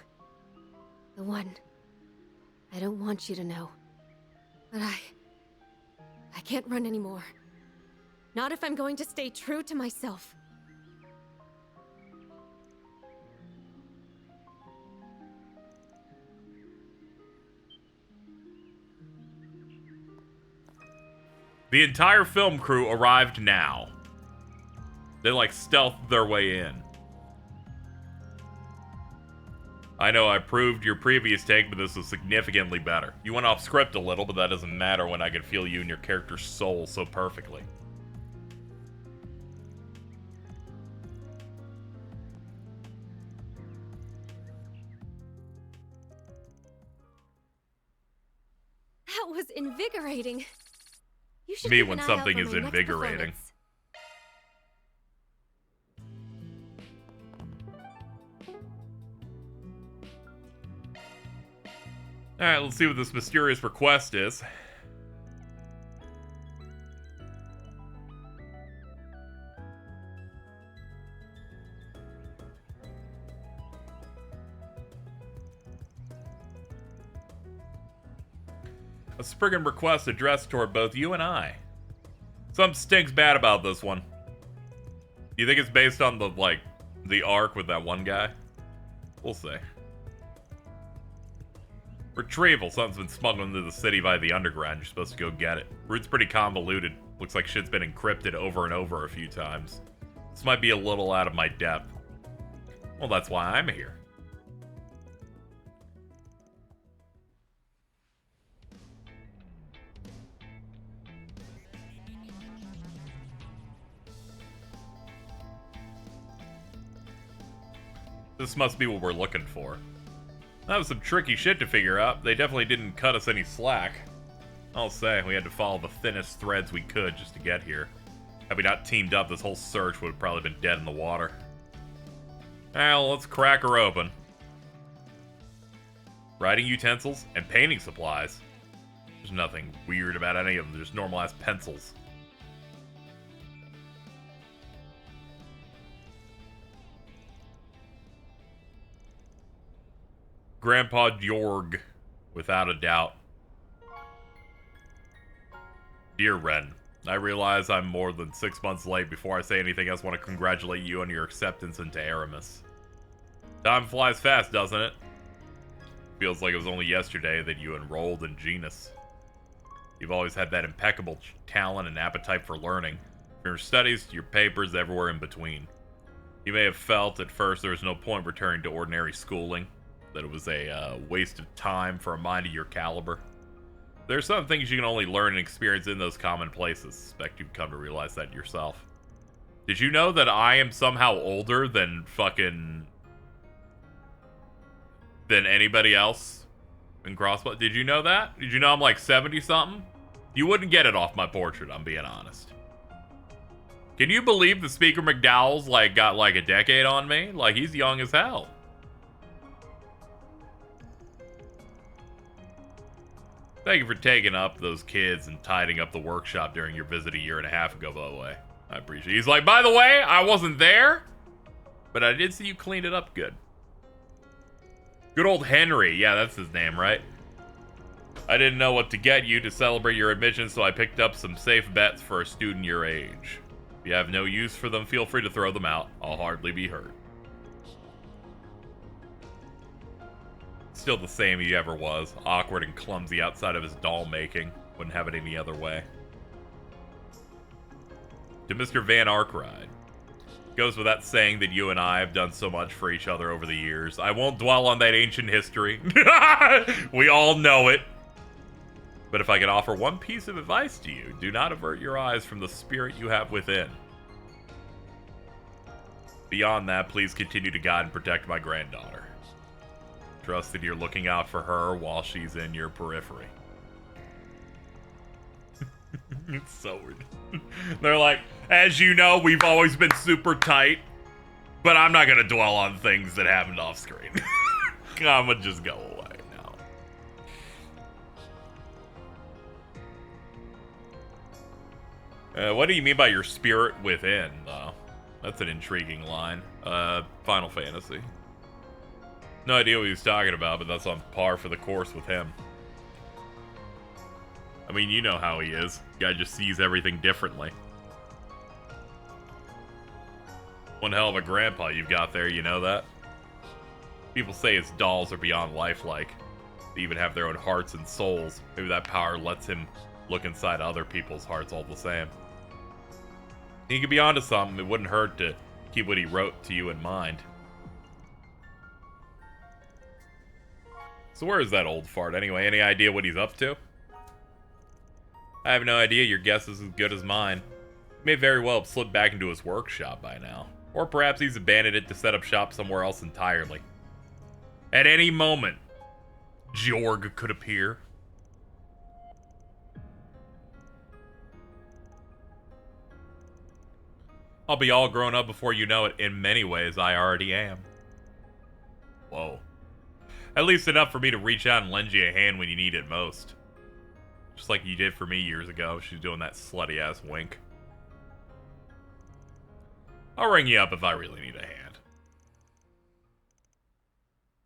The one I don't want you to know. But I can't run anymore. Not if I'm going to stay true to myself. The entire film crew arrived now. They like stealthed their way in. I know I proved your previous take, but this was significantly better. You went off script a little, but that doesn't matter when I can feel you and your character's soul so perfectly. That was invigorating. You should Me keep when an eye something out is for my next invigorating. performance. Alright, let's see what this mysterious request is. A Spriggan request addressed toward both you and I. Something stinks bad about this one. You think it's based on the arc with that one guy? We'll see. Retrieval. Something's been smuggled into the city via the underground. You're supposed to go get it. Route's pretty convoluted. Looks like shit's been encrypted over and over a few times. This might be a little out of my depth. Well, that's why I'm here. This must be what we're looking for. That was some tricky shit to figure out. They definitely didn't cut us any slack. I'll say, we had to follow the thinnest threads we could just to get here. Had we not teamed up, this whole search would have probably been dead in the water. Well, let's crack her open. Writing utensils and painting supplies. There's nothing weird about any of them. They're just normal-ass pencils. Grandpa Jorg, without a doubt. Dear Ren, I realize I'm more than 6 months late. Before I say anything else, I want to congratulate you on your acceptance into Aramis. Time flies fast, doesn't it? Feels like it was only yesterday that you enrolled in Genus. You've always had that impeccable talent and appetite for learning, from your studies to your papers, everywhere in between. You may have felt at first there was no point returning to ordinary schooling, that it was a waste of time for a mind of your caliber. There's some things you can only learn and experience in those common places. Suspect you've come to realize that yourself. Did you know that I am somehow older than anybody else in Crossbow? Did you know that? Did you know I'm like 70-something? You wouldn't get it off my portrait, I'm being honest. Can you believe the Speaker McDowell's got like a decade on me? Like, he's young as hell. Thank you for taking up those kids and tidying up the workshop during your visit a year and a half ago, by the way. I appreciate it. He's like, by the way, I wasn't there, but I did see you clean it up good. Good old Henry. Yeah, that's his name, right? I didn't know what to get you to celebrate your admission, so I picked up some safe bets for a student your age. If you have no use for them, feel free to throw them out. I'll hardly be hurt. Still the same he ever was. Awkward and clumsy outside of his doll making. Wouldn't have it any other way. To Mr. Van Arkwright. Goes without saying that you and I have done so much for each other over the years. I won't dwell on that ancient history. We all know it. But if I could offer one piece of advice to you, do not avert your eyes from the spirit you have within. Beyond that, please continue to guide and protect my granddaughter. Trust that you're looking out for her while she's in your periphery. It's so weird. They're like, as you know, we've always been super tight, but I'm not going to dwell on things that happened off screen. I'm going to just go away now. What do you mean by your spirit within, though? That's an intriguing line. Final Fantasy. No idea what he was talking about, but that's on par for the course with him. I mean, you know how he is. Guy just sees everything differently. One hell of a grandpa you've got there, you know that? People say his dolls are beyond lifelike. They even have their own hearts and souls. Maybe that power lets him look inside other people's hearts all the same. He could be onto something. It wouldn't hurt to keep what he wrote to you in mind. So where is that old fart anyway? Any idea what he's up to? I have no idea. Your guess is as good as mine. He may very well have slipped back into his workshop by now. Or perhaps he's abandoned it to set up shop somewhere else entirely. At any moment, Jorg could appear. I'll be all grown up before you know it. In many ways, I already am. Whoa. At least enough for me to reach out and lend you a hand when you need it most. Just like you did for me years ago. She's doing that slutty-ass wink. I'll ring you up if I really need a hand.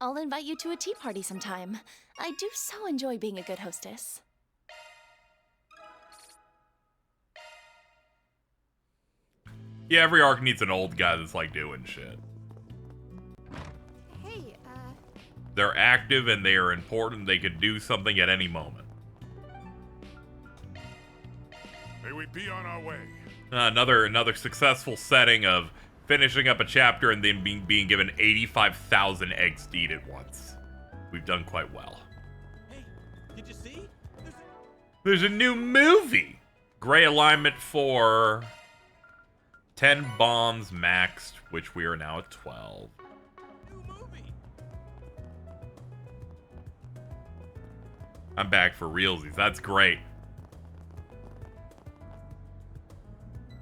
I'll invite you to a tea party sometime. I do so enjoy being a good hostess. Yeah, every arc needs an old guy that's like doing shit. Hey, They're active and they are important. They could do something at any moment. May we be on our way. Another successful setting of finishing up a chapter and then being given 85,000 eggs to eat at once. We've done quite well. Hey, did you see? There's a new movie. Gray alignment for 10 bombs maxed, which we are now at 12. I'm back for realsies. That's great.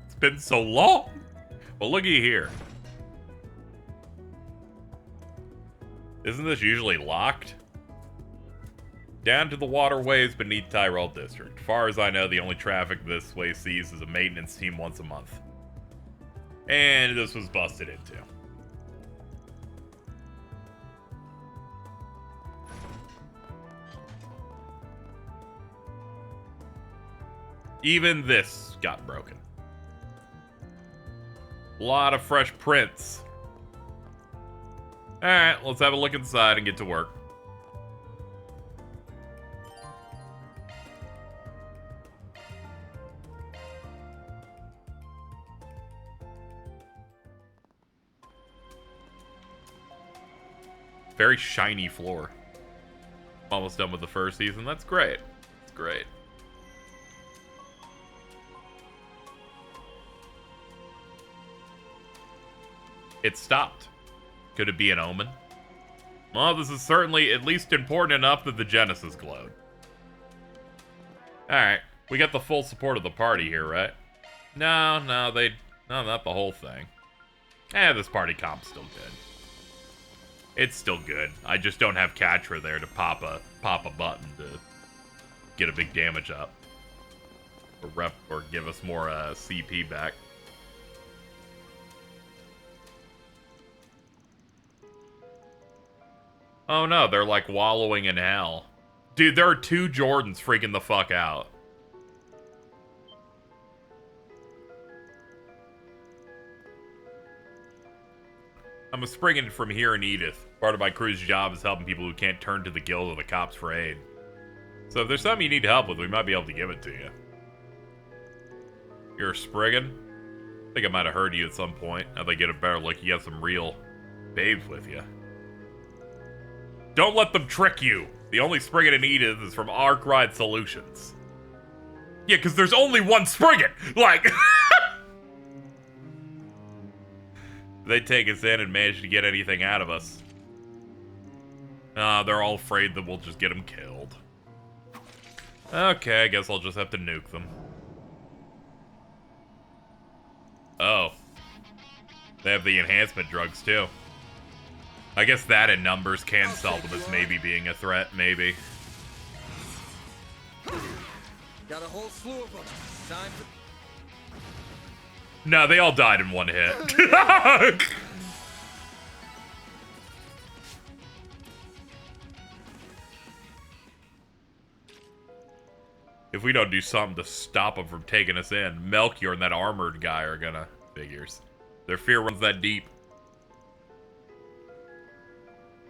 It's been so long. Well, looky here. Isn't this usually locked? Down to the waterways beneath Tyrell District. Far as I know, the only traffic this way sees is a maintenance team once a month. And this was busted into. Even this got broken. A lot of fresh prints. Alright, let's have a look inside and get to work. very shiny floor. Almost done with the first season. That's great. It's great. It stopped. Could it be an omen? Well, this is certainly at least important enough that the Genesis glowed. Alright, we got the full support of the party here, right? No, not the whole thing. This party comp's still good. It's still good. I just don't have Katra there to pop a button to get a big damage up. Or give us more CP back. Oh no, they're like wallowing in hell. Dude, there are 2 Jordans freaking the fuck out. I'm a springing from here in Edith. Part of my crew's job is helping people who can't turn to the guild or the cops for aid. So if there's something you need help with, we might be able to give it to you. You're a Spriggan? I think I might have heard you at some point. Now they get a better look, you have some real babes with you. Don't let them trick you! The only Spriggan in Edith is from Arkwright Solutions. Yeah, because there's only one Spriggan! Like... They take us in and manage to get anything out of us. They're all afraid that we'll just get them killed. Okay, I guess I'll just have to nuke them. Oh. They have the enhancement drugs, too. I guess that in numbers can sell them as maybe being a threat, maybe. Got a whole slew of them. Time for... No, they all died in one hit. If we don't do something to stop them from taking us in, Melchior and that armored guy are gonna... Figures. Their fear runs that deep.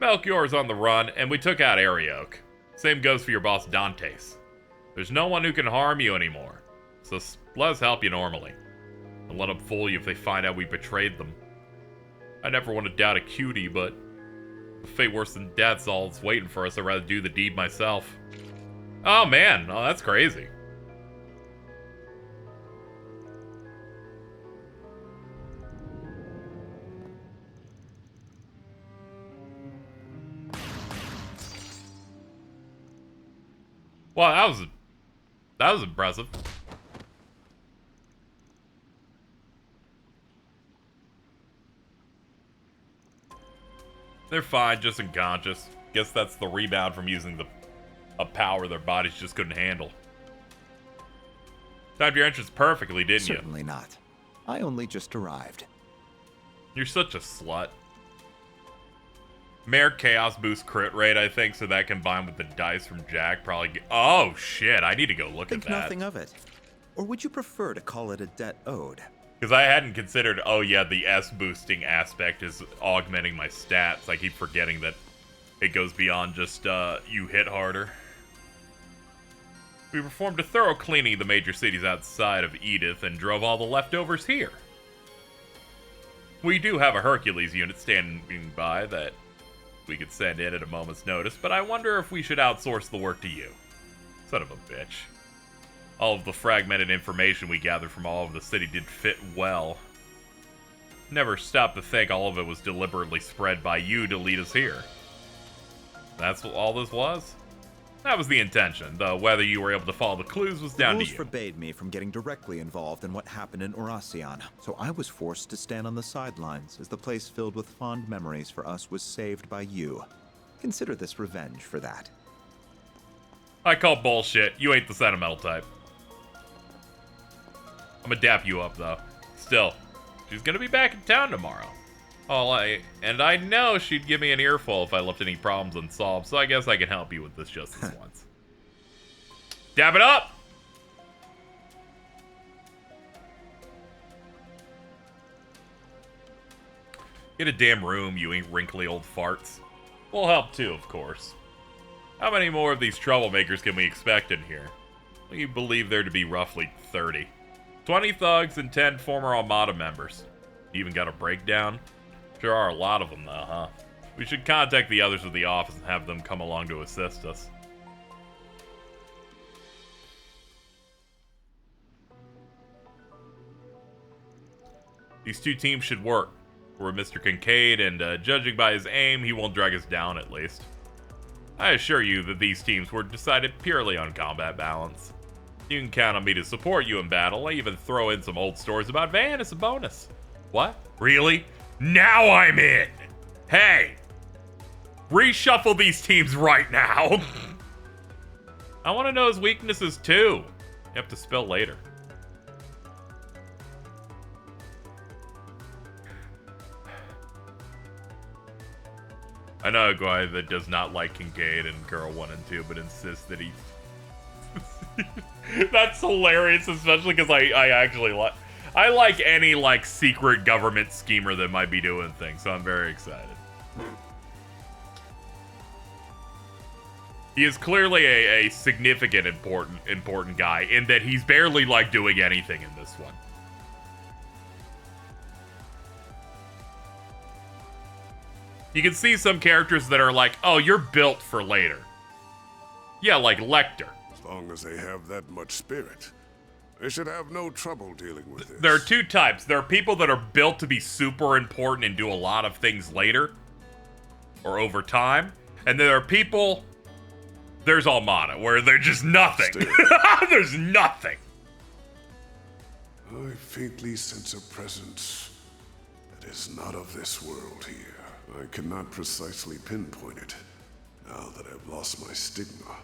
Melchior's on the run, and we took out Arioch. Same goes for your boss Dantes. There's no one who can harm you anymore, so let us help you normally. And let them fool you if they find out we betrayed them. I never want to doubt a cutie, but a fate worse than death's all that's waiting for us. I'd rather do the deed myself. Oh man, oh that's crazy. Well, that was impressive. They're fine, just unconscious. Guess that's the rebound from using a power their bodies just couldn't handle. Timed your entrance perfectly, didn't you? Certainly not. I only just arrived. You're such a slut. Mare Chaos boost crit rate, I think, so that combined with the dice from Jack probably... Oh, shit, I need to go look at that. Think nothing of it. Or would you prefer to call it a debt owed? Because I hadn't considered, oh yeah, the S-boosting aspect is augmenting my stats. I keep forgetting that it goes beyond just, you hit harder. We performed a thorough cleaning of the major cities outside of Edith and drove all the leftovers here. We do have a Hercules unit standing by that we could send in at a moment's notice, but I wonder if we should outsource the work to you. Son of a bitch. All of the fragmented information we gathered from all over the city did fit well. Never stopped to think all of it was deliberately spread by you to lead us here. That's what all this was? That was the intention, though whether you were able to follow the clues was down to you. The rules forbade me from getting directly involved in what happened in Oracion, so I was forced to stand on the sidelines as the place filled with fond memories for us was saved by you. Consider this revenge for that. I call bullshit. You ain't the sentimental type. I'm gonna dap you up, though. Still, she's gonna be back in town tomorrow. And I know she'd give me an earful if I left any problems unsolved, so I guess I can help you with this just this once. Dab it up! Get a damn room, you wrinkly old farts. We'll help too, of course. How many more of these troublemakers can we expect in here? We believe there to be roughly 30. 20 thugs and 10 former Almata members. You even got a breakdown? There are a lot of them, though, huh? We should contact the others of the office and have them come along to assist us. These two teams should work. We're Mr. Kincaid, and judging by his aim, he won't drag us down at least. I assure you that these teams were decided purely on combat balance. You can count on me to support you in battle. I even throw in some old stories about Van as a bonus. What? Really? Now I'm in! Hey! Reshuffle these teams right now! I want to know his weaknesses too. You have to spell later. I know a guy that does not like Kincaid and Girl 1 and 2, but insists that he... That's hilarious, especially because I actually like... I like any, like, secret government schemer that might be doing things, so I'm very excited. He is clearly a significant, important guy, in that he's barely, like, doing anything in this one. You can see some characters that are like, oh, you're built for later. Yeah, like Lecter. As long as they have that much spirit, they should have no trouble dealing with this. There are two types. There are people that are built to be super important and do a lot of things later. Or over time. And there are people... There's Almata, where they're just nothing. There's nothing. I faintly sense a presence that is not of this world here. I cannot precisely pinpoint it, now that I've lost my stigma.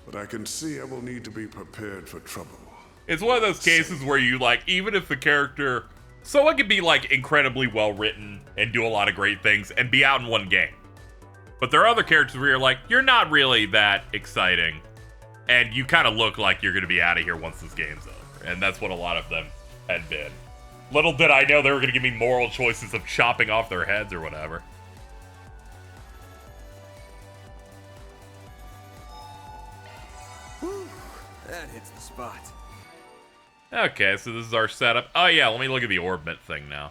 But I can see I will need to be prepared for trouble. It's one of those cases where you, like, even if the character... Someone can be, like, incredibly well-written and do a lot of great things and be out in one game. But there are other characters where you're like, you're not really that exciting. And you kind of look like you're going to be out of here once this game's over. And that's what a lot of them had been. Little did I know they were going to give me moral choices of chopping off their heads or whatever. Whew, that hits the spot. Okay, so this is our setup. Oh yeah, let me look at the orbit thing now.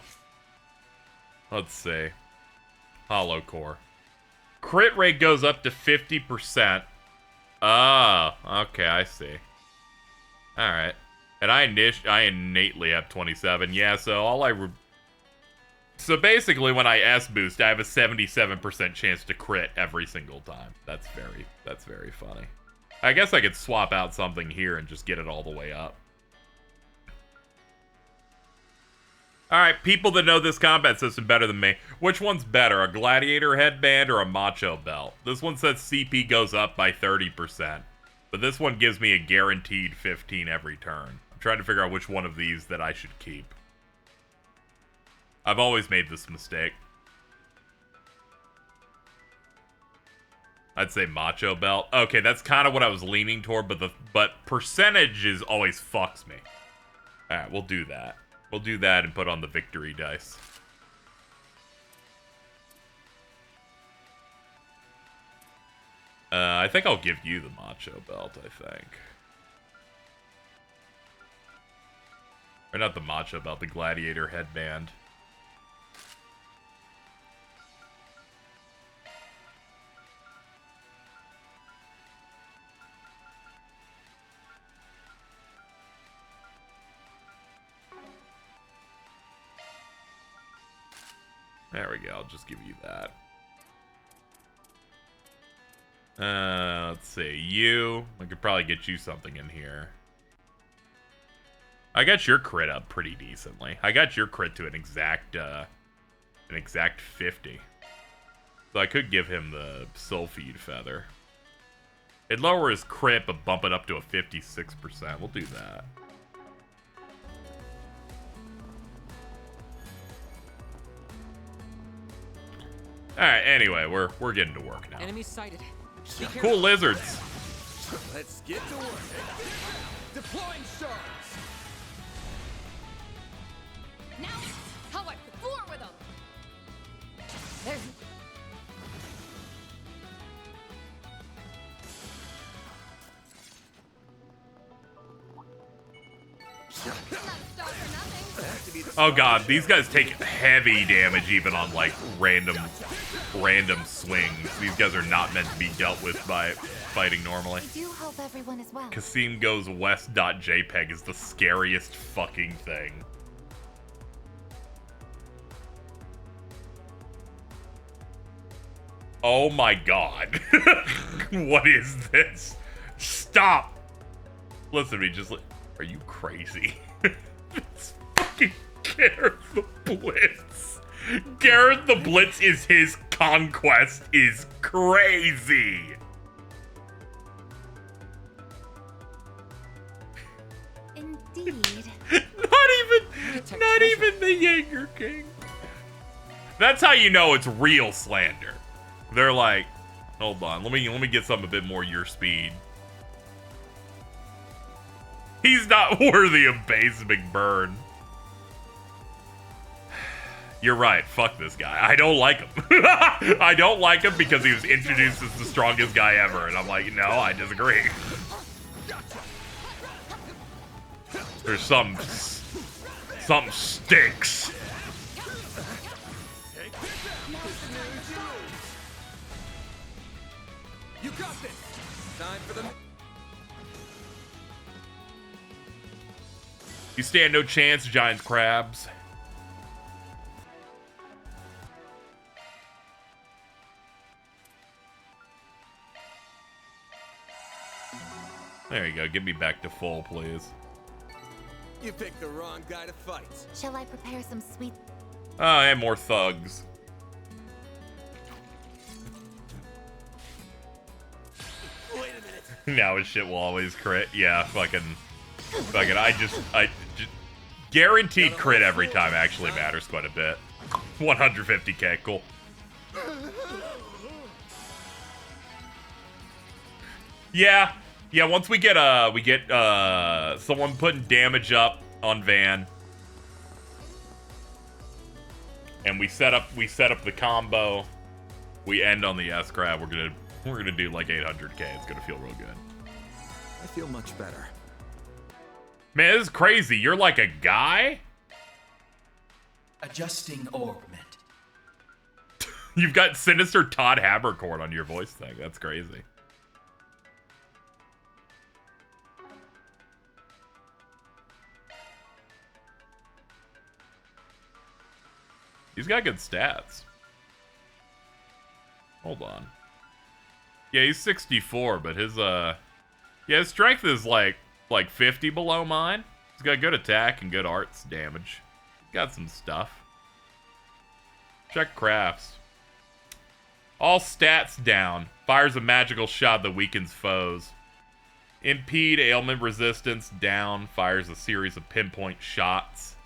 Let's see. Hollow core. Crit rate goes up to 50%. Oh, okay, I see. Alright. And I innately have 27. Yeah, so so basically when I S-boost, I have a 77% chance to crit every single time. That's very funny. I guess I could swap out something here and just get it all the way up. Alright, people that know this combat system better than me. Which one's better, a gladiator headband or a macho belt? This one says CP goes up by 30%. But this one gives me a guaranteed 15 every turn. I'm trying to figure out which one of these that I should keep. I've always made this mistake. I'd say macho belt. Okay, that's kind of what I was leaning toward, but percentages always fucks me. Alright, we'll do that. We'll do that and put on the victory dice. I think I'll give you the macho belt, I think. Or not the macho belt, the gladiator headband. There we go, I'll just give you that. Let's see, you. I could probably get you something in here. I got your crit up pretty decently. I got your crit to an exact 50. So I could give him the Sulfide Feather. It'd lower his crit, but bump it up to a 56%. We'll do that. Alright, anyway, we're getting to work now. Enemy sighted. Cool lizards. Let's get to work. Deploying shards. Now, how about the floor with them? There's... Oh god, these guys take heavy damage even on like random random swings. These guys are not meant to be dealt with by fighting normally. I do hope everyone is well. Kasim goes west.jpg is the scariest fucking thing. Oh my god. What is this? Stop! Listen to me, just are you crazy? It's fucking Garrett the Blitz. Garrett the Blitz is his conquest is crazy. Indeed. Not even the Jaeger King. That's how you know it's real slander. They're like, hold on, let me get something a bit more your speed. He's not worthy of base McBurn. You're right, fuck this guy. I don't like him. I don't like him because he was introduced as the strongest guy ever, and I'm like, no, I disagree. There's something stinks. You got this. Time for the. You stand no chance, giant crabs. There you go. Get me back to full, please. You picked the wrong guy to fight. Shall I prepare some sweet? Oh, and more thugs. Wait a minute. Now his shit will always crit. Yeah, fucking, I just guaranteed crit every time actually matters quite a bit. 150k, cool. Yeah, once we get someone putting damage up on Van. And we set up the combo. We end on the S-Crab. We're gonna do like 800k. It's gonna feel real good. I feel much better. Man, this is crazy. You're like a guy? Adjusting augment. You've got Sinister Todd Habercorn on your voice thing. That's crazy. He's got good stats. Hold on. Yeah, he's 64, but his his strength is like 50 below mine. He's got good attack and good arts damage. Got some stuff. Check crafts. All stats down. Fires a magical shot that weakens foes. Impede ailment resistance down. Fires a series of pinpoint shots.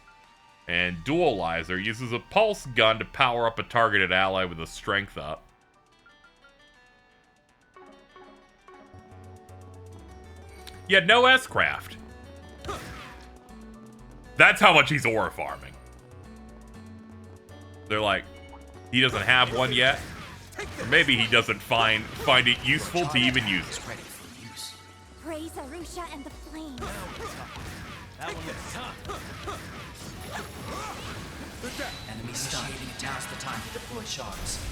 And Dualizer uses a pulse gun to power up a targeted ally with a strength up. Yeah, no S-Craft. That's how much he's aura farming. They're like, he doesn't have one yet. Or maybe he doesn't find it useful to even use it. Praise Arusha and the flames. That one was tough. Enemy stunned. Now's the time to deploy shards.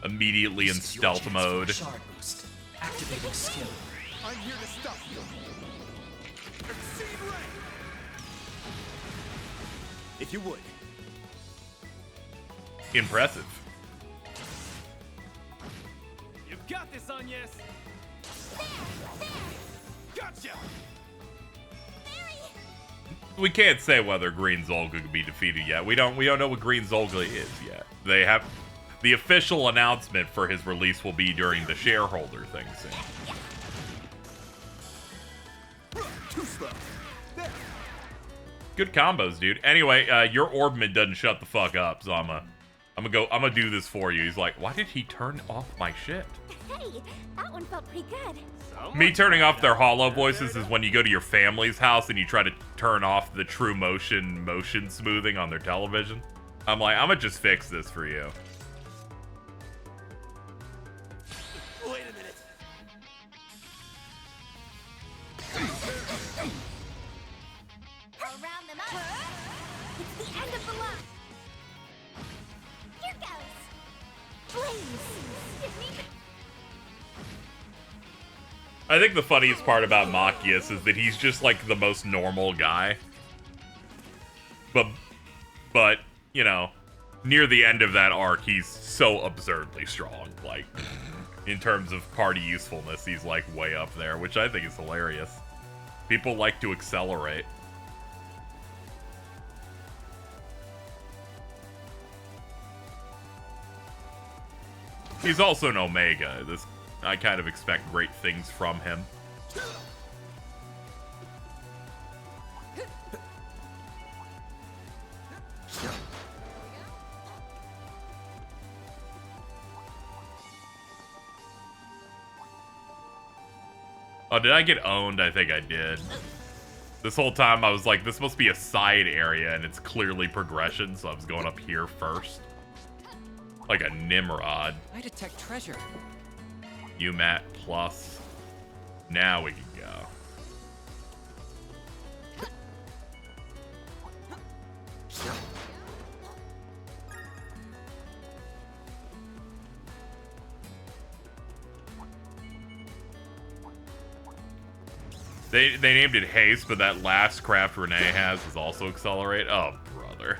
Immediately in stealth mode. Shard boost. Activating skill. I'm here to stop you. Exceed rank. If you would. Impressive. You've got this, Agnes. Gotcha. We can't say whether Green Zolga could be defeated yet. We don't know what Green Zolga is yet. They have the official announcement for his release will be during the shareholder thing soon. Too slow. There. Good combos, dude. Anyway, your Orbman doesn't shut the fuck up, so I'm gonna do this for you. He's like, why did he turn off my shit? Hey, that one felt pretty good. Me turning off their hollow voices is when you go to your family's house and you try to turn off the true motion smoothing on their television. I'm like, I'm gonna just fix this for you. Wait a minute. I'll round them up. It's the end of the line. I think the funniest part about Machias is that he's just like the most normal guy. But, you know, near the end of that arc, he's so absurdly strong. Like, in terms of party usefulness, he's like way up there, which I think is hilarious. People like to accelerate. He's also an Omega. I kind of expect great things from him. Oh, did I get owned? I think I did. This whole time I was like, this must be a side area, and it's clearly progression, so I was going up here first. Like a Nimrod. I detect treasure. UMAT plus. Now we can go. They named it Haste, but that last craft Renee has is also Accelerate. Oh, brother.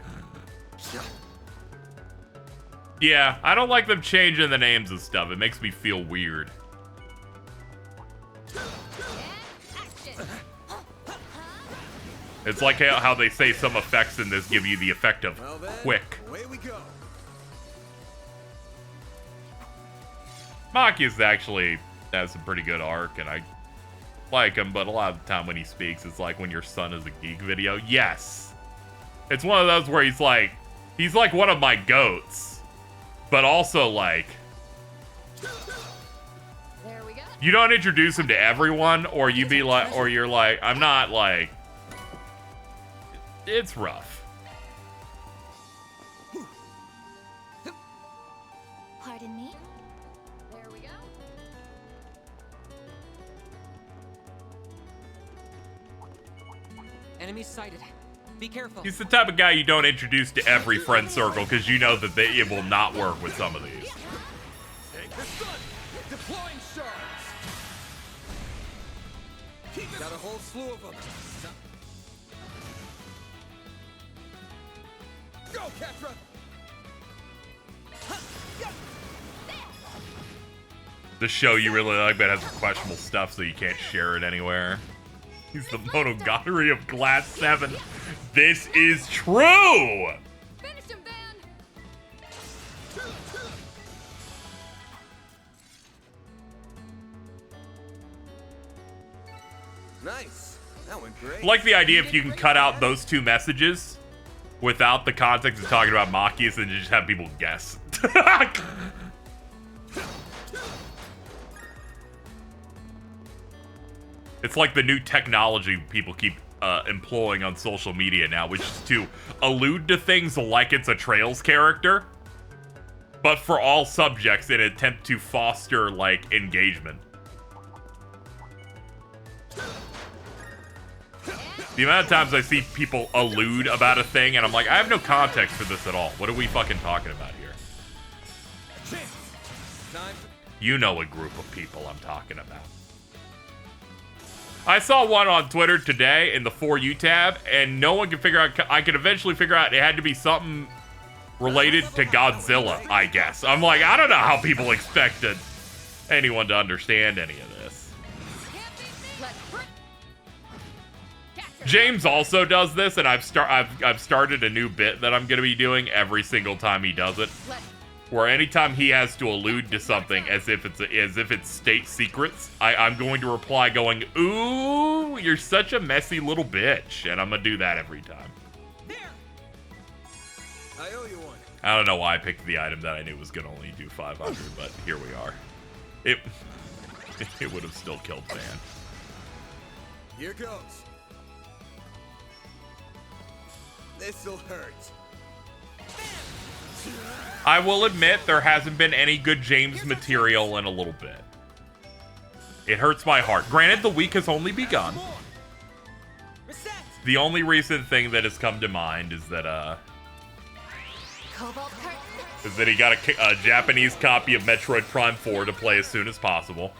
Yeah, I don't like them changing the names of stuff. It makes me feel weird. It's like how they say some effects in this give you the effect of quick. Away we go. Machias actually has some pretty good arc, and I like him, but a lot of the time when he speaks, it's like when your son is a geek video. Yes. It's one of those where he's like one of my goats, but also like, you don't introduce him to everyone, or you be like, or you're like, I'm not like, it's rough. Pardon me? There we go. Enemy sighted. Be careful. He's the type of guy you don't introduce to every friend circle because you know that it will not work with some of these. Take the sun. Deploying shards. Got a whole slew of them. Go, Catra! The show you really like but has questionable stuff, so you can't share it anywhere. He's the Monogatari of Glass 7. This is true! Finish him, Van! Nice. That went great. I like the idea if you can cut out those two messages without the context of talking about Machias and just have people guess. It's like the new technology people keep employing on social media now, which is to allude to things like it's a Trails character, but for all subjects in an attempt to foster, like, engagement. The amount of times I see people allude about a thing, and I'm like, I have no context for this at all. What are we fucking talking about here? You know what group of people I'm talking about. I saw one on Twitter today in the For You tab, and no one could figure out. I could eventually figure out it had to be something related to Godzilla, I guess. I'm like, I don't know how people expected anyone to understand any of this. James also does this, and I've started a new bit that I'm gonna be doing every single time he does it. Where anytime he has to allude to something as if it's state secrets, I'm going to reply going, "Ooh, you're such a messy little bitch," and I'm gonna do that every time. I owe you one. I don't know why I picked the item that I knew was gonna only do 500, but here we are. It would have still killed Van. Here goes. This'll hurt. I will admit there hasn't been any good James material in a little bit. It hurts my heart. Granted, the week has only begun. The only recent thing that has come to mind is that, is that he got a Japanese copy of Metroid Prime 4 to play as soon as possible.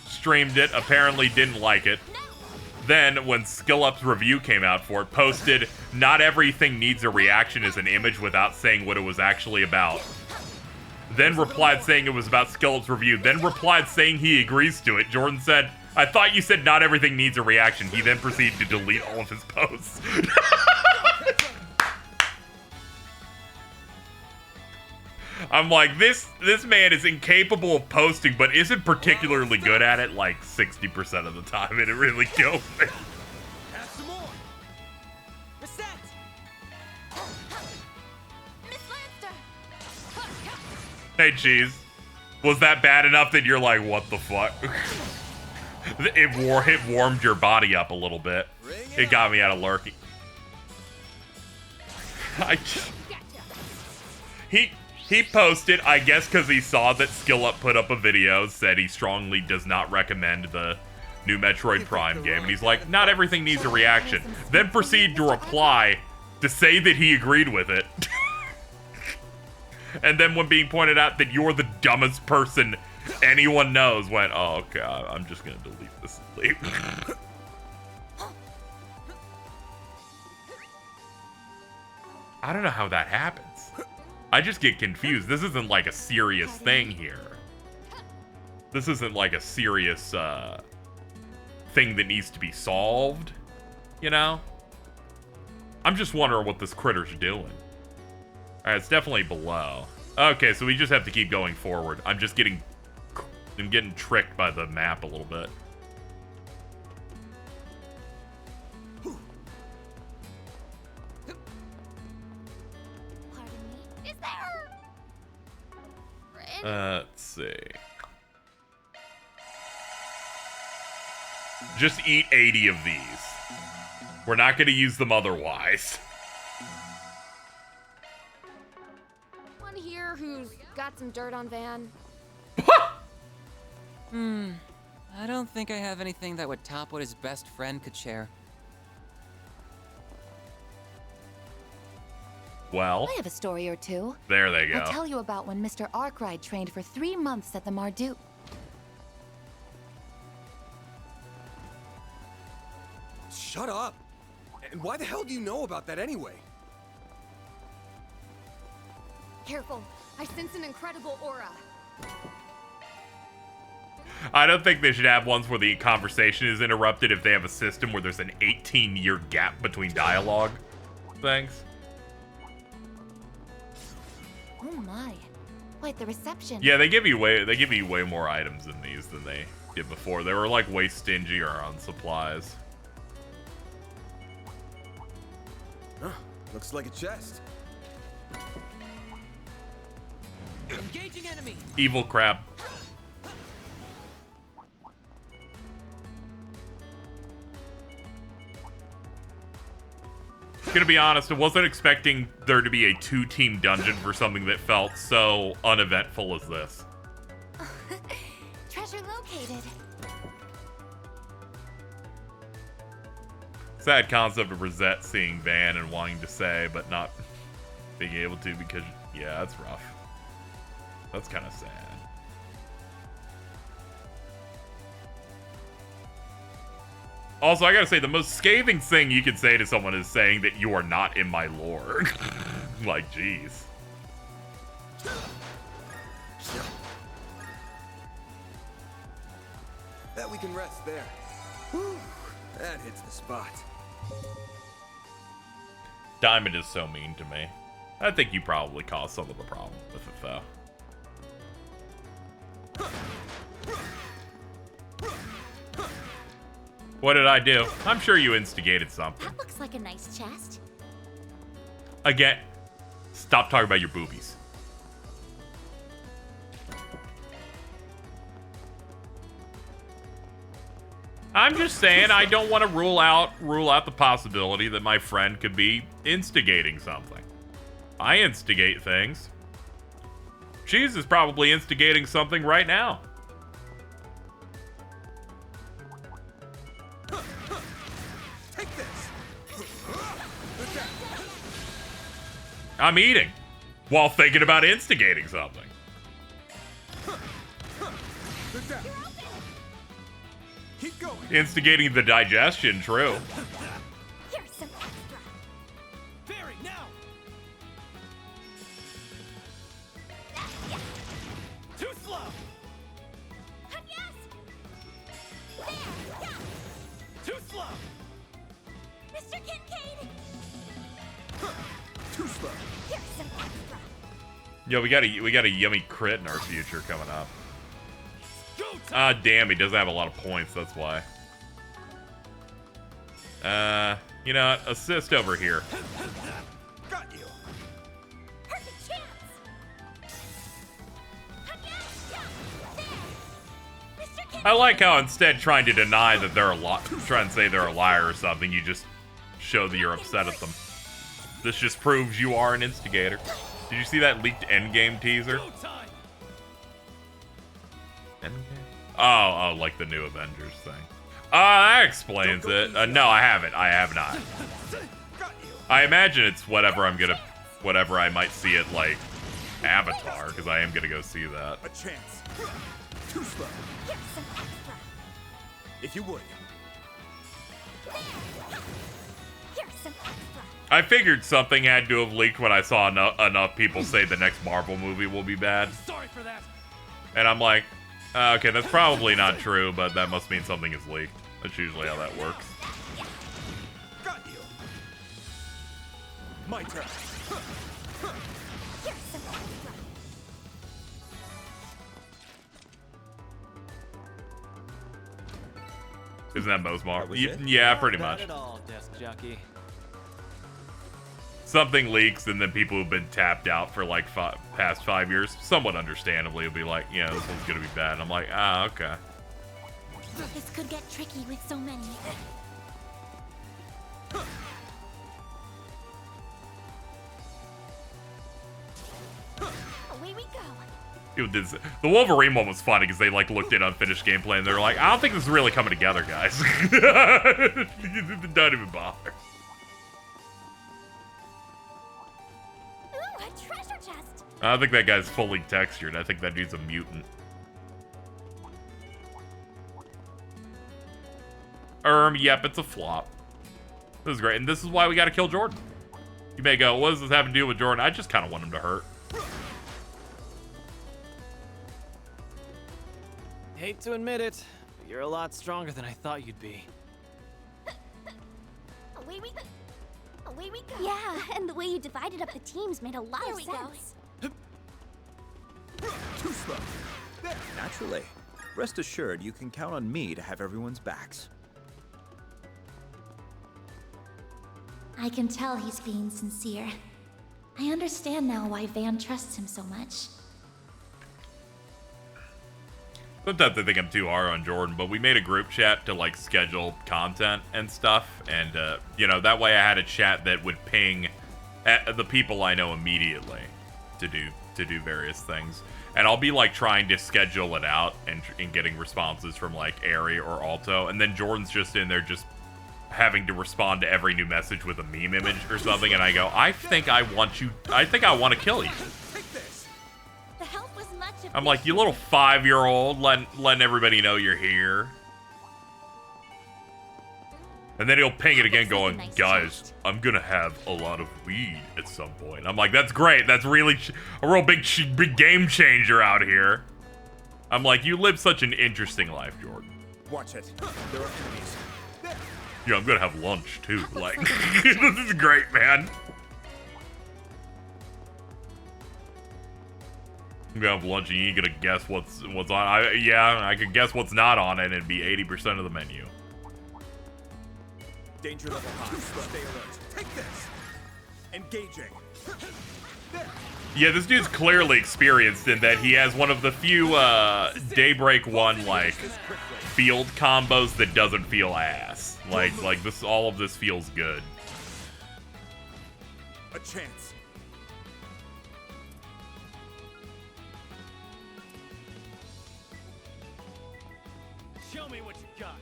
Streamed it, apparently didn't like it. Then, when SkillUp's review came out for it, posted, "Not everything needs a reaction" as an image without saying what it was actually about. Then replied saying it was about SkillUp's review. Then replied saying he agrees to it. Jordan said, "I thought you said not everything needs a reaction." He then proceeded to delete all of his posts. I'm like, this man is incapable of posting, but isn't particularly good at it like 60% of the time, and it really kills me. Have some more. Reset. Hey, Cheese. Was that bad enough that you're like, what the fuck? It warmed your body up a little bit. It got me out of lurking. He posted, I guess because he saw that SkillUp put up a video, said he strongly does not recommend the new Metroid Prime game. And he's like, not everything needs a reaction. Then proceed to reply to say that he agreed with it. And then when being pointed out that you're the dumbest person anyone knows, went, oh, okay, I'm just going to delete this and leave. I don't know how that happens. I just get confused. This isn't like a serious thing here. This isn't like a serious thing that needs to be solved, you know? I'm just wondering what this critter's doing. Alright, it's definitely below. Okay, so we just have to keep going forward. I'm getting tricked by the map a little bit. Let's see. Just eat 80 of these. We're not going to use them otherwise. One here who's got some dirt on Van. I don't think I have anything that would top what his best friend could share. Well, I have a story or two. There they go. I'll tell you about when Mr. Arkwright trained for 3 months at the Marduk. Shut up! And why the hell do you know about that anyway? Careful. I sense an incredible aura. I don't think they should have ones where the conversation is interrupted if they have a system where there's an 18-year gap between dialogue. Thanks. Oh my. Quite the reception. Yeah, they give you way more items in these than they did before. They were like way stingier on supplies. Huh, looks like a chest. Engaging enemy. Evil crab. Gonna be honest, I wasn't expecting there to be a 2-team dungeon for something that felt so uneventful as this. Treasure located. Sad concept of Rosette seeing Van and wanting to say, but not being able to because, yeah, that's rough. That's kind of sad. Also, I gotta say, the most scathing thing you could say to someone is saying that you are not in my lore. Like, jeez. Bet we can rest there. Whew, that hits the spot. Diamond is so mean to me. I think you probably caused some of the problem with it, though. What did I do? I'm sure you instigated something. That looks like a nice chest. Again, stop talking about your boobies. I'm just saying I don't want to rule out the possibility that my friend could be instigating something. I instigate things. Cheese is probably instigating something right now. I'm eating. while thinking about instigating something. Keep going. Instigating the digestion, true. Here's some extra. Very now. Too slow. Yes. There. Yeah. Too slow. Mr. Kincaid. Too slow. Here's some extra. Yo, we got a yummy crit in our future coming up. Ah, damn, he doesn't have a lot of points, that's why. You know what? Assist over here. Got you. Perfect chance. Mr. Kincaid. I like how instead trying to deny that they're trying to say they're a liar or something, you just show that you're upset at them. This just proves you are an instigator. Did you see that leaked endgame teaser? Oh, like the new Avengers thing. That explains it. No, I haven't. I have not. I imagine it's whatever I might see it like Avatar, because I am gonna go see that. A chance. Too slow. Here's some extra. If you would. Here's some extra. I figured something had to have leaked when I saw enough people say the next Marvel movie will be bad. Sorry for that. And I'm like, okay, that's probably not true, but that must mean something is leaked. That's usually how that works. Got you. My turn. Here's some extra. Isn't that most Marvel? was it? Yeah, pretty Not much. at all, desk jockey. Something leaks, and then people who've been tapped out for like past 5 years, somewhat understandably, will be like, yeah, this one's gonna be bad. And I'm like, ah, okay. This could get tricky with so many. Away we go. People did say, the Wolverine one was funny because they like looked at unfinished gameplay and they're like, I don't think this is really coming together, guys. Don't even bother. Ooh, a treasure chest. I don't think that guy's fully textured. I think that dude's a mutant. Yep, it's a flop. This is great, and this is why we gotta kill Jordan. You may go, what does this have to do with Jordan? I just kind of want him to hurt. Hate to admit it, but you're a lot stronger than I thought you'd be. Away we go. Yeah, and the way you divided up the teams made a lot of sense. Too slow. There. Naturally. Rest assured, you can count on me to have everyone's backs. I can tell he's being sincere. I understand now why Van trusts him so much. Sometimes I think I'm too hard on Jordan, but we made a group chat to like schedule content and stuff, and you know, that way I had a chat that would ping at the people I know immediately to do various things. And I'll be like trying to schedule it out and getting responses from like Aerie or Alto, and then Jordan's just in there just having to respond to every new message with a meme image or something, and I go, I think I want to kill you. The help was much I'm like, you little 5-year-old, letting everybody know you're here. And then he'll ping it again going, guys, I'm gonna have a lot of weed at some point. I'm like, that's great. That's really a real big game changer out here. I'm like, you live such an interesting life, Jordan. Watch it. There are enemies. There. Yeah, I'm gonna have lunch too. Like, this is great, man. I'm gonna have lunch and you ain't gonna guess what's on. Yeah, I could guess what's not on it and it'd be 80% of the menu. Danger level high. Stay alert. Take this. Engaging. There. Yeah, this dude's clearly experienced in that he has one of the few Daybreak 1 like field combos that doesn't feel ass. Like this, all of this feels good. A chance. Show me what you got.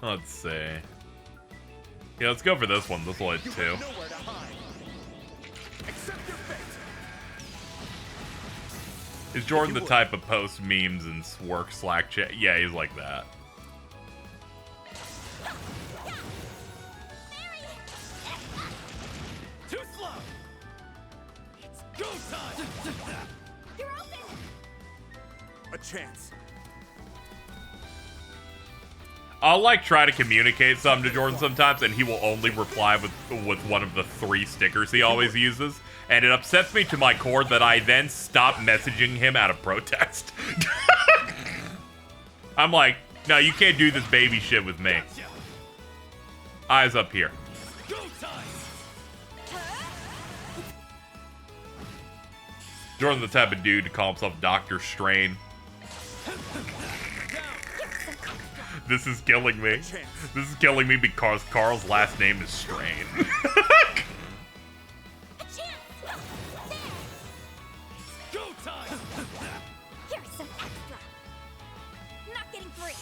Let's see. Yeah, let's go for this one. This will hit 2. Nowhere to hide. Accept your fate. Is Jordan the type of post memes and work Slack chat? Yeah, he's like that. Too slow. It's go time. You're open. A chance. I'll like try to communicate something to Jordan sometimes, and he will only reply with one of the 3 stickers he always uses, and it upsets me to my core that I then stop messaging him out of protest. I'm like, no, you can't do this baby shit with me. Eyes up here. Jordan's the type of dude to call himself Dr. Strain. This is killing me. This is killing me because Carl's last name is Strain. Go time. Here's some extra. Not getting free.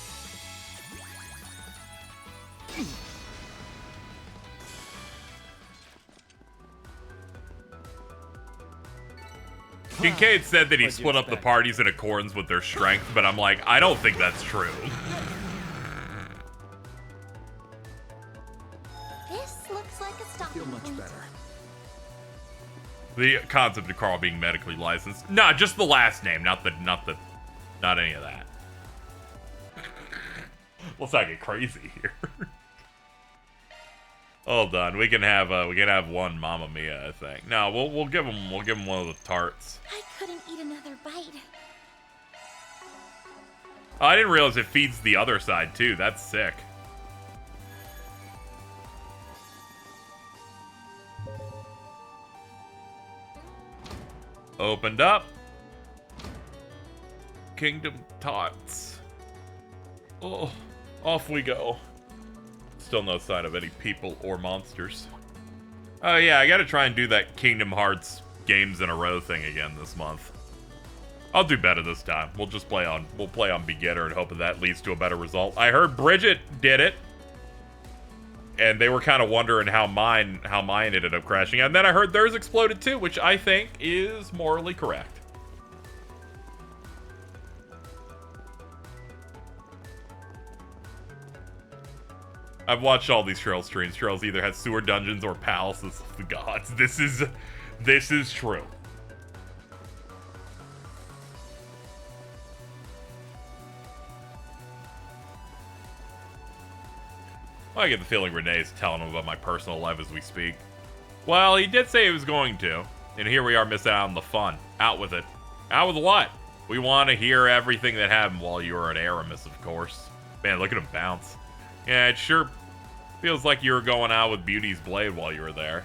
Kincaid said that he split up the parties in accordance with their strength, but I'm like, I don't think that's true. This looks like a stopping Feel much point. better. The concept of Carl being medically licensed. Nah, just the last name, not any of that. Let's not get crazy here. Hold on, we can have one Mamma Mia, I think. No, we'll give him one of the tarts. I couldn't eat another bite. Oh, I didn't realize it feeds the other side too. That's sick. Opened up. Kingdom Tots. Oh, off we go. Still no sign of any people or monsters. Oh yeah, I gotta try and do that Kingdom Hearts games in a row thing again this month. I'll do better this time. We'll play on beginner and hope that leads to a better result. I heard Bridget did it, and they were kind of wondering how mine ended up crashing. And then I heard theirs exploded too, which I think is morally correct. I've watched all these Trails streams. Trails either has sewer dungeons or palaces of the gods. This is true. I get the feeling Renee's telling him about my personal life as we speak. Well, he did say he was going to, and here we are missing out on the fun. Out with it. Out with what? We want to hear everything that happened while you were at Aramis, of course. Man, look at him bounce. Yeah, it sure feels like you were going out with Beauty's blade while you were there.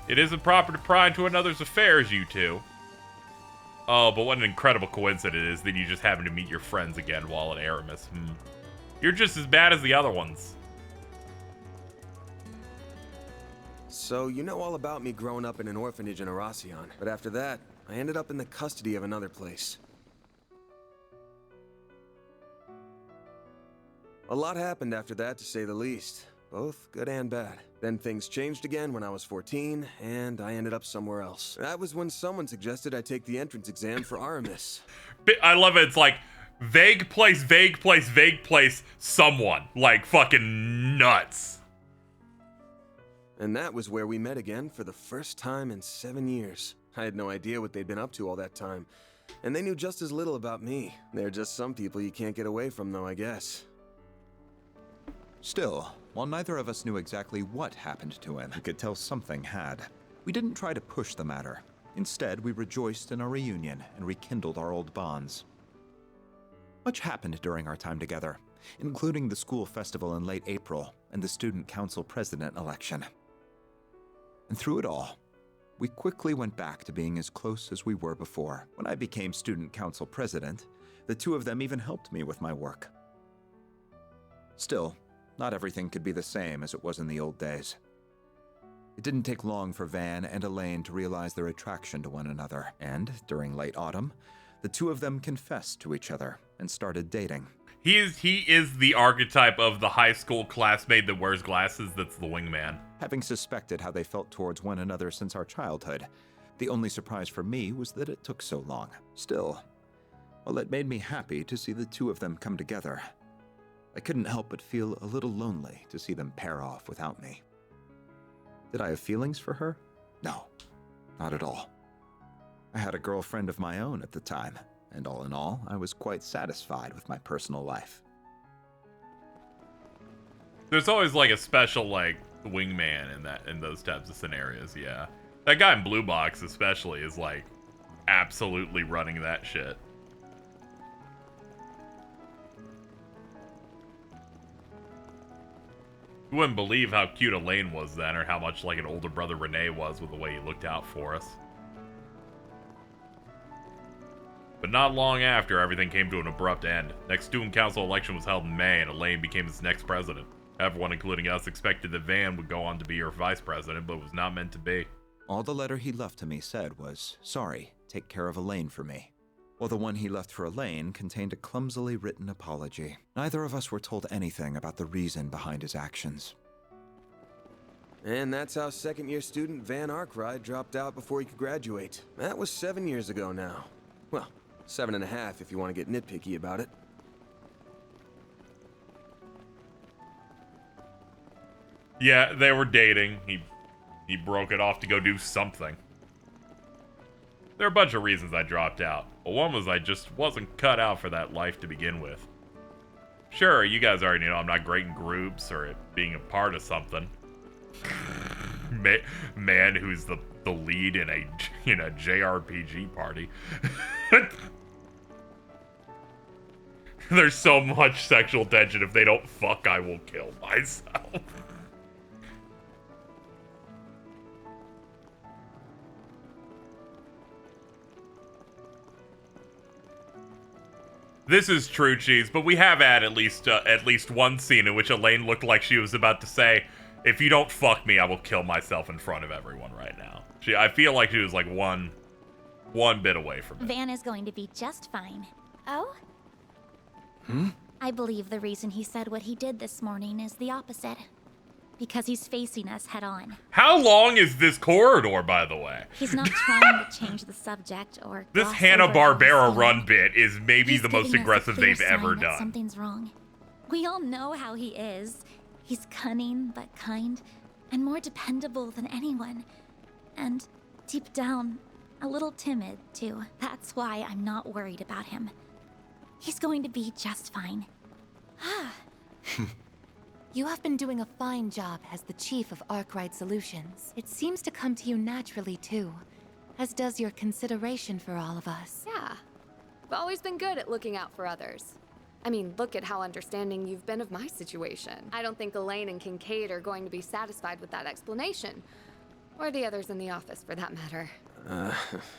It isn't proper to pry into another's affairs, you two. Oh, but what an incredible coincidence it is that you just happen to meet your friends again while at Aramis. You're just as bad as the other ones. So, you know all about me growing up in an orphanage in Arasion, but after that, I ended up in the custody of another place. A lot happened after that, to say the least. Both good and bad. Then things changed again when I was 14, and I ended up somewhere else. That was when someone suggested I take the entrance exam for Aramis. I love it. It's like, vague place, vague place, vague place, someone. Like, fucking nuts. And that was where we met again for the first time in 7 years. I had no idea what they'd been up to all that time. And they knew just as little about me. They're just some people you can't get away from, though, I guess. Still, while neither of us knew exactly what happened to him, we could tell something had. We didn't try to push the matter. Instead, we rejoiced in our reunion and rekindled our old bonds. Much happened during our time together, including the school festival in late April and the student council president election. And through it all, we quickly went back to being as close as we were before. When I became student council president, the two of them even helped me with my work. Still, not everything could be the same as it was in the old days. It didn't take long for Van and Elaine to realize their attraction to one another, and during late autumn, the two of them confessed to each other and started dating. He is the archetype of the high school classmate that wears glasses that's the wingman. Having suspected how they felt towards one another since our childhood, The only surprise for me was that it took so long. Still, well, it made me happy to see the two of them come together. I couldn't help but feel a little lonely to see them pair off without me. Did I have feelings for her? No, not at all. I had a girlfriend of my own at the time, and all in all, I was quite satisfied with my personal life. There's always like a special like wingman in those types of scenarios, yeah. That guy in Blue Box especially is like absolutely running that shit. You wouldn't believe how cute Elaine was then, or how much like an older brother Renee was with the way he looked out for us. But not long after, everything came to an abrupt end. Next student council election was held in May, and Elaine became its next president. Everyone, including us, expected that Van would go on to be her vice president, but it was not meant to be. All the letter he left to me said was, "Sorry, take care of Elaine for me." While the one he left for Elaine contained a clumsily written apology. Neither of us were told anything about the reason behind his actions. And that's how second-year student Van Arkwright dropped out before he could graduate. That was 7 years ago now. Well, 7.5 if you want to get nitpicky about it. Yeah, they were dating. He broke it off to go do something. There are a bunch of reasons I dropped out, but one was I just wasn't cut out for that life to begin with. Sure, you guys already know I'm not great in groups or at being a part of something. Man who's the lead in a JRPG party. There's so much sexual tension. If they don't fuck, I will kill myself. This is true, Cheese, but we have had at least one scene in which Elaine looked like she was about to say, "If you don't fuck me, I will kill myself in front of everyone right now." I feel like she was like one bit away from it. Van is going to be just fine. Oh? Hmm? I believe the reason he said what he did this morning is the opposite. Because he's facing us head on. How long is this corridor, by the way? He's not trying to change the subject or This gloss over Hanna-Barbera his run bit is maybe He's the most giving us a aggressive clear they've sign ever that done. Something's wrong. We all know how he is. He's cunning but kind, and more dependable than anyone. And deep down, a little timid, too. That's why I'm not worried about him. He's going to be just fine. You have been doing a fine job as the chief of Arkwright Solutions. It seems to come to you naturally, too, as does your consideration for all of us. Yeah. I've always been good at looking out for others. I mean, look at how understanding you've been of my situation. I don't think Elaine and Kincaid are going to be satisfied with that explanation. Or the others in the office, for that matter.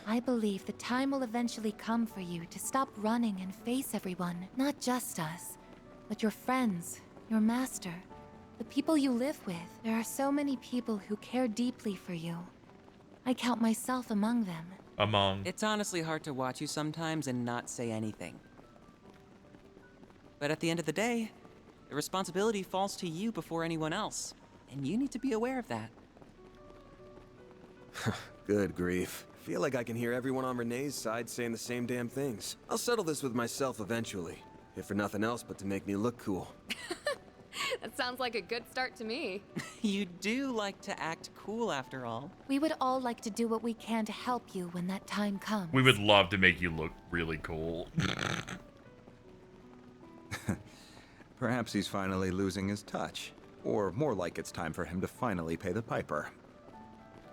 I believe the time will eventually come for you to stop running and face everyone. Not just us, but your friends, your master, the people you live with. There are so many people who care deeply for you. I count myself among them. It's honestly hard to watch you sometimes and not say anything. But at the end of the day, the responsibility falls to you before anyone else. And you need to be aware of that. Good grief. Feel like I can hear everyone on Renee's side saying the same damn things. I'll settle this with myself eventually. If for nothing else but to make me look cool. That sounds like a good start to me. You do like to act cool after all. We would all like to do what we can to help you when that time comes. We would love to make you look really cool. Perhaps he's finally losing his touch. Or more like it's time for him to finally pay the piper.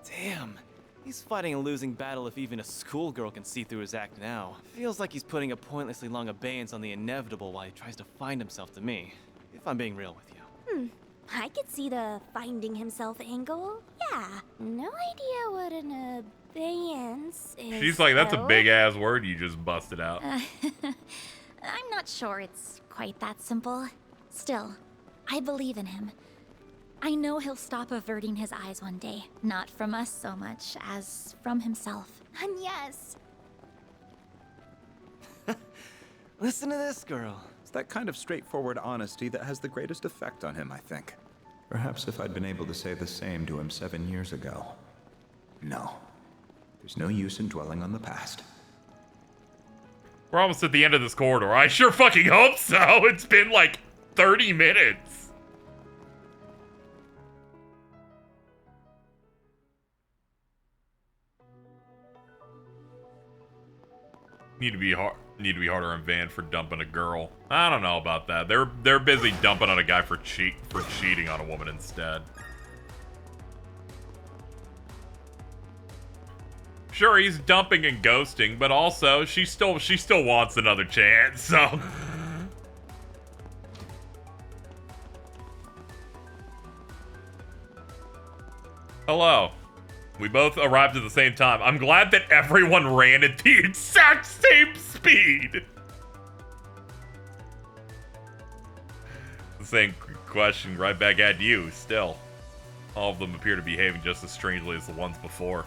Damn. He's fighting a losing battle if even a schoolgirl can see through his act now. Feels like he's putting a pointlessly long abeyance on the inevitable while he tries to find himself to me. If I'm being real with you. I could see the finding himself angle. Yeah. No idea what an abeyance is. She's like, that's a though. big ass word you just busted out. I'm not sure it's quite that simple. Still, I believe in him. I know he'll stop averting his eyes one day. Not from us so much as from himself. And yes. Listen to this girl. It's that kind of straightforward honesty that has the greatest effect on him, I think. Perhaps if I'd been able to say the same to him 7 years ago. No. There's no use in dwelling on the past. We're almost at the end of this corridor. I sure fucking hope so. It's been like 30 minutes. Need to be harder on Van for dumping a girl. I don't know about that. They're busy dumping on a guy for cheating on a woman instead. Sure, he's dumping and ghosting, but also she still wants another chance. So hello. We both arrived at the same time. I'm glad that everyone ran at the exact same speed. The same question right back at you, still. All of them appear to be behaving just as strangely as the ones before.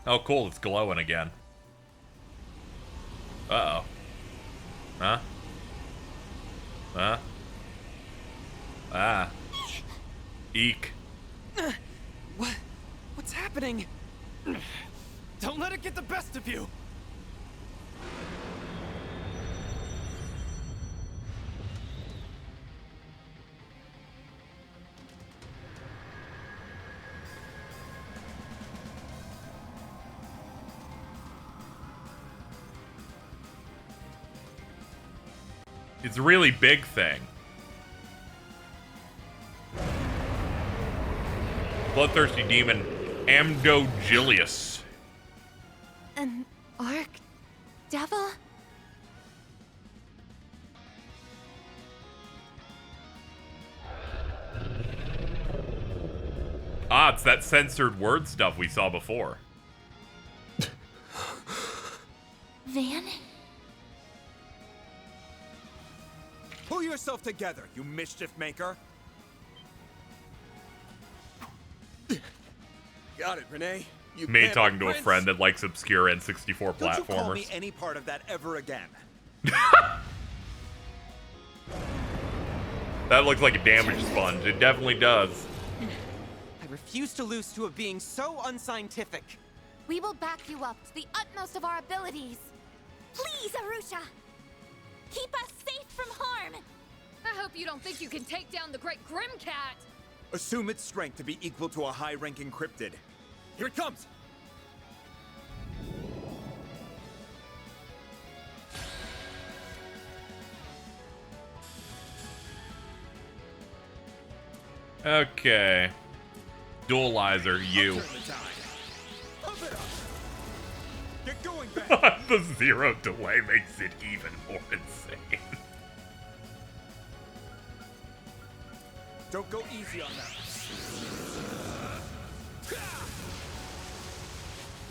Oh, cool, it's glowing again. Uh-oh. Huh? Huh? Ah. Eek. What's happening? Don't let it get the best of you. It's a really big thing. Bloodthirsty demon Amdogilius. An Arc Devil? Ah, it's that censored word stuff we saw before. Van? Pull yourself together, you mischief maker. Got it, Renee. You Me pampered talking to a prince. friend that likes obscure N64 Don't you call me platformers. any part of that ever again. That looks like a damage sponge. It definitely does. I refuse to lose to a being so unscientific. We will back you up to the utmost of our abilities. Please, Arusha! Keep us safe from harm! I hope you don't think you can take down the Great Grim Cat. Assume its strength to be equal to a high-ranking cryptid. Here it comes! Okay. Dualizer, you. Get going back! The zero delay makes it even more insane. Don't go easy on them.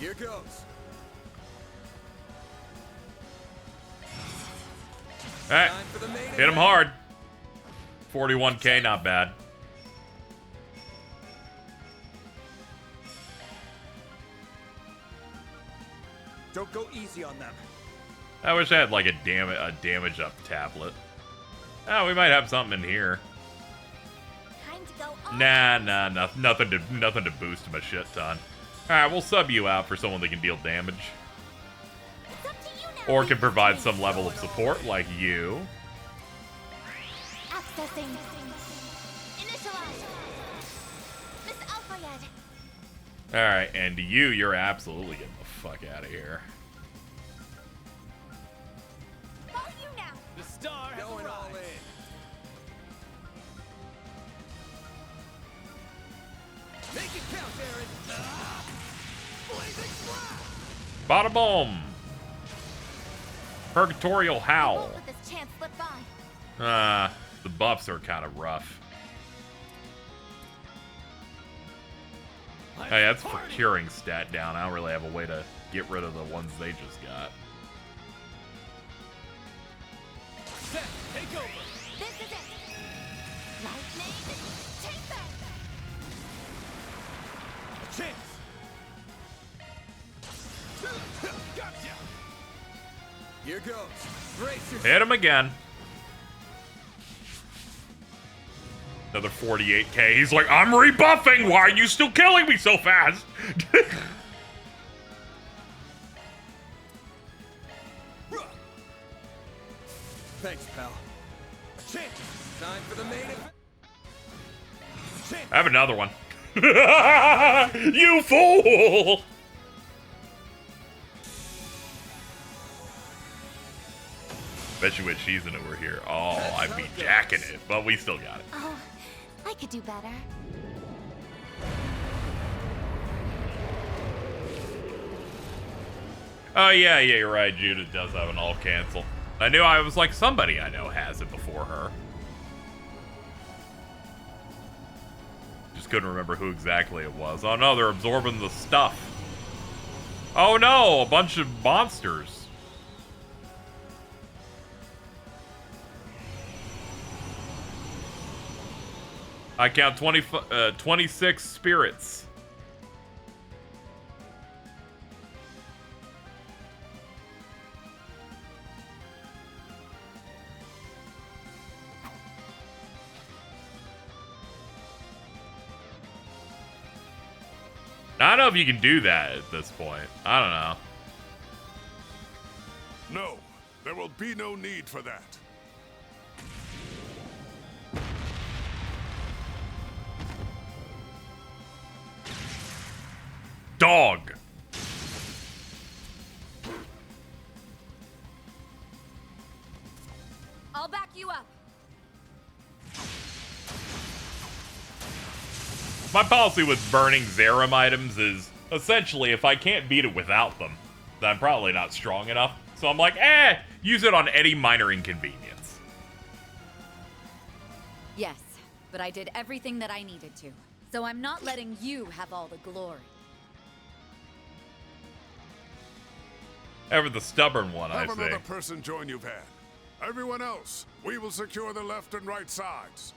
Here goes. Alright. Hit him hard. 41k, not bad. Don't go easy on them. I wish I had like a damage up tablet. Oh, we might have something in here. Time to go Nothing to boost him a shit ton. Alright, we'll sub you out for someone that can deal damage. It's up to you now. Or can provide some level of support like you. Accessing. Initialize. Miss Alfayed. Alright, and you're absolutely getting the fuck out of here. Follow you now. The star has Going all arrived. in. Make it count, Aaron. Blazing slap. Bada boom! Purgatorial Howl. Won't let this chance slip by. The buffs are kind of rough. Hey, that's for curing stat down. I don't really have a way to get rid of the ones they just got. Set, take over. This is it. Lightning. Take that. Chance. Gotcha. Here goes. Brace yourself. Hit him again. Another 48k. He's like, I'm rebuffing. Why are you still killing me so fast? Thanks, pal. Time for the main event. I have another one. You fool! Bet you wish she's in it, we're here. Oh, I'd be jacking it, but we still got it. Oh, I could do better. Oh, yeah, you're right. Judith does have an all cancel. I was like, somebody I know has it before her. Just couldn't remember who exactly it was. Oh no, they're absorbing the stuff. Oh no, a bunch of monsters. I count 26 spirits. I don't know if you can do that at this point. I don't know. No, there will be no need for that. Dog. I'll back you up. My policy with burning Zerum items is essentially if I can't beat it without them, then I'm probably not strong enough. So I'm like, use it on any minor inconvenience. Yes, but I did everything that I needed to. So I'm not letting you have all the glory. Ever the stubborn one, I Have say. another person join you, Van. Everyone else, we will secure the left and right sides.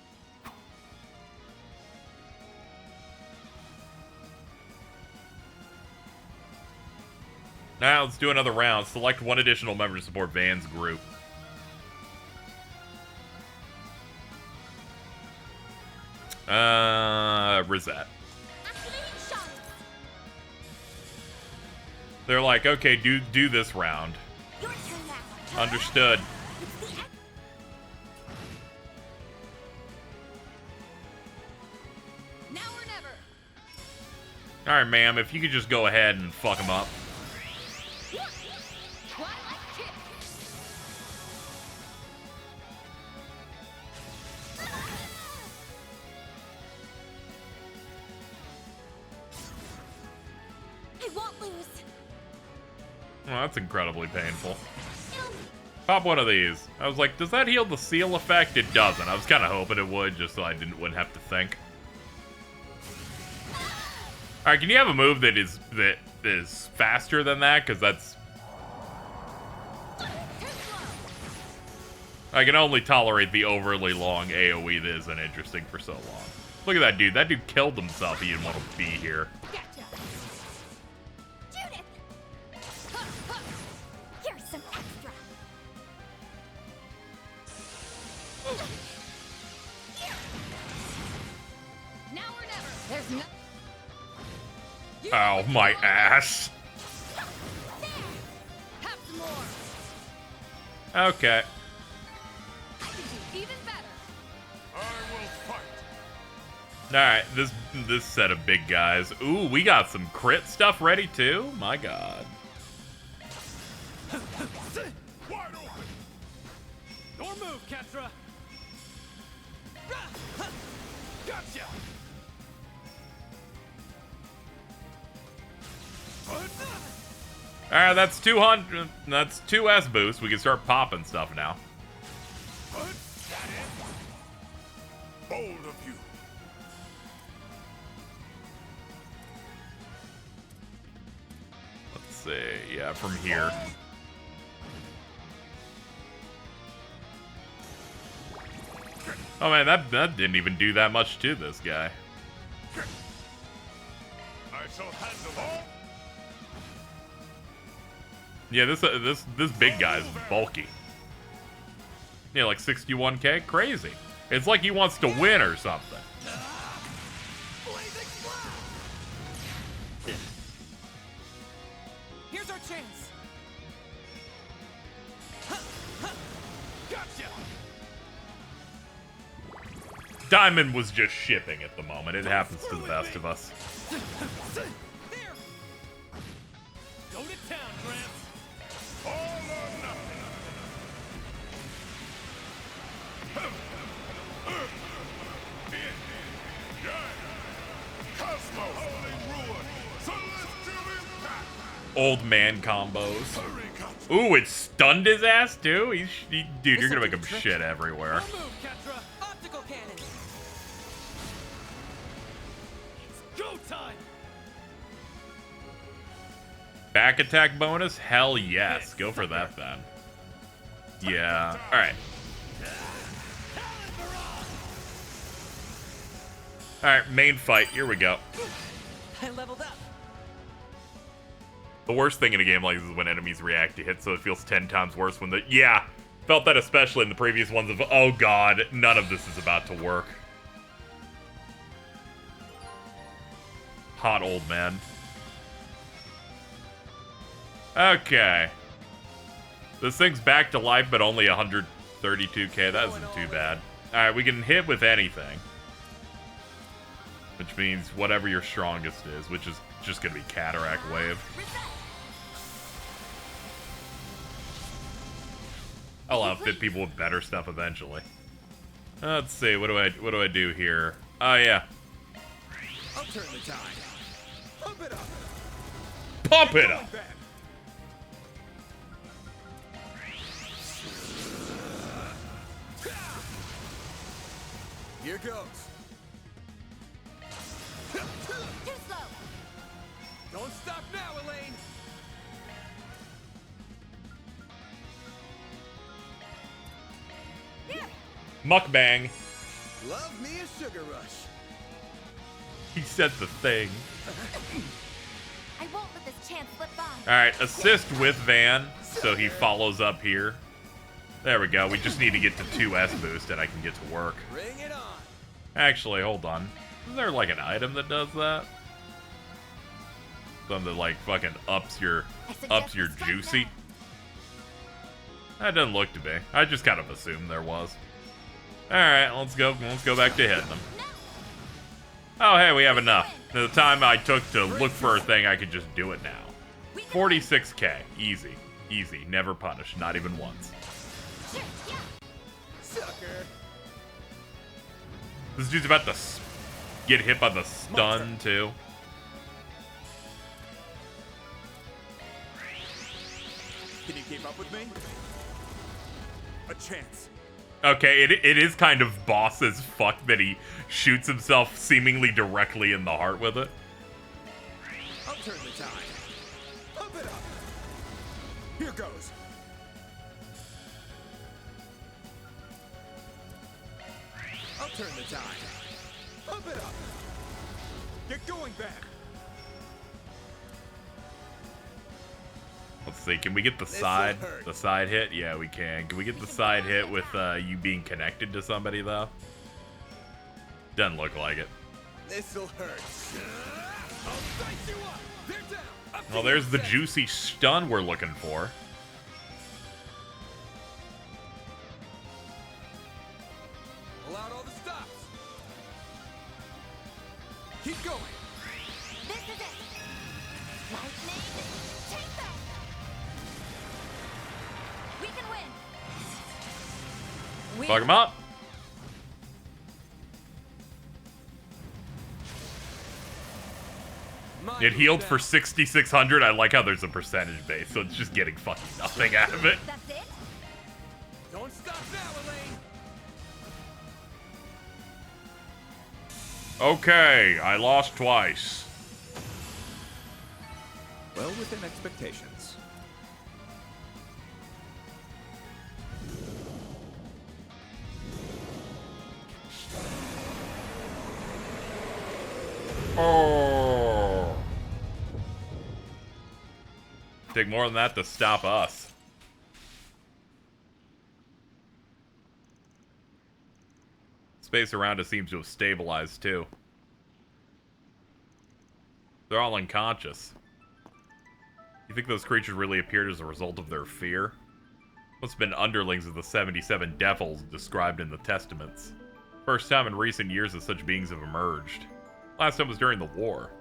Now let's do another round. Select one additional member to support Van's group. Rosette. They're like, okay, do this round. Understood. Now or never. All right, ma'am, if you could just go ahead and fuck them up. I won't lose. Oh, that's incredibly painful. Pop one of these. I was like, does that heal the seal effect? It doesn't. I was kind of hoping it would, just so I wouldn't have to think. All right, can you have a move that is faster than that? Because that's... I can only tolerate the overly long AoE that isn't interesting for so long. Look at that dude. That dude killed himself. He didn't want to be here. Judith! Here's some extra. Now or never. There's no... Ow, my ass. Have some more. Okay. I can do even better. Alright, this set of big guys. Ooh, we got some crit stuff ready too? My god. Your move, Ketra. Gotcha. Alright, that's 200. That's 2 S boosts. We can start popping stuff now. Bold of you. Let's see. Yeah, from here. Oh man, that didn't even do that much to this guy. I shall handle all. Yeah, this big guy's bulky. Yeah, like 61k? Crazy. It's like he wants to win or something. Here's our chance. Gotcha. Diamond was just shipping at the moment. It happens to the best of us. Here. Go to town, Gramps. All or nothing. Cosmo, holy ruin, celestial impact. Old man combos. Ooh, it stunned his ass too? Dude, you're gonna make him shit everywhere. Optical cannon. It's go time. Back attack bonus? Hell yes. Go for that then. Yeah. Alright. Alright, main fight. Here we go. I leveled up. The worst thing in a game like this is when enemies react to hits, so it feels 10 times worse when the... Yeah! Felt that especially in the previous ones of, oh god, none of this is about to work. Hot old man. Okay. This thing's back to life, but only 132k. That isn't too bad. Alright, we can hit with anything. Which means whatever your strongest is, which is just gonna be Cataract Wave. I'll outfit people with better stuff eventually. Let's see, what do I do here? Oh yeah. I'll turn the tide. Pump it up. Pump it up! Here goes. Too slow. Don't stop now, Elaine. Mukbang. Love me a sugar rush. He said the thing. I won't let this chance slip by. Alright, assist with Van, so he follows up here. There we go. We just need to get to 2S boost and I can get to work. Bring it on. Actually, hold on. Is there like an item that does that? Something that like fucking ups your juicy? That doesn't look to be. I just kind of assumed there was. Alright, let's go back to hitting them. Oh hey, we have enough. The time I took to look for a thing, I could just do it now. 46k. Easy. Easy. Never punished. Not even once. Sucker. This dude's about to get hit by the stun, too. Can you keep up with me? A chance. Okay, it is kind of boss as fuck that he shoots himself seemingly directly in the heart with it. I'll turn the tide. Pump it up. Here goes. I'll turn the tide. Pump it up. Get going back. Let's see, can we get the side hit? Yeah, we can. Can we get the side hit with you being connected to somebody, though? Doesn't look like it. This'll hurt. I'll dice you up. They're down. Well, there's the juicy stun we're looking for. Allowed all the stops. Keep going. This is it. Lightning, take that. We can win. Fuck him up. It healed for 6,600. I like how there's a percentage base, so it's just getting fucking nothing out of it. That's it? Don't stop now, Elaine. Okay, I lost twice. Well within expectations. Oh. Take more than that to stop us. Space around us seems to have stabilized, too. They're all unconscious. You think those creatures really appeared as a result of their fear? Must have been underlings of the 77 devils described in the Testaments. First time in recent years that such beings have emerged. Last time was during the war.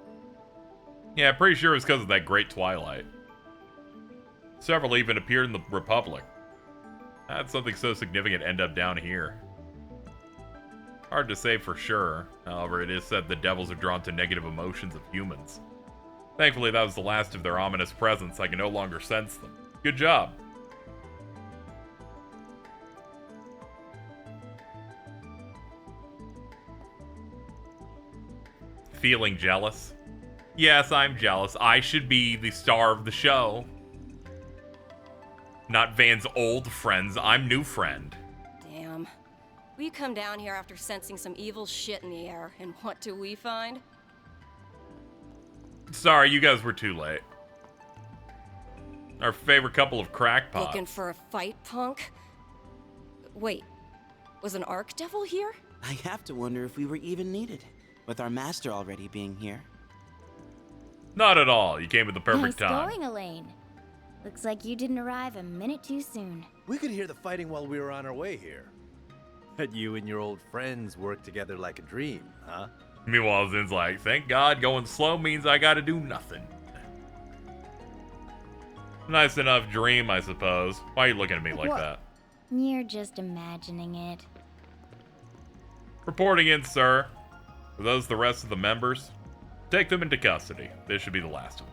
Yeah, pretty sure it was because of that Great Twilight. Several even appeared in the Republic. How'd something so significant end up down here? Hard to say for sure. However, it is said the devils are drawn to negative emotions of humans. Thankfully, that was the last of their ominous presence. I can no longer sense them. Good job. Feeling jealous? Yes, I'm jealous. I should be the star of the show. Not Van's old friends. I'm new friend. Damn. We come down here after sensing some evil shit in the air, and what do we find? Sorry, you guys were too late. Our favorite couple of crackpots. Looking for a fight, punk? Wait, was an Archdevil here? I have to wonder if we were even needed, with our master already being here. Not at all. You came at the perfect nice time. going, Elaine. Looks like you didn't arrive a minute too soon. We could hear the fighting while we were on our way here. But you and your old friends work together like a dream, huh? Meanwhile, Zin's like, thank God going slow means I gotta do nothing. Nice enough dream, I suppose. Why are you looking at me like that? You're just imagining it. Reporting in, sir. Are those the rest of the members? Take them into custody. This should be the last of them.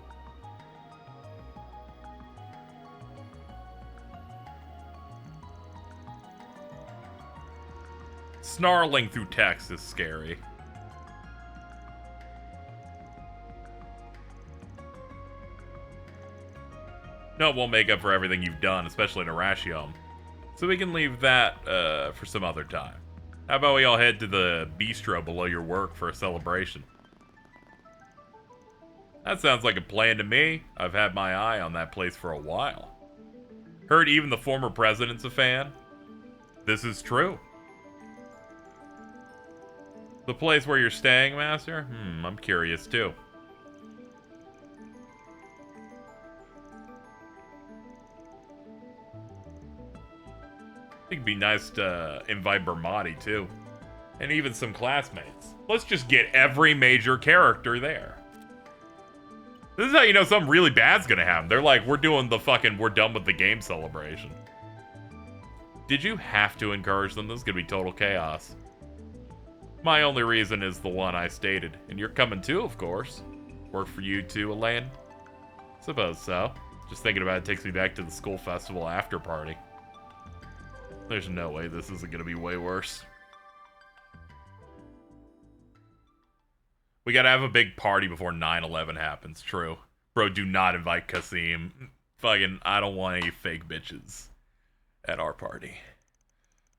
Snarling through text is scary. No, it won't make up for everything you've done, especially in Arashium. So we can leave that for some other time. How about we all head to the bistro below your work for a celebration? That sounds like a plan to me. I've had my eye on that place for a while. Heard even the former president's a fan. This is true. The place where you're staying, Master? I'm curious too. I think it'd be nice to invite Bermati too. And even some classmates. Let's just get every major character there. This is how you know something really bad's gonna happen. They're like, we're doing the fucking we're done with the game celebration. Did you have to encourage them? This is gonna be total chaos. My only reason is the one I stated. And you're coming too, of course. Work for you too, Elaine? Suppose so. Just thinking about it takes me back to the school festival after party. There's no way this isn't gonna be way worse. We gotta have a big party before 9/11 happens, true. Bro, do not invite Kasim. Fucking, I don't want any fake bitches at our party.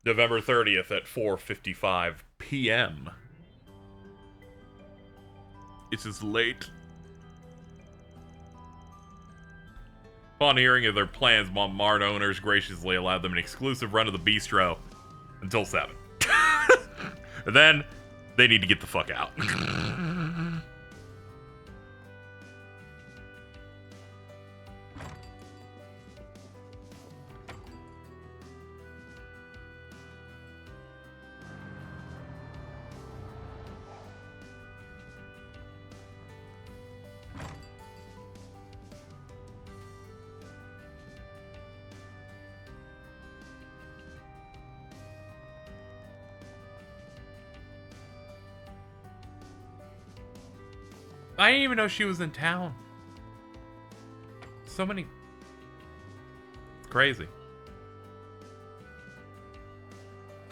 November 30th at 4:55 p.m. It's as late. Upon hearing of their plans, Montmartre owners graciously allowed them an exclusive run of the bistro until 7. And then, they need to get the fuck out. I didn't even know she was in town. So many. It's crazy.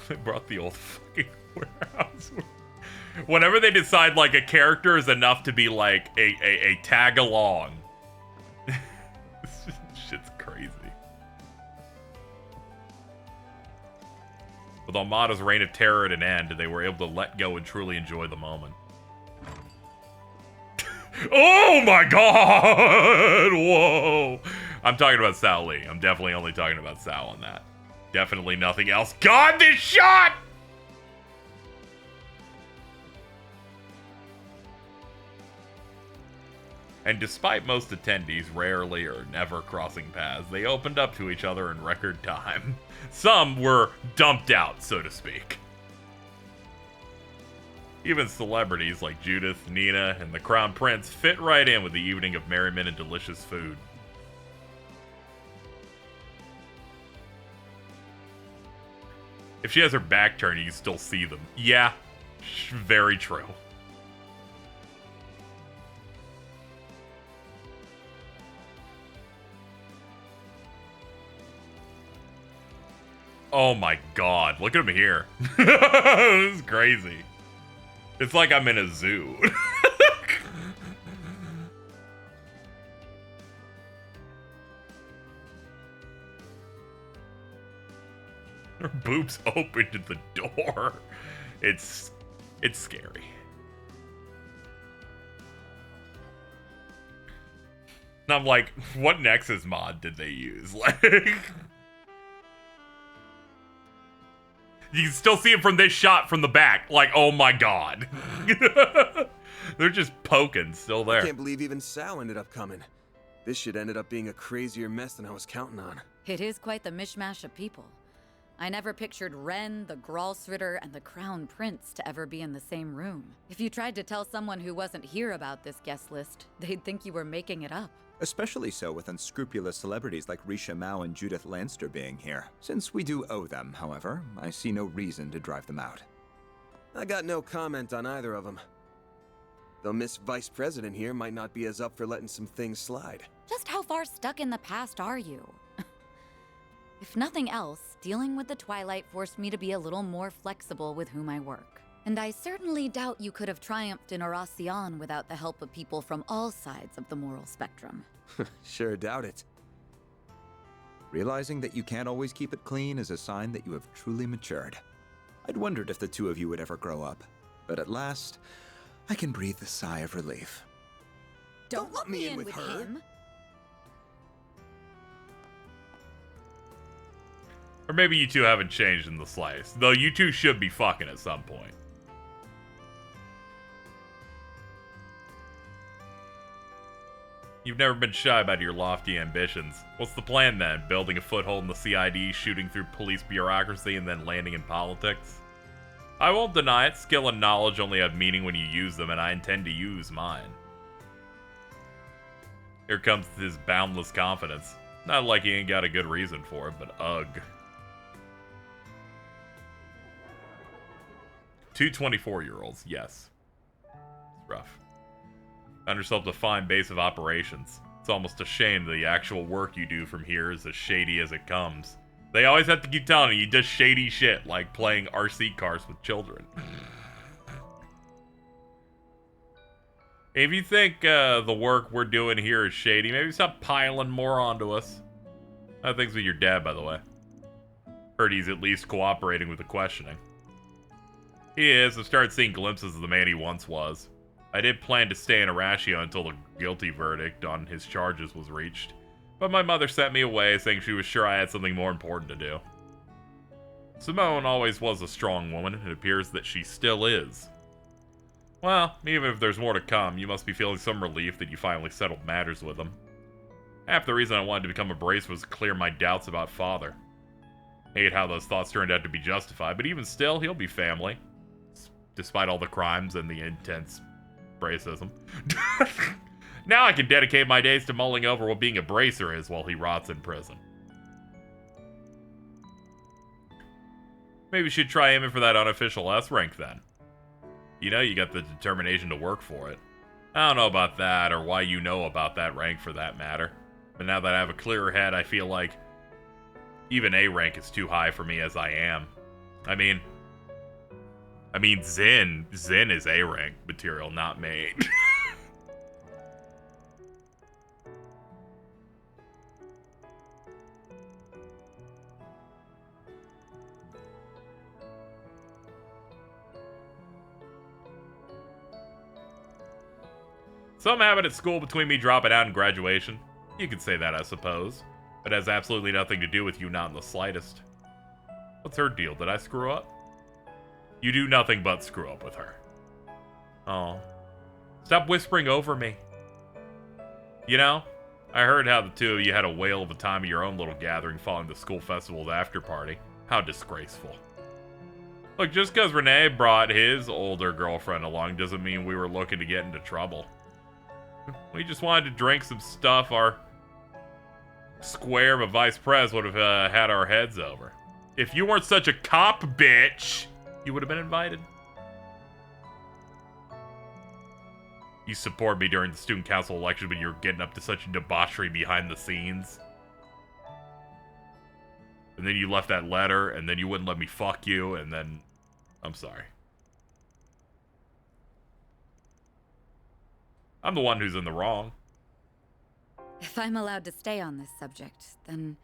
They brought the old fucking warehouse. Whenever they decide like a character is enough to be like a tag along. Shit's crazy. With Almata's reign of terror at an end, they were able to let go and truly enjoy the moment. Oh my god! Whoa! I'm talking about Sal Lee. I'm definitely only talking about Sal on that. Definitely nothing else. God, this shot! And despite most attendees rarely or never crossing paths, they opened up to each other in record time. Some were dumped out, so to speak. Even celebrities like Judith, Nina, and the Crown Prince fit right in with the evening of merriment and delicious food. If she has her back turned, you can still see them. Yeah, very true. Oh my god, look at him here. This is crazy. It's like I'm in a zoo. Her boobs opened at the door. It's scary. And I'm like, what Nexus mod did they use? Like, you can still see it from this shot from the back. Like, oh my god. They're just poking, still there. I can't believe even Sal ended up coming. This shit ended up being a crazier mess than I was counting on. It is quite the mishmash of people. I never pictured Ren, the Gralsritter, and the Crown Prince to ever be in the same room. If you tried to tell someone who wasn't here about this guest list, they'd think you were making it up. Especially so with unscrupulous celebrities like Risha Mao and Judith Lanster being here. Since we do owe them, however, I see no reason to drive them out. I got no comment on either of them. Though Miss Vice President here might not be as up for letting some things slide. Just how far stuck in the past are you? If nothing else, dealing with the Twilight forced me to be a little more flexible with whom I work. And I certainly doubt you could have triumphed in Oracion without the help of people from all sides of the moral spectrum. Sure doubt it. Realizing that you can't always keep it clean is a sign that you have truly matured. I'd wondered if the two of you would ever grow up, but at last, I can breathe a sigh of relief. Don't let me in with him. Or maybe you two haven't changed in the slightest. Though you two should be fucking at some point. You've never been shy about your lofty ambitions. What's the plan then? Building a foothold in the CID, shooting through police bureaucracy, and then landing in politics? I won't deny it. Skill and knowledge only have meaning when you use them, and I intend to use mine. Here comes his boundless confidence. Not like he ain't got a good reason for it, but ugh. 2 24-year-olds, yes. It's rough. Found yourself a fine base of operations. It's almost a shame the actual work you do from here is as shady as it comes. They always have to keep telling you does shady shit, like playing RC cars with children. If you think the work we're doing here is shady, maybe stop piling more onto us. How things with your dad, by the way? Heard he's at least cooperating with the questioning. He is. I've started seeing glimpses of the man he once was. I did plan to stay in Arashio until the guilty verdict on his charges was reached, but my mother sent me away saying she was sure I had something more important to do. Simone always was a strong woman, and it appears that she still is. Well, even if there's more to come, you must be feeling some relief that you finally settled matters with him. Half the reason I wanted to become a brace was to clear my doubts about father. Hate how those thoughts turned out to be justified, but even still, he'll be family. Despite all the crimes and the intense racism. Now I can dedicate my days to mulling over what being a bracer is while he rots in prison. Maybe you should try aiming for that unofficial S rank then. You know you got the determination to work for it. I don't know about that, or why you know about that rank for that matter. But now that I have a clearer head, I feel like even A rank is too high for me as I am. I mean, Zin is A rank material, not me. Some happened at school between me dropping out and graduation. You could say that, I suppose. But it has absolutely nothing to do with you, not in the slightest. What's her deal? Did I screw up? You do nothing but screw up with her. Oh. Stop whispering over me. You know, I heard how the two of you had a whale of a time at your own little gathering following the school festival's after party. How disgraceful. Look, just because Renee brought his older girlfriend along doesn't mean we were looking to get into trouble. We just wanted to drink some stuff our square of a vice pres would have had our heads over. If you weren't such a cop bitch, you would have been invited. You support me during the student council election, but you're getting up to such debauchery behind the scenes. And then you left that letter, and then you wouldn't let me fuck you, and then... I'm sorry. I'm the one who's in the wrong. If I'm allowed to stay on this subject, then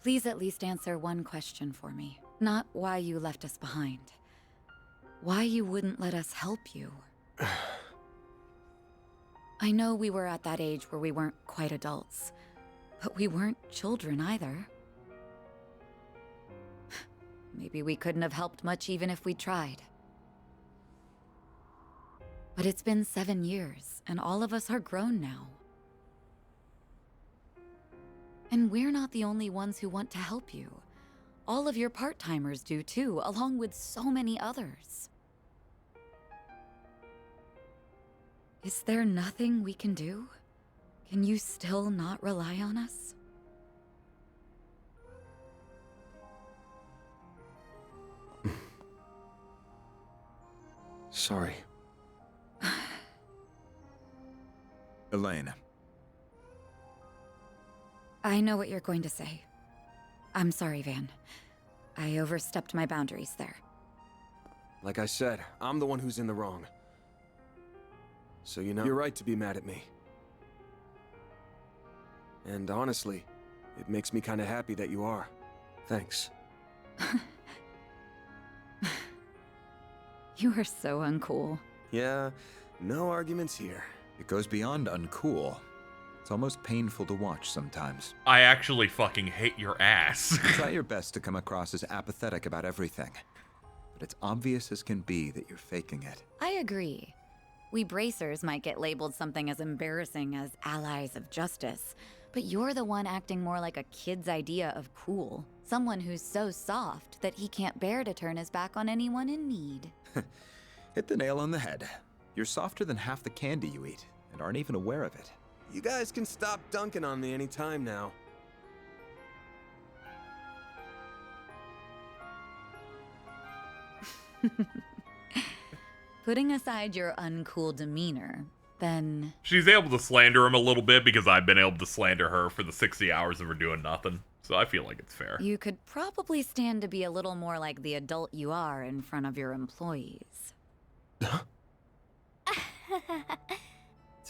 please at least answer one question for me. Not why you left us behind. Why you wouldn't let us help you. I know we were at that age where we weren't quite adults, but we weren't children either. Maybe we couldn't have helped much even if we tried. But it's been 7 years, and all of us are grown now. And we're not the only ones who want to help you. All of your part-timers do too, along with so many others. Is there nothing we can do? Can you still not rely on us? Sorry. Elaine. I know what you're going to say. I'm sorry, Van. I overstepped my boundaries there. Like I said, I'm the one who's in the wrong. So you know, you're right to be mad at me. And honestly, it makes me kind of happy that you are. Thanks. You are so uncool. Yeah, no arguments here. It goes beyond uncool. It's almost painful to watch sometimes. I actually fucking hate your ass. Try your best to come across as apathetic about everything. But it's obvious as can be that you're faking it. I agree. We bracers might get labeled something as embarrassing as allies of justice, but you're the one acting more like a kid's idea of cool. Someone who's so soft that he can't bear to turn his back on anyone in need. Hit the nail on the head. You're softer than half the candy you eat, and aren't even aware of it. You guys can stop dunking on me anytime now. Putting aside your uncool demeanor, then... She's able to slander him a little bit because I've been able to slander her for the 60 hours of her doing nothing. So I feel like it's fair. You could probably stand to be a little more like the adult you are in front of your employees.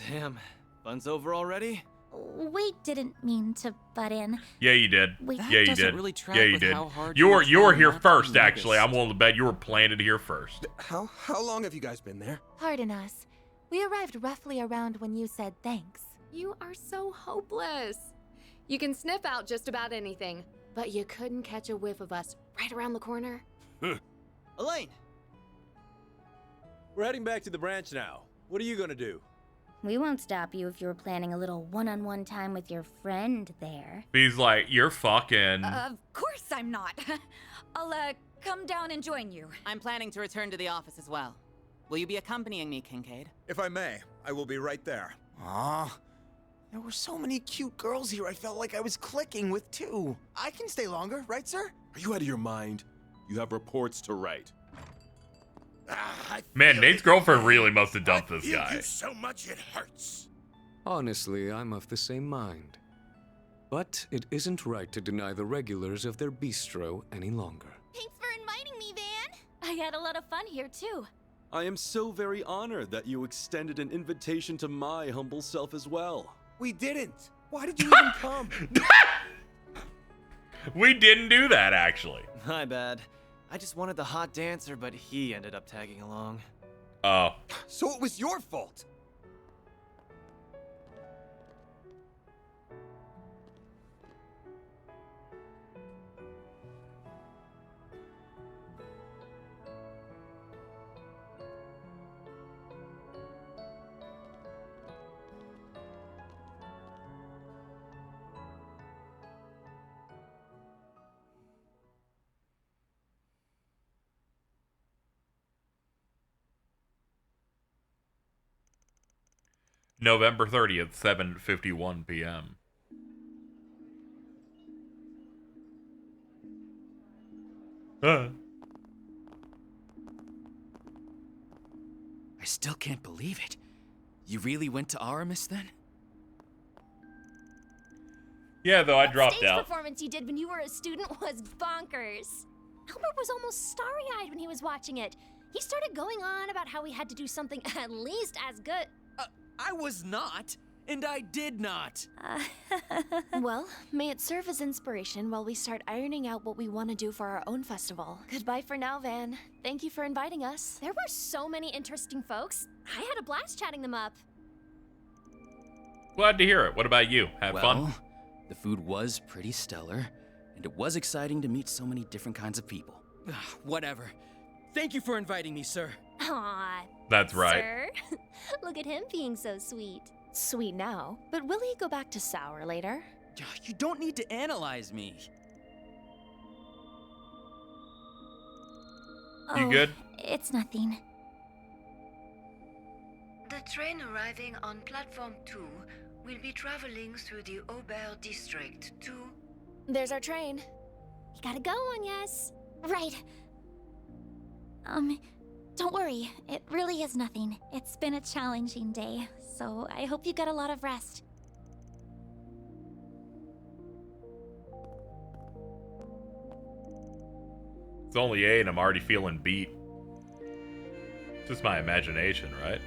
Damn, fun's over already? We didn't mean to butt in. Yeah, you did. Yeah, you did. Really track yeah, you with did. how hard You were trying here not to first, be actually. I'm noticed. willing to bet you were planted here first. How long have you guys been there? Pardon us. We arrived roughly around when you said thanks. You are so hopeless. You can sniff out just about anything, but you couldn't catch a whiff of us right around the corner. Elaine! We're heading back to the branch now. What are you gonna do? We won't stop you if you were planning a little one-on-one time with your friend there. He's like, you're fucking... Of course I'm not. I'll, come down and join you. I'm planning to return to the office as well. Will you be accompanying me, Kincaid? If I may, I will be right there. Aw. There were so many cute girls here, I felt like I was clicking with too. I can stay longer, right, sir? Are you out of your mind? You have reports to write. Man, Nate's girlfriend really must have dumped this guy. So much it hurts. Honestly, I'm of the same mind. But it isn't right to deny the regulars of their bistro any longer. Thanks for inviting me, Van. I had a lot of fun here, too. I am so very honored that you extended an invitation to my humble self as well. We didn't. Why did you even come? We didn't do that, actually. My bad. I just wanted the hot dancer, but he ended up tagging along. Oh. So it was your fault. November 30th, 7:51 p.m. I still can't believe it. You really went to Aramis then? Yeah, though I dropped Stage out. performance you did when you were a student was bonkers. Albert was almost starry-eyed when he was watching it. He started going on about how we had to do something at least as good. I was not, and I did not. Well, may it serve as inspiration while we start ironing out what we want to do for our own festival. Goodbye for now, Van. Thank you for inviting us. There were so many interesting folks. I had a blast chatting them up. Glad to hear it. What about you? Have fun? The food was pretty stellar, and it was exciting to meet so many different kinds of people. Whatever. Thank you for inviting me, sir. Aw. That's right. Sir? Look at him being so sweet. Sweet now, but will he go back to sour later? You don't need to analyze me. You good? It's nothing. The train arriving on platform 2 will be traveling through the Aubert district to... There's our train. We gotta go, Agnes. Right. Don't worry. It really is nothing. It's been a challenging day, so I hope you got a lot of rest. It's only 8 and I'm already feeling beat. Just my imagination, right?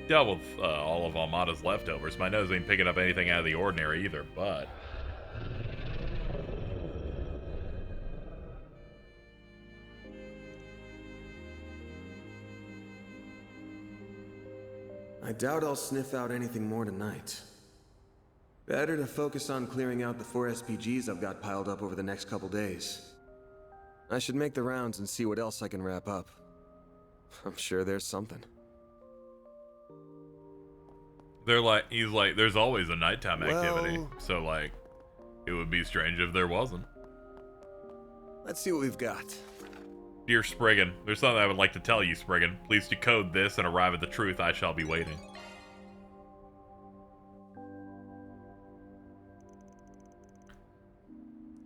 Dealt with all of Almata's leftovers. My nose ain't picking up anything out of the ordinary either, but... I doubt I'll sniff out anything more tonight. Better to focus on clearing out the 4 SPGs I've got piled up over the next couple days. I should make the rounds and see what else I can wrap up. I'm sure there's something. He's like, there's always a nighttime activity, so like, it would be strange if there wasn't. Let's see what we've got. Dear Spriggan, there's something I would like to tell you, Spriggan. Please decode this and arrive at the truth. I shall be waiting.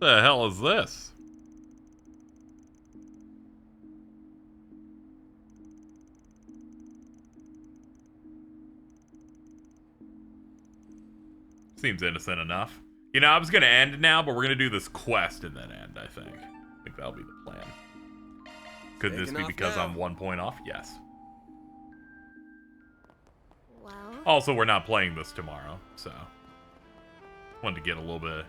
The hell is this? Seems innocent enough. You know, I was gonna end now, but we're gonna do this quest and then end, I think. I think that'll be the plan. Could this be because I'm 1 point off? Yes. Well. Also, we're not playing this tomorrow, so wanted to get a little bit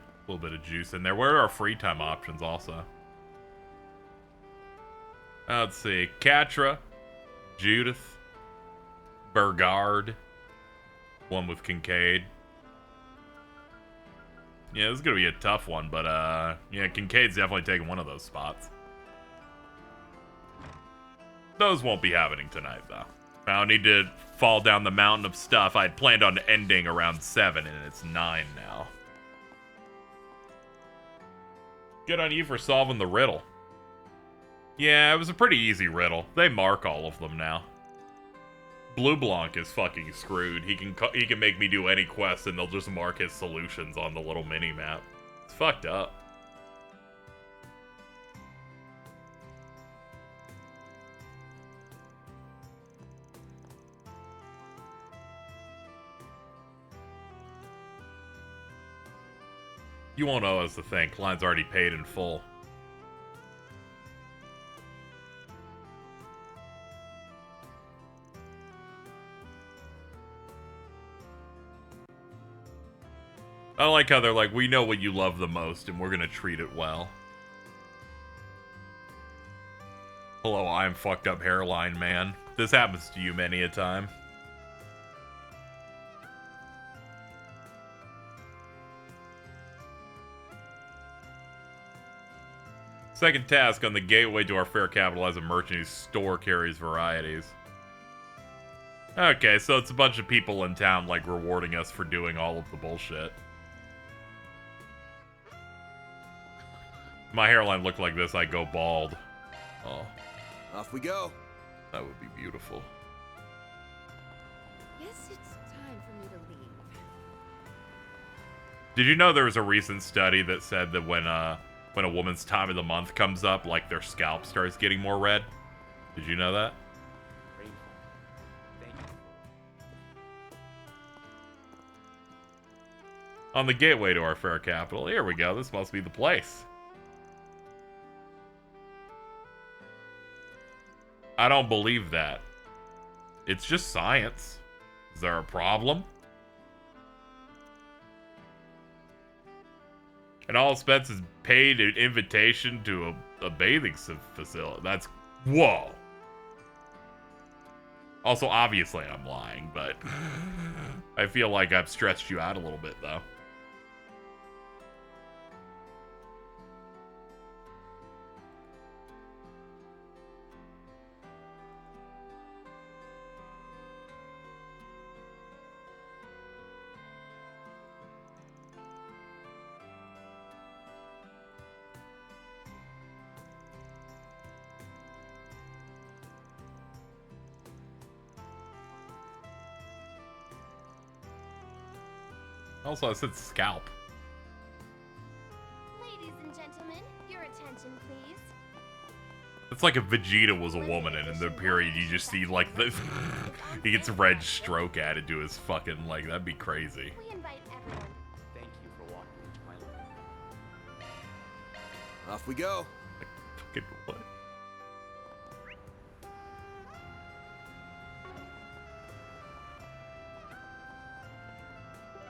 of juice in there. Where are our free time options also? Let's see. Catra, Judith, Burgard, one with Kincaid. Yeah, this is gonna be a tough one, but yeah, Kincaid's definitely taking one of those spots. Those won't be happening tonight, though. I don't need to fall down the mountain of stuff. I'd planned on ending around 7, and it's 9 now. Good on you for solving the riddle. Yeah, it was a pretty easy riddle. They mark all of them now. Blue Blanc is fucking screwed. He can make me do any quest, and they'll just mark his solutions on the little mini-map. It's fucked up. You won't owe us a thing. Client's already paid in full. I like how they're like, we know what you love the most, and we're gonna treat it well. Hello, I'm fucked up hairline, man. This happens to you many a time. Second task on the gateway to our fair capital as a merchant whose store carries varieties. Okay, so it's a bunch of people in town, like, rewarding us for doing all of the bullshit. My hairline looked like this, I'd go bald. Oh. Off we go. That would be beautiful. Guess it's time for me to leave. Did you know there was a recent study that said that when a woman's time of the month comes up, like their scalp starts getting more red? Did you know that? On the gateway to our fair capital. Here we go. This must be the place. I don't believe that. It's just science. Is there a problem? And all expenses paid, an invitation to a bathing facility. That's... Whoa. Also, obviously I'm lying, but I feel like I've stretched you out a little bit, though. Also, I said scalp. Ladies and gentlemen, your attention, please. It's like if Vegeta was a woman, and in the period you just see like the he gets red stroke added to his fucking, like, that'd be crazy. We invite everyone. Thank you for walking into my life. Off we go. Fucking what?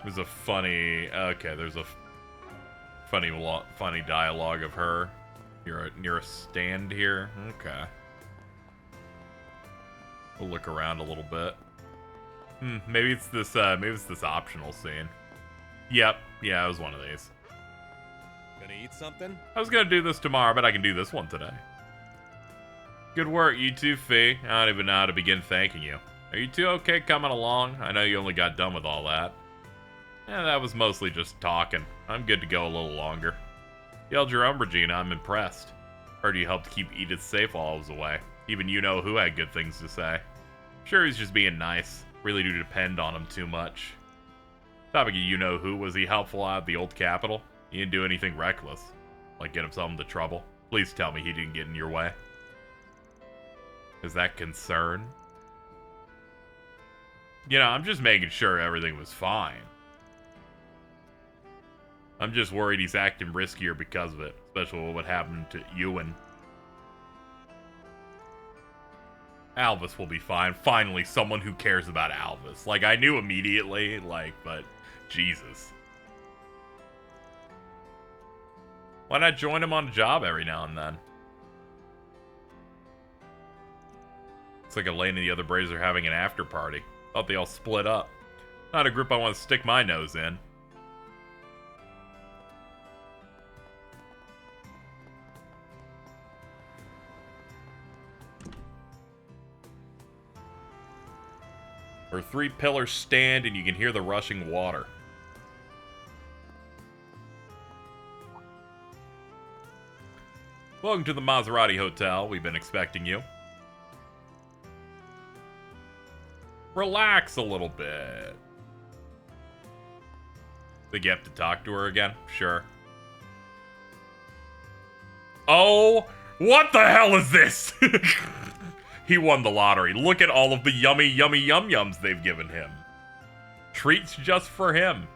There's a funny, okay, there's a funny dialogue of her near a stand here. Okay. We'll look around a little bit. Maybe it's this optional scene. Yep, yeah, it was one of these. Gonna eat something? I was gonna do this tomorrow, but I can do this one today. Good work, you two, Fee. I don't even know how to begin thanking you. Are you two okay coming along? I know you only got done with all that. Yeah, that was mostly just talking. I'm good to go a little longer. You held your own, Regina. I'm impressed. Heard you helped keep Edith safe while I was away. Even you know who had good things to say. Sure, he's just being nice. Really do depend on him too much. Topic of you know who, was he helpful out at the old capital? He didn't do anything reckless. Like get himself into trouble. Please tell me he didn't get in your way. Is that concern? You know, I'm just making sure everything was fine. I'm just worried he's acting riskier because of it, especially with what happened to Ewan. Alvis will be fine. Finally, someone who cares about Alvis. Like, I knew immediately, like, but Jesus. Why not join him on a job every now and then? Looks like Elaine and the other Braves are having an after party. Thought they all split up. Not a group I want to stick my nose in. Where 3 pillars stand and you can hear the rushing water. Welcome to the Maserati Hotel. We've been expecting you. Relax a little bit. Think you have to talk to her again? Sure. Oh, what the hell is this? He won the lottery. Look at all of the yummy, yummy yum-yums they've given him. Treats just for him.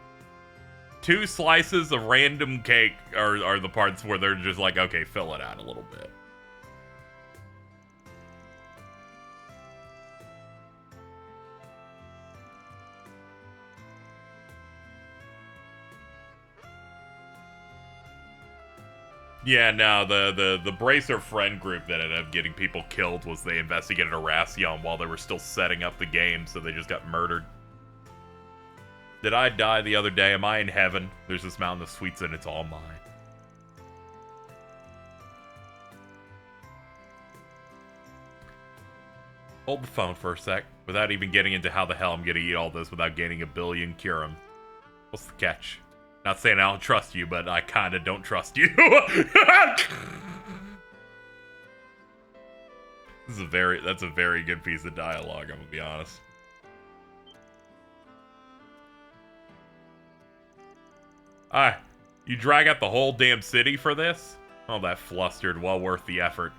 2 slices of random cake are the parts where they're just like, okay, fill it out a little bit. Yeah, no, the Bracer friend group that ended up getting people killed was they investigated Arasion while they were still setting up the game, so they just got murdered. Did I die the other day? Am I in heaven? There's this mountain of sweets and it's all mine. Hold the phone for a sec, without even getting into how the hell I'm gonna eat all this without gaining a billion Curum. What's the catch? Not saying I don't trust you, but I kinda don't trust you. That's a very good piece of dialogue, I'm gonna be honest. You drag out the whole damn city for this? Oh, that flustered. Well worth the effort.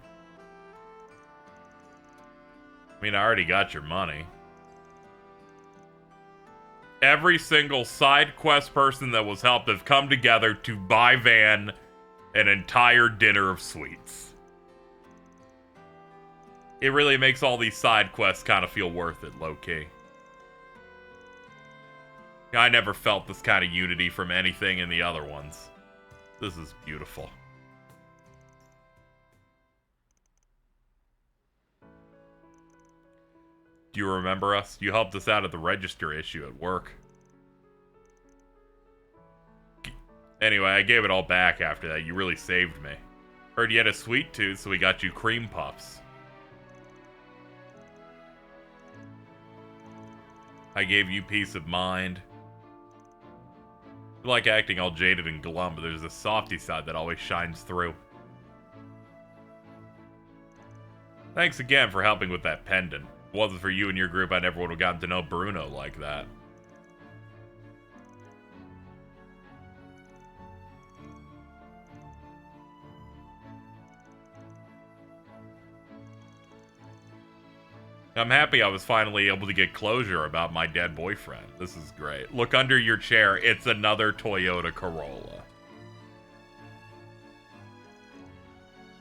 I mean, I already got your money. Every single side quest person that was helped have come together to buy Van an entire dinner of sweets. It really makes all these side quests kind of feel worth it, low-key. I never felt this kind of unity from anything in the other ones. This is beautiful. Do you remember us? You helped us out at the register issue at work. Anyway, I gave it all back after that. You really saved me. Heard you had a sweet tooth, so we got you cream puffs. I gave you peace of mind. You like acting all jaded and glum, but there's a softy side that always shines through. Thanks again for helping with that pendant. If it wasn't for you and your group, I never would have gotten to know Bruno like that. I'm happy I was finally able to get closure about my dead boyfriend. This is great. Look under your chair. It's another Toyota Corolla.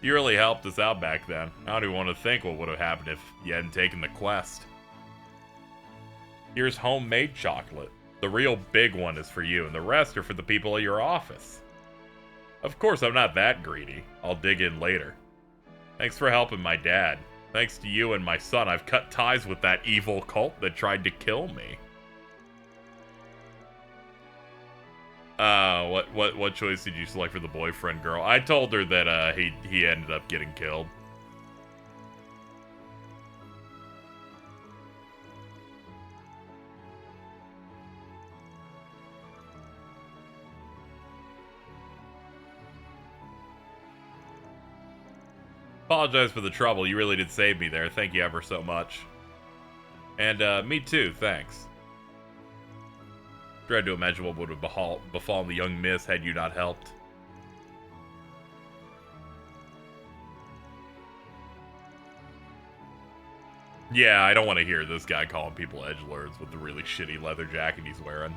You really helped us out back then. I don't even want to think what would have happened if you hadn't taken the quest. Here's homemade chocolate. The real big one is for you, and the rest are for the people at your office. Of course, I'm not that greedy. I'll dig in later. Thanks for helping my dad. Thanks to you and my son, I've cut ties with that evil cult that tried to kill me. What choice did you select for the boyfriend girl? I told her that he ended up getting killed. Apologize for the trouble. You really did save me there. Thank you ever so much. And, me too. Thanks. Tried to imagine what would have befallen the young miss had you not helped. Yeah, I don't want to hear this guy calling people edgelords with the really shitty leather jacket he's wearing.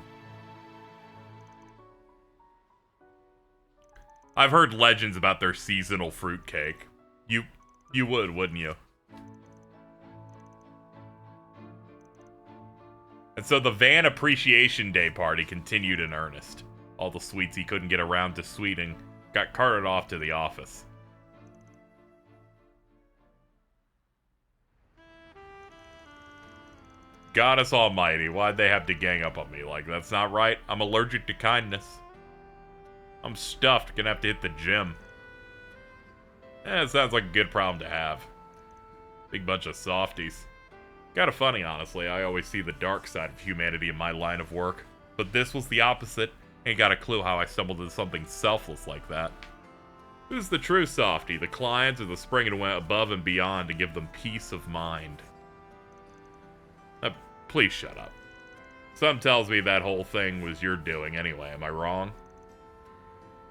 I've heard legends about their seasonal fruitcake. You would, wouldn't you? And so the Van Appreciation Day party continued in earnest. All the sweets he couldn't get around to sweeting got carted off to the office. Goddess almighty, why'd they have to gang up on me? Like, that's not right. I'm allergic to kindness. I'm stuffed, gonna have to hit the gym. It sounds like a good problem to have. Big bunch of softies. Kinda funny, honestly. I always see the dark side of humanity in my line of work. But this was the opposite. Ain't got a clue how I stumbled into something selfless like that. Who's the true softy? The clients or the spring and went above and beyond to give them peace of mind? Please shut up. Some tells me that whole thing was your doing anyway. Am I wrong?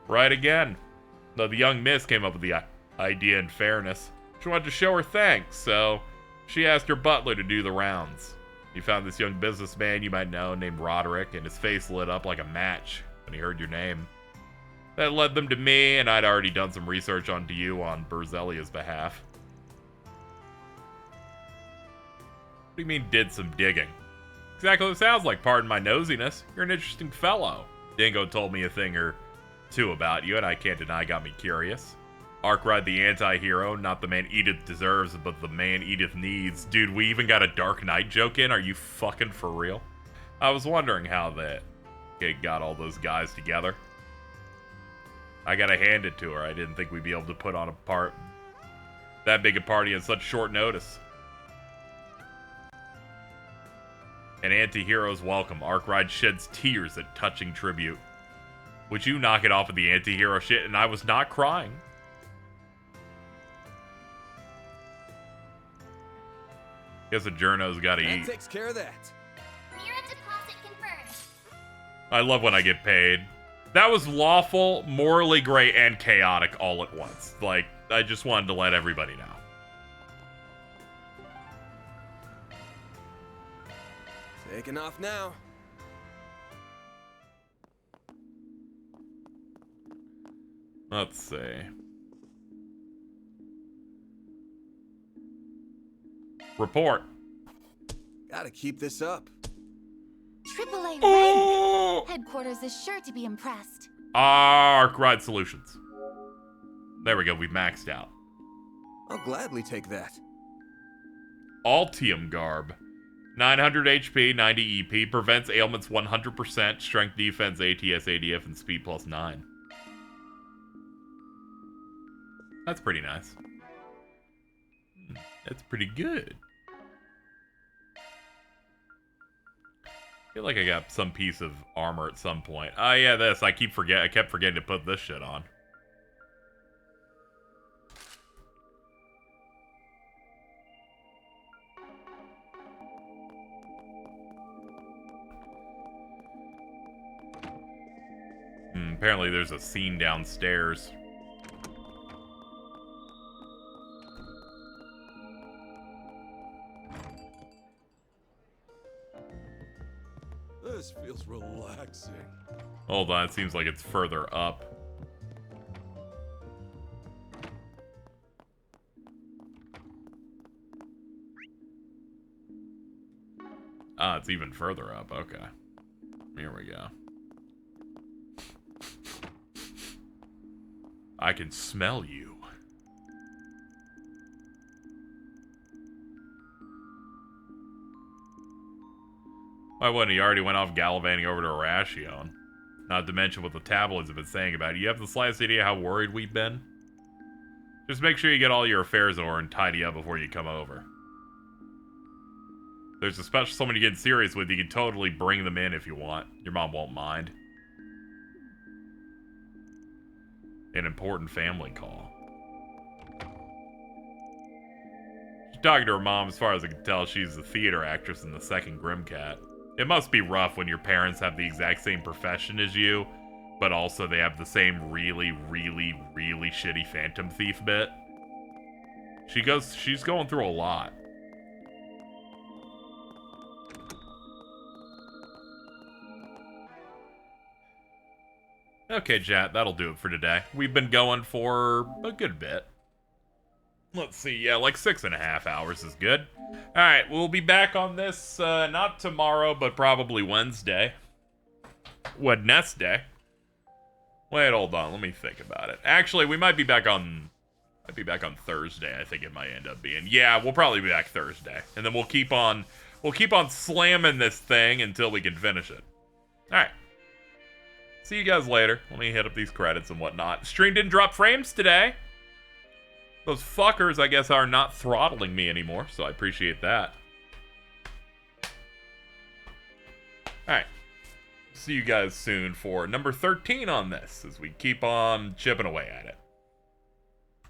Right again. Though the young miss came up with the idea in fairness. She wanted to show her thanks, so she asked her butler to do the rounds. He found this young businessman you might know named Roderick, and his face lit up like a match when he heard your name. That led them to me, and I'd already done some research onto you on Berzelia's behalf. What do you mean, did some digging? Exactly what it sounds like, pardon my nosiness. You're an interesting fellow. Dingo told me a thing or two about you, and I can't deny got me curious. Arkwright the anti-hero, not the man Edith deserves, but the man Edith needs. Dude, we even got a Dark Knight joke in? Are you fucking for real? I was wondering how that kid got all those guys together. I gotta hand it to her. I didn't think we'd be able to put on that big a party on such short notice. An anti-hero's welcome. Arkwright sheds tears at touching tribute. Would you knock it off with the anti-hero shit? And I was not crying. Guess a journo's gotta eat. That takes care of that. Mirror deposit confirmed. I love when I get paid. That was lawful, morally gray, and chaotic all at once. Like, I just wanted to let everybody know. Taking off now. Let's see. Report. Gotta keep this up. AAA rank! Headquarters is sure to be impressed. Arc Ride Solutions. There we go, we've maxed out. I'll gladly take that. Altium Garb. 900 HP, 90 EP, prevents ailments 100%, strength defense, ATS, ADF, and speed plus 9. That's pretty nice. That's pretty good. I feel like I got some piece of armor at some point. Oh yeah, this. I kept forgetting to put this shit on. Apparently there's a scene downstairs. This feels relaxing. Hold on, it seems like it's further up. Ah, it's even further up. Okay. Here we go. I can smell you. Why wouldn't he? Already went off gallivanting over to Rashion. Not to mention what the tabloids have been saying about it. You have the slightest idea how worried we've been? Just make sure you get all your affairs in order and tidy up before you come over. There's a special someone you get serious with. You can totally bring them in if you want. Your mom won't mind. An important family call. She's talking to her mom. As far as I can tell, she's the theater actress in the second Grimcat. It must be rough when your parents have the exact same profession as you, but also they have the same really, really, really shitty Phantom Thief bit. She's going through a lot. Okay, chat, that'll do it for today. We've been going for a good bit. Let's see, yeah, like 6.5 hours is good. Alright, we'll be back on this, not tomorrow, but probably Wednesday. Wednesday. Wait, hold on, let me think about it. Actually, we might be back on Thursday, I think it might end up being. Yeah, we'll probably be back Thursday. And then we'll keep on slamming this thing until we can finish it. Alright. See you guys later. Let me hit up these credits and whatnot. Stream didn't drop frames today. Those fuckers, I guess, are not throttling me anymore, so I appreciate that. Alright. See you guys soon for number 13 on this, as we keep on chipping away at it.